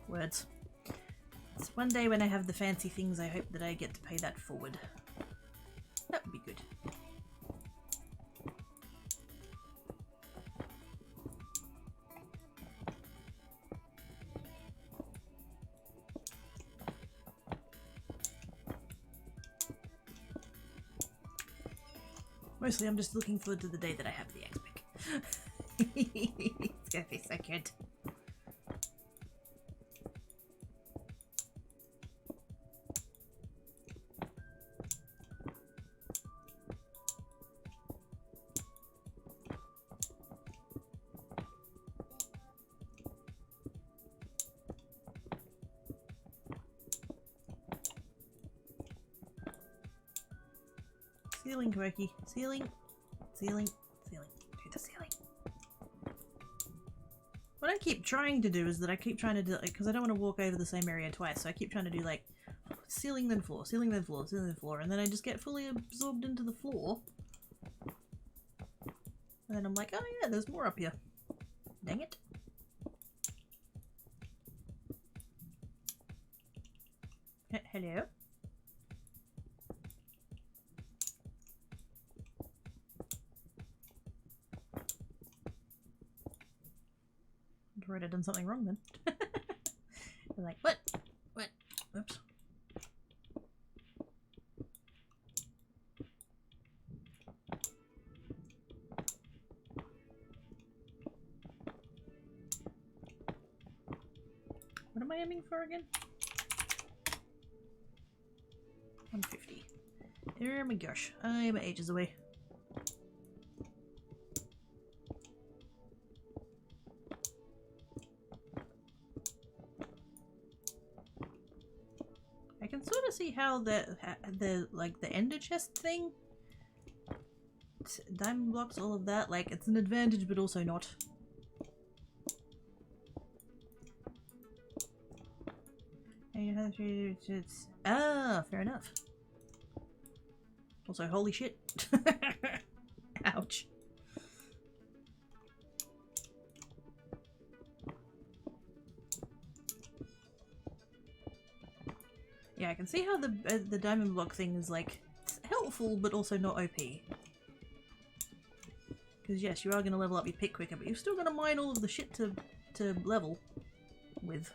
Speaker 1: Words. It's one day when I have the fancy things, I hope that I get to pay that forward. That would be good. Mostly I'm just looking forward to the day that I have the X-Pick. It's gonna be so good. Ceiling, quirky. Ceiling. Ceiling. Ceiling. Do the ceiling. What I keep trying to do is that I keep trying to do, like, because I don't want to walk over the same area twice, so I keep trying to do, like, ceiling then floor, ceiling then floor, ceiling then floor, and then I just get fully absorbed into the floor. And then I'm like, oh yeah, there's more up here. Dang it. Hello? Right, I've done something wrong then. I'm like, what? What? Oops. What am I aiming for again? 150. Oh my gosh, I'm ages away. I can sort of see how the ender chest thing, diamond blocks, all of that, like it's an advantage but also not. Ah, fair enough. Also, holy shit. Ouch. Yeah, I can see how the diamond block thing is like it's helpful but also not OP. Because yes, you are going to level up your pick quicker, but you've still got to mine all of the shit to level with.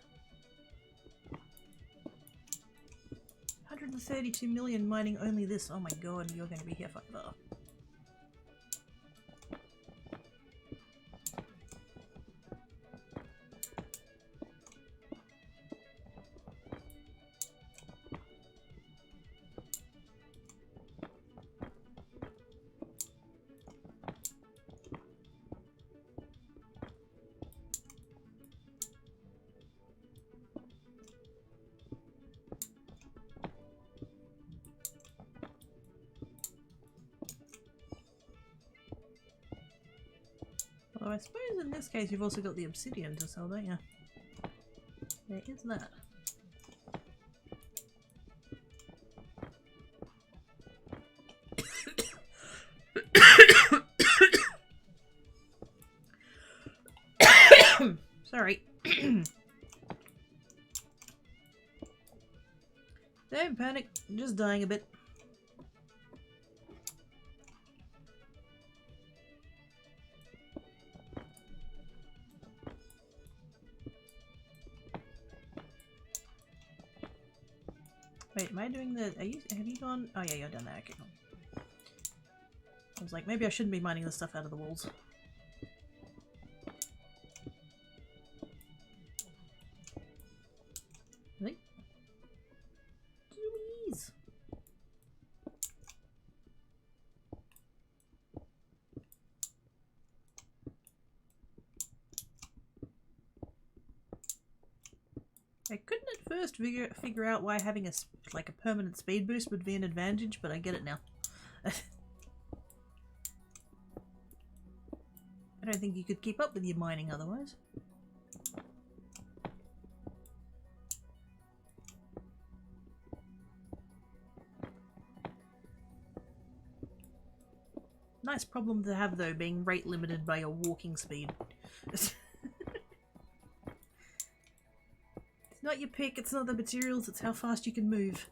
Speaker 1: 132 million mining only this. Oh my god, you're going to be here forever. Although I suppose in this case you've also got the obsidian to sell, don't you? There is that. Sorry. Don't panic, I'm just dying a bit. Wait, am I doing the... have you gone... Oh yeah, you're done there. Okay, cool. I was like, maybe I shouldn't be mining this stuff out of the walls. Really? Jeez. I couldn't at first figure out why having a permanent speed boost would be an advantage, but I get it now. I don't think you could keep up with your mining otherwise. Nice problem to have though, being rate limited by your walking speed. Not your pick, it's not the materials, it's how fast you can move.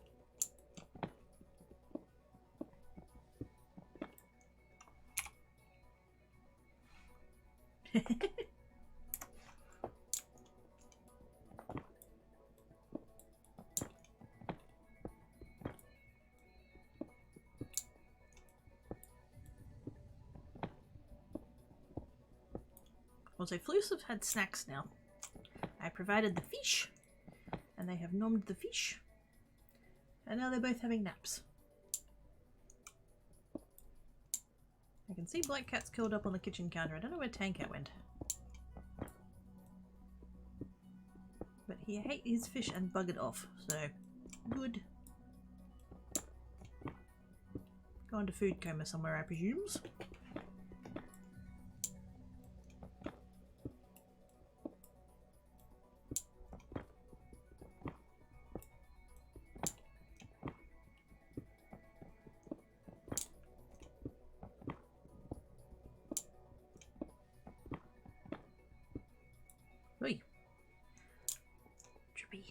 Speaker 1: Also, Floose have had snacks now. I provided the fish, and they have nommed the fish, and now they're both having naps. I can see Black Cat's curled up on the kitchen counter. I don't know where Tankat went. But he ate his fish and buggered off, so good. Gone to food coma somewhere, I presumes. Oi. Trippy.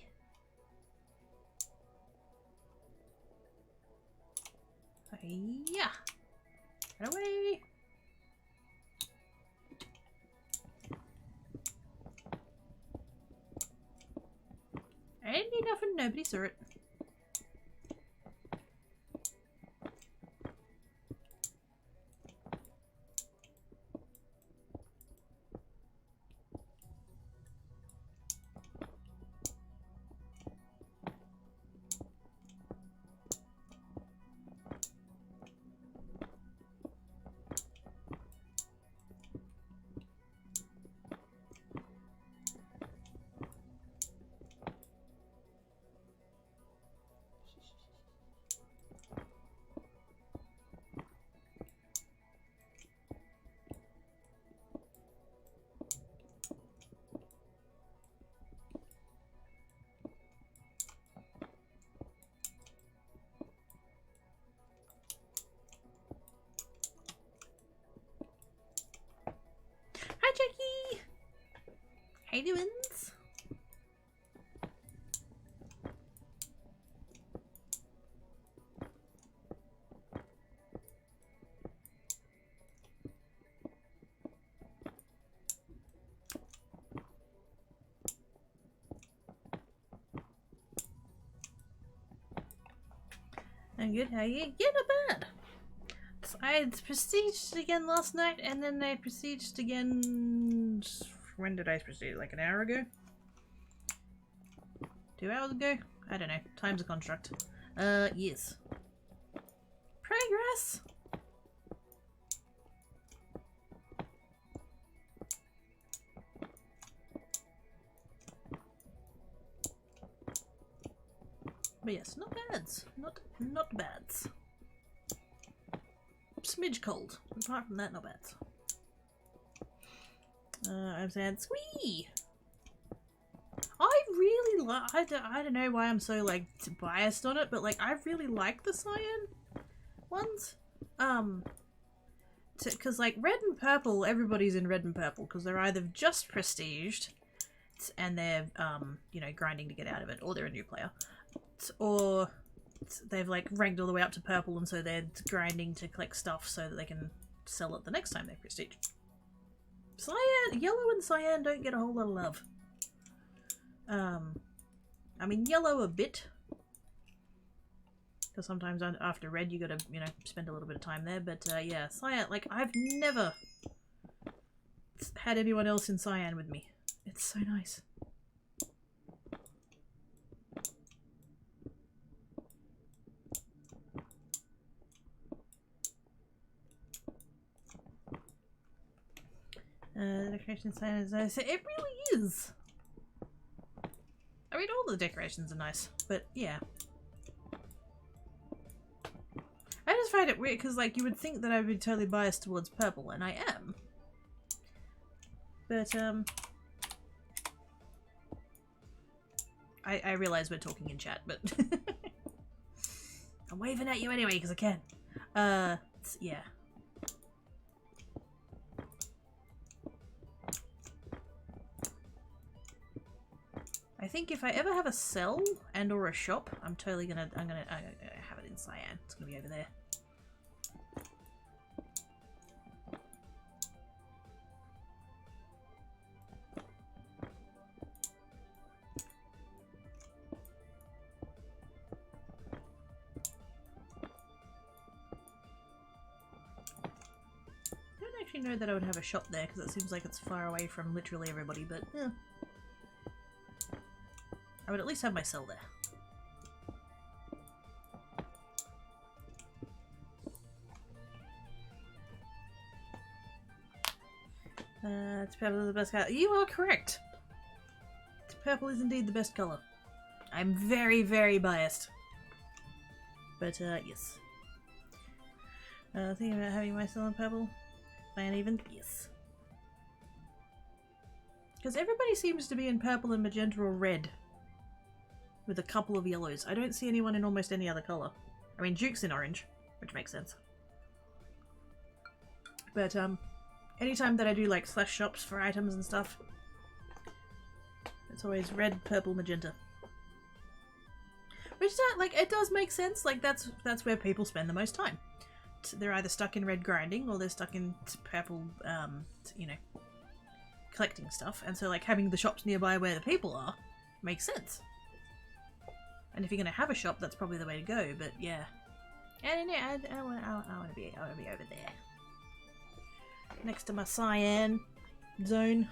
Speaker 1: Yeah. Run away. I didn't need nothing, nobody saw it. Hi, Jackie! How you doing? I'm good, how are you? Yeah, not bad. I had prestiged again last night, and then I prestiged again... When did I prestige? Like an hour ago? 2 hours ago? I don't know. Time's a construct. Yes. Progress! But yes, not bads. Not bads. Smidge cold. Apart from that, not bads. I'm saying, squee! I really like, I don't know why I'm so, like, biased on it, but, like, I really like the cyan ones. Because, like, red and purple, everybody's in red and purple, because they're either just prestiged, and they're, you know, grinding to get out of it, or they're a new player. Or they've, like, ranked all the way up to purple, and so they're grinding to collect stuff so that they can sell it the next time they prestige. Cyan, yellow and cyan don't get a whole lot of love. I mean, yellow a bit. Because sometimes after red you gotta, you know, spend a little bit of time there. But, yeah, cyan, like, I've never had anyone else in cyan with me. It's so nice. The decoration sign is nice. It really is. I mean, all the decorations are nice, but yeah. I just find it weird because, like, you would think that I would be totally biased towards purple, and I am. But, I realize we're talking in chat, but I'm waving at you anyway because I can. Yeah. I think if I ever have a cell and or a shop, I'm totally gonna have it in cyan. It's gonna be over there. I don't actually know that I would have a shop there because it seems like it's far away from literally everybody, but yeah. I would at least have my cell there. It's purple the best color. You are correct. Purple is indeed the best color. I'm very, very biased. But, yes. Thinking about having my cell in purple? Plan even? Yes. Because everybody seems to be in purple and magenta or red. With a couple of yellows. I don't see anyone in almost any other colour. I mean, Duke's in orange, which makes sense. But, anytime that I do, like, slash shops for items and stuff, it's always red, purple, magenta. Which, like, it does make sense. Like, that's where people spend the most time. They're either stuck in red grinding, or they're stuck in purple, you know, collecting stuff. And so, like, having the shops nearby where the people are makes sense. And if you're gonna have a shop, that's probably the way to go. But yeah, and yeah, I want to be over there, next to my cyan zone.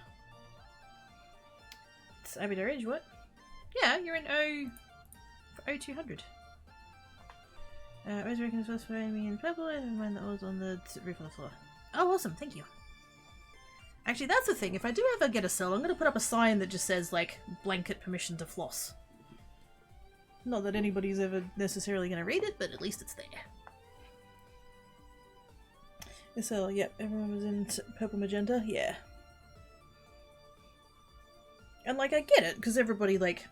Speaker 1: It's Abby Ridge. What? Yeah, you're in O200. Resurrecting the first for me in purple, and mine that was on the roof of the floor. Oh, awesome! Thank you. Actually, that's the thing. If I do ever get a cell, I'm gonna put up a sign that just says like blanket permission to floss. Not that anybody's ever necessarily going to read it, but at least it's there. So, yep, everyone was in purple magenta, yeah. And, like, I get it, because everybody, like,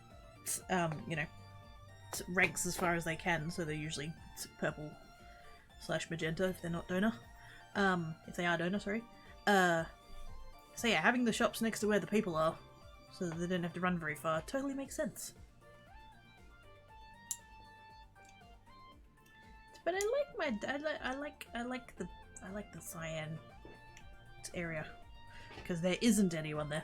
Speaker 1: you know, ranks as far as they can, so they're usually purple / magenta if they're not donor. If they are donor, sorry. So yeah, having the shops next to where the people are, so that they don't have to run very far, totally makes sense. But I like the cyan area because there isn't anyone there.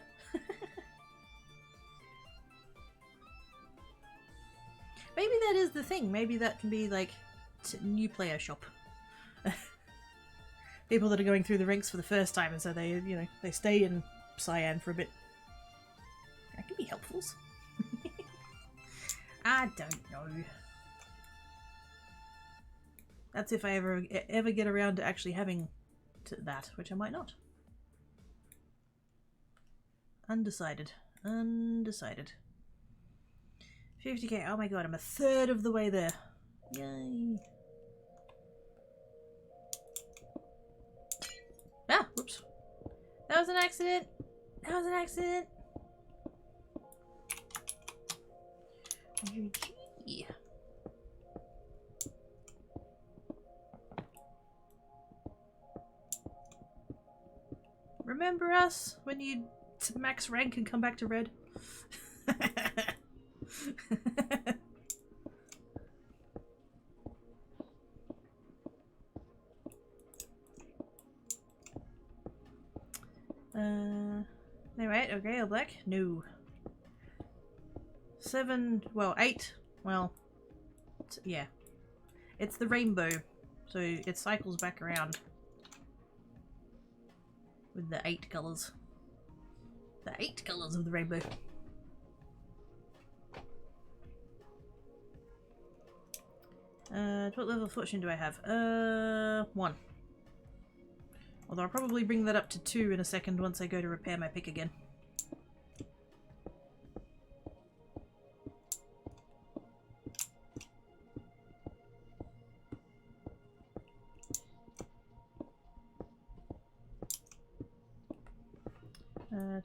Speaker 1: Maybe that is the thing. Maybe that can be like new player shop. People that are going through the ranks for the first time, and so they, you know, they stay in cyan for a bit. That can be helpful. I don't know. That's if I ever get around to actually having that, which I might not. Undecided. Undecided. 50k. Oh my god, I'm a third of the way there. Yay. Ah, whoops. That was an accident. That was an accident. GG. Remember us when you max rank and come back to red? Alright, okay, or black? No. 7, well, 8, well, yeah. It's the rainbow, so it cycles back around. With the 8 colours. The 8 colours of the rainbow. What level of fortune do I have? 1. Although I'll probably bring that up to 2 in a second once I go to repair my pick again.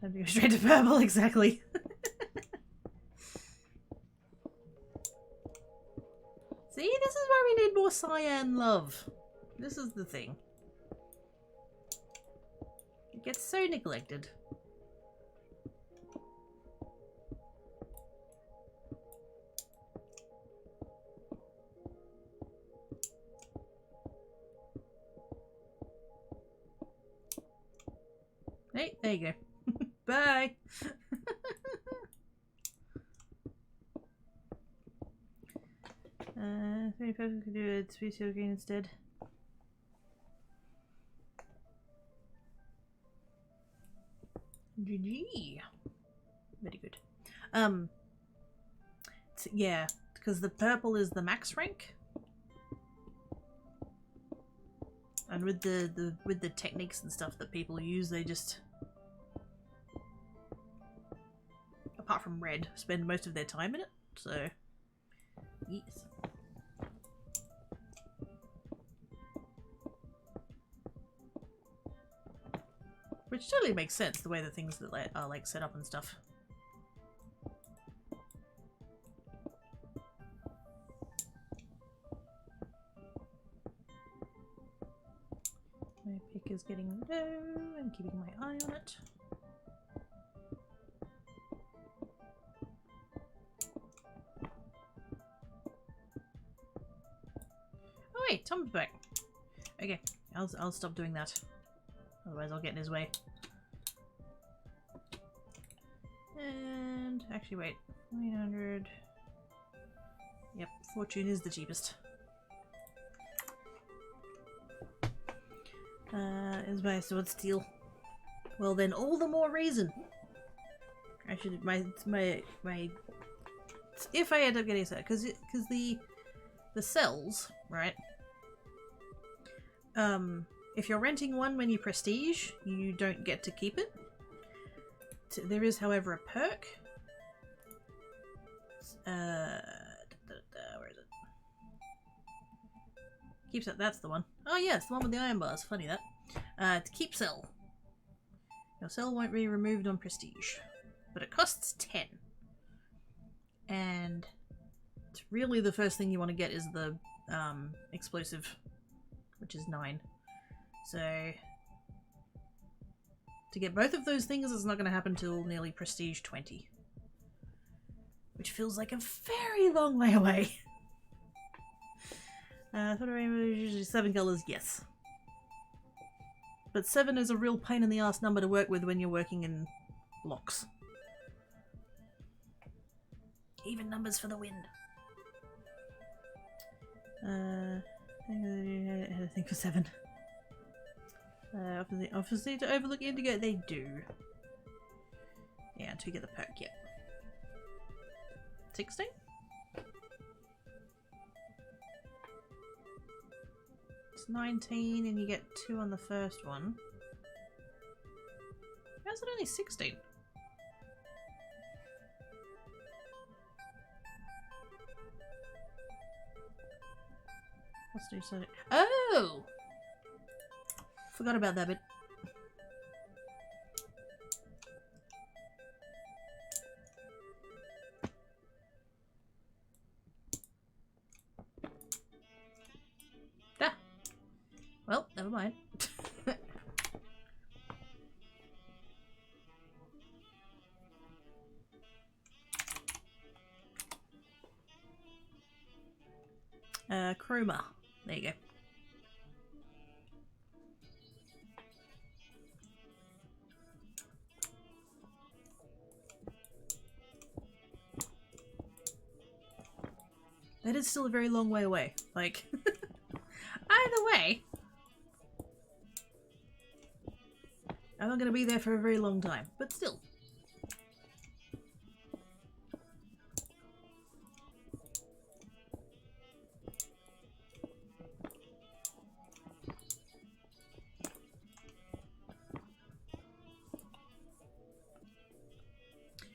Speaker 1: Time to go straight to purple, exactly. See, this is why we need more cyan love. This is the thing. It gets so neglected. Hey, there you go. Bye! 35 could do a species green instead. GG. Very good. Yeah, because the purple is the max rank. And with the techniques and stuff that people use, they just, apart from red, spend most of their time in it. So, yes. Which totally makes sense, the way the things that are like set up and stuff. My pick is getting low. I'm keeping my eye on it. Oh wait, Tom's back. Okay, I'll stop doing that. Otherwise I'll get in his way. And actually wait, 900. Yep, fortune is the cheapest. Is my sword steel? Well then, all the more reason. I should my if I end up getting a set, because the cells, right? If you're renting one when you prestige, you don't get to keep it. There is, however, a perk. Where is it? Keep cell. That's the one. Oh yes, the one with the iron bars. Funny that. To keep cell. Your cell won't be removed on prestige, but it costs 10. And it's really the first thing you want to get is the explosive, which is 9. So to get both of those things, it's not going to happen till nearly prestige 20, which feels like a very long way away. For the rainbow, usually 7 colors, yes. But 7 is a real pain in the ass number to work with when you're working in blocks. Even numbers for the win. I think for 7. Obviously to overlook indigo, they do. Yeah, until you get the perk, yep. 16? It's 19 and you get 2 on the first one. How's it only 16? Let's do something. Oh! Forgot about that bit. Ah! Well, never mind. Chroma. There you go. That is still a very long way away. Like, either way, I'm not going to be there for a very long time, but still.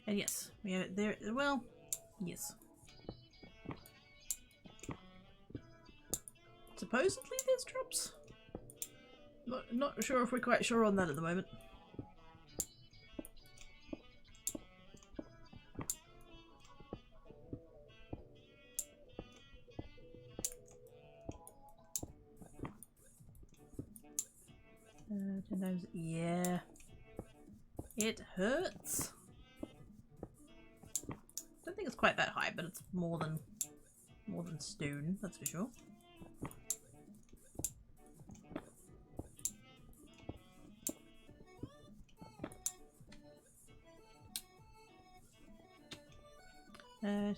Speaker 1: And yes, we have it there. Well, yes. Supposedly there's drops. Not sure if we're quite sure on that at the moment. Yeah. It hurts. I don't think it's quite that high, but it's more than stone, that's for sure.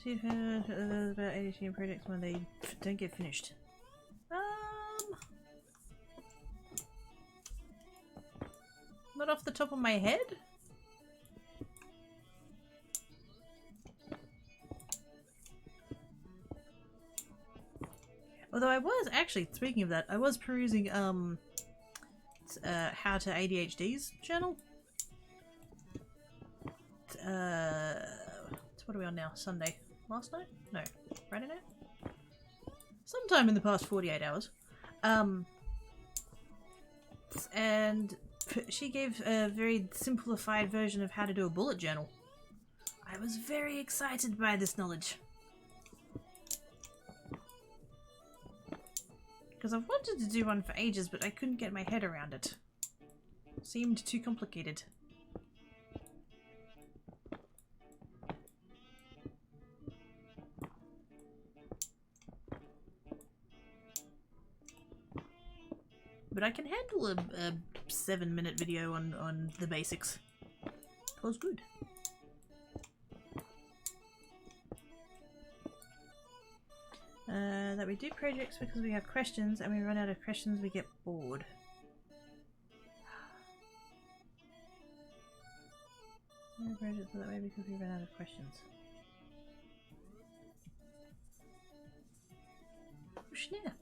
Speaker 1: See about ADHD projects when they don't get finished. Not off the top of my head. Although I was actually, speaking of that, I was perusing How to ADHD's channel. What are we on now? Sunday. Last night? No. Friday night? Sometime in the past 48 hours. And she gave a very simplified version of how to do a bullet journal. I was very excited by this knowledge. Because I've wanted to do one for ages, but I couldn't get my head around it. Seemed too complicated. But I can handle a 7-minute video on the basics. It was good. That we do projects because we have questions, and we run out of questions, we get bored. Projects that way because we run out of questions. Oh, snap.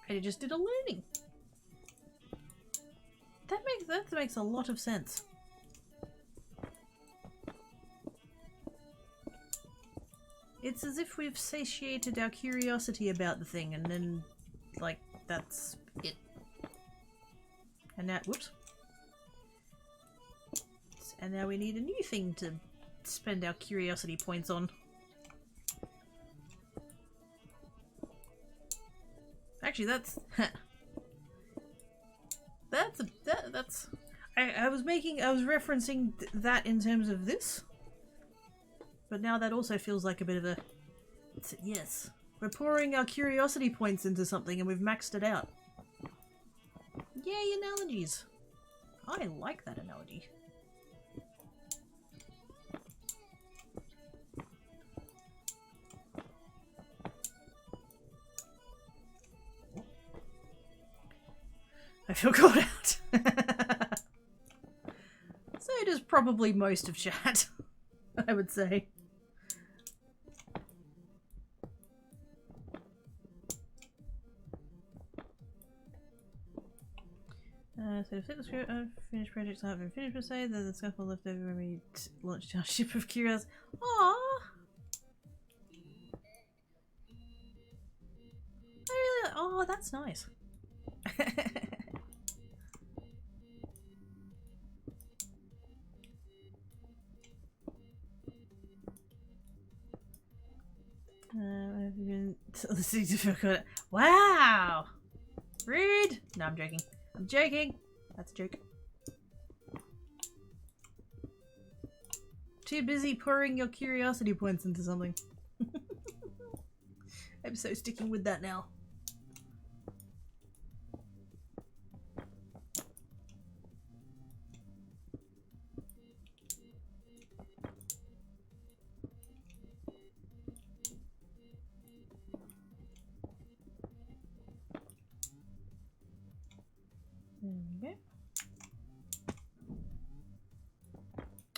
Speaker 1: I just did a learning. That makes a lot of sense. It's as if we've satiated our curiosity about the thing, and then, like, that's it. And now, whoops. And now we need a new thing to spend our curiosity points on. Actually, that's I was referencing that in terms of this, but now that also feels like a bit of a yes. We're pouring our curiosity points into something and we've maxed it out. Yay, analogies! I like that analogy. I feel caught out. So does probably most of chat, I would say. So flip the script, finished projects I haven't finished per se, the scaffold left over when we launched our ship of curiosity. Aww! I really, oh, that's nice. I've been listening to wow! Rude! No, I'm joking. I'm joking! That's a joke. Too busy pouring your curiosity points into something. I'm so sticking with that now. There we go.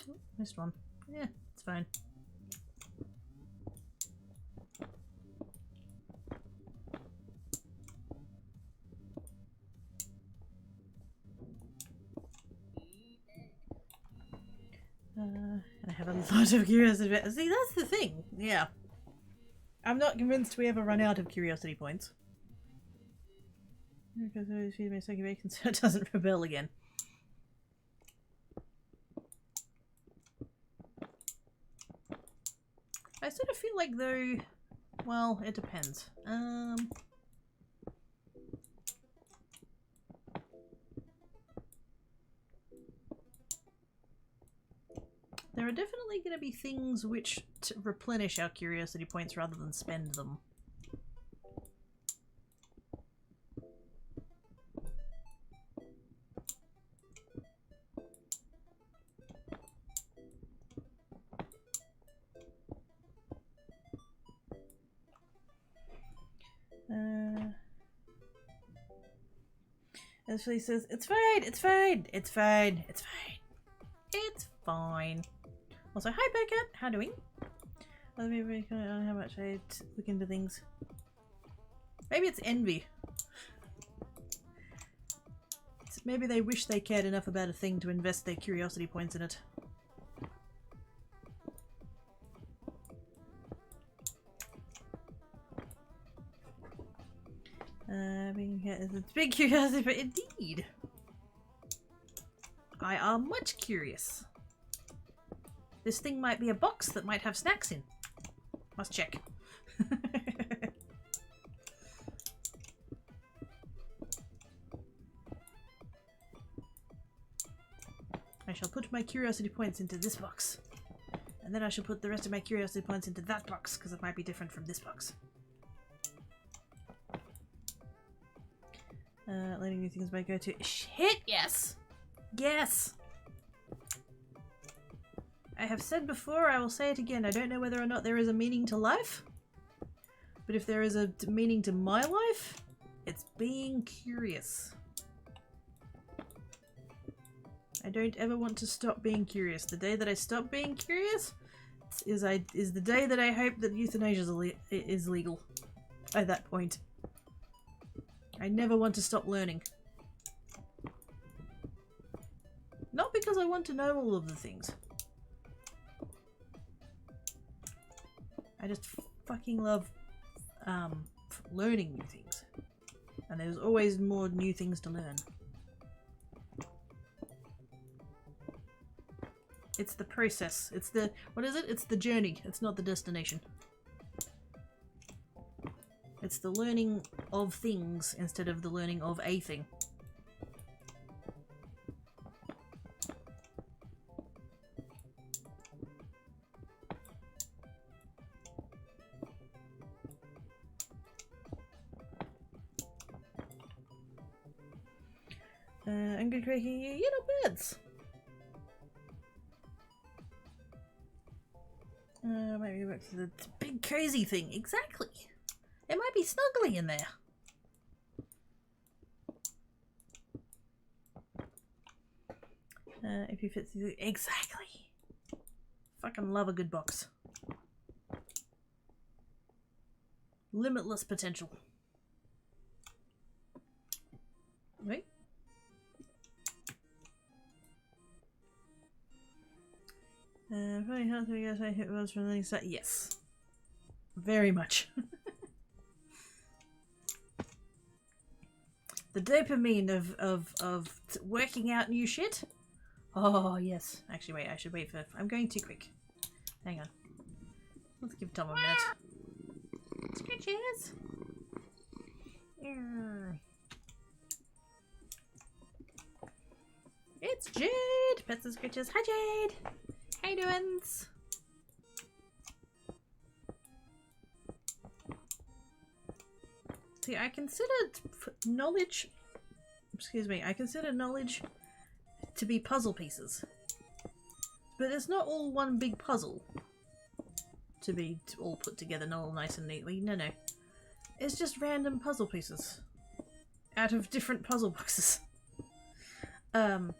Speaker 1: Oh, missed one. Yeah, it's fine. And I have a lot of curiosity. See, that's the thing. Yeah. I'm not convinced we ever run out of curiosity points. Because I feed my second bacon so it doesn't rebel again. I sort of feel like though, well, it depends. There are definitely going to be things which replenish our curiosity points rather than spend them. Ashley says, it's fine, it's fine, it's fine, it's fine. It's fine. Also, hi Bearcat, how doing? Other people on how much I look into things. Maybe it's envy. Maybe they wish they cared enough about a thing to invest their curiosity points in it. It's big curiosity, but indeed. I am much curious. This thing might be a box that might have snacks in. Must check. I shall put my curiosity points into this box. And then I shall put the rest of my curiosity points into that box, because it might be different from this box. Learning new things might go to shit, yes! Yes! I have said before, I will say it again, I don't know whether or not there is a meaning to life. But if there is a meaning to my life, it's being curious. I don't ever want to stop being curious. The day that I stop being curious is the day that I hope that euthanasia is legal. At that point. I never want to stop learning. Not because I want to know all of the things. I just fucking love learning new things. And there's always more new things to learn. It's the process. It's the, what is it? It's the journey. It's not the destination. It's the learning of things instead of the learning of a thing. I'm good cracking you know birds. Maybe back to the big cozy thing. Exactly. It might be snuggly in there. If you fit through, exactly. Fucking love a good box. Limitless potential. Right? Probably helps me guess I hit was from the side. Yes. Very much. The dopamine of working out new shit. Oh, yes. Actually, wait. I should wait for... I'm going too quick. Hang on. Let's give Tom a minute. Scratches. It's Jade. Pets and Scratches. Hi, Jade. How you doing? See, I considered knowledge... Excuse me. I consider knowledge to be puzzle pieces. But it's not all one big puzzle. To be all put together all nice and neatly. No, no. It's just random puzzle pieces. Out of different puzzle boxes. And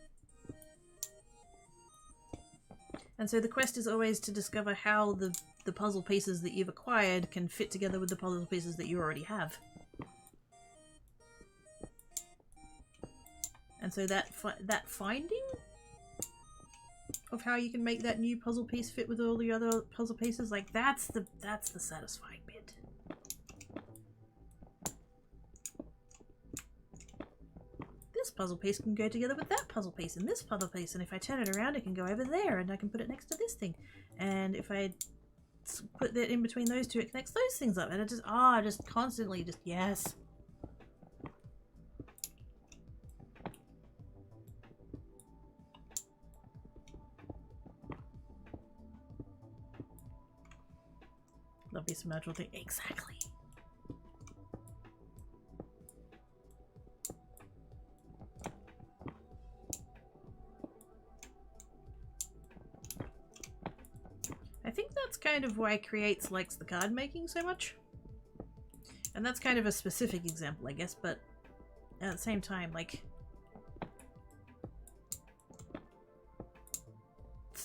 Speaker 1: so the quest is always to discover how the puzzle pieces that you've acquired can fit together with the puzzle pieces that you already have. And so that finding of how you can make that new puzzle piece fit with all the other puzzle pieces, like that's the satisfying bit. This puzzle piece can go together with that puzzle piece and this puzzle piece, and if I turn it around it can go over there and I can put it next to this thing, and if I put that in between those two it connects those things up, and it just constantly yes. Love me some natural thing. Exactly. I think that's kind of why Creates likes the card making so much. And that's kind of a specific example, I guess, but at the same time, like,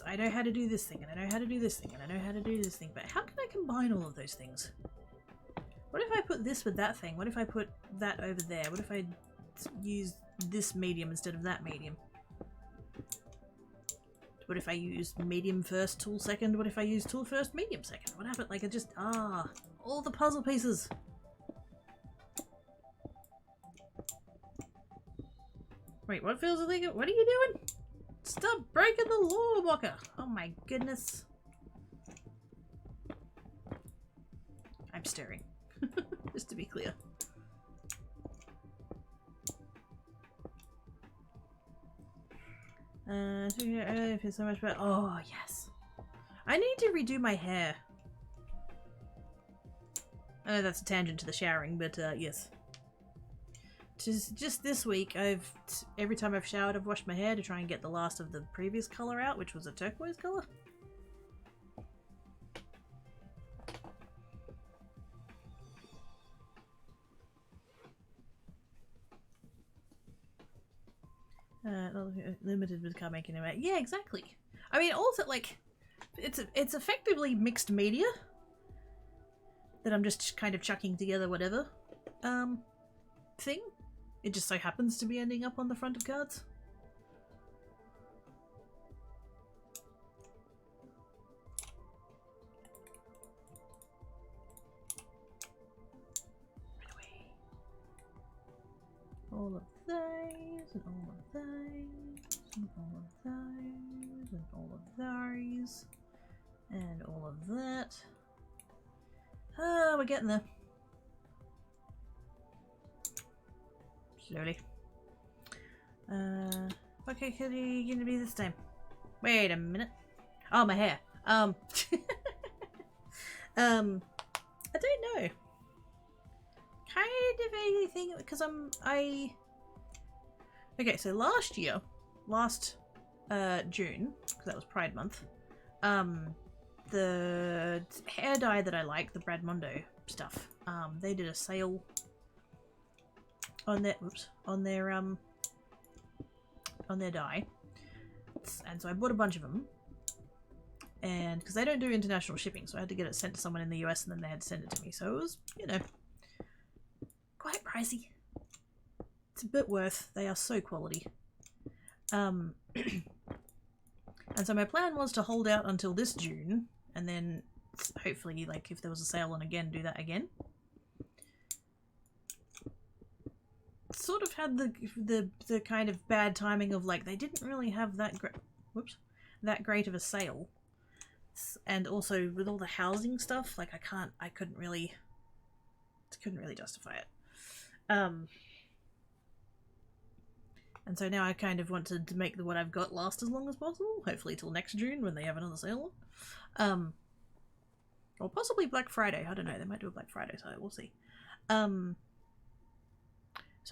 Speaker 1: I know how to do this thing, and I know how to do this thing, and I know how to do this thing, but how can I combine all of those things? What if I put this with that thing? What if I put that over there? What if I use this medium instead of that medium? What if I use medium first, tool second? What if I use tool first, medium second? What happened? Like, it just, all the puzzle pieces. Wait, what feels illegal? What are you doing? Stop breaking the law, Walker! Oh my goodness. I'm stirring. Just to be clear. I feel so much better. Oh, yes. I need to redo my hair. I know that's a tangent to the showering, but yes. Just this week, every time I've showered, I've washed my hair to try and get the last of the previous colour out, which was a turquoise colour. Limited with car making away. Yeah, exactly. I mean, also, like, it's effectively mixed media that I'm just kind of chucking together whatever thing. It just so happens to be ending up on the front of cards. Right away. All of those, and all of those, and all of those, and all of those, and all of that. Ah, we're getting there. Slowly. Okay, could you gonna be this time? Wait a minute. Oh, my hair. I don't know. Kind of anything, because okay, so last June, because that was Pride Month, the hair dye that I like, the Brad Mondo stuff, they did a sale on their dye, and so I bought a bunch of them, and because they don't do international shipping, so I had to get it sent to someone in the US, and then they had to send it to me, so it was, you know, quite pricey. It's a bit worth. They are so quality. And so my plan was to hold out until this June, and then hopefully, like, if there was a sale on again, do that again. Sort of had the kind of bad timing of, like, they didn't really have that great of a sale, and also with all the housing stuff, like, I couldn't really justify it. And so now I kind of want to make what I've got last as long as possible, hopefully till next June when they have another sale. Or possibly Black Friday, I don't know, they might do a Black Friday, so we'll see. So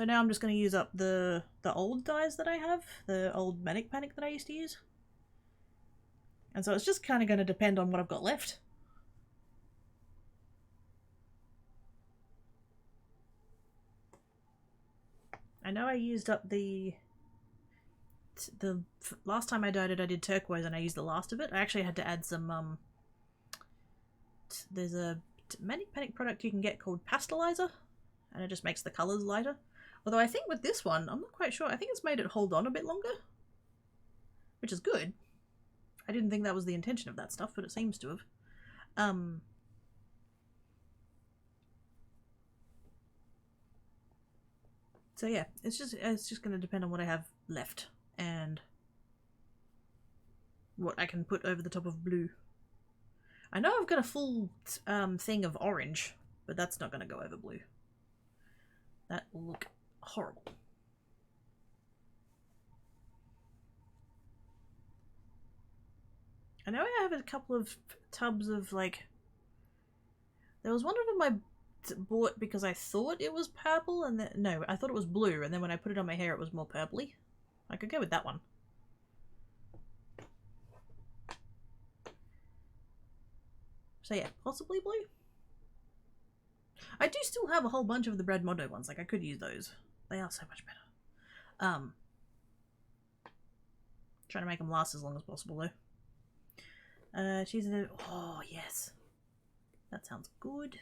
Speaker 1: now I'm just going to use up the old dyes that I have, the old Manic Panic that I used to use. And so it's just kind of going to depend on what I've got left. I know I used up the last time I dyed it, I did turquoise and I used the last of it. I actually had to add some, there's a Manic Panic product you can get called Pastelizer, and it just makes the colours lighter. Although I think with this one, I'm not quite sure, I think it's made it hold on a bit longer, which is good. I didn't think that was the intention of that stuff, but it seems to have. So yeah, it's just going to depend on what I have left and what I can put over the top of blue. I know I've got a full thing of orange, but that's not going to go over blue. That will look horrible. I know I have a couple of tubs of, like, there was one of them I bought because I thought it was purple, and then, no, I thought it was blue, and then when I put it on my hair it was more purpley. I could go with that one. So yeah, possibly blue. I do still have a whole bunch of the Brad Mondo ones, like I could use those. They are so much better. Trying to make them last as long as possible though. She's in a... Oh, yes. That sounds good.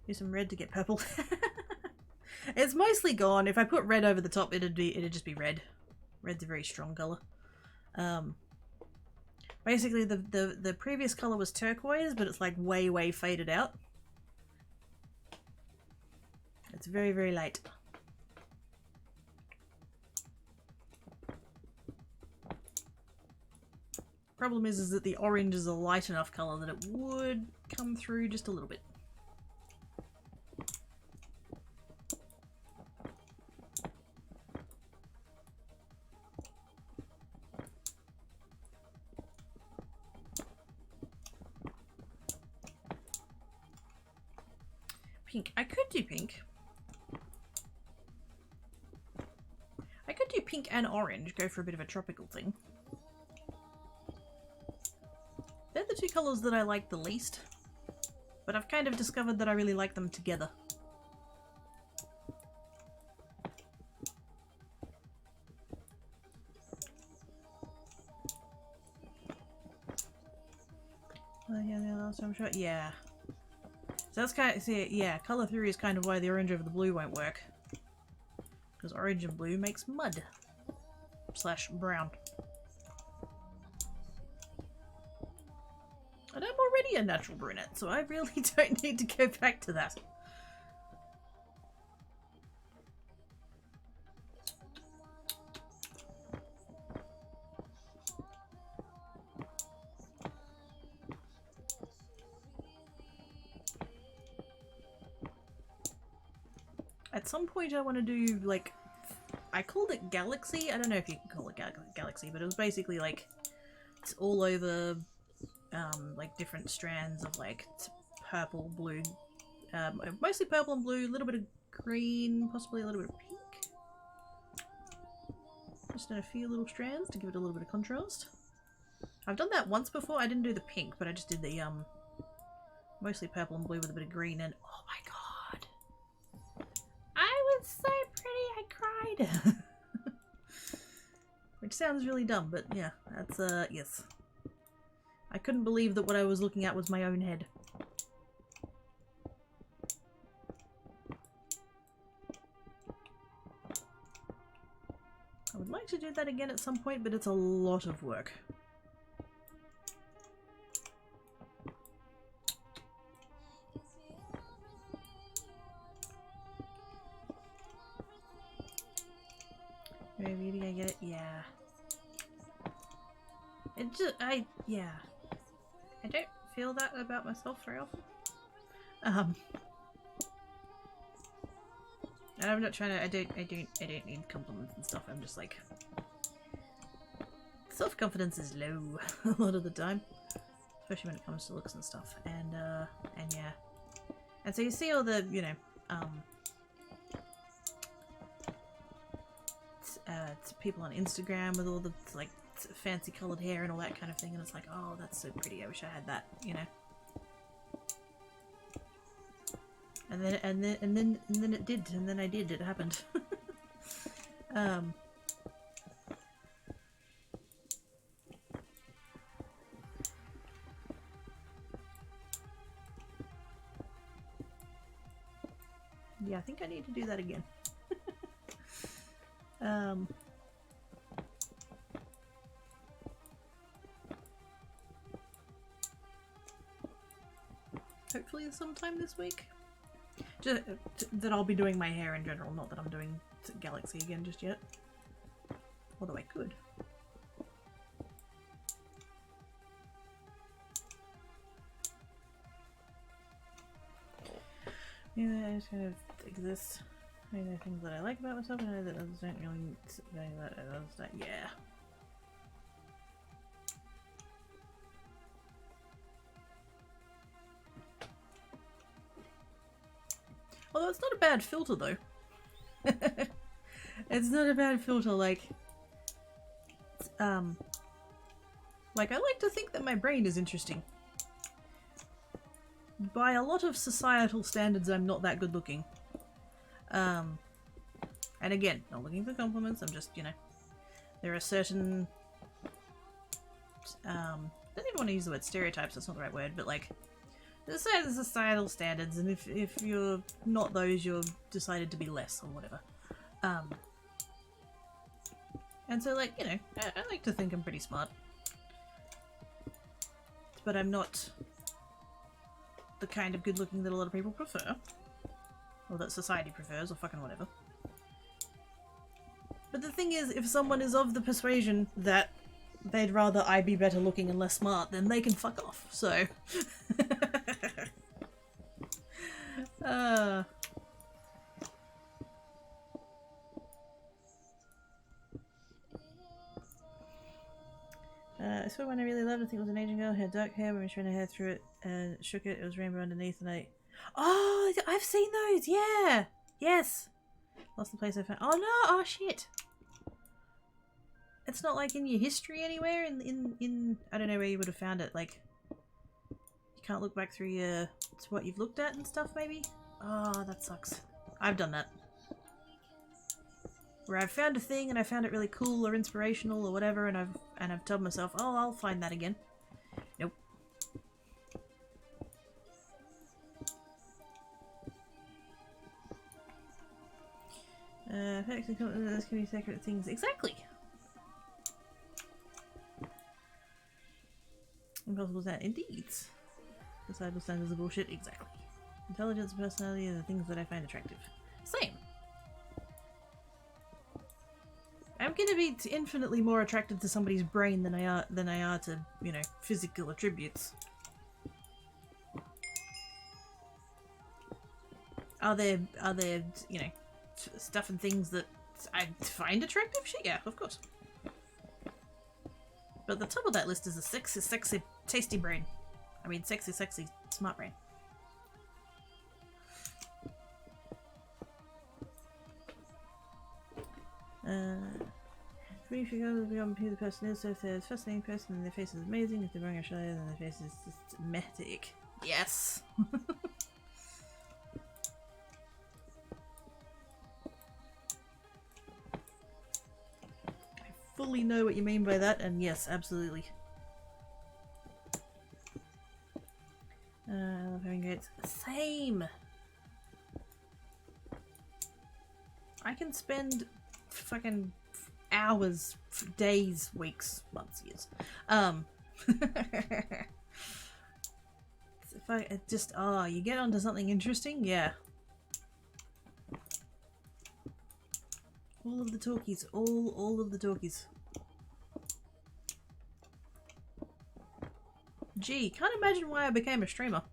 Speaker 1: Use some red to get purple. It's mostly gone. If I put red over the top, it'd just be red. Red's a very strong color. Basically, the previous color was turquoise, but it's like way faded out. It's very, very light. Problem is that the orange is a light enough color that it would come through just a little bit. Pink. I could do pink. I could do pink and orange, go for a bit of a tropical thing. They're the two colours that I like the least, but I've kind of discovered that I really like them together. Last time shot, yeah. So that's kind of, see, yeah, colour theory is kind of why the orange over the blue won't work. Because orange and blue makes mud. Slash brown. And I'm already a natural brunette, so I really don't need to go back to that. At some point I want to do, like, I called it Galaxy. I don't know if you can call it Galaxy, but it was basically, like, it's all over, like, different strands of, like, purple, blue, mostly purple and blue, a little bit of green, possibly a little bit of pink. Just in a few little strands to give it a little bit of contrast. I've done that once before. I didn't do the pink, but I just did the, mostly purple and blue with a bit of green, and oh my god. I was so pretty, I cried. Which sounds really dumb, but yeah, that's, yes. I couldn't believe that what I was looking at was my own head. I would like to do that again at some point, but it's a lot of work. Maybe did I get it? Yeah. It just, yeah. I don't feel that about myself very often. And I'm not trying to, I don't need compliments and stuff. I'm just like, self-confidence is low a lot of the time. Especially when it comes to looks and stuff. And yeah. And so you see all the, you know, people on Instagram with all the, like, fancy coloured hair and all that kind of thing, and it's like, oh, that's so pretty, I wish I had that, you know. And then it did, and then I did, it happened. Yeah, I think I need to do that again. Hopefully sometime this week. Just that I'll be doing my hair in general, not that I'm doing Galaxy again just yet. Although I could. Yeah, I just kind of exist. I know things that I like about myself, and I know that others don't really know that others don't. Yeah. Although it's not a bad filter, though. It's not a bad filter, like I like to think that my brain is interesting. By a lot of societal standards, I'm not that good looking. And again, not looking for compliments, I'm just, you know, there are certain don't even want to use the word stereotypes, that's not the right word, but like, the societal standards, and if you're not those, you're decided to be less, or whatever. And so, like, you know, I like to think I'm pretty smart. But I'm not the kind of good looking that a lot of people prefer. Or that society prefers, or fucking whatever. But the thing is, if someone is of the persuasion that they'd rather I be better looking and less smart, then they can fuck off, so... I saw one I really loved, I think it was an Asian girl, had dark hair, when we ran her hair through it and shook it, it was rainbow underneath, and I... Oh, I've seen those, yeah! Yes! Lost the place I found. Oh no! Oh shit! It's not like in your history anywhere, in I don't know where you would have found it, like... You can't look back through your... to what you've looked at and stuff, maybe? Oh, that sucks. I've done that. Where I've found a thing and I found it really cool or inspirational or whatever, and I've told myself, oh, I'll find that again. Nope. Facts and this can be sacred things. Exactly! Impossible is that. Indeed. Societal standards of bullshit. Exactly. Intelligence and personality are the things that I find attractive. Same. I'm gonna be infinitely more attracted to somebody's brain than I are to, you know, physical attributes. Are there, you know, stuff and things that I find attractive? Shit, yeah, of course. But the top of that list is a sexy, tasty brain. I mean, sexy, smart brain. For me, if you go beyond who the person is, so if they're a fascinating person, then their face is amazing. If they're wearing a shirt, then their face is just metic. Yes! I fully know what you mean by that, and yes, absolutely. I love having gates. Same! I can spend fucking hours, days, weeks, months, years. If I just, you get onto something interesting, yeah. All of the talkies, all of the talkies. Gee, can't imagine why I became a streamer.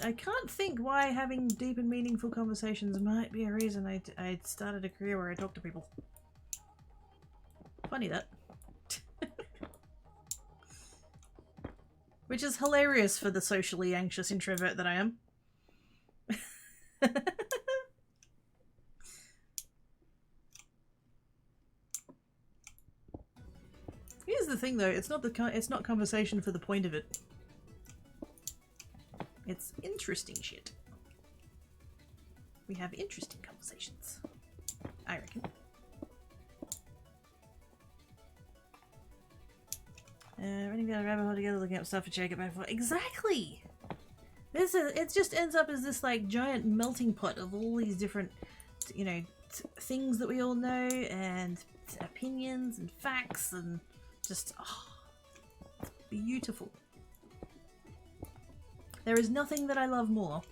Speaker 1: I can't think why having deep and meaningful conversations might be a reason I started a career where I talk to people. Funny that. Which is hilarious for the socially anxious introvert that I am. Here's the thing though, it's not conversation for the point of it. It's interesting shit. We have interesting conversations, I reckon. Running down a rabbit hole together, looking up stuff and check it back for exactly. It just ends up as this like giant melting pot of all these different, you know, things that we all know and opinions and facts and just it's beautiful. There is nothing that I love more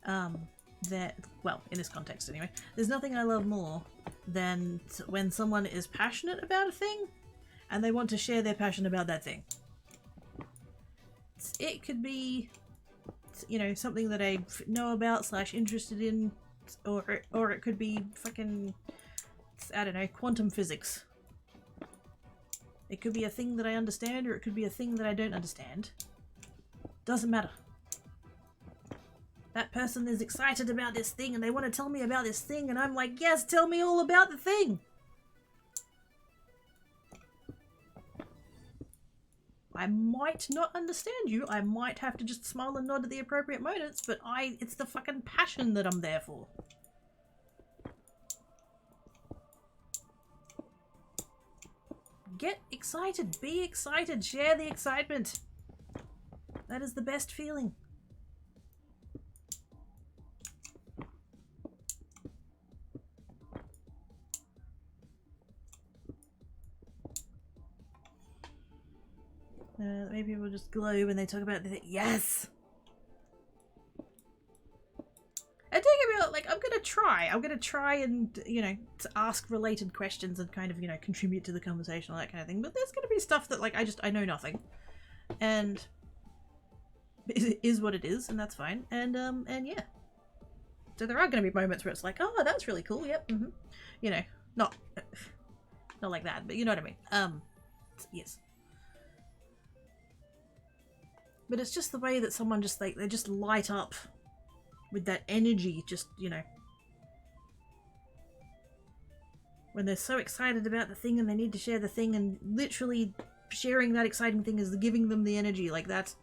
Speaker 1: well, in this context anyway, there's nothing I love more than when someone is passionate about a thing and they want to share their passion about that thing. It could be, you know, something that I know about / interested in, or it could be fucking, I don't know, quantum physics. It could be a thing that I understand, or it could be a thing that I don't understand. Doesn't matter. That person is excited about this thing and they want to tell me about this thing, and I'm like, yes, tell me all about the thing! I might not understand you. I might have to just smile and nod at the appropriate moments, but it's the fucking passion that I'm there for. Get excited. Be excited. Share the excitement. That is the best feeling. Maybe people just glow when they talk about the yes! And take it real, like, I'm gonna try and, you know, to ask related questions and kind of, you know, contribute to the conversation, all that kind of thing. But there's gonna be stuff that, like, I know nothing. And it is what it is, and that's fine. And yeah. So there are gonna be moments where it's like, oh, that's really cool, yep, You know, not like that, but you know what I mean. Yes. But it's just the way that someone just, like, they just light up with that energy, just, you know. When they're so excited about the thing and they need to share the thing, and literally sharing that exciting thing is giving them the energy, like that.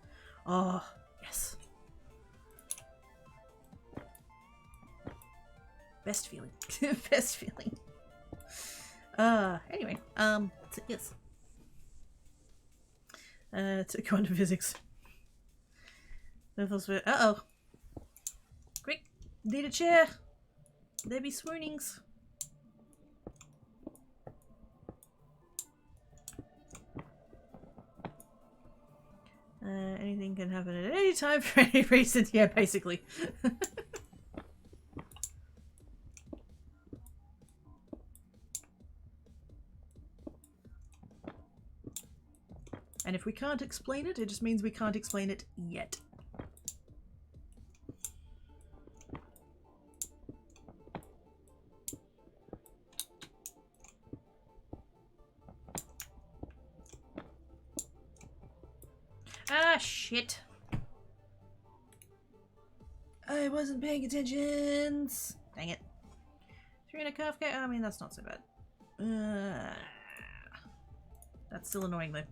Speaker 1: Oh, yes. Best feeling. Best feeling. Anyway, yes. To quantum physics. Uh-oh. Quick, need a chair. There be swoonings. Anything can happen at any time for any reason. Yeah, basically. And if we can't explain it, it just means we can't explain it yet. Ah, shit. I wasn't paying attention. Dang it. 3.5K? I mean, that's not so bad. That's still annoying, though.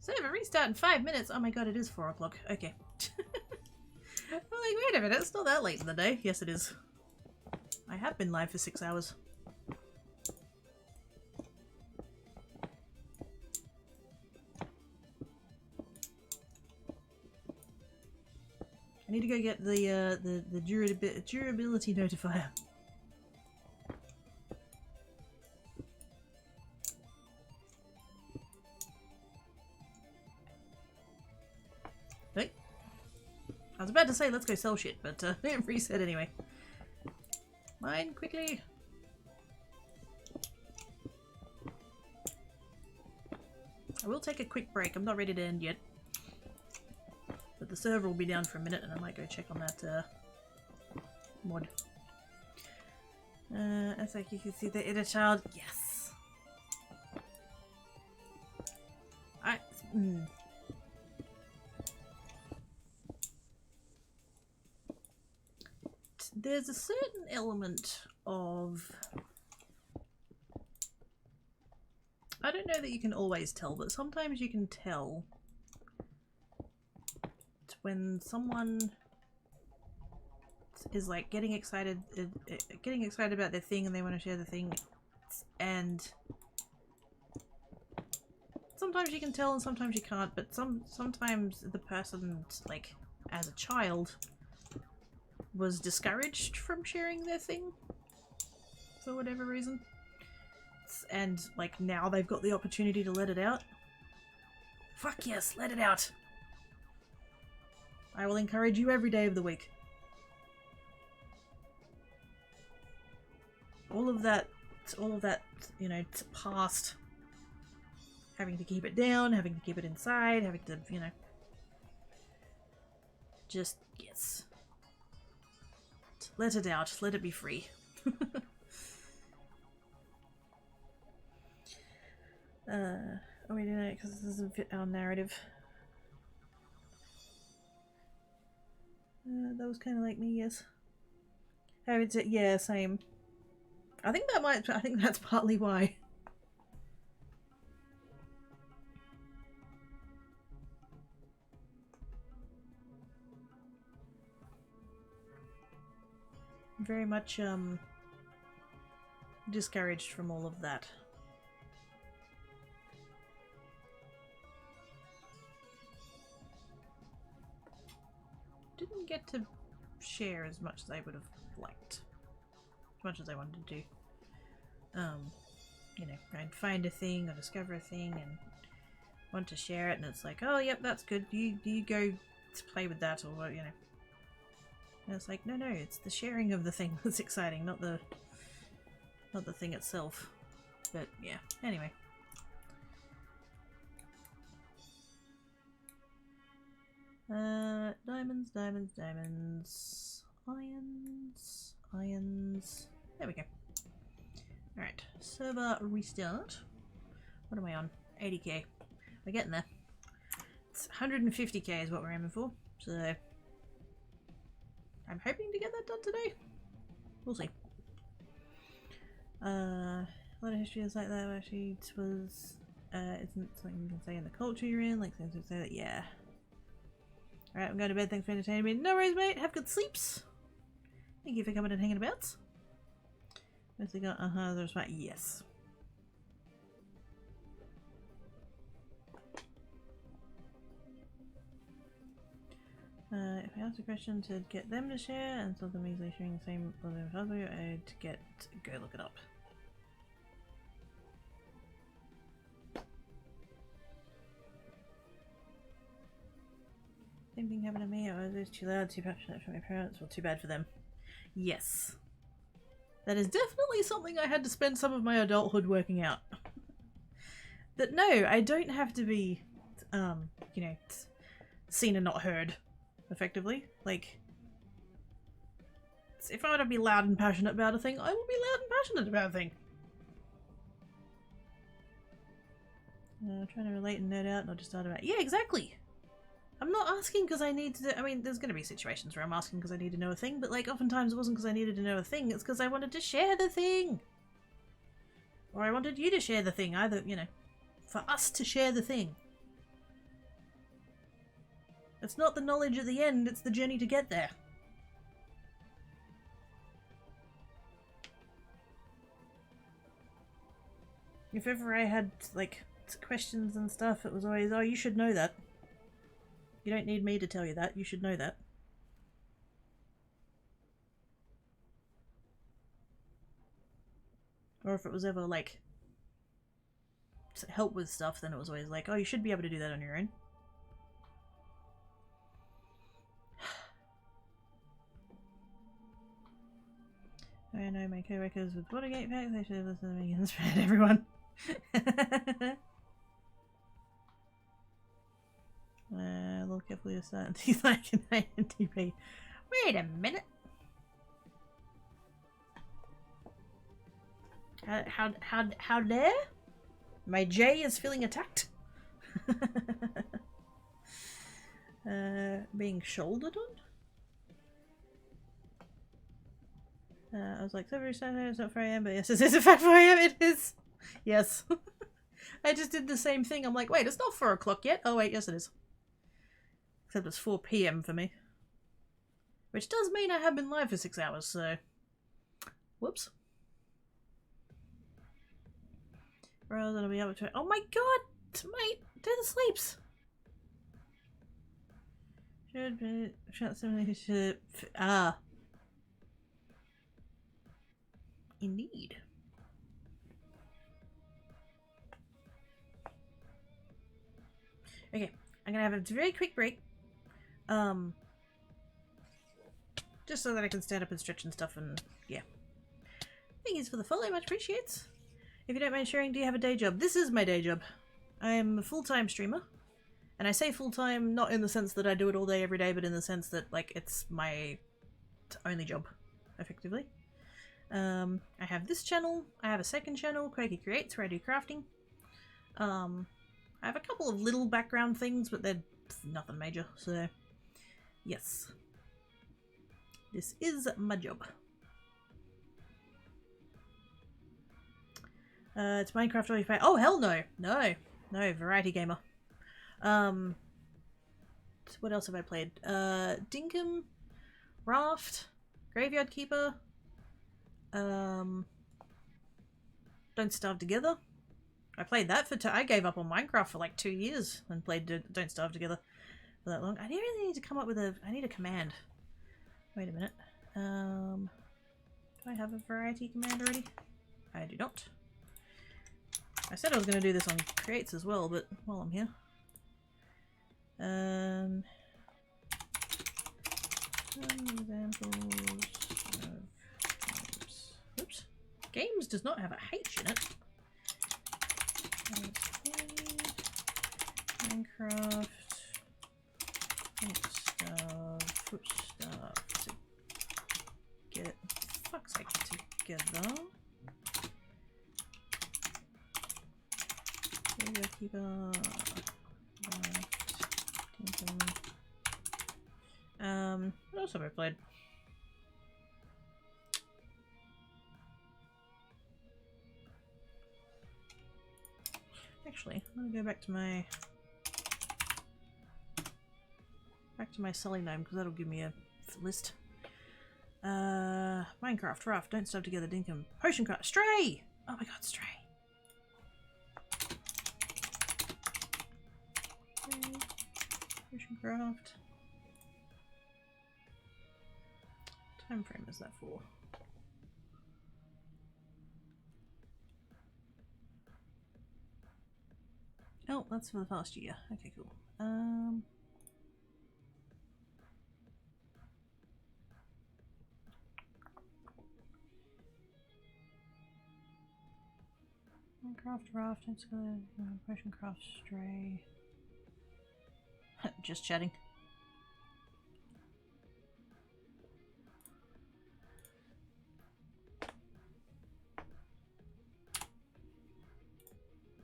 Speaker 1: Server restart in 5 minutes. Oh my god, it is 4 o'clock. Okay. I'm like, wait a minute, it's not that late in the day. Yes, it is. I have been live for 6 hours. I need to go get the durability notifier. Wait. I was about to say let's go sell shit, but reset anyway. Mine quickly. I will take a quick break. I'm not ready to end yet. But the server will be down for a minute and I might go check on that mod. It's like you can see the inner child. Yes. There's a certain element of... I don't know that you can always tell, but sometimes you can tell when someone is like getting excited about their thing and they want to share the thing, and sometimes you can tell and sometimes you can't, but sometimes the person, like, as a child was discouraged from sharing their thing for whatever reason, and like now they've got the opportunity to let it out. Fuck yes, let it out. I will encourage you every day of the week. All of that, you know, past having to keep it down, having to keep it inside, having to, you know, just, yes. Let it out, let it be free. Are we doing it because this doesn't fit our narrative? That was kind of like me, yes. Having to, yeah, same. I think that's partly why. very much discouraged from all of that. Didn't get to share as much as I would have liked. As much as I wanted to. You know, I'd find a thing or discover a thing and want to share it, and it's like, oh, yep, that's good. You go to play with that, or what, you know. And it's like, no, it's the sharing of the thing that's exciting, not the thing itself. But yeah, anyway. Diamonds, diamonds, diamonds. Irons. There we go. Alright, server restart. What am I on? 80k. We're getting there. It's 150k is what we're aiming for, so I'm hoping to get that done today. We'll see. A lot of history is like that. Actually, it was. Isn't something you can say in the culture you're in. Like things would say that. Yeah. All right, I'm going to bed. Thanks for entertaining me. No worries, mate. Have good sleeps. Thank you for coming and hanging about. What's he got? There's my yes. If I ask a question to get them to share and stop them easily sharing the same positive hardware, I'd go look it up. Same thing happened to me. I was too loud, too passionate for my parents. Well, too bad for them. Yes. That is definitely something I had to spend some of my adulthood working out. That no, I don't have to be, you know, seen and not heard, effectively. Like, if I want to be loud and passionate about a thing, I will be loud and passionate about a thing. Trying to relate and nerd out, not just start about. Yeah, exactly. I'm not asking because I need to. I mean, there's going to be situations where I'm asking because I need to know a thing, but like oftentimes it wasn't because I needed to know a thing. It's because I wanted to share the thing, or I wanted you to share the thing. Either, you know, for us to share the thing. It's not the knowledge at the end; it's the journey to get there. If ever I had like questions and stuff, it was always, "Oh, you should know that." You don't need me to tell you that. You should know that. Or if it was ever like help with stuff, then it was always like, oh, you should be able to do that on your own. I know my co-workers with Watergate packs. They should listen to me and spread everyone. A little carefully with certain things like an INTP. Wait a minute. How dare? My J is feeling attacked. Being shouldered on. I was like, it's not 4 AM, but yes, it is in fact 4 AM. It is. Yes. I just did the same thing. I'm like, wait, it's not 4 o'clock yet. Oh wait, yes it is. Except it's 4 PM for me. Which does mean I have been live for 6 hours, so... Whoops. Or else I'll be able to... Oh my god! Mate! Do the sleeps! Should be... Should... Ah. Indeed. Okay, I'm gonna have a very quick break. Just so that I can stand up and stretch and stuff, and yeah. Thank you for the follow, much appreciates. If you don't mind sharing, do you have a day job? This is my day job. I'm a full-time streamer. And I say full-time not in the sense that I do it all day every day, but in the sense that, like, it's my only job, effectively. I have this channel. I have a second channel, Quakey Creates, where I do crafting. I have a couple of little background things, but they're nothing major, so yes. This is my job. It's Minecraft all you pay. Oh, hell no. No, variety gamer. What else have I played? Dinkum, Raft, Graveyard Keeper. Don't Starve Together. I played that for I gave up on Minecraft for like 2 years and played Don't Starve Together for that long. I really need to come up with I need a command. Wait a minute. Do I have a variety command already? I do not. I said I was going to do this on creates as well, but while I'm here. Some examples of games. Oops. Games does not have a H in it. Minecraft. Stuff to get fuck's sake together. Keeper. What else have I played? Actually, I'm gonna go back to my selling name because that'll give me a list. Minecraft, Raft, Don't Starve Together, Dinkum, Potion Craft, Stray! Oh my god, Stray. Potion Craft. What time frame is that for? Oh, that's for the past year. Okay, cool. Minecraft, Raft, Potion Craft, Stray. Just chatting.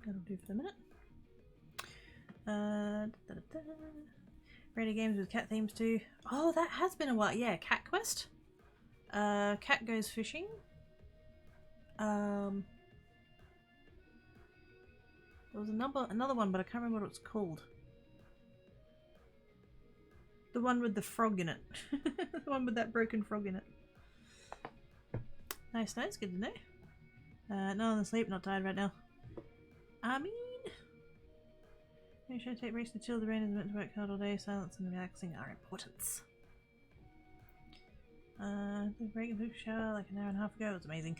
Speaker 1: That'll do for the minute. Radio games with cat themes too. Oh, that has been a while. Yeah, Cat Quest. Cat Goes Fishing. There was another one, but I can't remember what it's called. The one with the frog in it. The one with that broken frog in it. Nice, nice, good to know. No on the sleep, not tired right now. I mean, make sure to take breaks to chill. The brain is meant to work hard all day. Silence and relaxing are important. The break and took a shower like an hour and a half ago. It was amazing.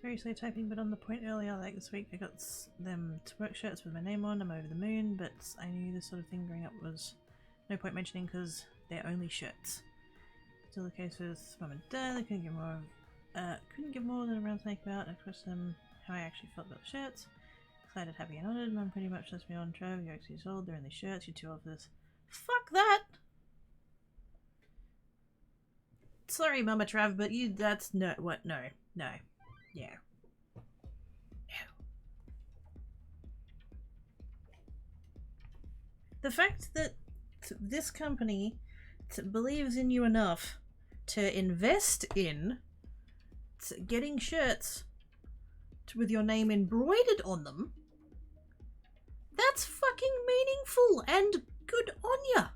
Speaker 1: Seriously typing, but on the point earlier, like this week, I got them to work shirts with my name on. I'm over the moon, but I knew this sort of thing growing up was no point mentioning because they're only shirts. Still the case with mum and dad. They couldn't give more than a round think about. I expressed them how I actually felt about the shirts. Excited, happy, and honoured. Mum pretty much lets me on. Trev, you're 6 years old. They're only shirts. You're too old for this. Fuck that. Sorry, Mama Trav, but that's no. What? No. No. Yeah. The fact that this company believes in you enough to invest in getting shirts with your name embroidered on them, that's fucking meaningful and good on ya.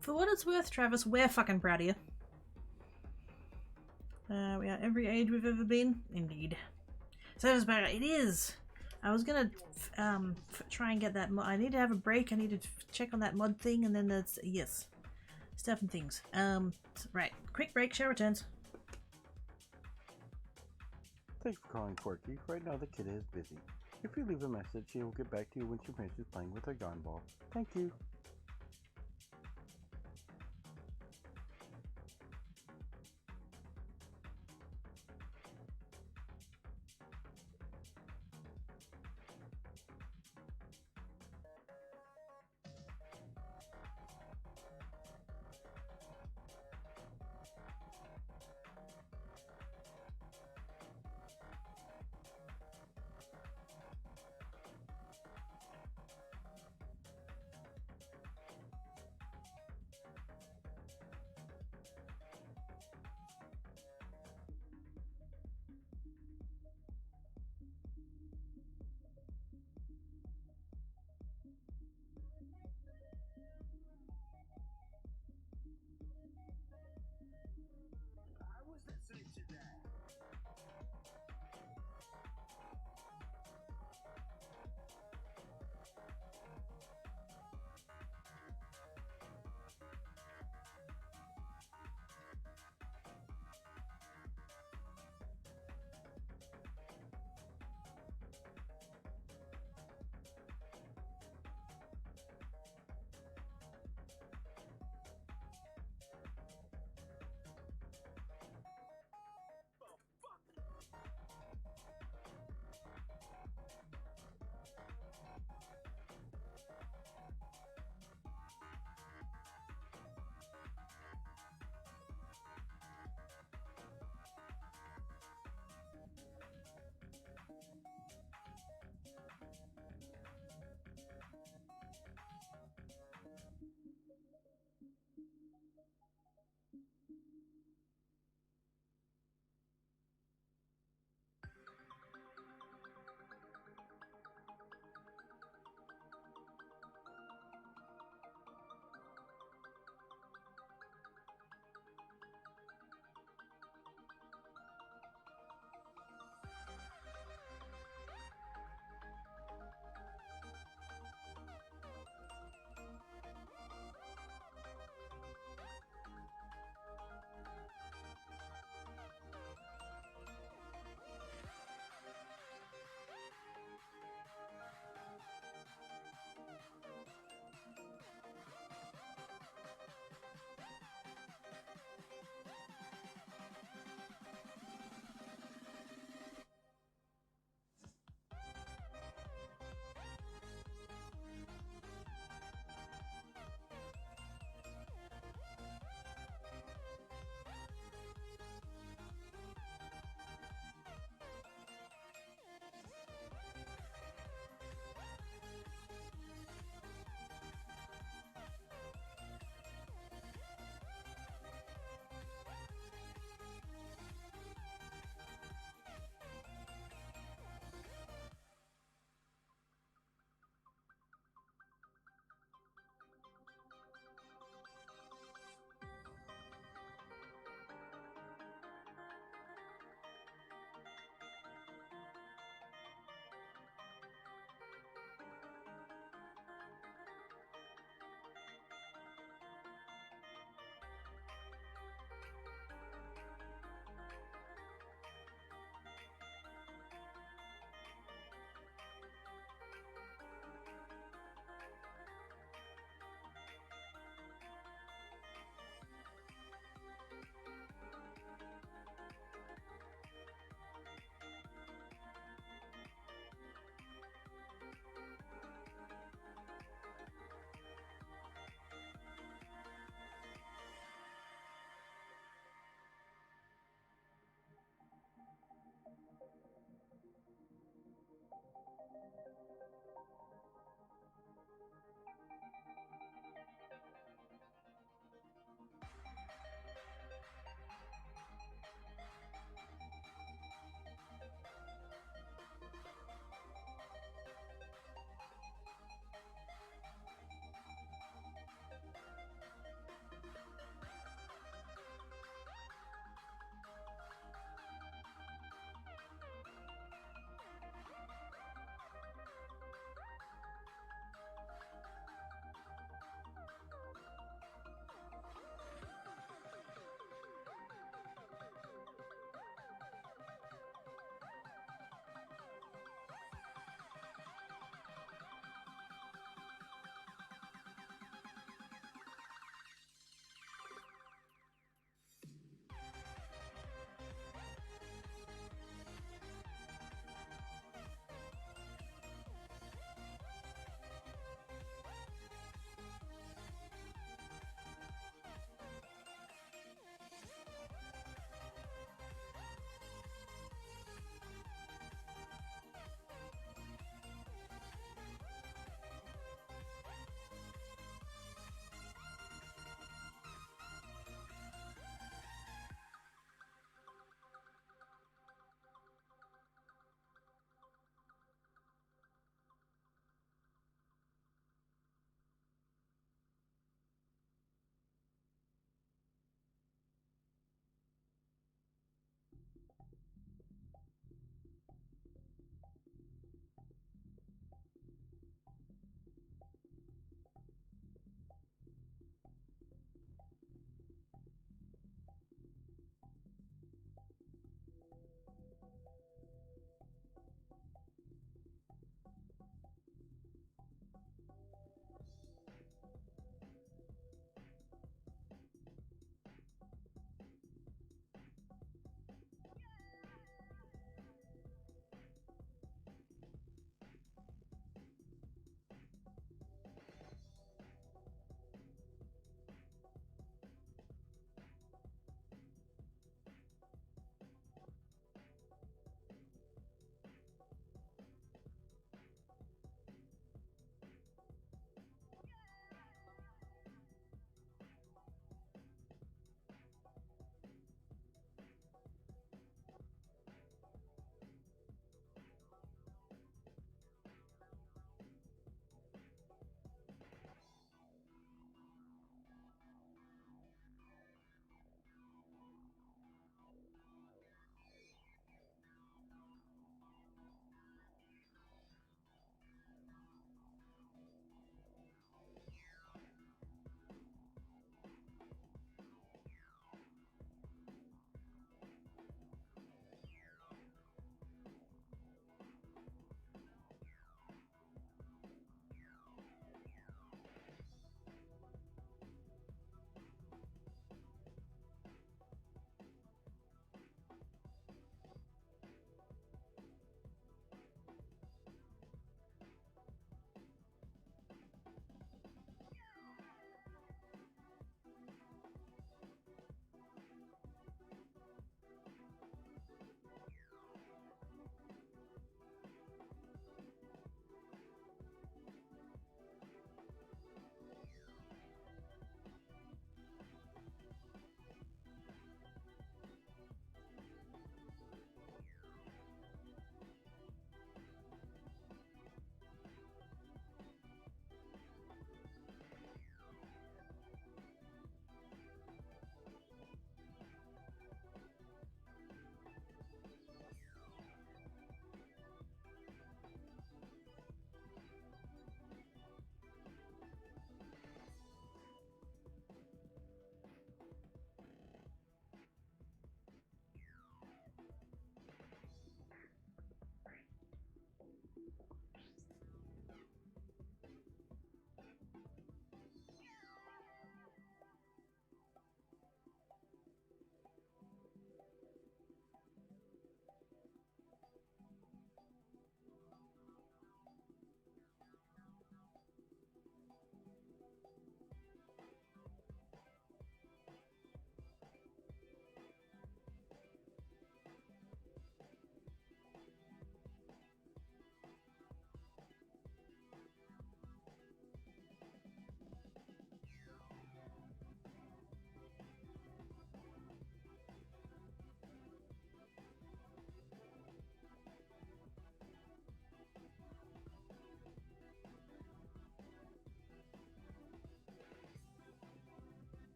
Speaker 1: For what it's worth, Travis, we're fucking proud of you. We are every age we've ever been. Indeed. So it is. I was gonna try and get that mod. I need to have a break. I need to check on that mod thing, and then that's yes, stuff and things. Right. Quick break. Share returns.
Speaker 2: Thanks for calling Quirky. Right now the kid is busy. If you leave a message, she will get back to you when she finishes playing with her gun ball. Thank you.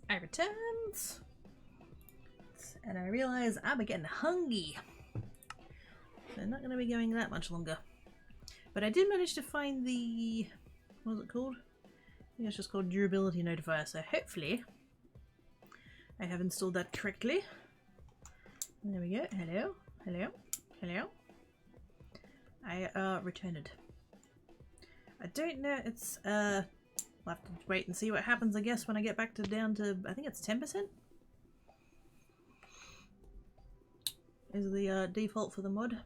Speaker 1: I returned. And I realize I'm getting hungry. So I'm not going to be going that much longer. But I did manage to find the... what was it called? I think it's just called durability notifier. So hopefully I have installed that correctly. There we go. Hello. Hello. Hello. I returned. I don't know. It's I'll have to wait and see what happens, I guess, when I get back to down to, I think it's 10%? Is the default for the mod.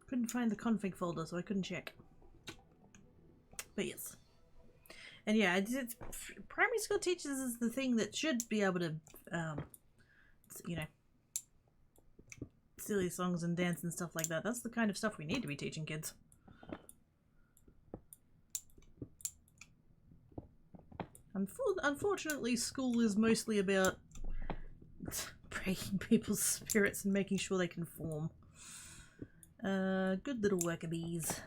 Speaker 1: Couldn't find the config folder, so I couldn't check. But yes. And yeah, it's, primary school teachers is the thing that should be able to, you know, silly songs and dance and stuff like that. That's the kind of stuff we need to be teaching kids. Unfortunately, school is mostly about breaking people's spirits and making sure they conform. Good little worker bees.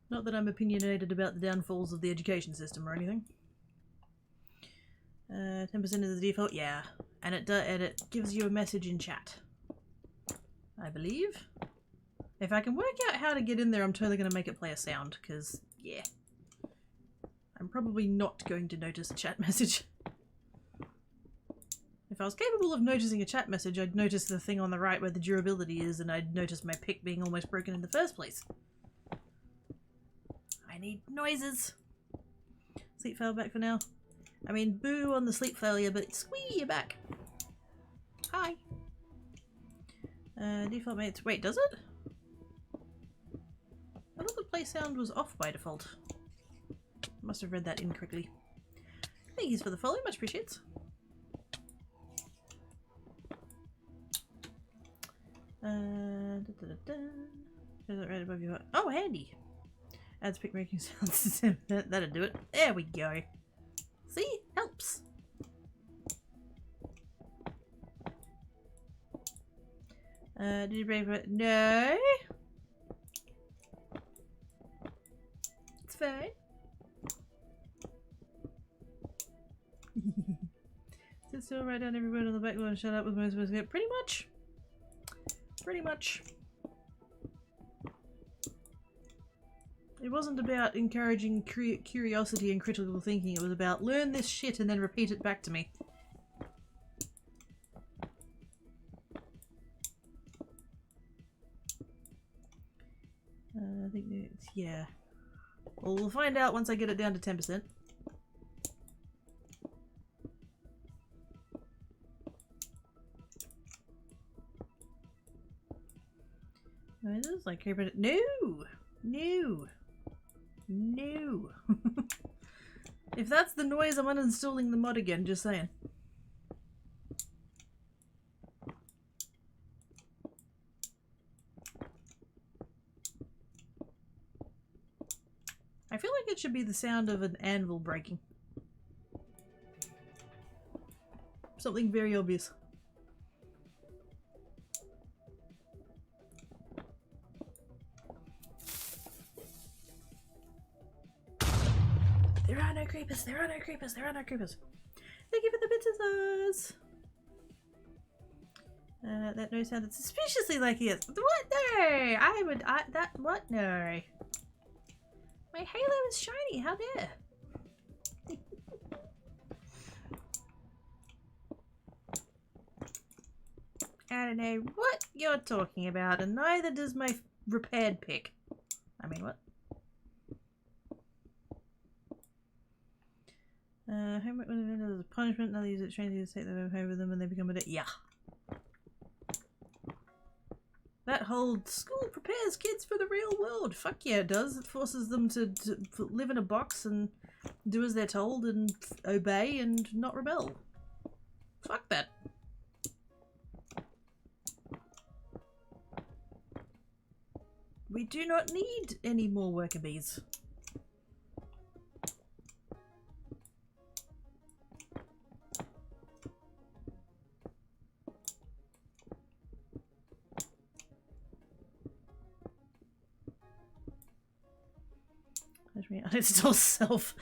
Speaker 1: Not that I'm opinionated about the downfalls of the education system or anything. 10% is the default, yeah. And it gives you a message in chat, I believe. If I can work out how to get in there, I'm totally going to make it play a sound, because, yeah. I'm probably not going to notice a chat message. If I was capable of noticing a chat message, I'd notice the thing on the right where the durability is, and I'd notice my pick being almost broken in the first place. I need noises. Sleep fail back for now. I mean, boo on the sleep failure, but squee, you're back. Hi. Default mates. Wait, does it? I thought the play sound was off by default. Must have read that incorrectly. Thank you for the follow, much appreciated. Right above you. Oh, handy. Adds pick making sounds. That'll do it. There we go. See? Helps. Did you break it? No. It's fine. Sit still, write down every word on the back and shut up with most of it. Pretty much. Pretty much. It wasn't about encouraging curiosity and critical thinking. It was about learn this shit and then repeat it back to me. I think it's, yeah. Well, we'll find out once I get it down to 10%. I mean, this is like, no! No! No! If that's the noise, I'm uninstalling the mod again, just saying. I feel like it should be the sound of an anvil breaking. Something very obvious. There are no creepers, there are no creepers, there are no creepers. Thank you for the bits. That noise sounded suspiciously like he is. What? No! What? No. My halo is shiny, how dare? I don't know what you're talking about, and neither does my repaired pick. I mean, what? Homework as a punishment, now they use it trained to take them home with them and they become a yeah. That whole school prepares kids for the real world. Fuck yeah, it does. It forces them to live in a box and do as they're told and obey and not rebel. Fuck that. We do not need any more worker bees. Let me uninstall self.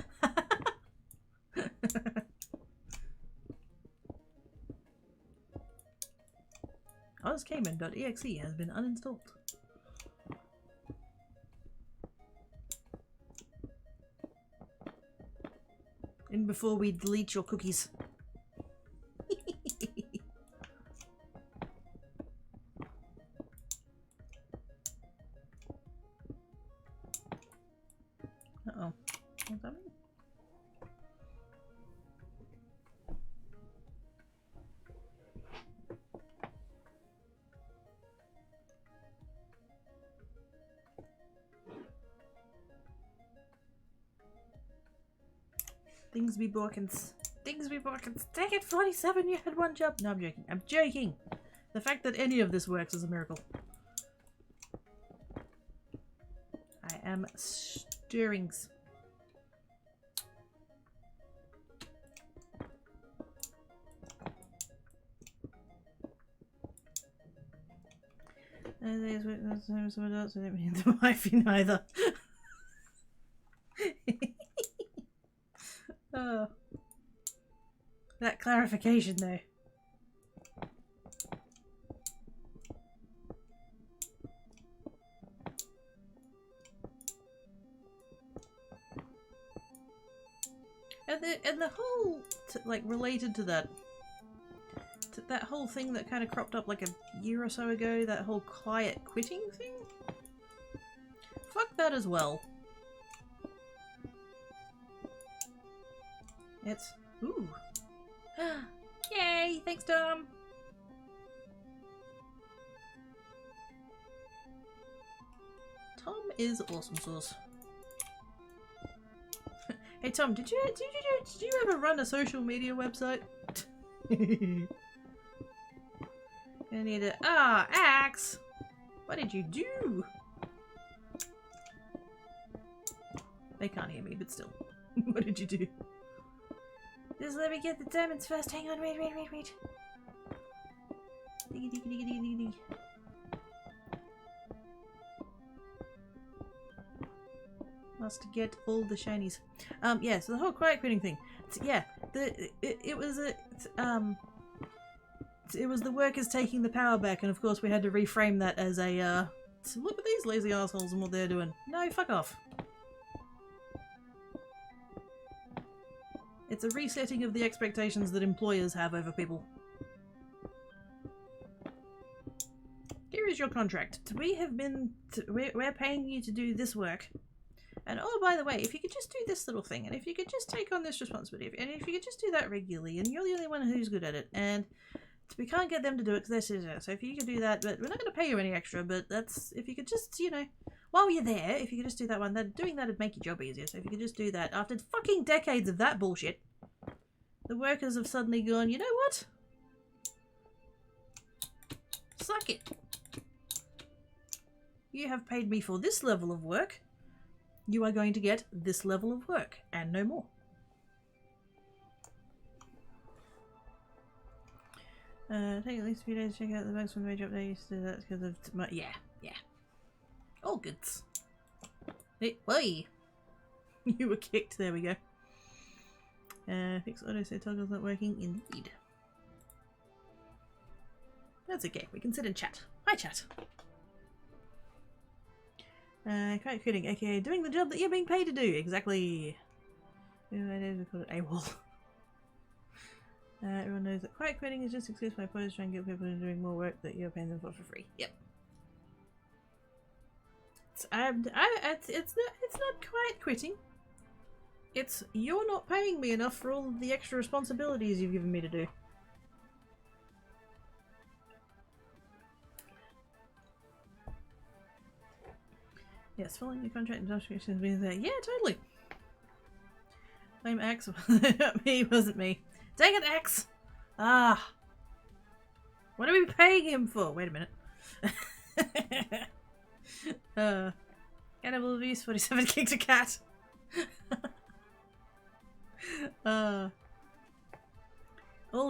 Speaker 1: OzCayman.exe has been uninstalled. In before we delete your cookies. Uh-oh. What's that mean? Things be Borkins. Things be Borkins. Take it, 47, you had one job. No, I'm joking. I'm joking. The fact that any of this works is a miracle. I am stirrings. Someone else, I don't mean the wifey neither. Oh. That clarification though. And the whole like related to that whole thing that kind of cropped up like a year or so ago, that whole quiet quitting thing. Fuck that as well. It's ooh. Yay! Thanks, Tom. Tom is awesome sauce. Hey Tom, did you ever run a social media website? I need a axe. What did you do? They can't hear me, but still. What did you do? Just let me get the diamonds first. Hang on, wait. Diggy, diggy, diggy, diggy, diggy. Must get all the shinies. Yeah, so the whole quiet quitting thing. Yeah, it was the workers taking the power back, and of course we had to reframe that as a so look at these lazy assholes and what they're doing. No, fuck off. It's a resetting of the expectations that employers have over people. Here is your contract. We're paying you to do this work. And oh, by the way, if you could just do this little thing, and if you could just take on this responsibility, and if you could just do that regularly, and you're the only one who's good at it, and we can't get them to do it because they're scissors. So if you could do that, but we're not going to pay you any extra, but that's, if you could just, you know, while you're there, if you could just do that one, then doing that would make your job easier. So if you could just do that, after fucking decades of that bullshit, the workers have suddenly gone, you know what? Suck it. You have paid me for this level of work. You are going to get this level of work, and no more. Take at least a few days to check out the bugs from the wage update. Used to do that because of my, yeah. All goods. Hey, why? You were kicked. There we go. Fix auto so toggle's not working. Indeed. That's okay. We can sit and chat. Hi, chat. Quiet quitting, aka doing the job that you're being paid to do. Exactly. We call it AWOL. Everyone knows that quiet quitting is just an excuse by employers trying to get people into doing more work that you're paying them for free. Yep. It's not quiet quitting. It's you're not paying me enough for all of the extra responsibilities you've given me to do. Yes, following your contract and subscriptions means that. Yeah, totally. Blame Axe. Me, wasn't me. Dang it, Axe! Ah. What are we paying him for? Wait a minute. Cannibal abuse, 47 kicked a cat. All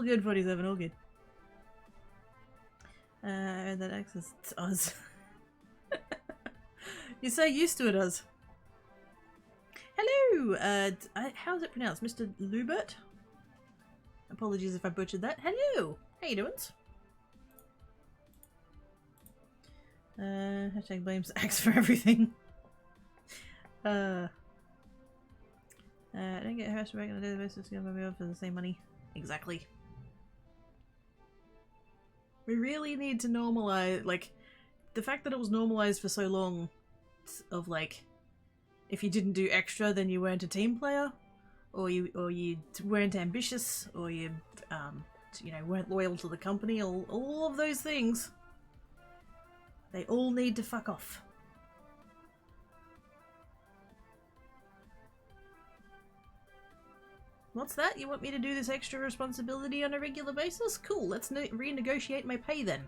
Speaker 1: good, 47, all good. That Axe is Oz. You're so used to it, Oz. hello! How's it pronounced? Mr. Lubert? Apologies if I butchered that. Hello! How you doing? Hashtag blames Axe for everything. I don't get harassed back on a daily basis. It's gonna be up for the same money. Exactly. We really need to normalize, like, the fact that it was normalized for so long of, like, if you didn't do extra then you weren't a team player, or you weren't ambitious, or you know, weren't loyal to the company, all of those things. They all need to fuck off. What's that? You want me to do this extra responsibility on a regular basis? Cool, let's renegotiate my pay then.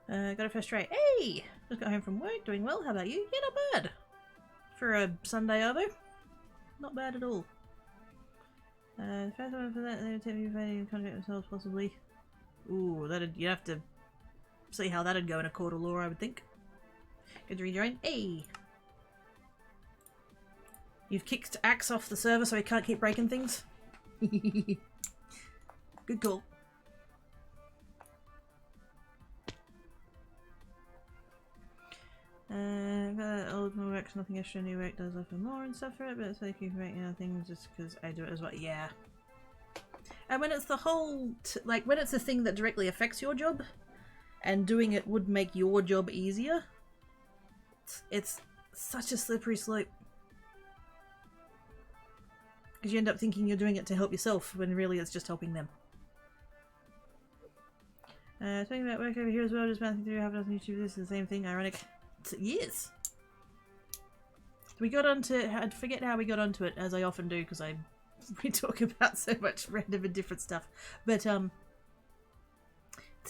Speaker 1: Got a first try. Hey! Just got home from work, doing well. How about you? Yeah, not bad. For a Sunday arvo. Not bad at all. The first one for that, they would take me fighting contract themselves, possibly. Ooh, you'd have to see how that'd go in a court of law, I would think. Good to rejoin. Hey! You've kicked Axe off the server so he can't keep breaking things? Good call. Old works, nothing extra, new work does offer more and stuff for it, but so they keep making things just because I do it as well. Yeah. And when it's the whole, like, when it's a thing that directly affects your job, and doing it would make your job easier, it's such a slippery slope. Because you end up thinking you're doing it to help yourself, when really it's just helping them. Talking about work over here as well, just bouncing through half a dozen YouTube, this is the same thing, ironic. Yes! We got onto, I forget how we got onto it, as I often do, because we talk about so much random and different stuff. But,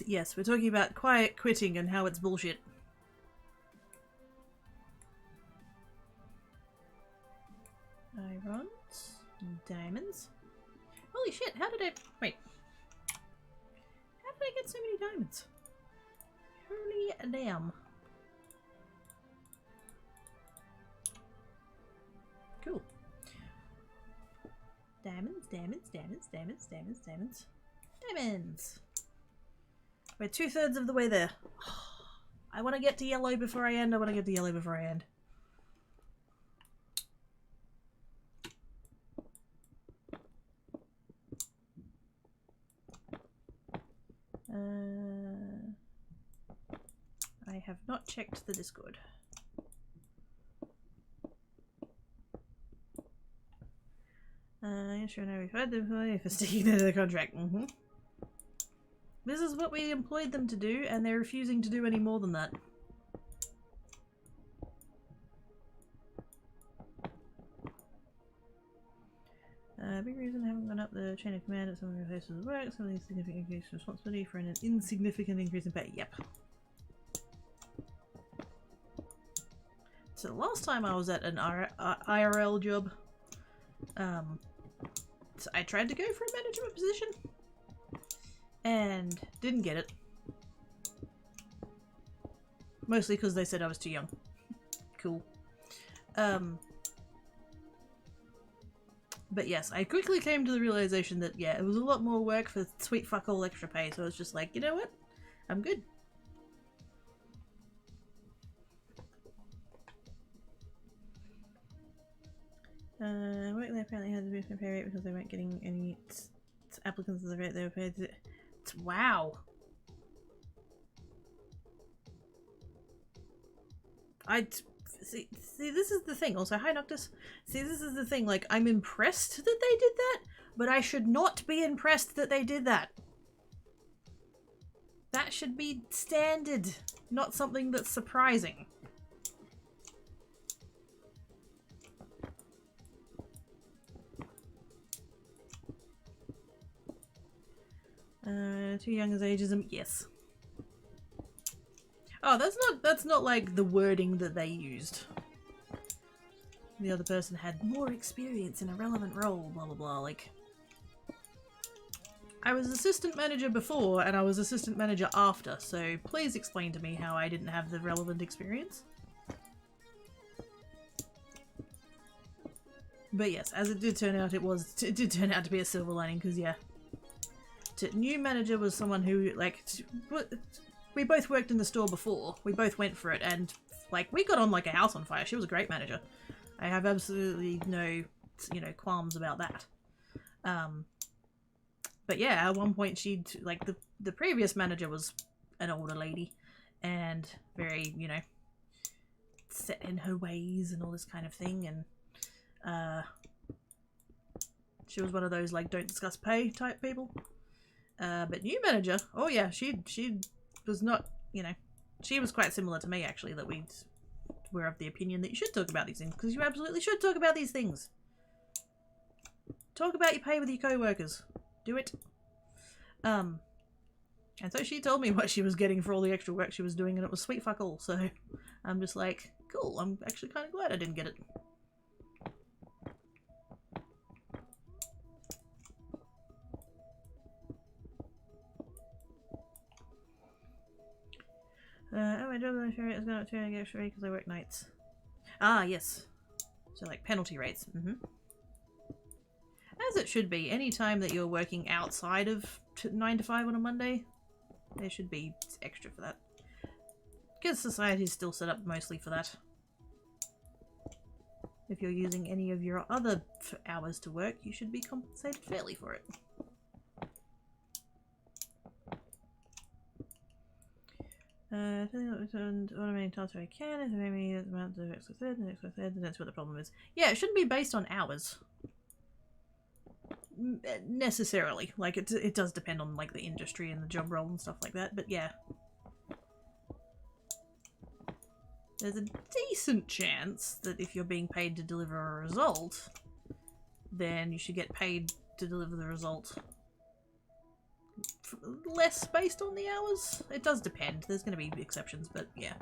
Speaker 1: yes, we're talking about quiet quitting and how it's bullshit. Irons. Diamonds. Holy shit, how did I... Wait. How did I get so many diamonds? Holy damn. Cool. Diamonds, diamonds, diamonds, diamonds, diamonds, diamonds. Diamonds! We're 2/3 of the way there. I want to get to yellow before I end. I want to get to yellow before I end. I have not checked the Discord. Yeah, sure, now we've had the employee for sticking to the contract. This is what we employed them to do, and they're refusing to do any more than that. Big reason I haven't gone up the chain of command at some of your places of work, some of these significant increase in responsibility for an insignificant increase in pay. Yep. So the last time I was at an IRL job, so I tried to go for a management position and didn't get it. Mostly because they said I was too young. Cool. But yes, I quickly came to the realization that, yeah, it was a lot more work for sweet fuck all extra pay, so I was just like, you know what? I'm good. Work they apparently had to boost their pay rate because they weren't getting any applicants at the rate they were paid. Wow. See, this is the thing. Also, hi Noctis. See, this is the thing. Like, I'm impressed that they did that, but I should not be impressed that they did that. That should be standard, not something that's surprising. Too young as ageism. Yes. Oh, that's not like the wording that they used. The other person had more experience in a relevant role, blah blah blah, like... I was assistant manager before, and I was assistant manager after, so please explain to me how I didn't have the relevant experience. But yes, as it did turn out, it did turn out to be a silver lining, because yeah. New manager was someone who, like, we both worked in the store before. We both went for it, and, like, we got on like a house on fire. She was a great manager. I have absolutely no, you know, qualms about that. But yeah, at one point she'd, like, the previous manager was an older lady, and very, you know, set in her ways and all this kind of thing, and, she was one of those, like, don't discuss pay type people. But new manager, oh yeah, she was not, you know, she was quite similar to me, actually, that we were of the opinion that you should talk about these things, because you absolutely should talk about these things. Talk about your pay with your co-workers. Do it. And so she told me what she was getting for all the extra work she was doing, and it was sweet fuck all, so I'm just like, cool, I'm actually kind of glad I didn't get it. Oh, my job is going to get extra because I work nights. Ah, yes. So, like, penalty rates. As it should be. Any time that you're working outside of 9 to 5 on a Monday, there should be extra for that. Because society is still set up mostly for that. If you're using any of your other hours to work, you should be compensated fairly for it. Automating tasks where I can, if maybe the amount of X third, and X third, and that's what the problem is. Yeah, it shouldn't be based on hours. Necessarily. Like, it does depend on, like, the industry and the job role and stuff like that, but yeah. There's a decent chance that if you're being paid to deliver a result, then you should get paid to deliver the result less based on the hours. It does depend. There's going to be exceptions, but yeah.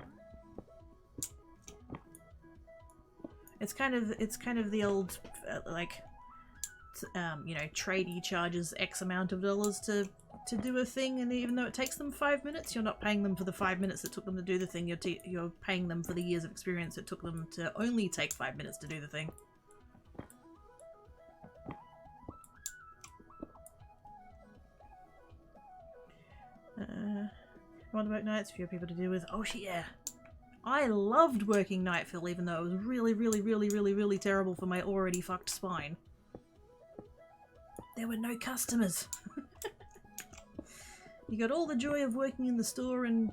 Speaker 1: It's kind of the old like you know, tradie charges X amount of dollars to do a thing, and even though it takes them 5 minutes, you're not paying them for the 5 minutes it took them to do the thing. You're paying them for the years of experience it took them to only take 5 minutes to do the thing. I want to work nights, fewer people to deal with. Oh yeah. I loved working night fill, even though it was really terrible for my already fucked spine. There were no customers. You got all the joy of working in the store and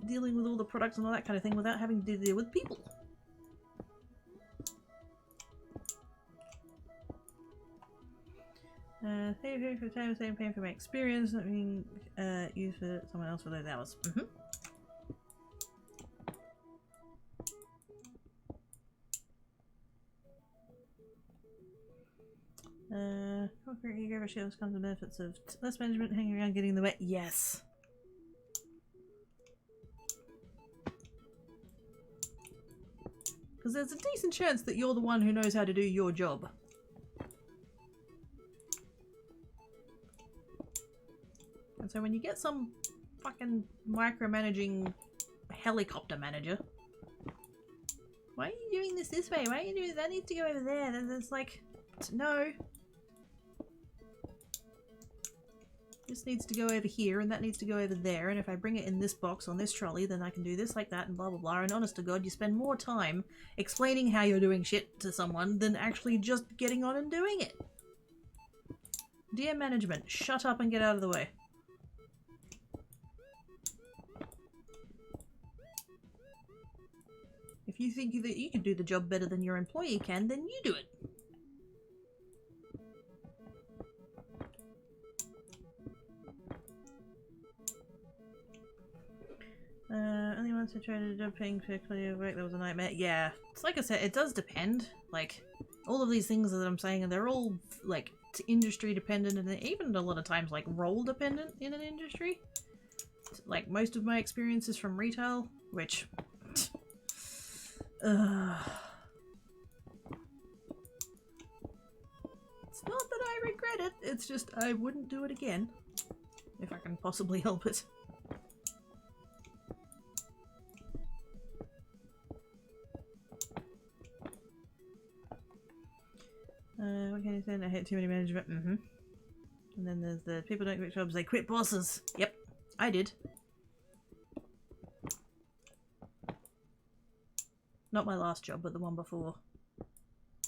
Speaker 1: dealing with all the products and all that kind of thing without having to deal with people. Pay for time, same paying for my experience, not being used for someone else for those hours. Corporate ego shields comes the benefits of less management hanging around getting the way. Yes. Because there's a decent chance that you're the one who knows how to do your job. And so when you get some fucking micromanaging helicopter manager, why are you doing this way? Why are you doing that? Needs to go over there. Then it's like, no. This needs to go over here, and that needs to go over there, and if I bring it in this box on this trolley, then I can do this like that, and blah blah blah, and honest to God, you spend more time explaining how you're doing shit to someone than actually just getting on and doing it. Dear management, shut up and get out of the way. If you think that you can do the job better than your employee can, then you do it. Only once I tried to do paying for clear work, that was a nightmare. Yeah, it's like I said, it does depend. Like, all of these things that I'm saying, they're all, like, industry dependent, and even a lot of times, like, role dependent in an industry. Like, most of my experience is from retail, which... It's not that I regret it, it's just I wouldn't do it again. If I can possibly help it. what can you say? I hate too many management. And then there's the people don't quit jobs, they quit bosses. Yep, I did. Not my last job, but the one before.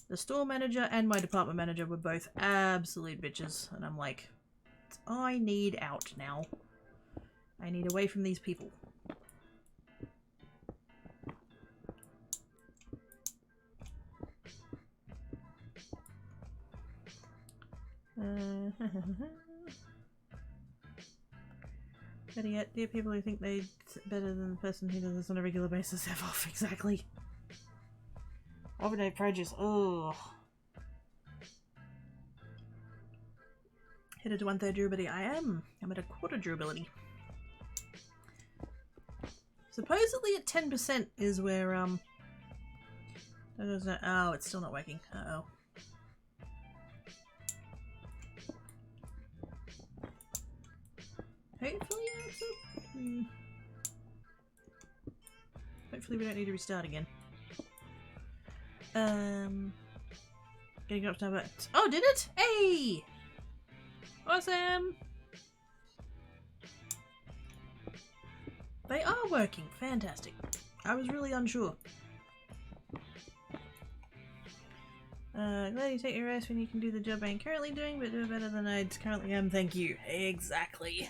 Speaker 1: The store manager and my department manager were both absolute bitches. And I'm like, I need out now. I need away from these people. Better yet, dear people who think they're better than the person who does this on a regular basis, have off. Exactly. Overnight produce. Oh. Hit it to 1/3 durability. I'm at a 1/4 durability. Supposedly at 10% is where oh, it's still not working. Uh-oh. Hopefully that's hopefully we don't need to restart again. Getting up to number. Oh, did it? Hey! Awesome! They are working. Fantastic. I was really unsure. Glad you take your rest when you can do the job I'm currently doing, but do it better than I currently am. Thank you. Exactly.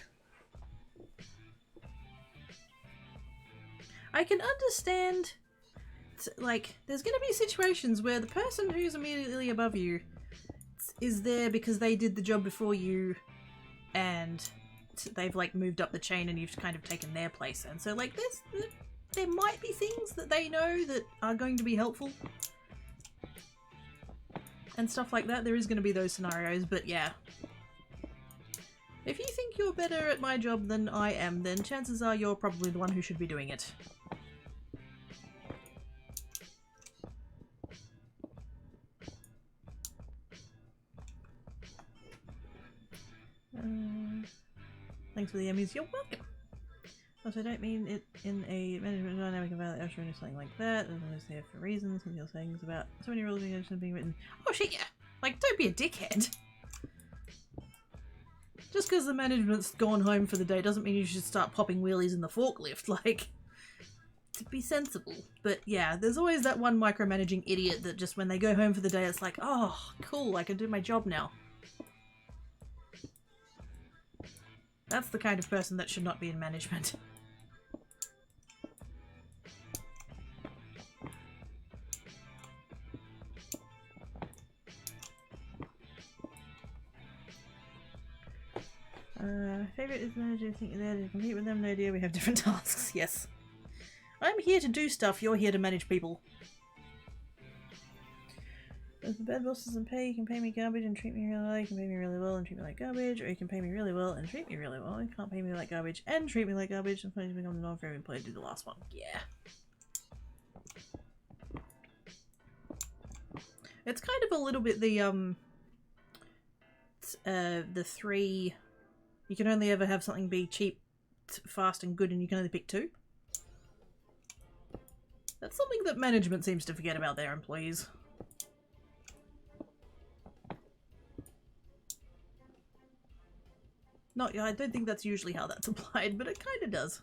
Speaker 1: I can understand, like, there's going to be situations where the person who's immediately above you is there because they did the job before you and they've, like, moved up the chain and you've kind of taken their place. And so, like, there might be things that they know that are going to be helpful and stuff like that. There is going to be those scenarios, but yeah. If you think you're better at my job than I am, then chances are you're probably the one who should be doing it. Thanks for the Emmys. You're welcome. Also, I don't mean it in a management dynamic about the or something like that. I'm just there for reasons, and you're saying things about so many rules being written. Oh shit, yeah! Like, don't be a dickhead. Just because the management's gone home for the day doesn't mean you should start popping wheelies in the forklift. Like, to be sensible. But yeah, there's always that one micromanaging idiot that just when they go home for the day, it's like, oh, cool, I can do my job now. That's the kind of person that should not be in management. Favorite is manager. Think you're there to compete with them? No idea. We have different tasks. Yes. I'm here to do stuff. You're here to manage people. If the bad boss doesn't pay, you can pay me garbage and treat me really well. You can pay me really well and treat me like garbage, or you can pay me really well and treat me really well. You can't pay me like garbage and treat me like garbage. And finally become the non-fair employee to do the last one. Yeah. It's kind of a little bit the three. You can only ever have something be cheap, fast, and good, and you can only pick two. That's something that management seems to forget about their employees. Not, I don't think that's usually how that's applied, but it kind of does.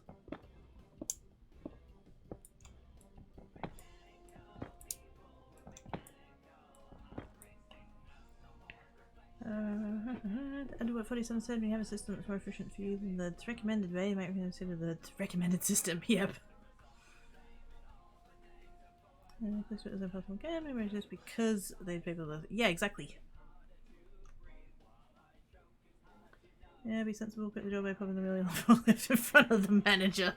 Speaker 1: And what 47 said, we have a system that's more efficient for you than the recommended way. You might consider the recommended system. Yep. This is impossible again. Maybe it's just because they people. Yeah, exactly. Yeah, be sensible. Quit the job by popping the really long lift in front of the manager.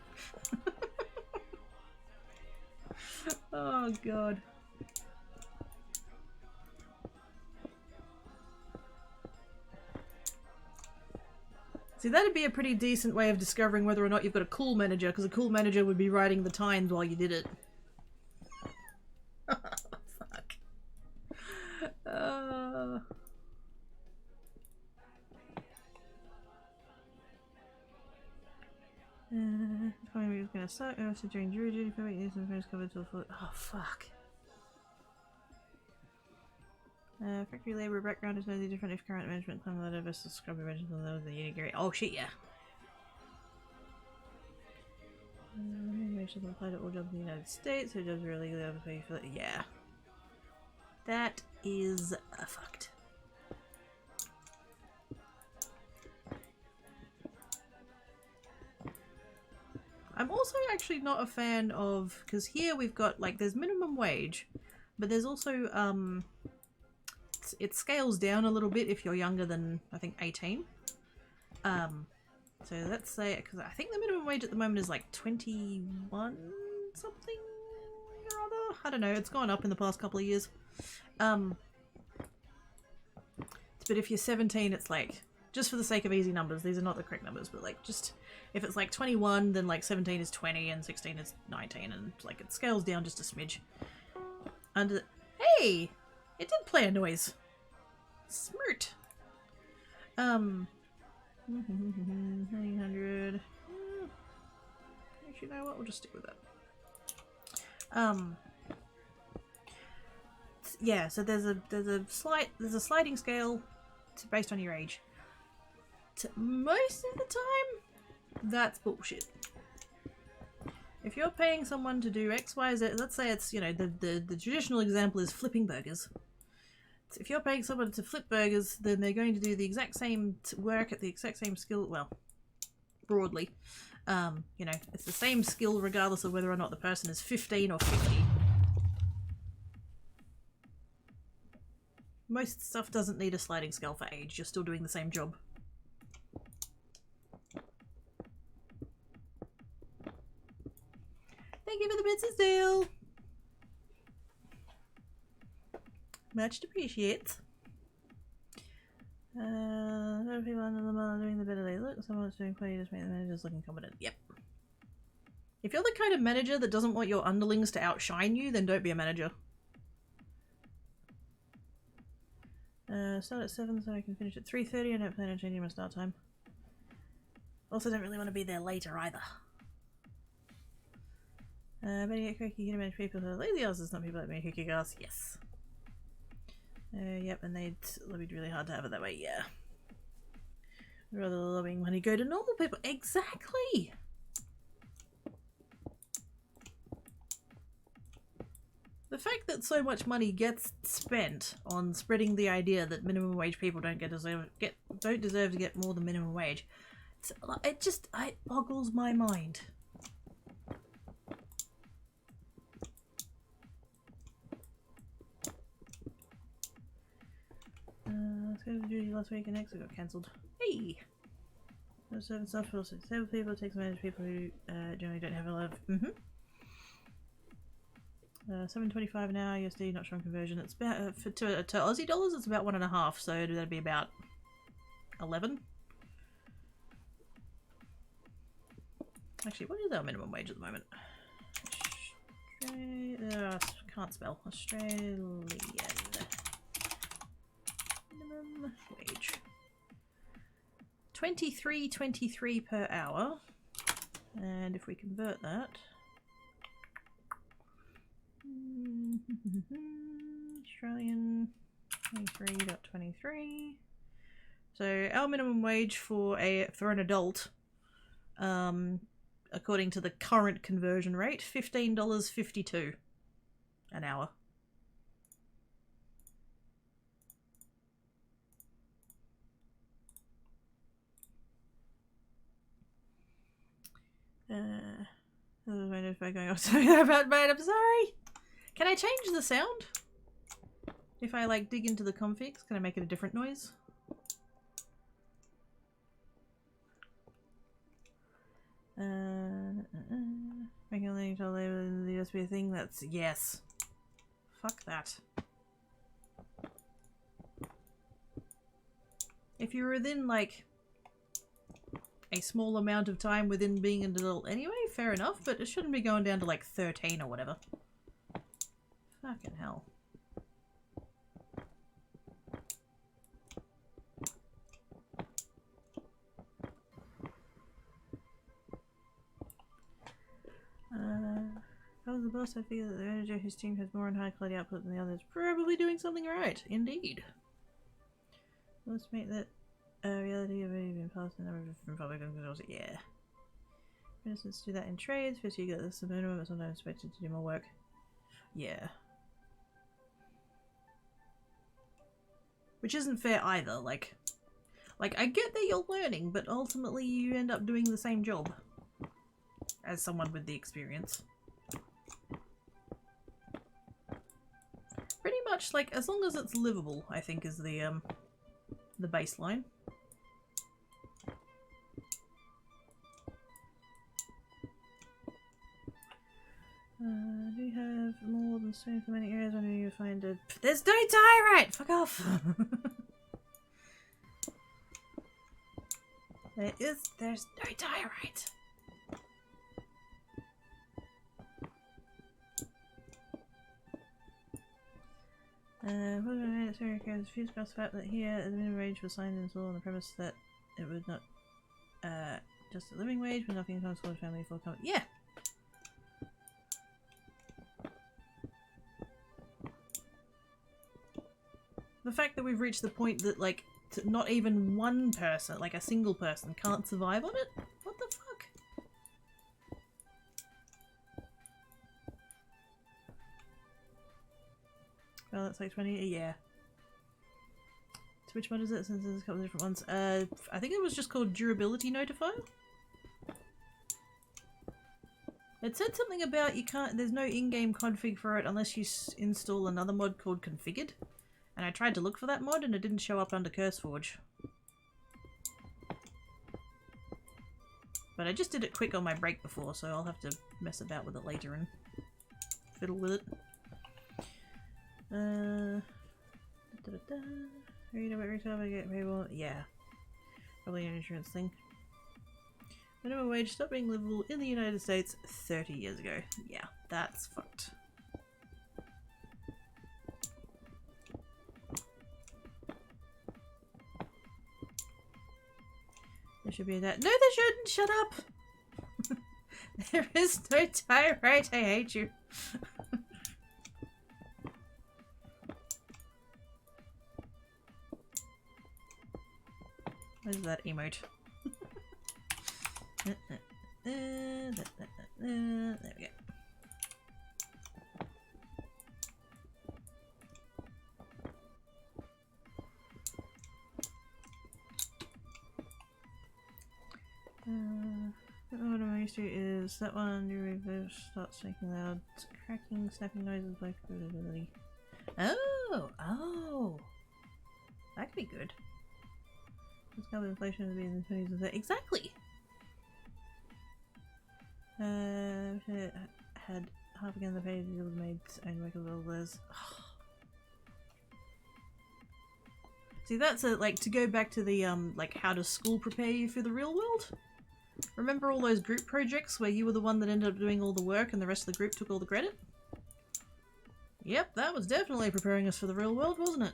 Speaker 1: Oh god. See, that'd be a pretty decent way of discovering whether or not you've got a cool manager, because a cool manager would be writing the times while you did it. Oh, fuck. Probably was gonna suck. I also during jury duty for weakness and first covered till foot. Oh, fuck. Factory labour background is no different if current management claim that versus scrubby management that was the unit. Oh shit, yeah. Regulations apply to all jobs in the United States. So jobs are illegally overpaid for that. Yeah. That is fucked. I'm also actually not a fan of, because here we've got like there's minimum wage, but there's also it scales down a little bit if you're younger than I think 18. So let's say, because I think the minimum wage at the moment is like 21 something or other. I don't know. It's gone up in the past couple of years. But if you're 17, it's like, just for the sake of easy numbers, these are not the correct numbers, but like just if it's like 21, then like 17 is 20 and 16 is 19, and like it scales down just a smidge. And hey, it did play a noise. Smirt. 900. Actually, you know what? We'll just stick with that. Yeah. So there's a sliding scale based on your age. Most of the time, that's bullshit. If you're paying someone to do X, Y, Z, let's say it's, you know, the traditional example is flipping burgers. So if you're paying someone to flip burgers, then they're going to do the exact same work at the exact same skill. Well, broadly, you know, it's the same skill regardless of whether or not the person is 15 or 50. Most stuff doesn't need a sliding scale for age. You're still doing the same job. Thank you for the bits of steel. Much appreciated. People under the mall doing the better they look. Someone's doing quite, just make the managers looking competent. Yep. If you're the kind of manager that doesn't want your underlings to outshine you, then don't be a manager. Start at 7 so I can finish at 3:30. I don't plan on changing my start time. Also don't really want to be there later either. Better get quick, you can manage people who are lazy asses, not people like me who kick ass. Yes. Yep, and they'd lobbied really hard to have it that way, yeah. I'd rather the lobbying money go to normal people. Exactly! The fact that so much money gets spent on spreading the idea that minimum wage people don't deserve to get more than minimum wage, it boggles my mind. Let's go to duty last week and next we got cancelled. Hey! There's certain stuff for also disabled people, it takes advantage of people who generally don't have a lot of $7.25 an hour USD, not strong conversion. It's about to Aussie dollars it's about 1.5, so that'd be about 11. Actually, what is our minimum wage at the moment? Can't spell. Australian minimum wage. 23.23 per hour, and if we convert that, Australian 23.23. So our minimum wage for an adult, according to the current conversion rate, $15.52 an hour. If I'm going off something about bad, I'm sorry. Can I change the sound? If I like dig into the configs, can I make it a different noise? Regulating to label in the USB thing. That's yes. Fuck that. If you're within like a small amount of time within being an adult anyway, fair enough, but it shouldn't be going down to like 13 or whatever. Fucking hell. I was the boss, I figure that the manager whose team has more and high quality output than the others probably doing something right. Indeed. Let's make that reality have already been passed in a number of different public controls. Yeah. For instance, do that in trades. First you get this the minimum, but sometimes expected to do more work. Yeah. Which isn't fair either, like I get that you're learning, but ultimately you end up doing the same job as someone with the experience. Pretty much, like, as long as it's livable, I think is the baseline. Do you have more than so many areas where you find a... There's no tyrant! Fuck off! There's no tyrant! What about it? Sorry, because fuse across the fact that here the minimum wage was signed and sold on the premise that it would not just a living wage, but nothing comes for the family for coming. Yeah! The fact that we've reached the point that, like, not even one person, like a single person, can't survive on it? What the fuck? Oh, that's like 20, yeah. So which mod is it, since there's a couple of different ones? I think it was just called Durability Notifier. It said something about you can't, there's no in-game config for it unless you install another mod called Configured. And I tried to look for that mod and it didn't show up under CurseForge. But I just did it quick on my break before, so I'll have to mess about with it later and fiddle with it. Read about retail, I get payable. Yeah. Probably an insurance thing. Minimum wage stopped being livable in the United States 30 years ago. Yeah, that's fucked. There should be that. No, there shouldn't! Shut up! There is no tyrant, I hate you. What is that emote? There we go. What I'm used to is that one, you reverse, starts making loud cracking, snapping noises by ability. Oh! Oh! That could be good. This kind of inflation would be in the 20s and 30s. Exactly! Had half again the page deal with maids own work as well as. See, that's a, like, to go back to the, like, how does school prepare you for the real world? Remember all those group projects where you were the one that ended up doing all the work and the rest of the group took all the credit? Yep, that was definitely preparing us for the real world, wasn't it?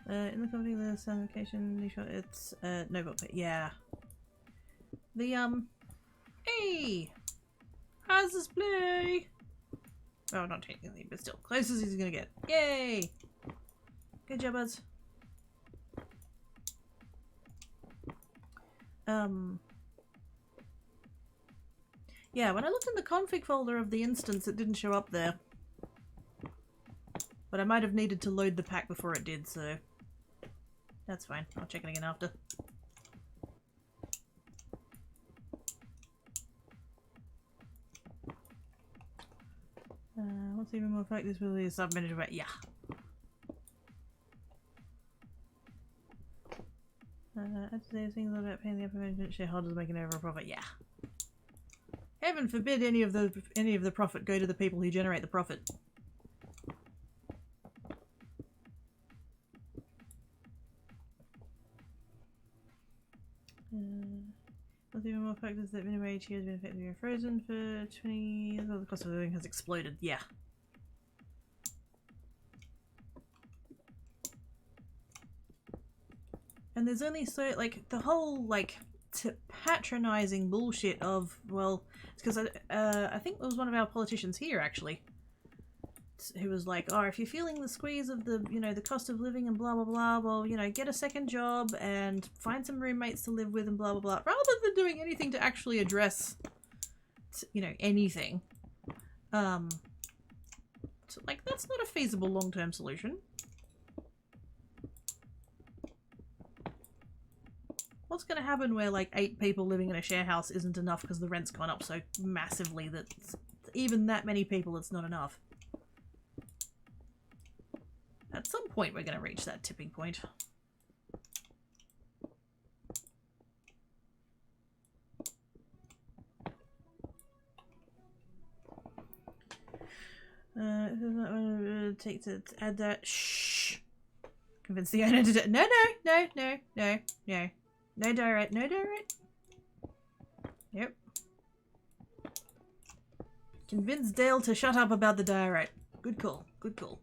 Speaker 1: In the company, the location, it's, no book, yeah. The, hey! How's this play? Oh, not technically, but still. Closest he's gonna get. Yay! Good job, buds. Yeah, when I looked in the config folder of the instance, it didn't show up there. But I might have needed to load the pack before it did, so... That's fine. I'll check it again after. What's even more fact, this will be a sub-manager, but yeah. I'd say things about paying the upper management shareholders making over a profit, yeah. Heaven forbid any of the profit go to the people who generate the profit. What's even more fact is that minimum wage here has been effectively frozen for 20 years, while the cost of living has exploded, yeah. And there's only so, like, the whole, like, patronizing bullshit of, well, it's because I think it was one of our politicians here, actually, who was like, oh, if you're feeling the squeeze of the, you know, the cost of living and blah, blah, blah, well, you know, get a second job and find some roommates to live with and blah, blah, blah, rather than doing anything to actually address, you know, anything. So, like, that's not a feasible long-term solution. What's going to happen where, like, 8 people living in a share house isn't enough because the rent's gone up so massively that even that many people, it's not enough? At some point, we're going to reach that tipping point. Take to add that. Shh. Convince the owner to. No, direct. Yep. Convince Dale to shut up about the diorite. Good call. Good call.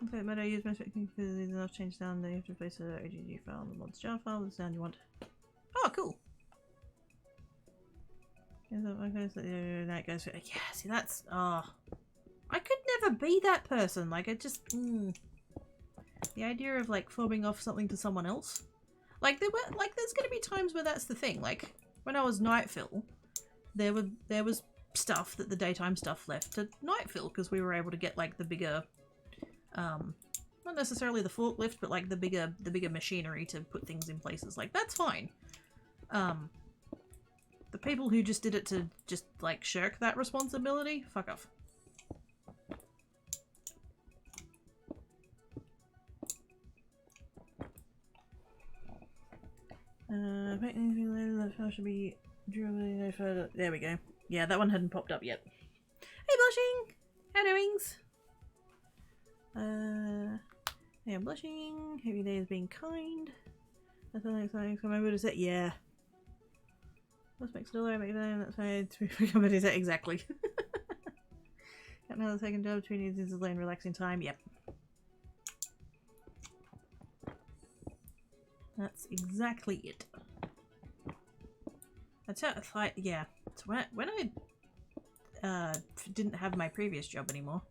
Speaker 1: Okay, but I use my because there's enough change down there. You have to replace the OGG file in the mods jar file with the sound you want. Oh, cool. That goes for, yeah, see, that's, oh, I could never be that person. Like, I just, the idea of, like, fobbing off something to someone else. Like, there's gonna be times where that's the thing. Like, when I was Nightfill, there was stuff that the daytime stuff left to Nightfill because we were able to get, like, the bigger, not necessarily the forklift, but, like, the bigger machinery to put things in places. Like, that's fine. The people who just did it to just, like, shirk that responsibility, fuck off. Should be no further. There we go. Yeah, that one hadn't popped up yet. Hey, Blushing! How doings? Hey, I'm Blushing. Every day is being kind. That's something from my Buddha set. Yeah. Let's make still make that. That's fine. Somebody said exactly. Got another second job. 2 needs is alone relaxing time. Yep. That's exactly it. That's how it's like. Yeah. So when I didn't have my previous job anymore,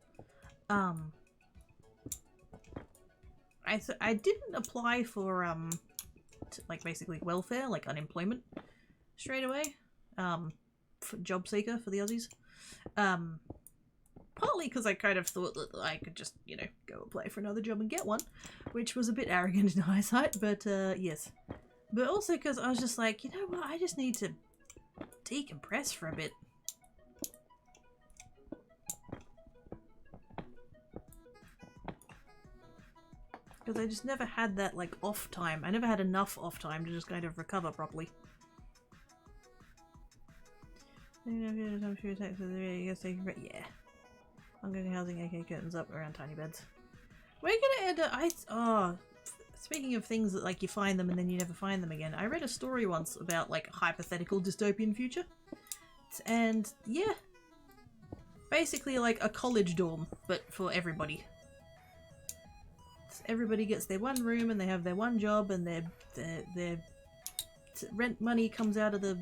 Speaker 1: I didn't apply for like basically welfare, like unemployment, straight away. For job seeker for the Aussies. Partly because I kind of thought that I could just, you know, go apply for another job and get one, which was a bit arrogant in hindsight, but yes. But also because I was just like, you know what, I just need to decompress for a bit. Because I just never had that, like, off time. I never had enough off time to just kind of recover properly. Yeah. Ongoing housing, AK curtains up around tiny beds. We're gonna end up. Speaking of things that, like, you find them and then you never find them again, I read a story once about, like, a hypothetical dystopian future. And, yeah. Basically, like, a college dorm, but for everybody. Everybody gets their one room and they have their one job and their rent money comes out of the,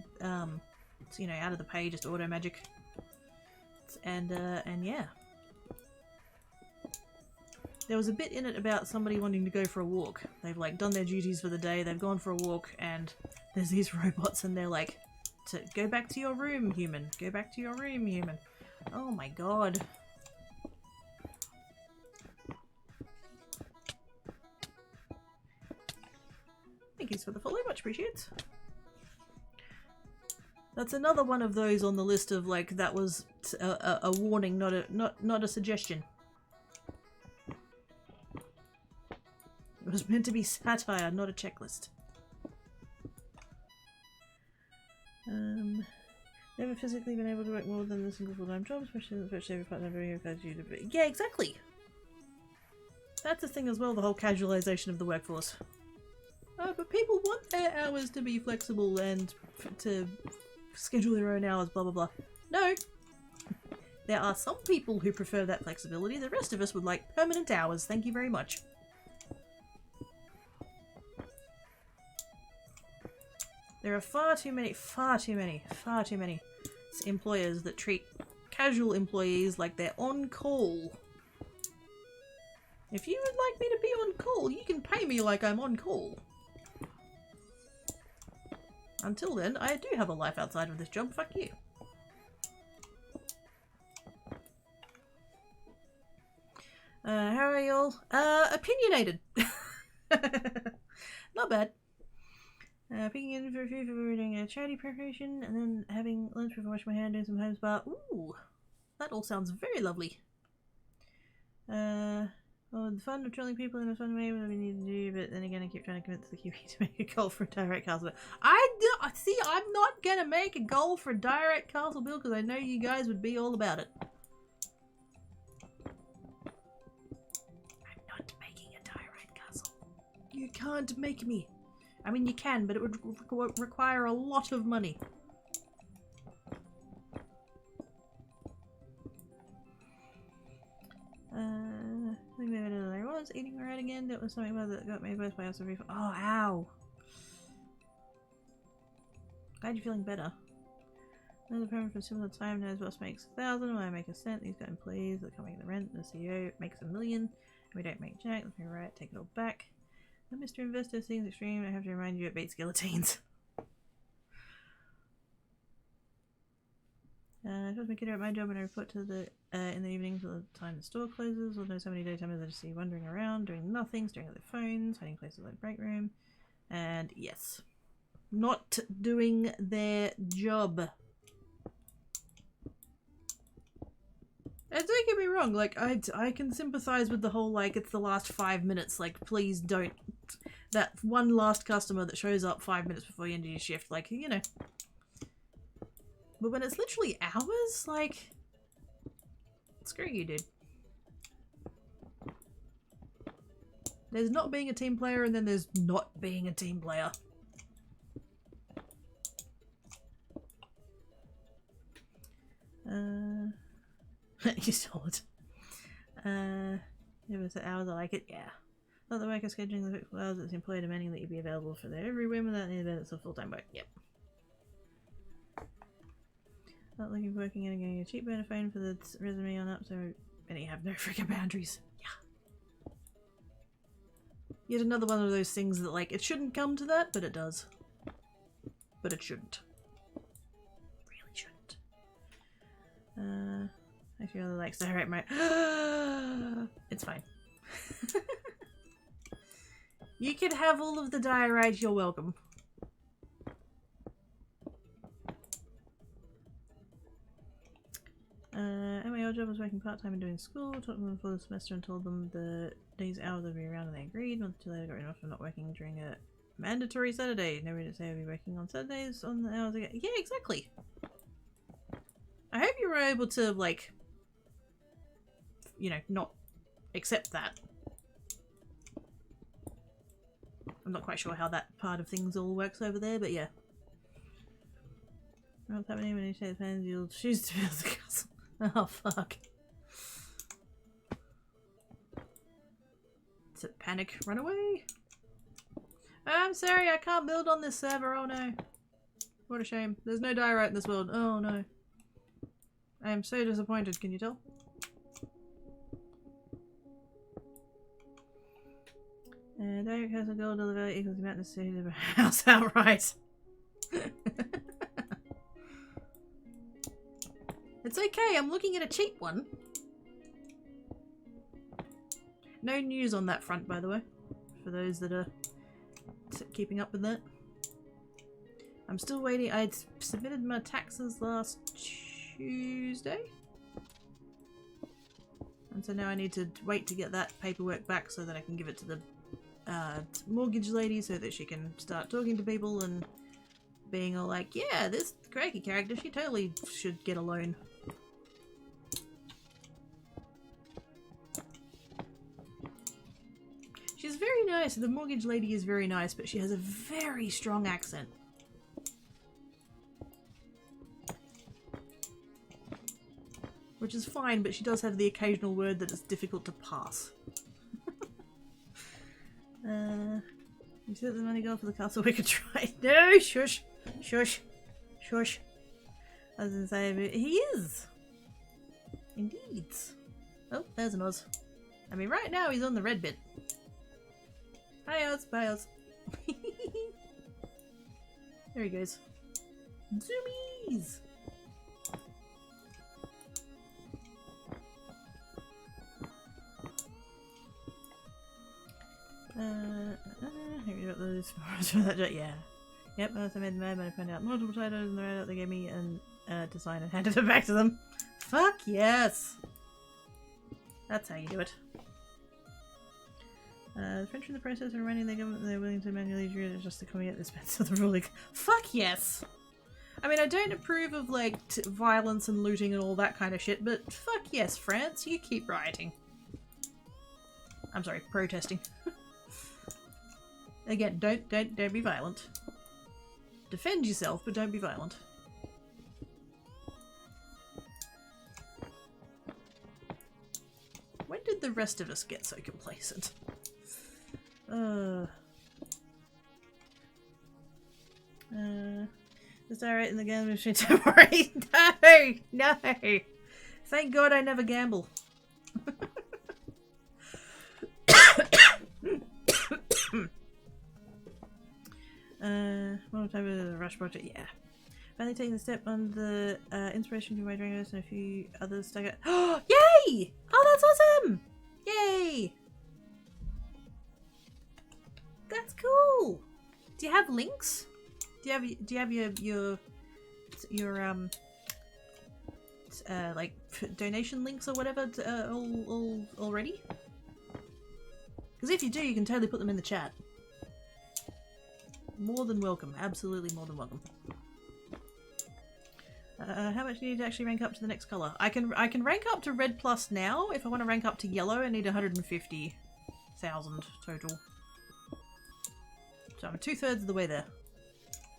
Speaker 1: you know, out of the pay, just auto magic. And yeah. There was a bit in it about somebody wanting to go for a walk. They've, like, done their duties for the day, they've gone for a walk, and there's these robots and they're like, go back to your room, human. Go back to your room, human. Oh my god. Thank you for the follow, much appreciated. That's another one of those on the list of, like, that was a warning, not a suggestion. It was meant to be satire, not a checklist. Never physically been able to work more than a single full-time job, especially in the first every part-time video requires you to be. Yeah, exactly. That's the thing as well, the whole casualization of the workforce. But people want their hours to be flexible and to schedule their own hours, blah blah blah. No! There are some people who prefer that flexibility. The rest of us would like permanent hours. Thank you very much. There are far too many employers that treat casual employees like they're on call. If you would like me to be on call, you can pay me like I'm on call. Until then, I do have a life outside of this job. Fuck you. How are y'all? Opinionated. Not bad. Picking in for food for doing a charity preparation and then having lunch before washing my hand, doing some home spa. Ooh, that all sounds very lovely. Well, the fun of trolling people in a fun way, what we need to do, but then again I keep trying to convince the QE to make a goal for a direct castle bill. See, I'm not gonna make a goal for a direct castle bill because I know you guys would be all about it. I'm not making a direct castle. You can't make me. I mean, you can, but it would require a lot of money. I think maybe I was eating right again. That was something that got me both by us. Oh, ow! Glad you're feeling better. Another permit for a similar time knows boss makes 1,000. When I make a cent, these got employees that can't make the rent. The CEO makes 1 million. We don't make jack. Let me write. Take it all back. The Mr. Investor seems extreme. I have to remind you it beats guillotines. I told my kid about my job and I report to the in the evening till the time the store closes. Lord knows how many daytimers I just see wandering around, doing nothing, staring at their phones, hiding places like break room. And yes, not doing their job. And don't get me wrong, like, I can sympathize with the whole, like, it's the last 5 minutes, like, please don't. That one last customer that shows up 5 minutes before you end your shift, like, you know. But when it's literally hours, like, screw you, dude. There's not being a team player and then there's not being a team player. You saw it. If it's hours I like it, yeah. Not the work of scheduling the fixed hours, it's employer demanding that you be available for their every whim without any benefits of full-time work. Yep. Not looking for working and getting a cheap burner phone for the resume on up, so many have no freaking boundaries. Yeah. Yet another one of those things that, like, it shouldn't come to that, but it does. But it shouldn't. Really shouldn't. I feel like direct my it's fine. You can have all of the diorite, you're welcome. At my old job I was working part-time and doing school, talked to them before the semester and told them the days hours would be around and they agreed. Month or two later I got written off for not working during a mandatory Saturday. Nobody did say I'd be working on Saturdays on the hours again. Yeah, exactly. I hope you were able to, like, you know, not accept that. I'm not quite sure how that part of things all works over there, but yeah. What's happening when you say the plans? You'll choose to build the castle. Oh, fuck. Is it panic? Run away? I'm sorry, I can't build on this server. Oh no. What a shame. There's no diorite in this world. Oh no. I am so disappointed, can you tell? Direct has a goal deliver equals the amount necessary to buy a house outright. It's okay, I'm looking at a cheap one. No news on that front, by the way, for those that are keeping up with that. I'm still waiting. I submitted my taxes last Tuesday. And so now I need to wait to get that paperwork back so that I can give it to the mortgage lady so that she can start talking to people and being all like, yeah, this Craigie character, she totally should get a loan. She's very nice. The mortgage lady is very nice, but she has a very strong accent. which is fine, but she does have the occasional word that is difficult to pass. You said the money go for the castle, we could try. No, shush, shush, shush. I was gonna say, but he is. Indeed. Oh, there's an Oz. I mean, right now he's on the red bit. Hi Oz, bye Oz. There he goes. Zoomies! Here we got those yeah. Yep, I also made the mad when I found out multiple titles in the write-up they gave me and to sign and handed it back to them. Fuck yes! That's how you do it. The French in the process of reminding the government that they're willing to manually adjust the economy at the expense of the ruling. Fuck yes! I mean, I don't approve of, like, violence and looting and all that kind of shit, but fuck yes, France, you keep rioting. I'm sorry, protesting. Again, don't be violent. Defend yourself, but don't be violent. When did the rest of us get so complacent? Is that right in the game machine? Don't worry. No! Thank God I never gamble. One time with the Rush Project, yeah. Finally taking the step on the inspiration from my Dragos and a few others stuck out. Oh, yay! Oh, that's awesome! Yay! That's cool. Do you have links? Do you have your like donation links or whatever to, all already? Because if you do, you can totally put them in the chat. More than welcome. Absolutely more than welcome. How much do you need to actually rank up to the next colour? I can rank up to red plus now. If I want to rank up to yellow, I need 150,000 total. So I'm 2/3 of the way there.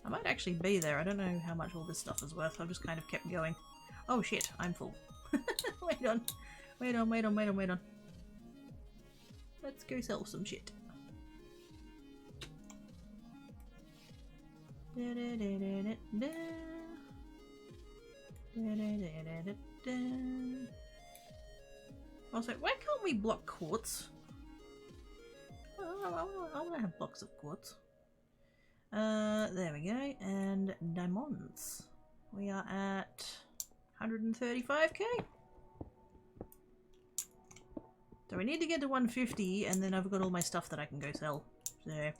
Speaker 1: I might actually be there. I don't know how much all this stuff is worth. I've just kind of kept going. Oh shit, I'm full. Wait on. Wait on, wait on, wait on, wait on. Let's go sell some shit. Also, why can't we block quartz? I want to have blocks of quartz. There we go. And diamonds. We are at 135k. So we need to get to 150 and then I've got all my stuff that I can go sell. So...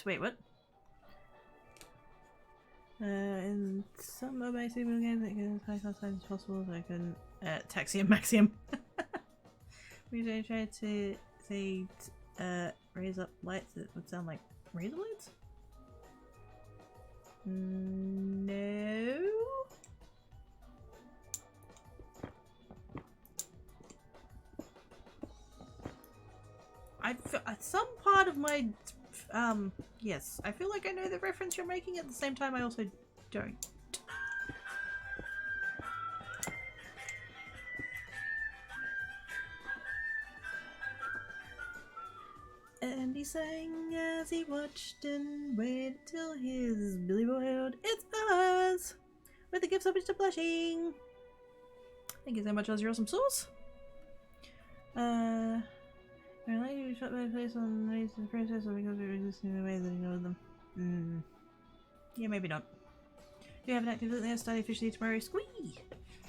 Speaker 1: wait, what? In some of my single games, I can as high cost as possible, so I can Taxium Maxium. We don't try to say raise up lights that would sound like razor blades? No. Some part of my yes, I feel like I know the reference you're making. At the same time, I also don't. And he sang as he watched and waited till his Billy boiled. It's us! With the gifts of Mr. Blushing! Thank you so much, Oz, your awesome sauce. I like you to shut my place on the process because we're resisting the way that he knows them. Yeah, maybe not. Do you have an active there? Study officially tomorrow? Squee!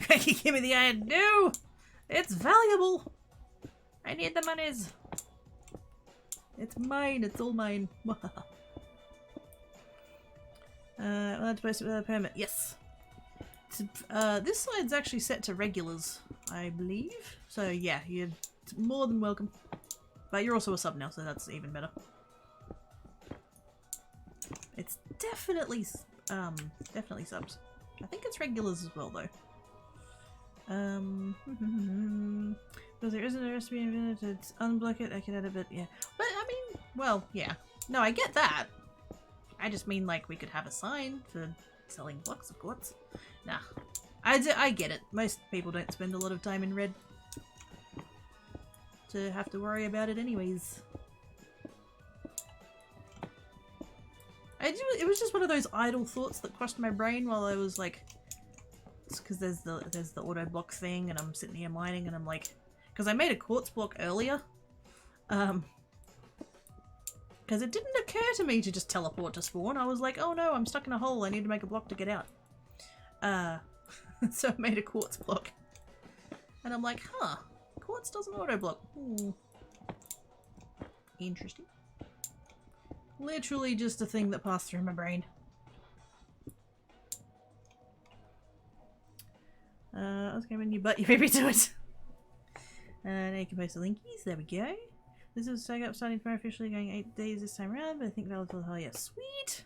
Speaker 1: Cranky, give me the iron. No! It's valuable! I need the monies! It's mine, it's all mine. Well, that's supposed to be a permit. Yes! This side's actually set to regulars, I believe. So yeah, you're more than welcome. But you're also a sub now, so that's even better. It's definitely subs. I think it's regulars as well, though. Because there isn't a recipe in it, it's unblock it, I can add a bit, yeah. But, I Well, yeah. No, I get that. I just mean, like, we could have a sign for selling blocks of quartz. Nah. I get it. Most people don't spend a lot of time in red to have to worry about it anyways. It was just one of those idle thoughts that crossed my brain while I was like, because there's the auto block thing, and I'm sitting here mining, and I'm like, because I made a quartz block earlier, because it didn't occur to me to just teleport to spawn. I was like, oh no, I'm stuck in a hole. I need to make a block to get out. So I made a quartz block, and I'm like, huh, quartz doesn't auto block. Interesting. Literally just a thing that passed through my brain. I was going to you butt you baby to it. Now you can post the linkies. There we go. This is a up starting tomorrow, officially going 8 days this time around, but I think valid for the whole year. Sweet!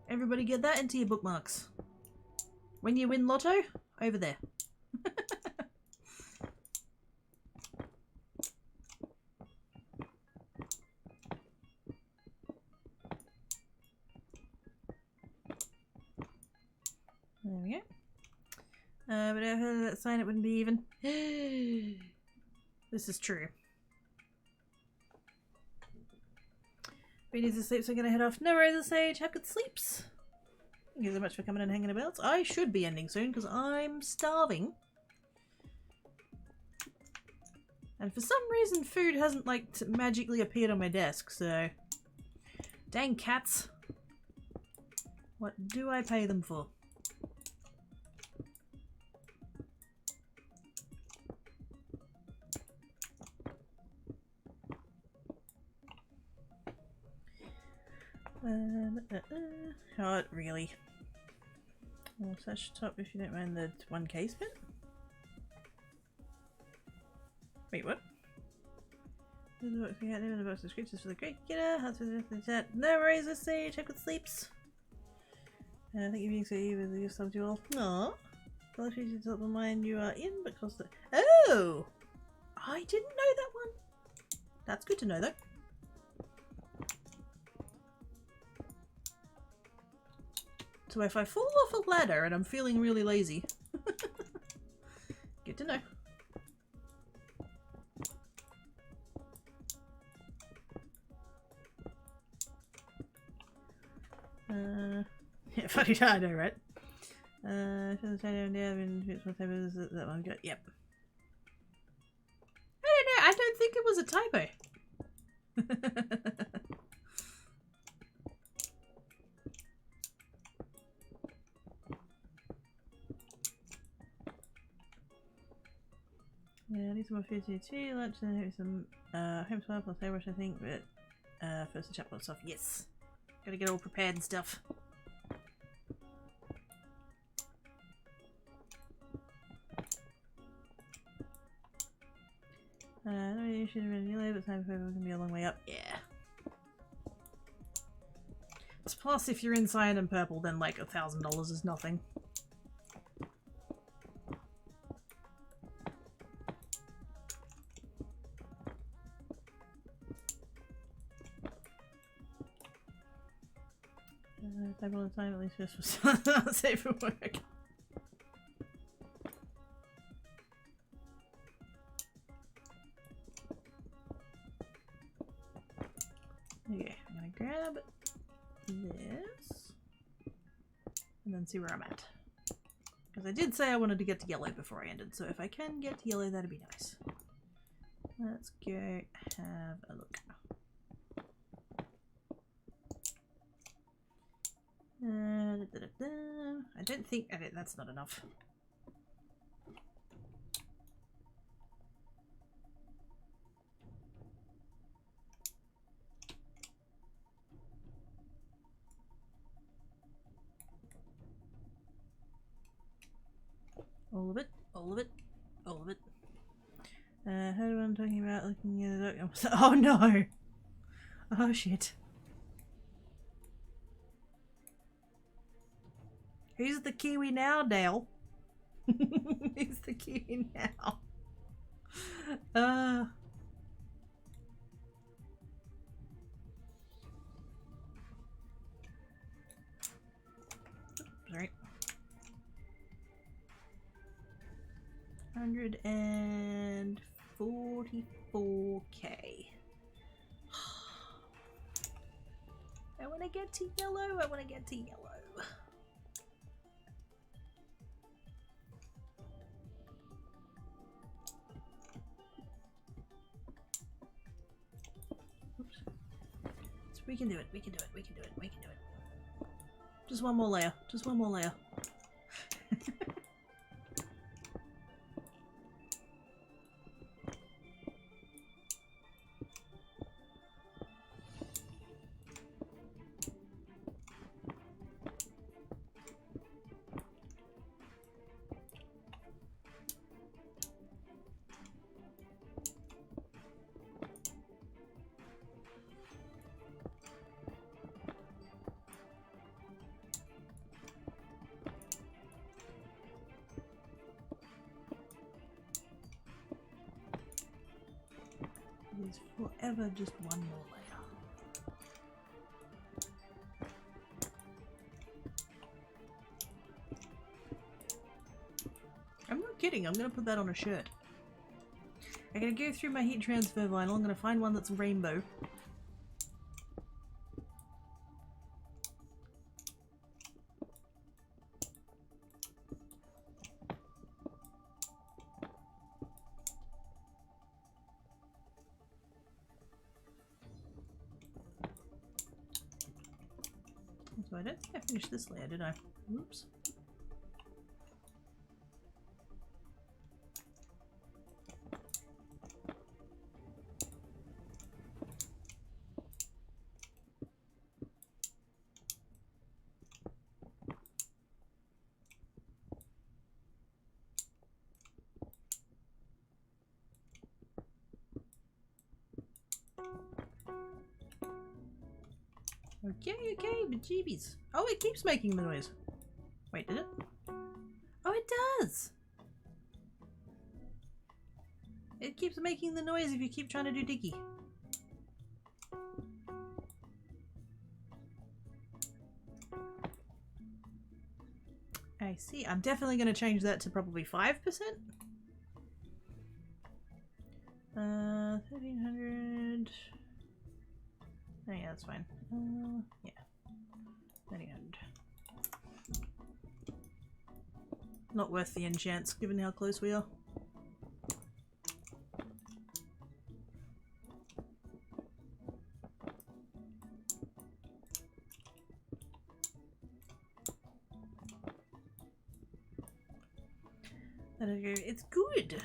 Speaker 1: Everybody get that into your bookmarks. When you win Lotto, over there. There we go. But I heard that sign it wouldn't be even. This is true. We need to sleep, so I'm gonna head off. No worries, Sage. Have good sleeps. Thank you so much for coming and hanging about. I should be ending soon because I'm starving. And for some reason, food hasn't like magically appeared on my desk, so. Dang cats. What do I pay them for? Not really. Well, slash top if you don't mind the 1k spin. Wait, what? The box of screeches for the great getter. No worries, let's say check with sleeps. I think you're being so evil with your sub to all. Aww. Well, if you should top of mind you are in, but cost it. Oh! I didn't know that one. That's good to know though. So if I fall off a ladder and I'm feeling really lazy, good to know. Yeah, funny, I know, right? That one good. Yep. I don't know. I don't think it was a typo. Yeah, I need some more food too. Lunch and maybe some home swap plus airbrush, I think, but first the chapel stuff. Yes. Gotta get all prepared and stuff. No you should have been delay, but time for can be a long way up. Yeah. Plus, if you're in cyan and purple, then like $1,000 is nothing. Type all the time, at least this was not safe for work. Okay, I'm gonna grab this and then see where I'm at. Because I did say I wanted to get to yellow before I ended, so if I can get to yellow, that'd be nice. Let's go have a look. I don't think that's not enough. All of it, all of it, all of it. How do I'm talking about looking at the oh no! Oh shit. Who's the Kiwi now, Dale? Who's the Kiwi now? 144k. I want to get to yellow. I want to get to yellow. Oops. So we can do it. We can do it. We can do it. We can do it. Just one more layer. Just one more layer. There's forever just one more layer. I'm not kidding, I'm gonna put that on a shirt. I'm gonna go through my heat transfer vinyl, I'm gonna find one that's rainbow. So I don't think I finished this layer, did I? Oops. Okay, bejeebies. Oh, it keeps making the noise. Wait, did it? Oh, it does! It keeps making the noise if you keep trying to do diggy. I see. I'm definitely going to change that to probably 5%. 1300. Oh yeah, that's fine. Yeah. 1300. Not worth the enchants, given how close we are. It's good.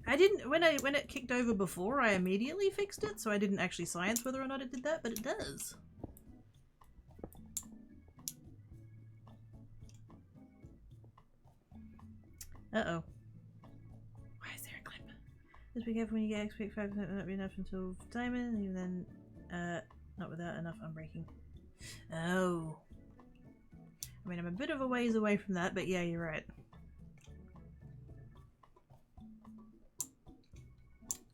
Speaker 1: I didn't when it kicked over before, I immediately fixed it, so I didn't actually science whether or not it did that, but it does. Uh-oh. Why is there a clip? Just be careful when you get XP, 5% will not be enough until diamond, even then, not without enough unbreaking. Oh. I mean, I'm a bit of a ways away from that, but yeah, you're right.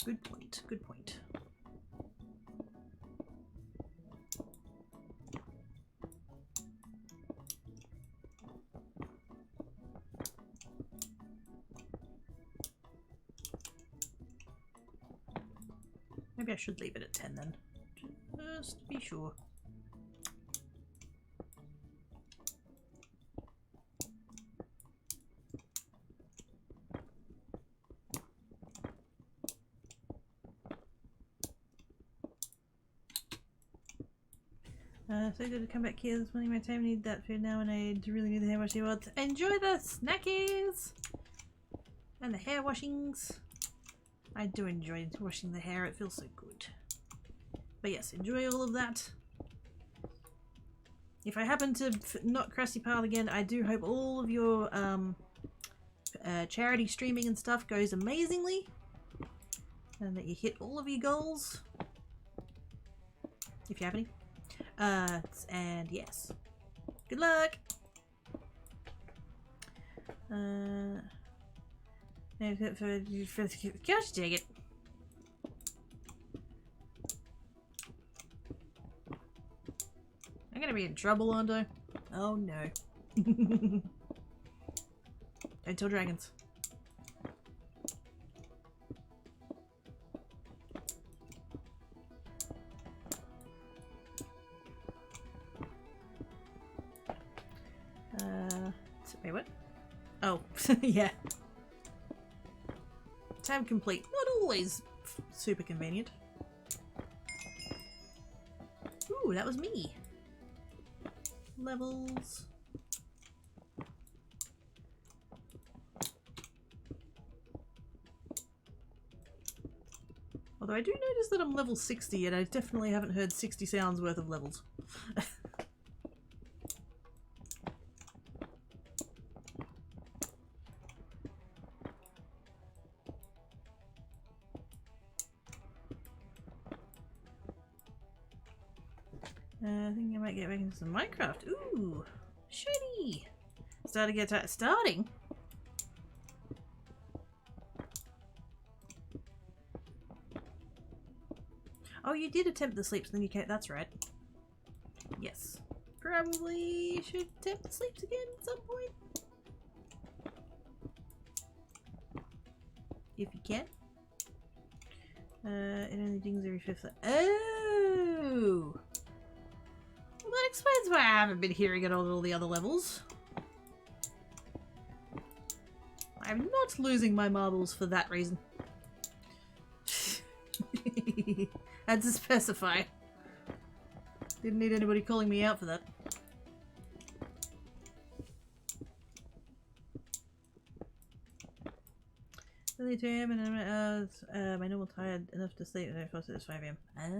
Speaker 1: Good point, good point. Maybe I should leave it at 10 then, just to be sure. So good to come back here this morning. My time need that food now, and I really need the hair washing. Well, enjoy the snackies and the hair washings. I do enjoy washing the hair, it feels so good. But yes, enjoy all of that. If I happen to not Krusty Path again, I do hope all of your charity streaming and stuff goes amazingly, and that you hit all of your goals, if you have any. And yes, good luck. Gosh dang it. I'm gonna be in trouble, aren't I? Oh no. Don't tell dragons. Wait, what? Oh, yeah. Tab complete. Not always super convenient. Ooh, that was me. Levels. Although I do notice that I'm level 60 and I definitely haven't heard 60 sounds worth of levels. I think I might get back into some Minecraft. Ooh, shiny! Starting? Oh, you did attempt the sleeps, then you can't. That's right. Yes. Probably should attempt the sleeps again at some point. If you can. It only dings every 5th. Oh! Well, that explains why I haven't been hearing it on all the other levels. I'm not losing my marbles for that reason. Had to specify. Didn't need anybody calling me out for that. Early 2 AM and my normal tired enough to sleep and I posted at 5 AM. Ah.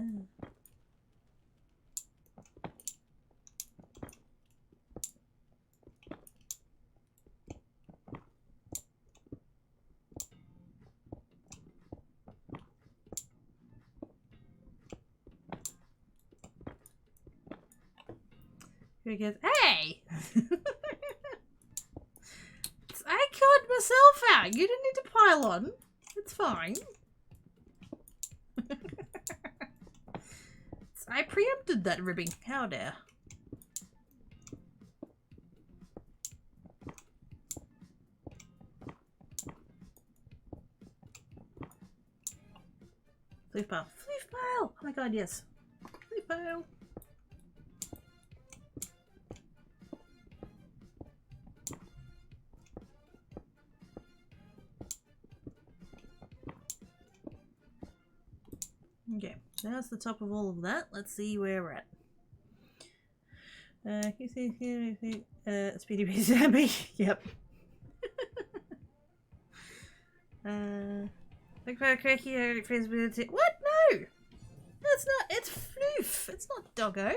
Speaker 1: Here he goes, hey! I killed myself out. You didn't need to pile on. It's fine. I preempted that ribbing. How dare. Floof pile. Floof pile! Oh my god, yes. Floof pile. Okay, that's the top of all of that. Let's see where we're at. Speedy Beast Zombie. Yep. Look for a cracky feasibility. What? No! That's not. It's Floof. It's not Doggo.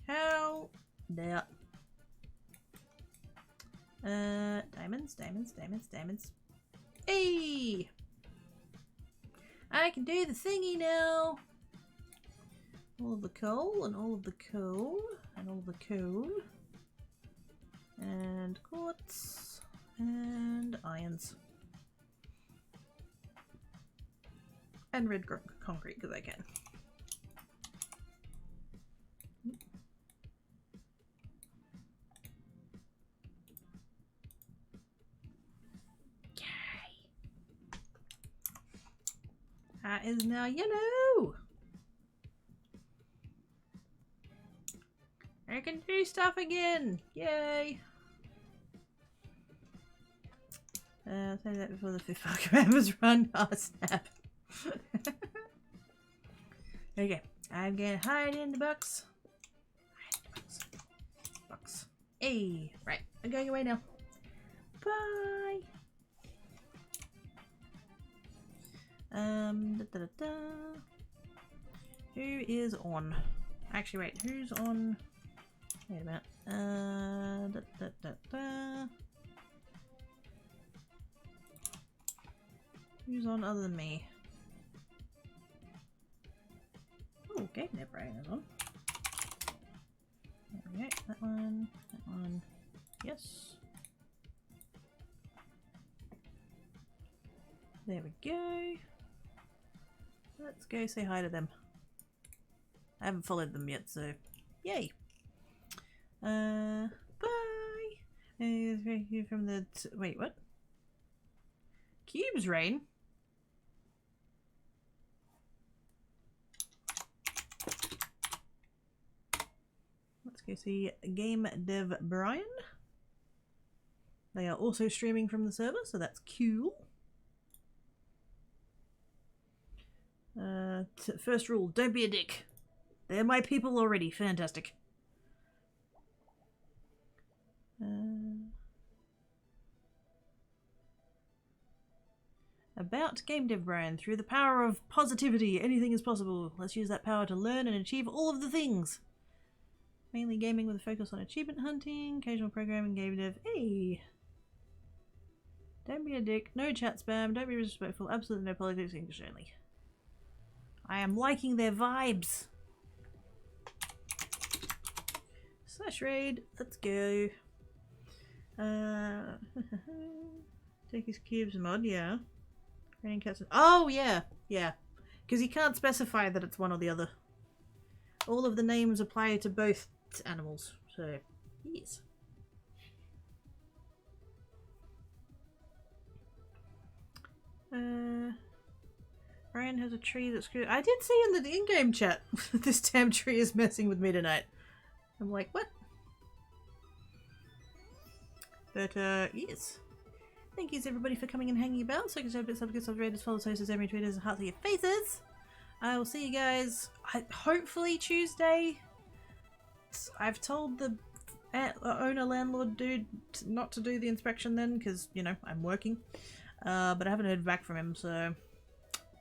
Speaker 1: How dare. Diamonds. Hey! I can do the thingy now. All of the coal and all of the coal and all of the coal and quartz and irons and red concrete because I can. That is now yellow. I can do stuff again. Yay. Say that before the 5th Pokemon was run. Oh, snap. Okay. I'm gonna hide in the box. Box. Hey. Right. I'm going away now. Bye. Who is on? Actually, wait, who's on? Wait a minute. Who's on other than me? Oh, Game Net Brain is on. There we go. That one. Yes. There we go. Let's go say hi to them. I haven't followed them yet, so yay. Bye. From the wait, what? Cubes rain. Let's go see Game Dev Brian. They are also streaming from the server, so that's cool. First rule, don't be a dick. They're my people already. Fantastic. About Game Dev Brian. Through the power of positivity, anything is possible. Let's use that power to learn and achieve all of the things. Mainly gaming with a focus on achievement hunting, occasional programming, game dev. Hey! Don't be a dick. No chat spam. Don't be disrespectful. Absolutely no politics. English only. I am liking their vibes. Slash raid. Let's go. Take his cubes mod, yeah. Raining cats. Oh, yeah. Yeah. Because you can't specify that it's one or the other. All of the names apply to both animals. So, yes. Brian has a tree that's good. I did see in the in-game chat this damn tree is messing with me tonight. I'm like, what? But, yes. Thank you everybody for coming and hanging about. So, subscribe, follow, socials, every tweeters, and hearts of your faces. I will see you guys hopefully Tuesday. I've told the owner landlord dude not to do the inspection then because, you know, I'm working. But I haven't heard back from him, so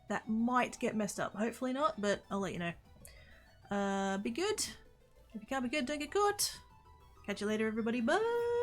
Speaker 1: that might get messed up. Hopefully not, but I'll let you know. Be good. If you can't be good, don't get caught. Catch you later, everybody. Bye!